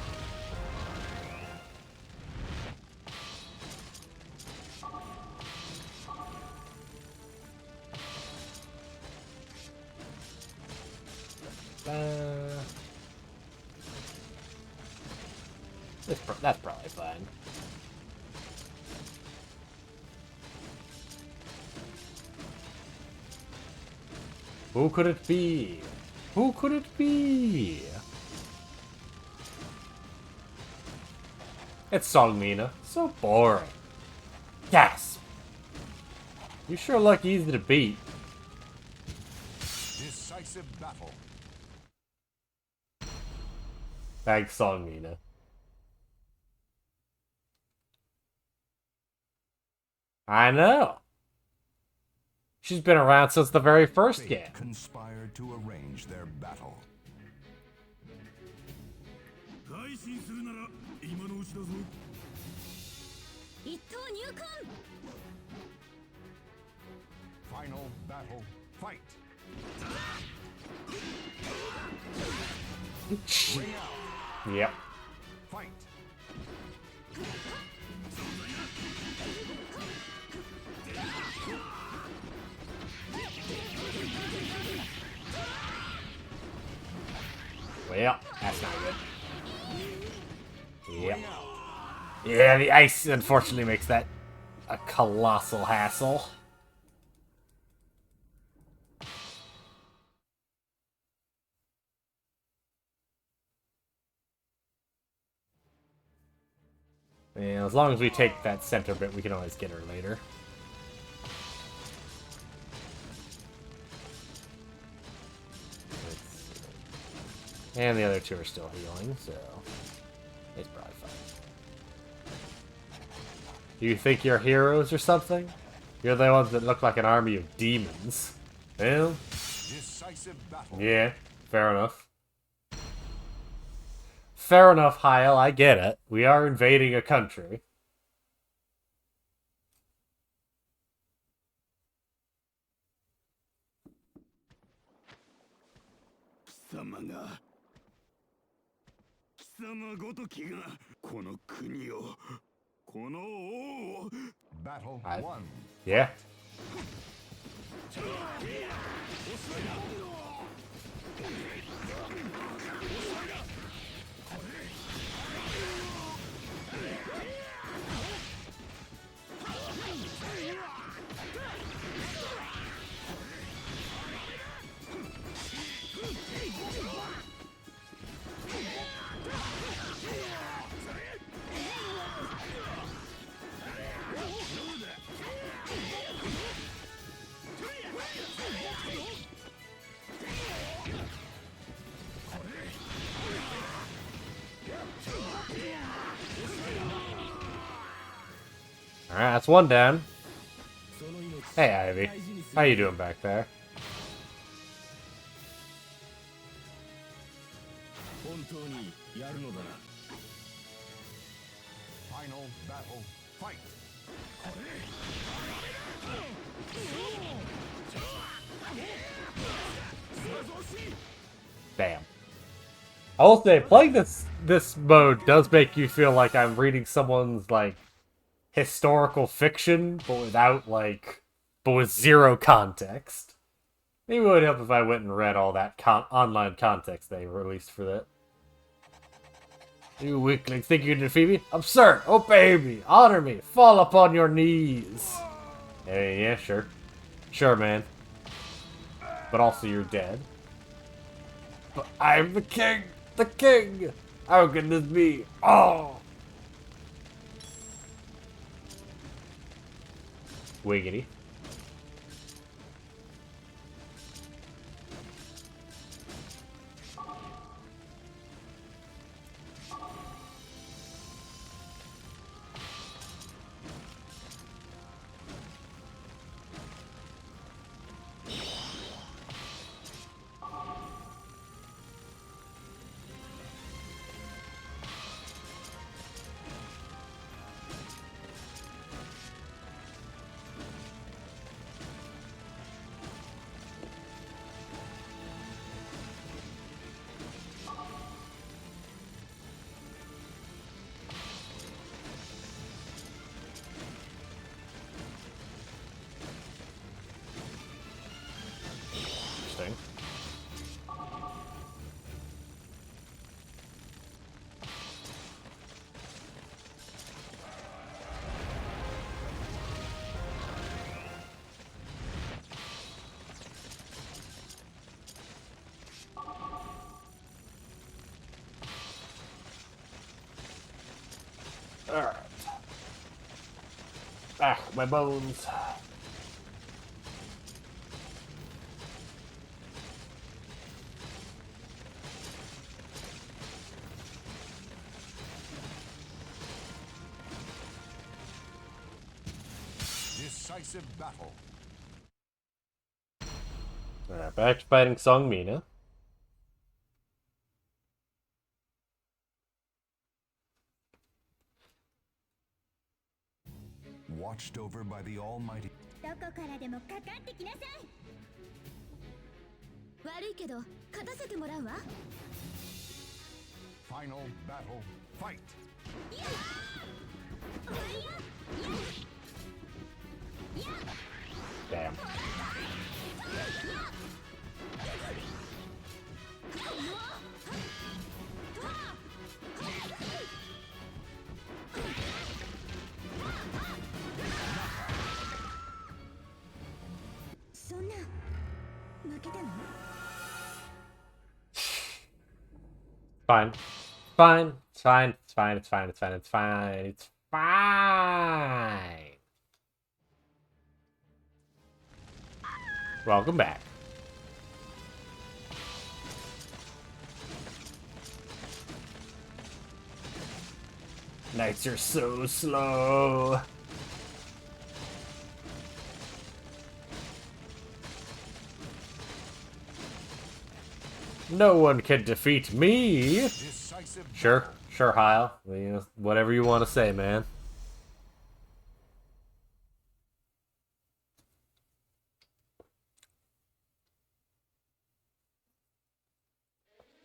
That's probably fine. Who could it be? Who could it be? It's Songmina. So boring. Yes! You sure look easy to beat. Decisive battle. Thanks, Songmina. I know. She's been around since the very first Fate game. conspired to arrange their battle. 改心するなら今のうちだぞ。一等入魂 Final battle. Fight. Ring out. Yep. Fight. Well, that's not good. Yep. Yeah, the ice unfortunately makes that a colossal hassle. Yeah, as long as we take that center bit, we can always get her later. And the other two are still healing, so it's probably fine. Do you think you're heroes or something? You're the ones that look like an army of demons. Well, Decisive battle. yeah, fair enough. Fair enough, Heil, I get it. We are invading a country. 貴様が貴様ごときがこの国をこの王を Battle I- 1. Yeah. Alright, that's one down. Hey, Ivy. How you doing back there? 本当にやるのだな。 Final battle. Fight. Bam. I will say, playing this mode does make you feel like I'm reading someone's like historical fiction, but with zero context. Maybe it would help if I went and read all that online context they released for that. You weaklings think you can defeat me? Absurd! Obey me! Honor me! Fall upon your knees! Hey, yeah, sure. Sure, man. But also you're dead. But I'm the king! The king! How can this be? Oh! Wiggity. Interesting. Alright. Ah, my bones. Decisive battle. Alright, back to fighting Song Mina. Watched over by the Almighty. どこからでもかかってきなさい。悪いけど勝たせてもらうわ。Final battle. Fight. Damn. Fine. Fine. It's fine. It's fine. It's fine. It's fine. It's fine. It's fine. Welcome back. Knights are so slow. No one can defeat me. Sure, Heil. You know, whatever you want to say, man.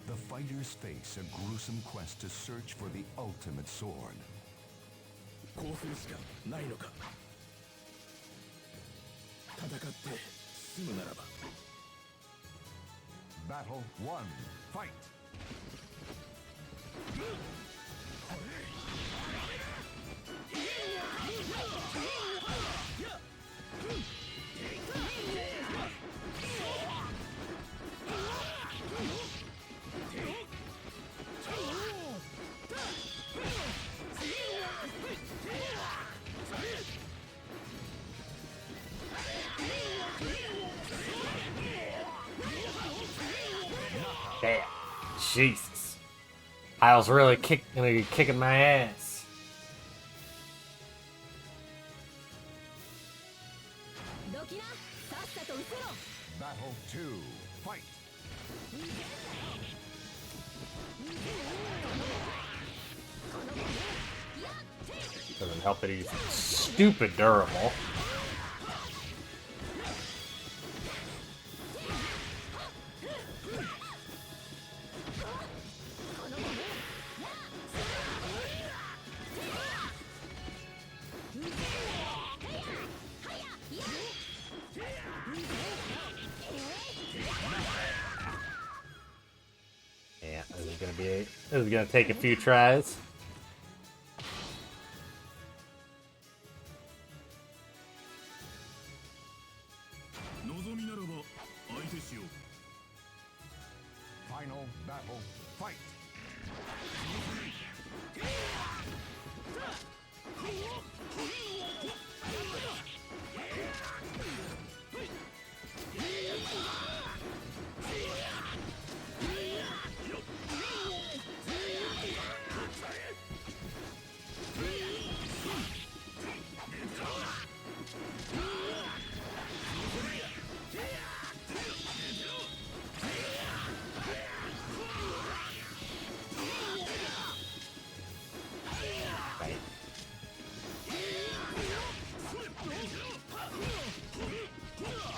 The fighters face a gruesome quest to search for the ultimate sword. こうするしかないのか。戦って済むならば。Battle 1. Fight. Damn. Jesus. Heil's really kicking my ass. Battle 2. Fight. Doesn't help that he's stupid durable. is gonna take a few tries. 望みならば相手しよう Final battle, fight!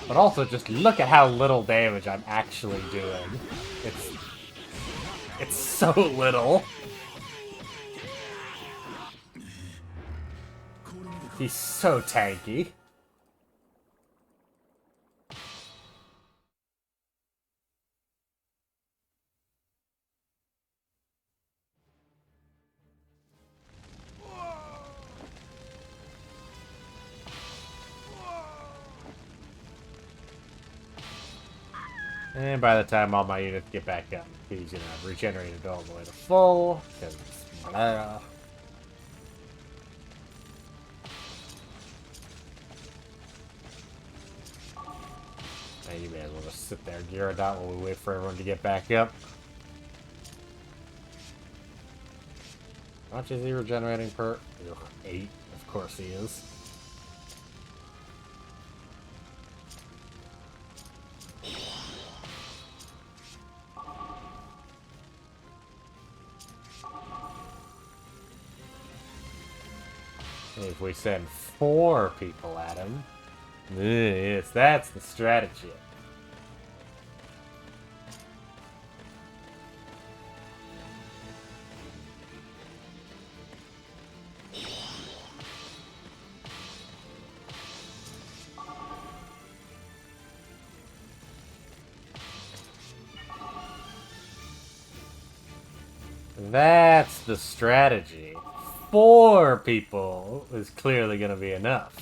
But also, just look at how little damage I'm actually doing. It's so little. He's so tanky. And by the time all my units get back up, he's gonna have regenerated all the way to full, because blah. And you may as well just sit there, gear it out while we wait for everyone to get back up. How much is he regenerating per? Ugh, 8, of course he is. If we send 4 people at him, yes, that's the strategy. That's the strategy. 4 people is clearly going to be enough.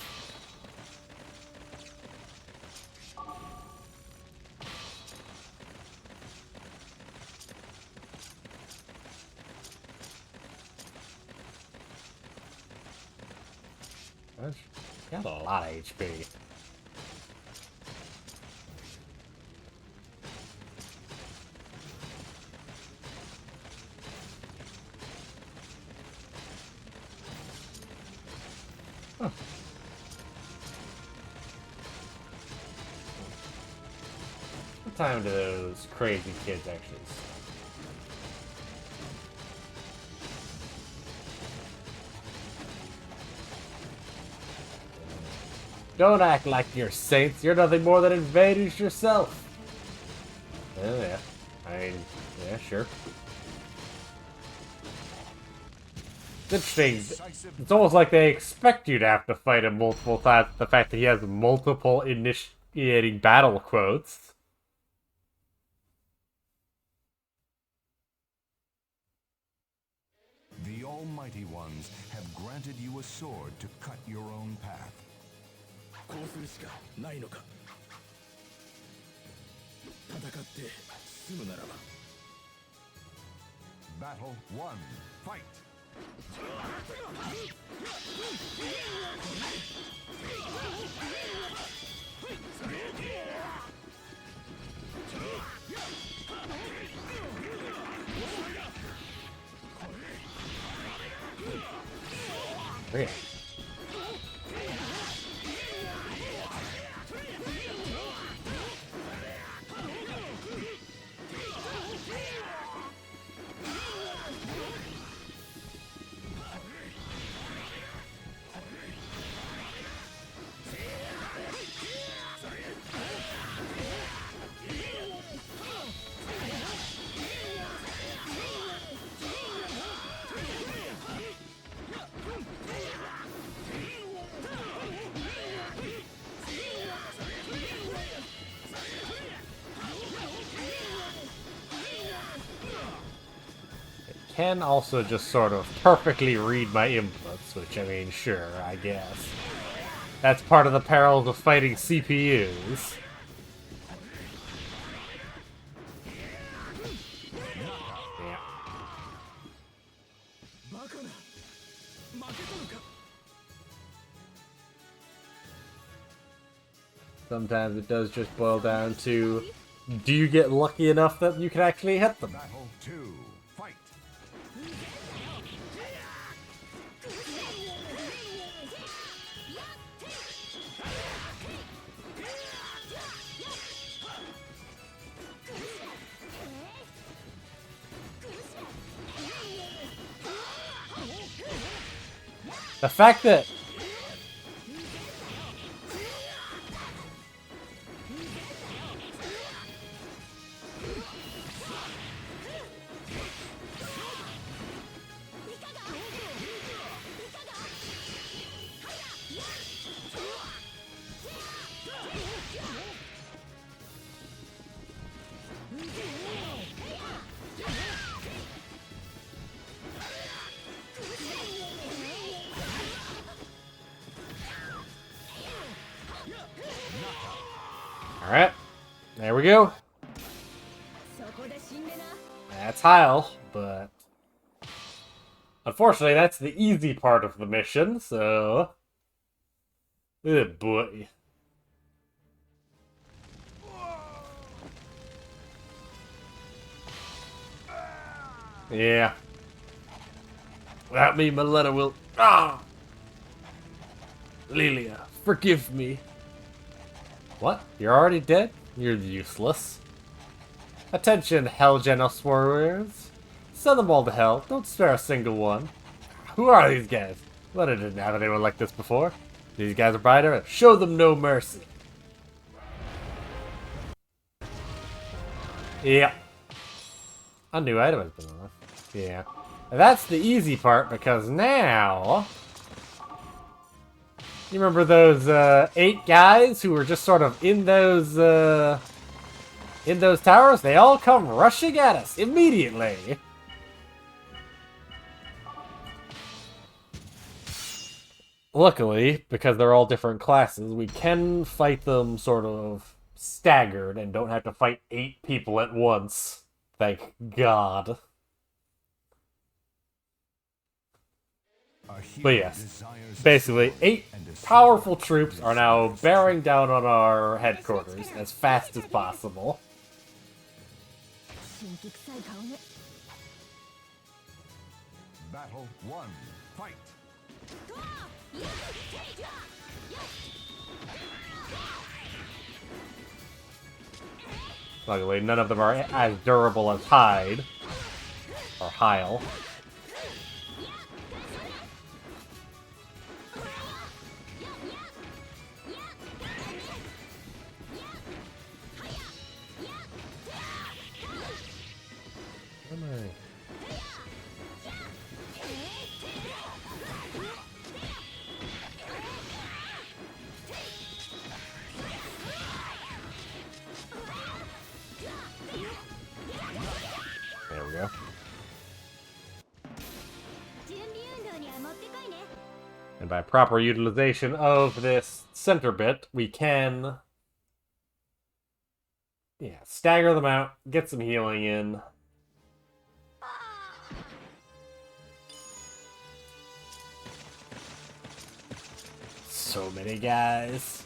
Got a lot of HP. Huh. What time do those crazy kids actually start? Don't act like you're saints. You're nothing more than invaders yourself. Oh, yeah. I mean, yeah, sure. It's interesting. It's almost like they expect you to have to fight him multiple times. The fact that he has multiple initiating battle quotes. The Almighty Ones have granted you a sword to cut your own path. こうするしかないのか戦って済むならば Battle 1, fight! Really? can also just sort of perfectly read my inputs, which, I mean, sure, I guess. That's part of the perils of fighting CPUs. Yeah. Sometimes it does just boil down to, do you get lucky enough that you can actually hit them? Battle 2, fight! The fact that Alright, there we go. That's Heil, but unfortunately that's the easy part of the mission, so... Oh boy. Yeah. Without me, Milena will... Ah! Lilia, forgive me. What? You're already dead? You're useless. Attention, Hellgenos warriors. Send them all to hell. Don't spare a single one. Who are these guys? Well, I didn't have anyone like this before. These guys are brighter. Show them no mercy. Yeah. A new item has been unlocked. Yeah. And that's the easy part, because now... You remember those 8 guys who were just sort of in those towers? They all come rushing at us immediately. Luckily, because they're all different classes, we can fight them sort of staggered and don't have to fight 8 people at once. Thank God. But yes, basically, 8 powerful troops are now bearing down on our headquarters as fast as possible. Battle 1, fight! Luckily, none of them are as durable as Hyde. Or Heil. There we go. And by proper utilization of this center bit, we can... Yeah, stagger them out, get some healing in. So many guys.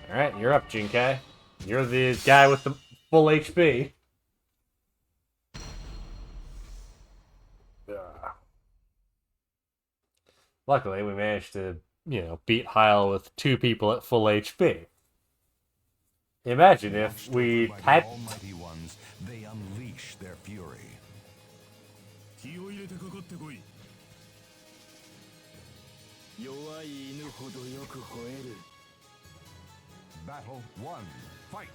Alright, you're up, Jinkai. You're the guy with the full HP. Luckily, we managed to, beat Heil with 2 people at full HP. Imagine if we had... Almighty ones, they unleash their fury. Battle 1, fight!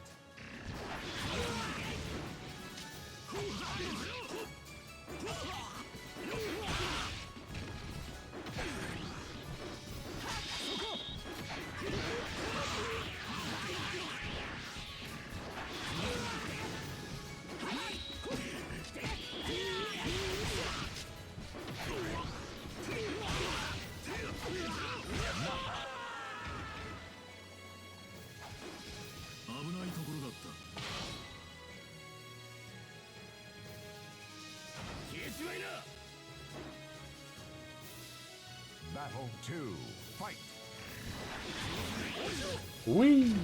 Battle 2, fight! Whee!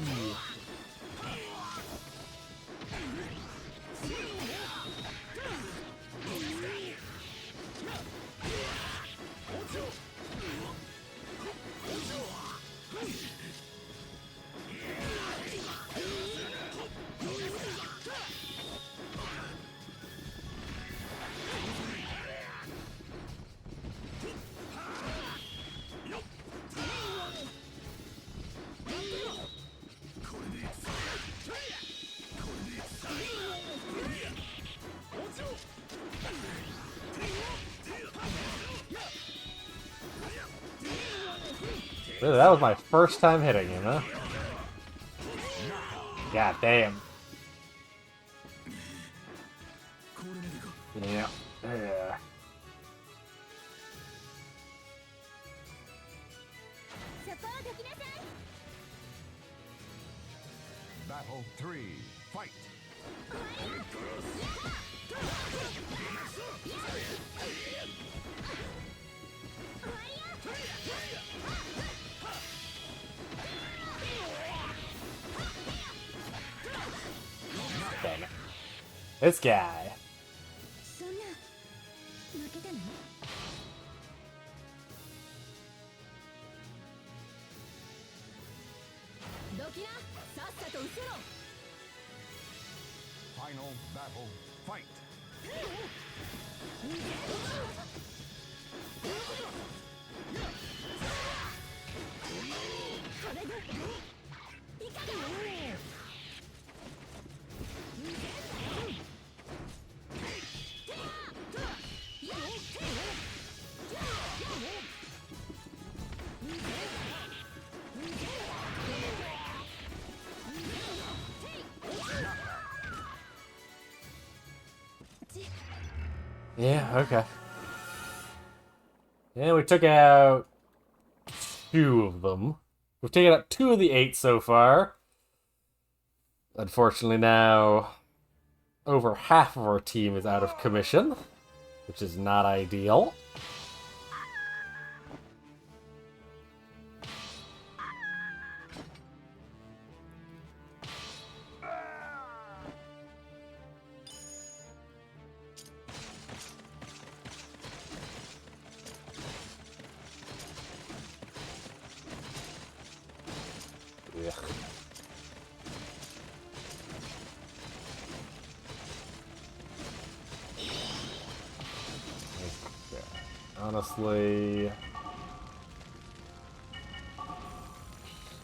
Really, that was my first time hitting him, huh? God damn. Yeah. Yeah. Battle 3, fight! Damn it. This guy. そんな負けたの？どきな、さっさと失せろ。 Final battle, fight! これでいかが？ Yeah, okay. Yeah, we took out 2 of them. We've taken out 2 of the 8 so far. Unfortunately now, over half of our team is out of commission, which is not ideal. Ugh. Honestly,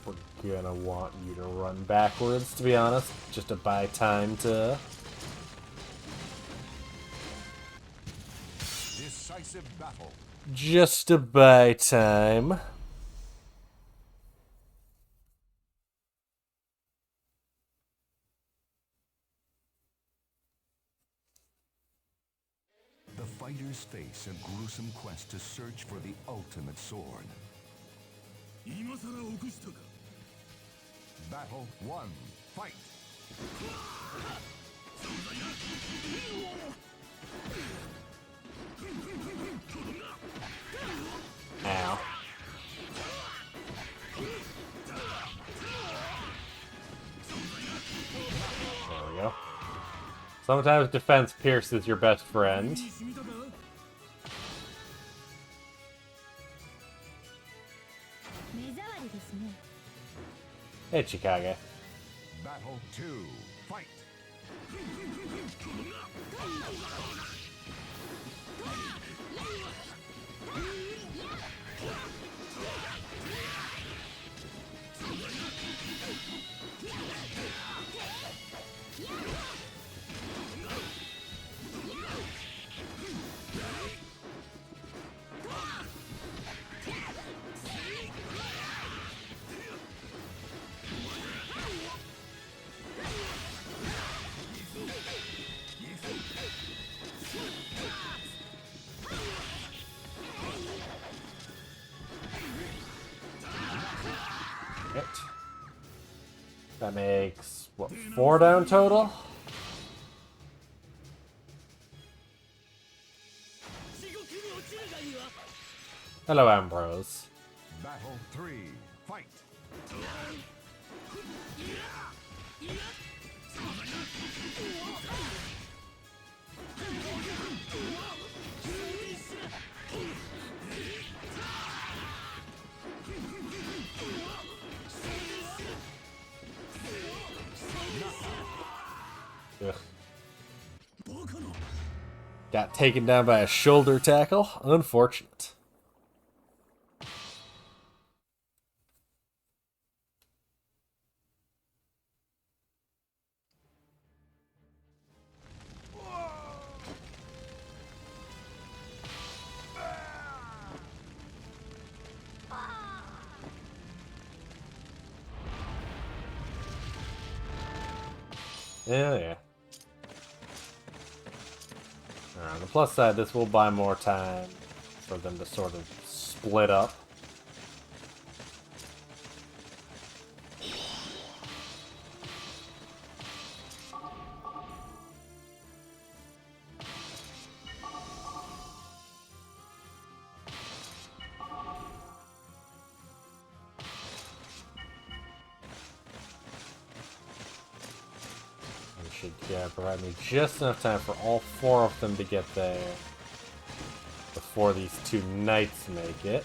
we're gonna want you to run backwards, to be honest, just to buy time to... Decisive battle. Just to buy time. The fighters face a gruesome quest to search for the ultimate sword. 今さら起こしたか。 Battle 1, fight! Ow. There we go. Sometimes defense pierces your best friend. 染みたか。 目障りですね。 Hey, Chikage. Battle 2, fight! It. That makes, what, 4 down total? 地獄に落ちるがいいわ。Hello, Ambrose. Battle 3. Fight. Ugh. Got taken down by a shoulder tackle. Unfortunate. Yeah. On the plus side, this will buy more time for them to sort of split up. Should provide me just enough time for all 4 of them to get there before these 2 knights make it.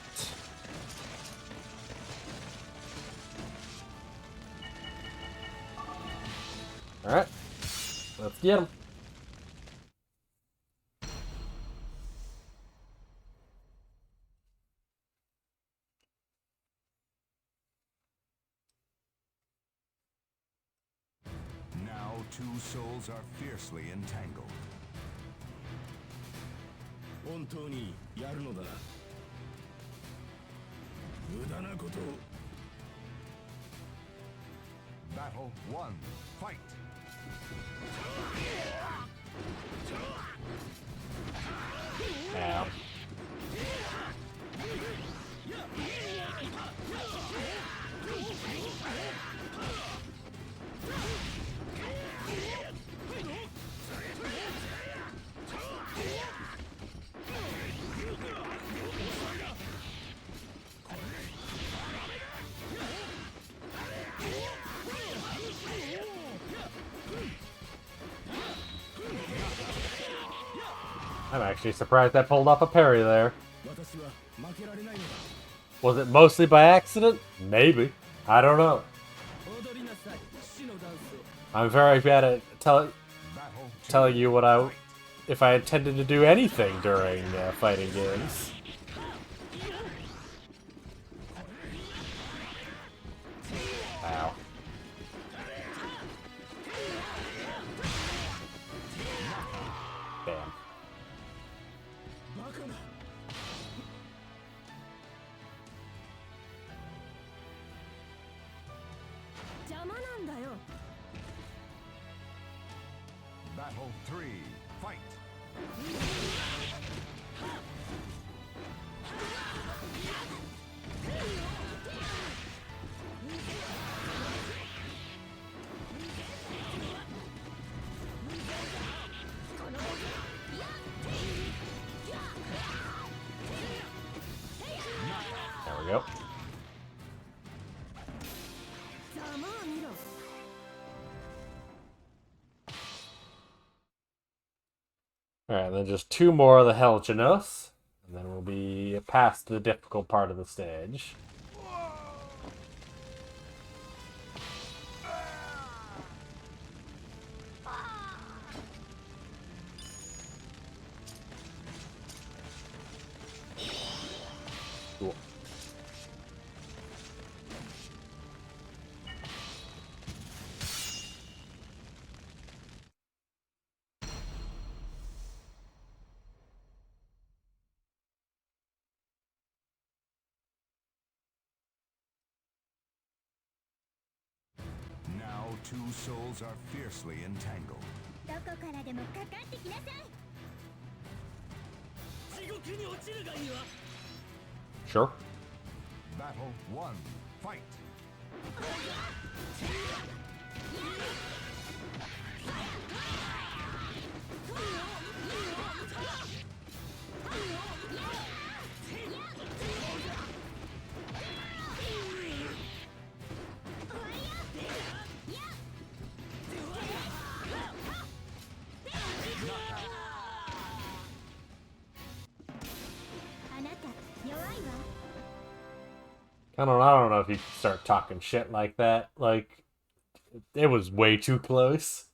Alright, let's get them. Now 2 souls are fiercely entangled. 本当にやるのだな。無駄なことを。 Battle 1. Fight. Ow. I'm actually surprised I pulled off a parry there. Was it mostly by accident? Maybe. I don't know. I'm very bad at telling you what if I intended to do anything during fighting games. Ow. Damn. Battle 3. Fight. There we go. Alright, then just 2 more of the Helgenos, and then we'll be past the difficult part of the stage. Cool. Now 2 souls are fiercely entangled. どこからでもかかってきなさい。 Sure. Battle 1. Fight. I don't know if you can start talking shit like that. Like, it was way too close.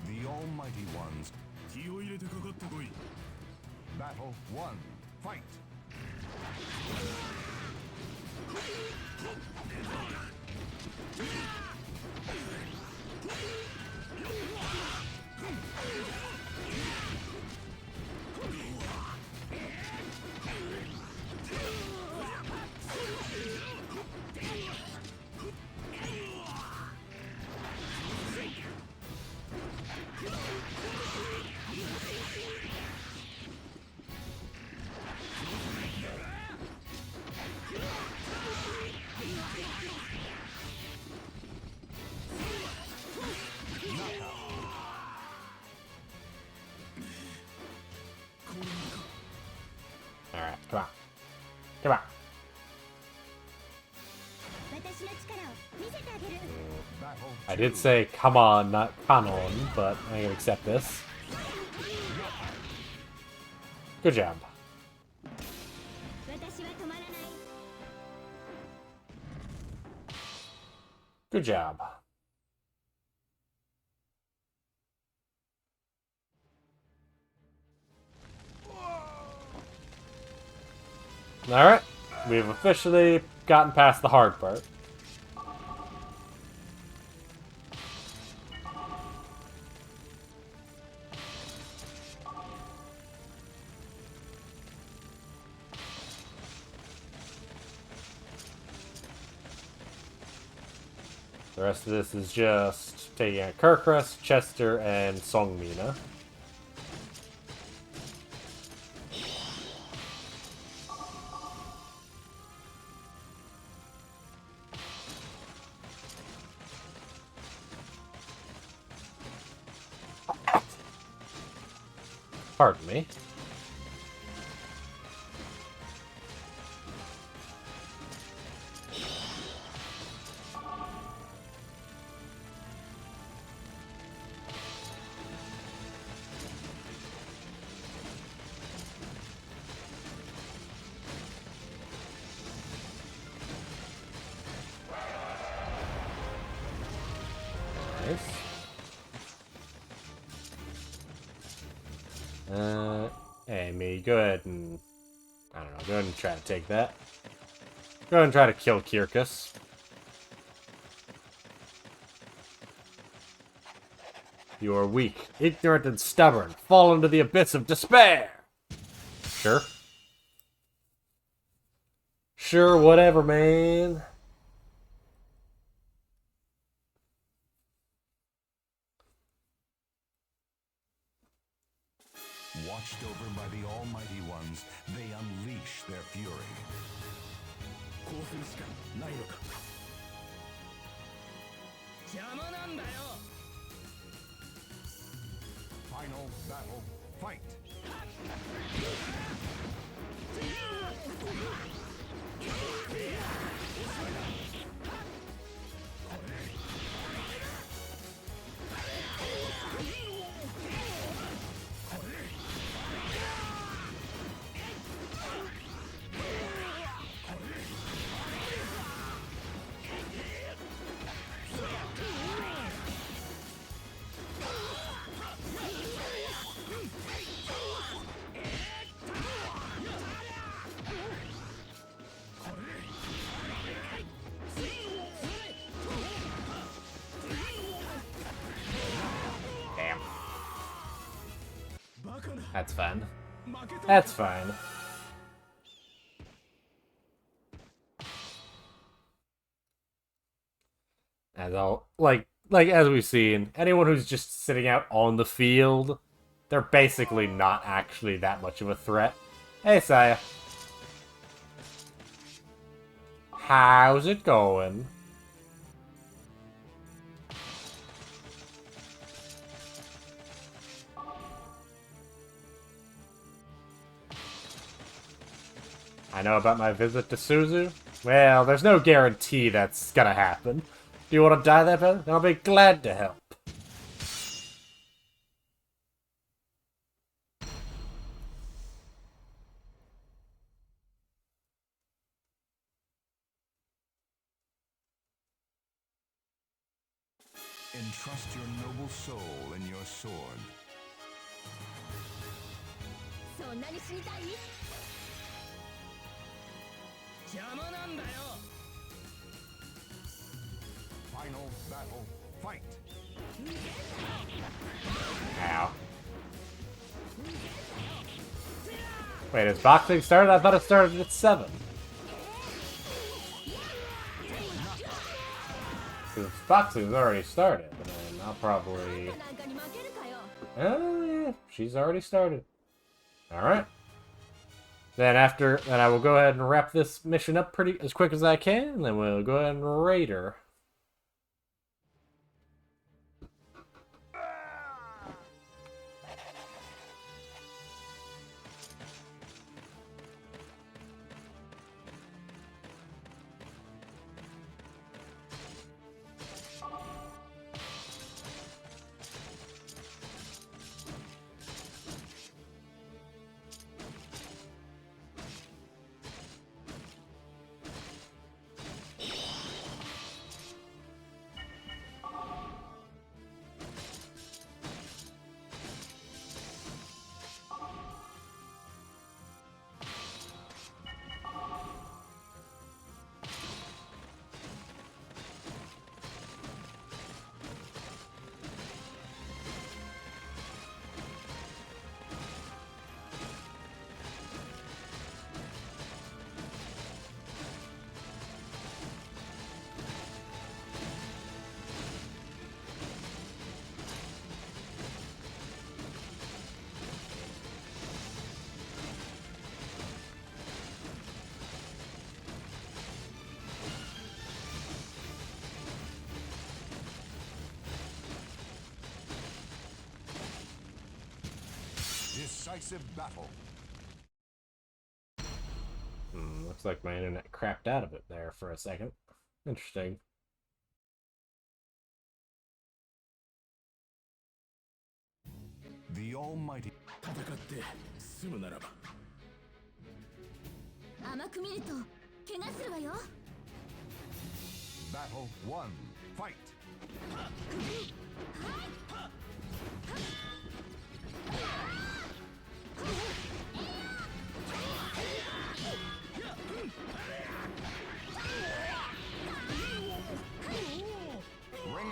The Almighty Ones. 気を入れてかかってこい Battle 1. Fight! Alright, come on. Come on. 私の力を見せてあげる Battle I did say come on, not canon, but I can accept this. Good job. 私は止まらない Good job. Alright, we've officially gotten past the hard part. The rest of this is just taking out Kirkrest, Chester, and Songmina. Pardon me. Amy, go ahead and... I don't know, go ahead and try to take that. Go ahead and try to kill Kirkus. You are weak, ignorant, and stubborn. Fall into the abyss of despair! Sure. Sure, whatever, man. Watched over by the Almighty Ones, they unleash their fury. 興奮しかないのか邪魔なんだよ Final battle, fight! That's fine. That's fine. As all like as we've seen, anyone who's just sitting out on the field, they're basically not actually that much of a threat. Hey, Saya. How's it going? know about my visit to Suzu? Well, there's no guarantee that's gonna happen. Do you want to die there, Ben? I'll be glad to help. Entrust your noble soul in your sword. そんなに死にたい？邪魔なんだよ。 Final battle, fight! Ow. Wait, is boxing started? I thought it started at 7. Because boxing's already started, and I'll probably... なんかに負けるかよ。 Oh, yeah, she's already started. Alright. Then I will go ahead and wrap this mission up as quick as I can, and then we'll go ahead and raid her. Decisive battle. Looks like my internet crapped out of it there for a second. Interesting. The Almighty. 戦って済むならば。甘く見ると怪我するわよ。 Battle 1, fight!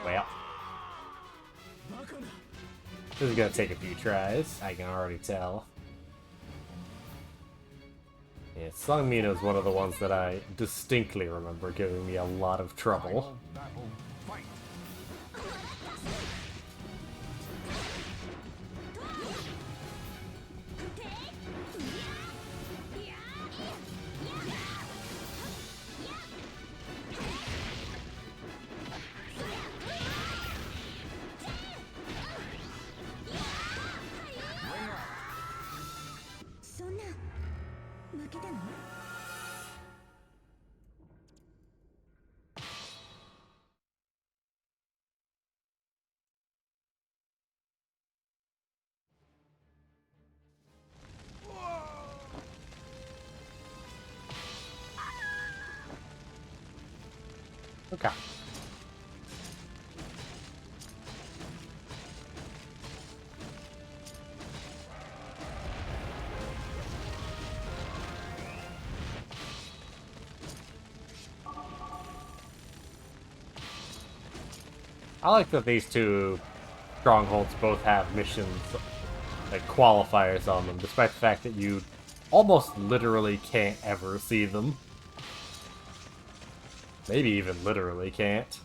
Well, this is gonna take a few tries, I can already tell. Yeah, Sungmina is one of the ones that I distinctly remember giving me a lot of trouble. Final battle, fight! Okay. I like that these two strongholds both have missions, like qualifiers on them, despite the fact that you almost literally can't ever see them. Maybe even literally can't.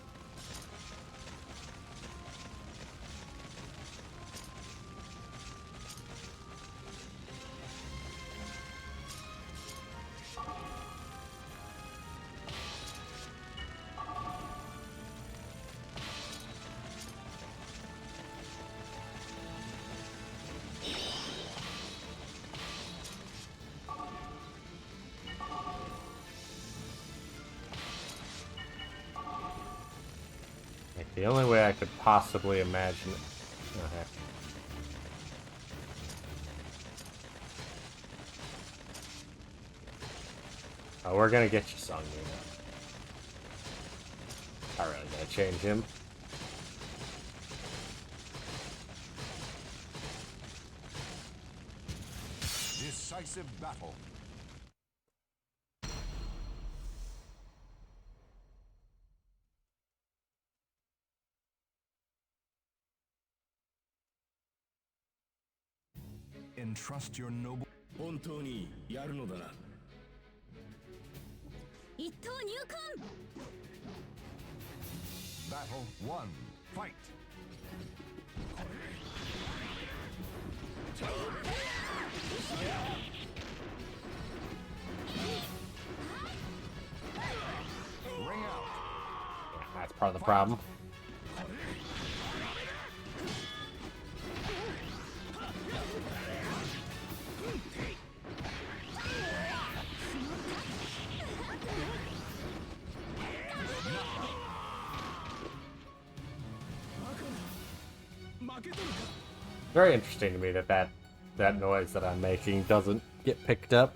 Like, the only way I could possibly imagine it. Okay. Oh, we're gonna get you, Song Yuna. I really gotta change him. Decisive battle. Entrust your noble. 本当にやるのだな。一等入魂 Battle 1. Fight. Ring out. Yeah, that's part of the problem. Very interesting to me that that noise that I'm making doesn't get picked up.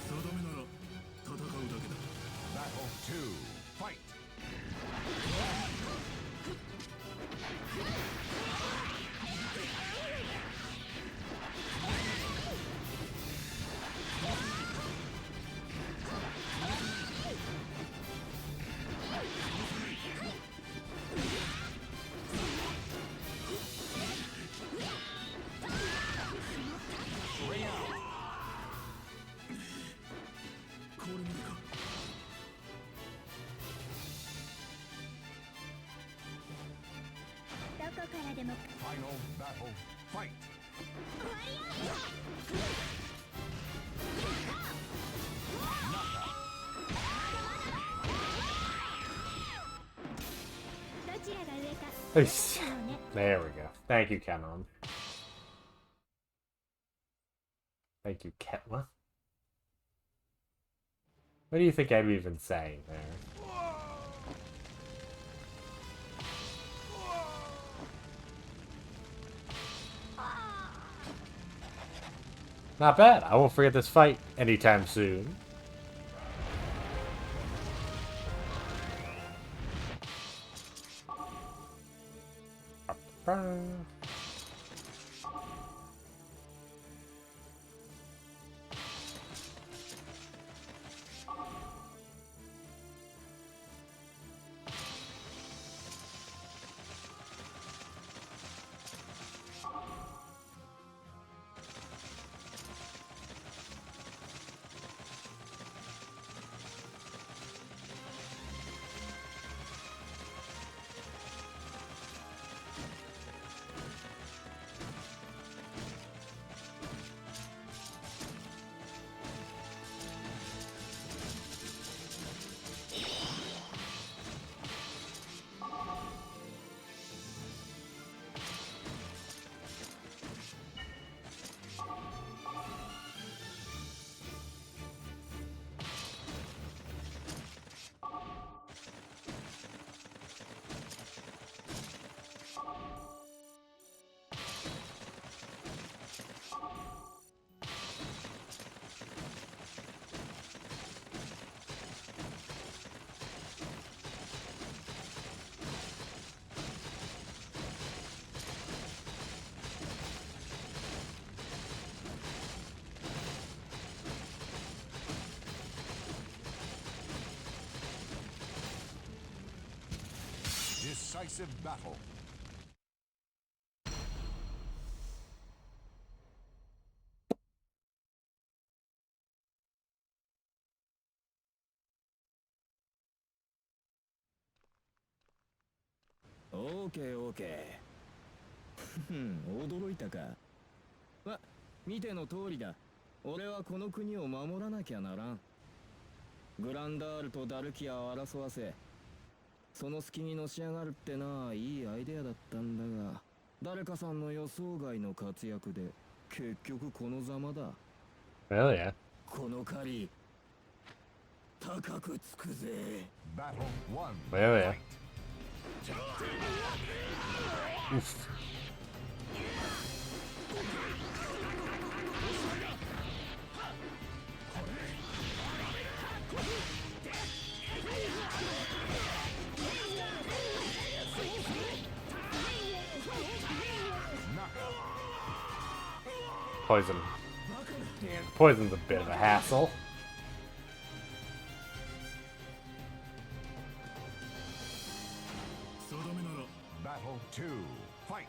定めなら戦うだけだ。 Battle 2. Fight. Ring out. これまでか。どこからでも Final battle. Fight. どちらが上か Nice. そうね There we go. Thank you, Cameron. Thank you, Ketla. What do you think I'm even saying there? Not bad. I won't forget this fight anytime soon. Decisive battle. OK。ふん、驚いたか。ま、見ての通りだ。俺はこの国を守らなきゃならん。グランダールとダルキアを争わせ、その隙にのし上がるってな、いいアイデアだったんだが、誰かさんの予想外の活躍で結局このざまだ。Well, yeah. この借り高くつくぜ。 Battle 1. Well, yeah. Fight. Oof. Poison. Yeah, poison's a bit of a hassle. Battle 2. Fight!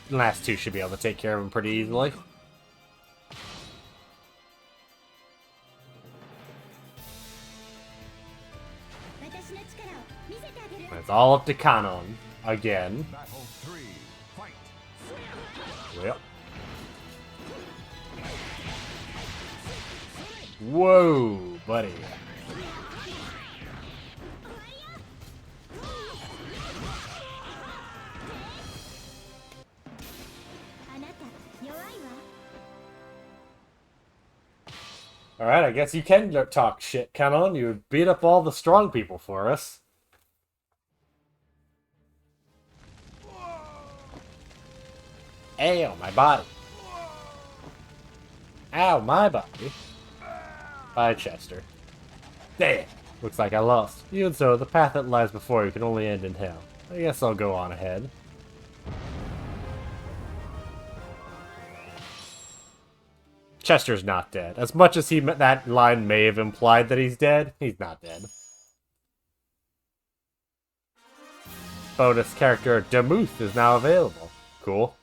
The last two should be able to take care of him pretty easily. It's all up to Kanon again. Battle 3. Fight! Well. Whoa, buddy. Alright, I guess you can talk shit, Kanon. You beat up all the strong people for us. Ow, my body. Ow, my body. Bye, Chester. Damn. Looks like I lost. Even so, the path that lies before you can only end in hell. I guess I'll go on ahead. Chester's not dead. As much as that line may have implied that he's dead, he's not dead. Bonus character Demuth is now available. Cool.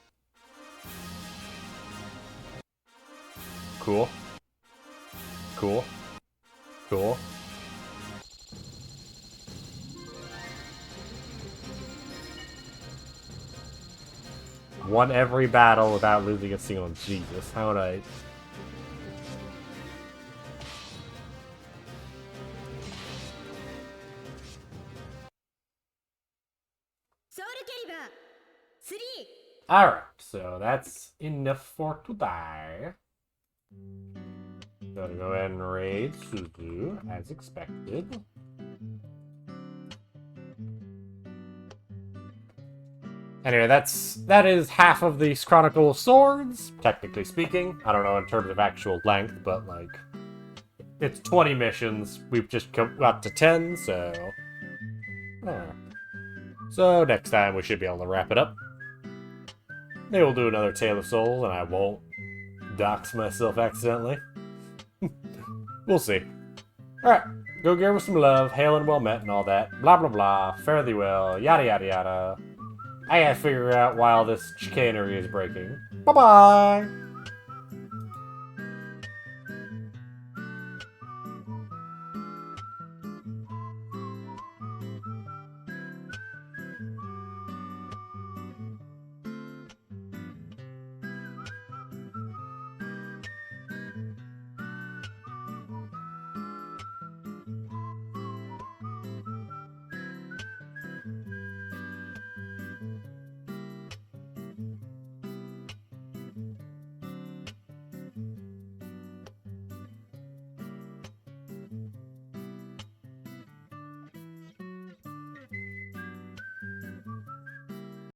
Cool. Cool. Cool. Won every battle without losing a single. Jesus, how would I... SoulCalibur 3. Alright, so that's enough for today. Gotta go ahead and raid Suzu, as expected. Anyway, that is half of these Chronicles swords, technically speaking. I don't know in terms of actual length, but like, it's 20 missions. We've just got to 10, so... So next time we should be able to wrap it up. Maybe we'll do another Tale of Souls, and I won't dox myself accidentally. We'll see. Alright, go give her some love, hail and well met and all that. Blah blah blah, fare thee well, yada yada yada. I gotta figure out why all this chicanery is breaking. Bye bye!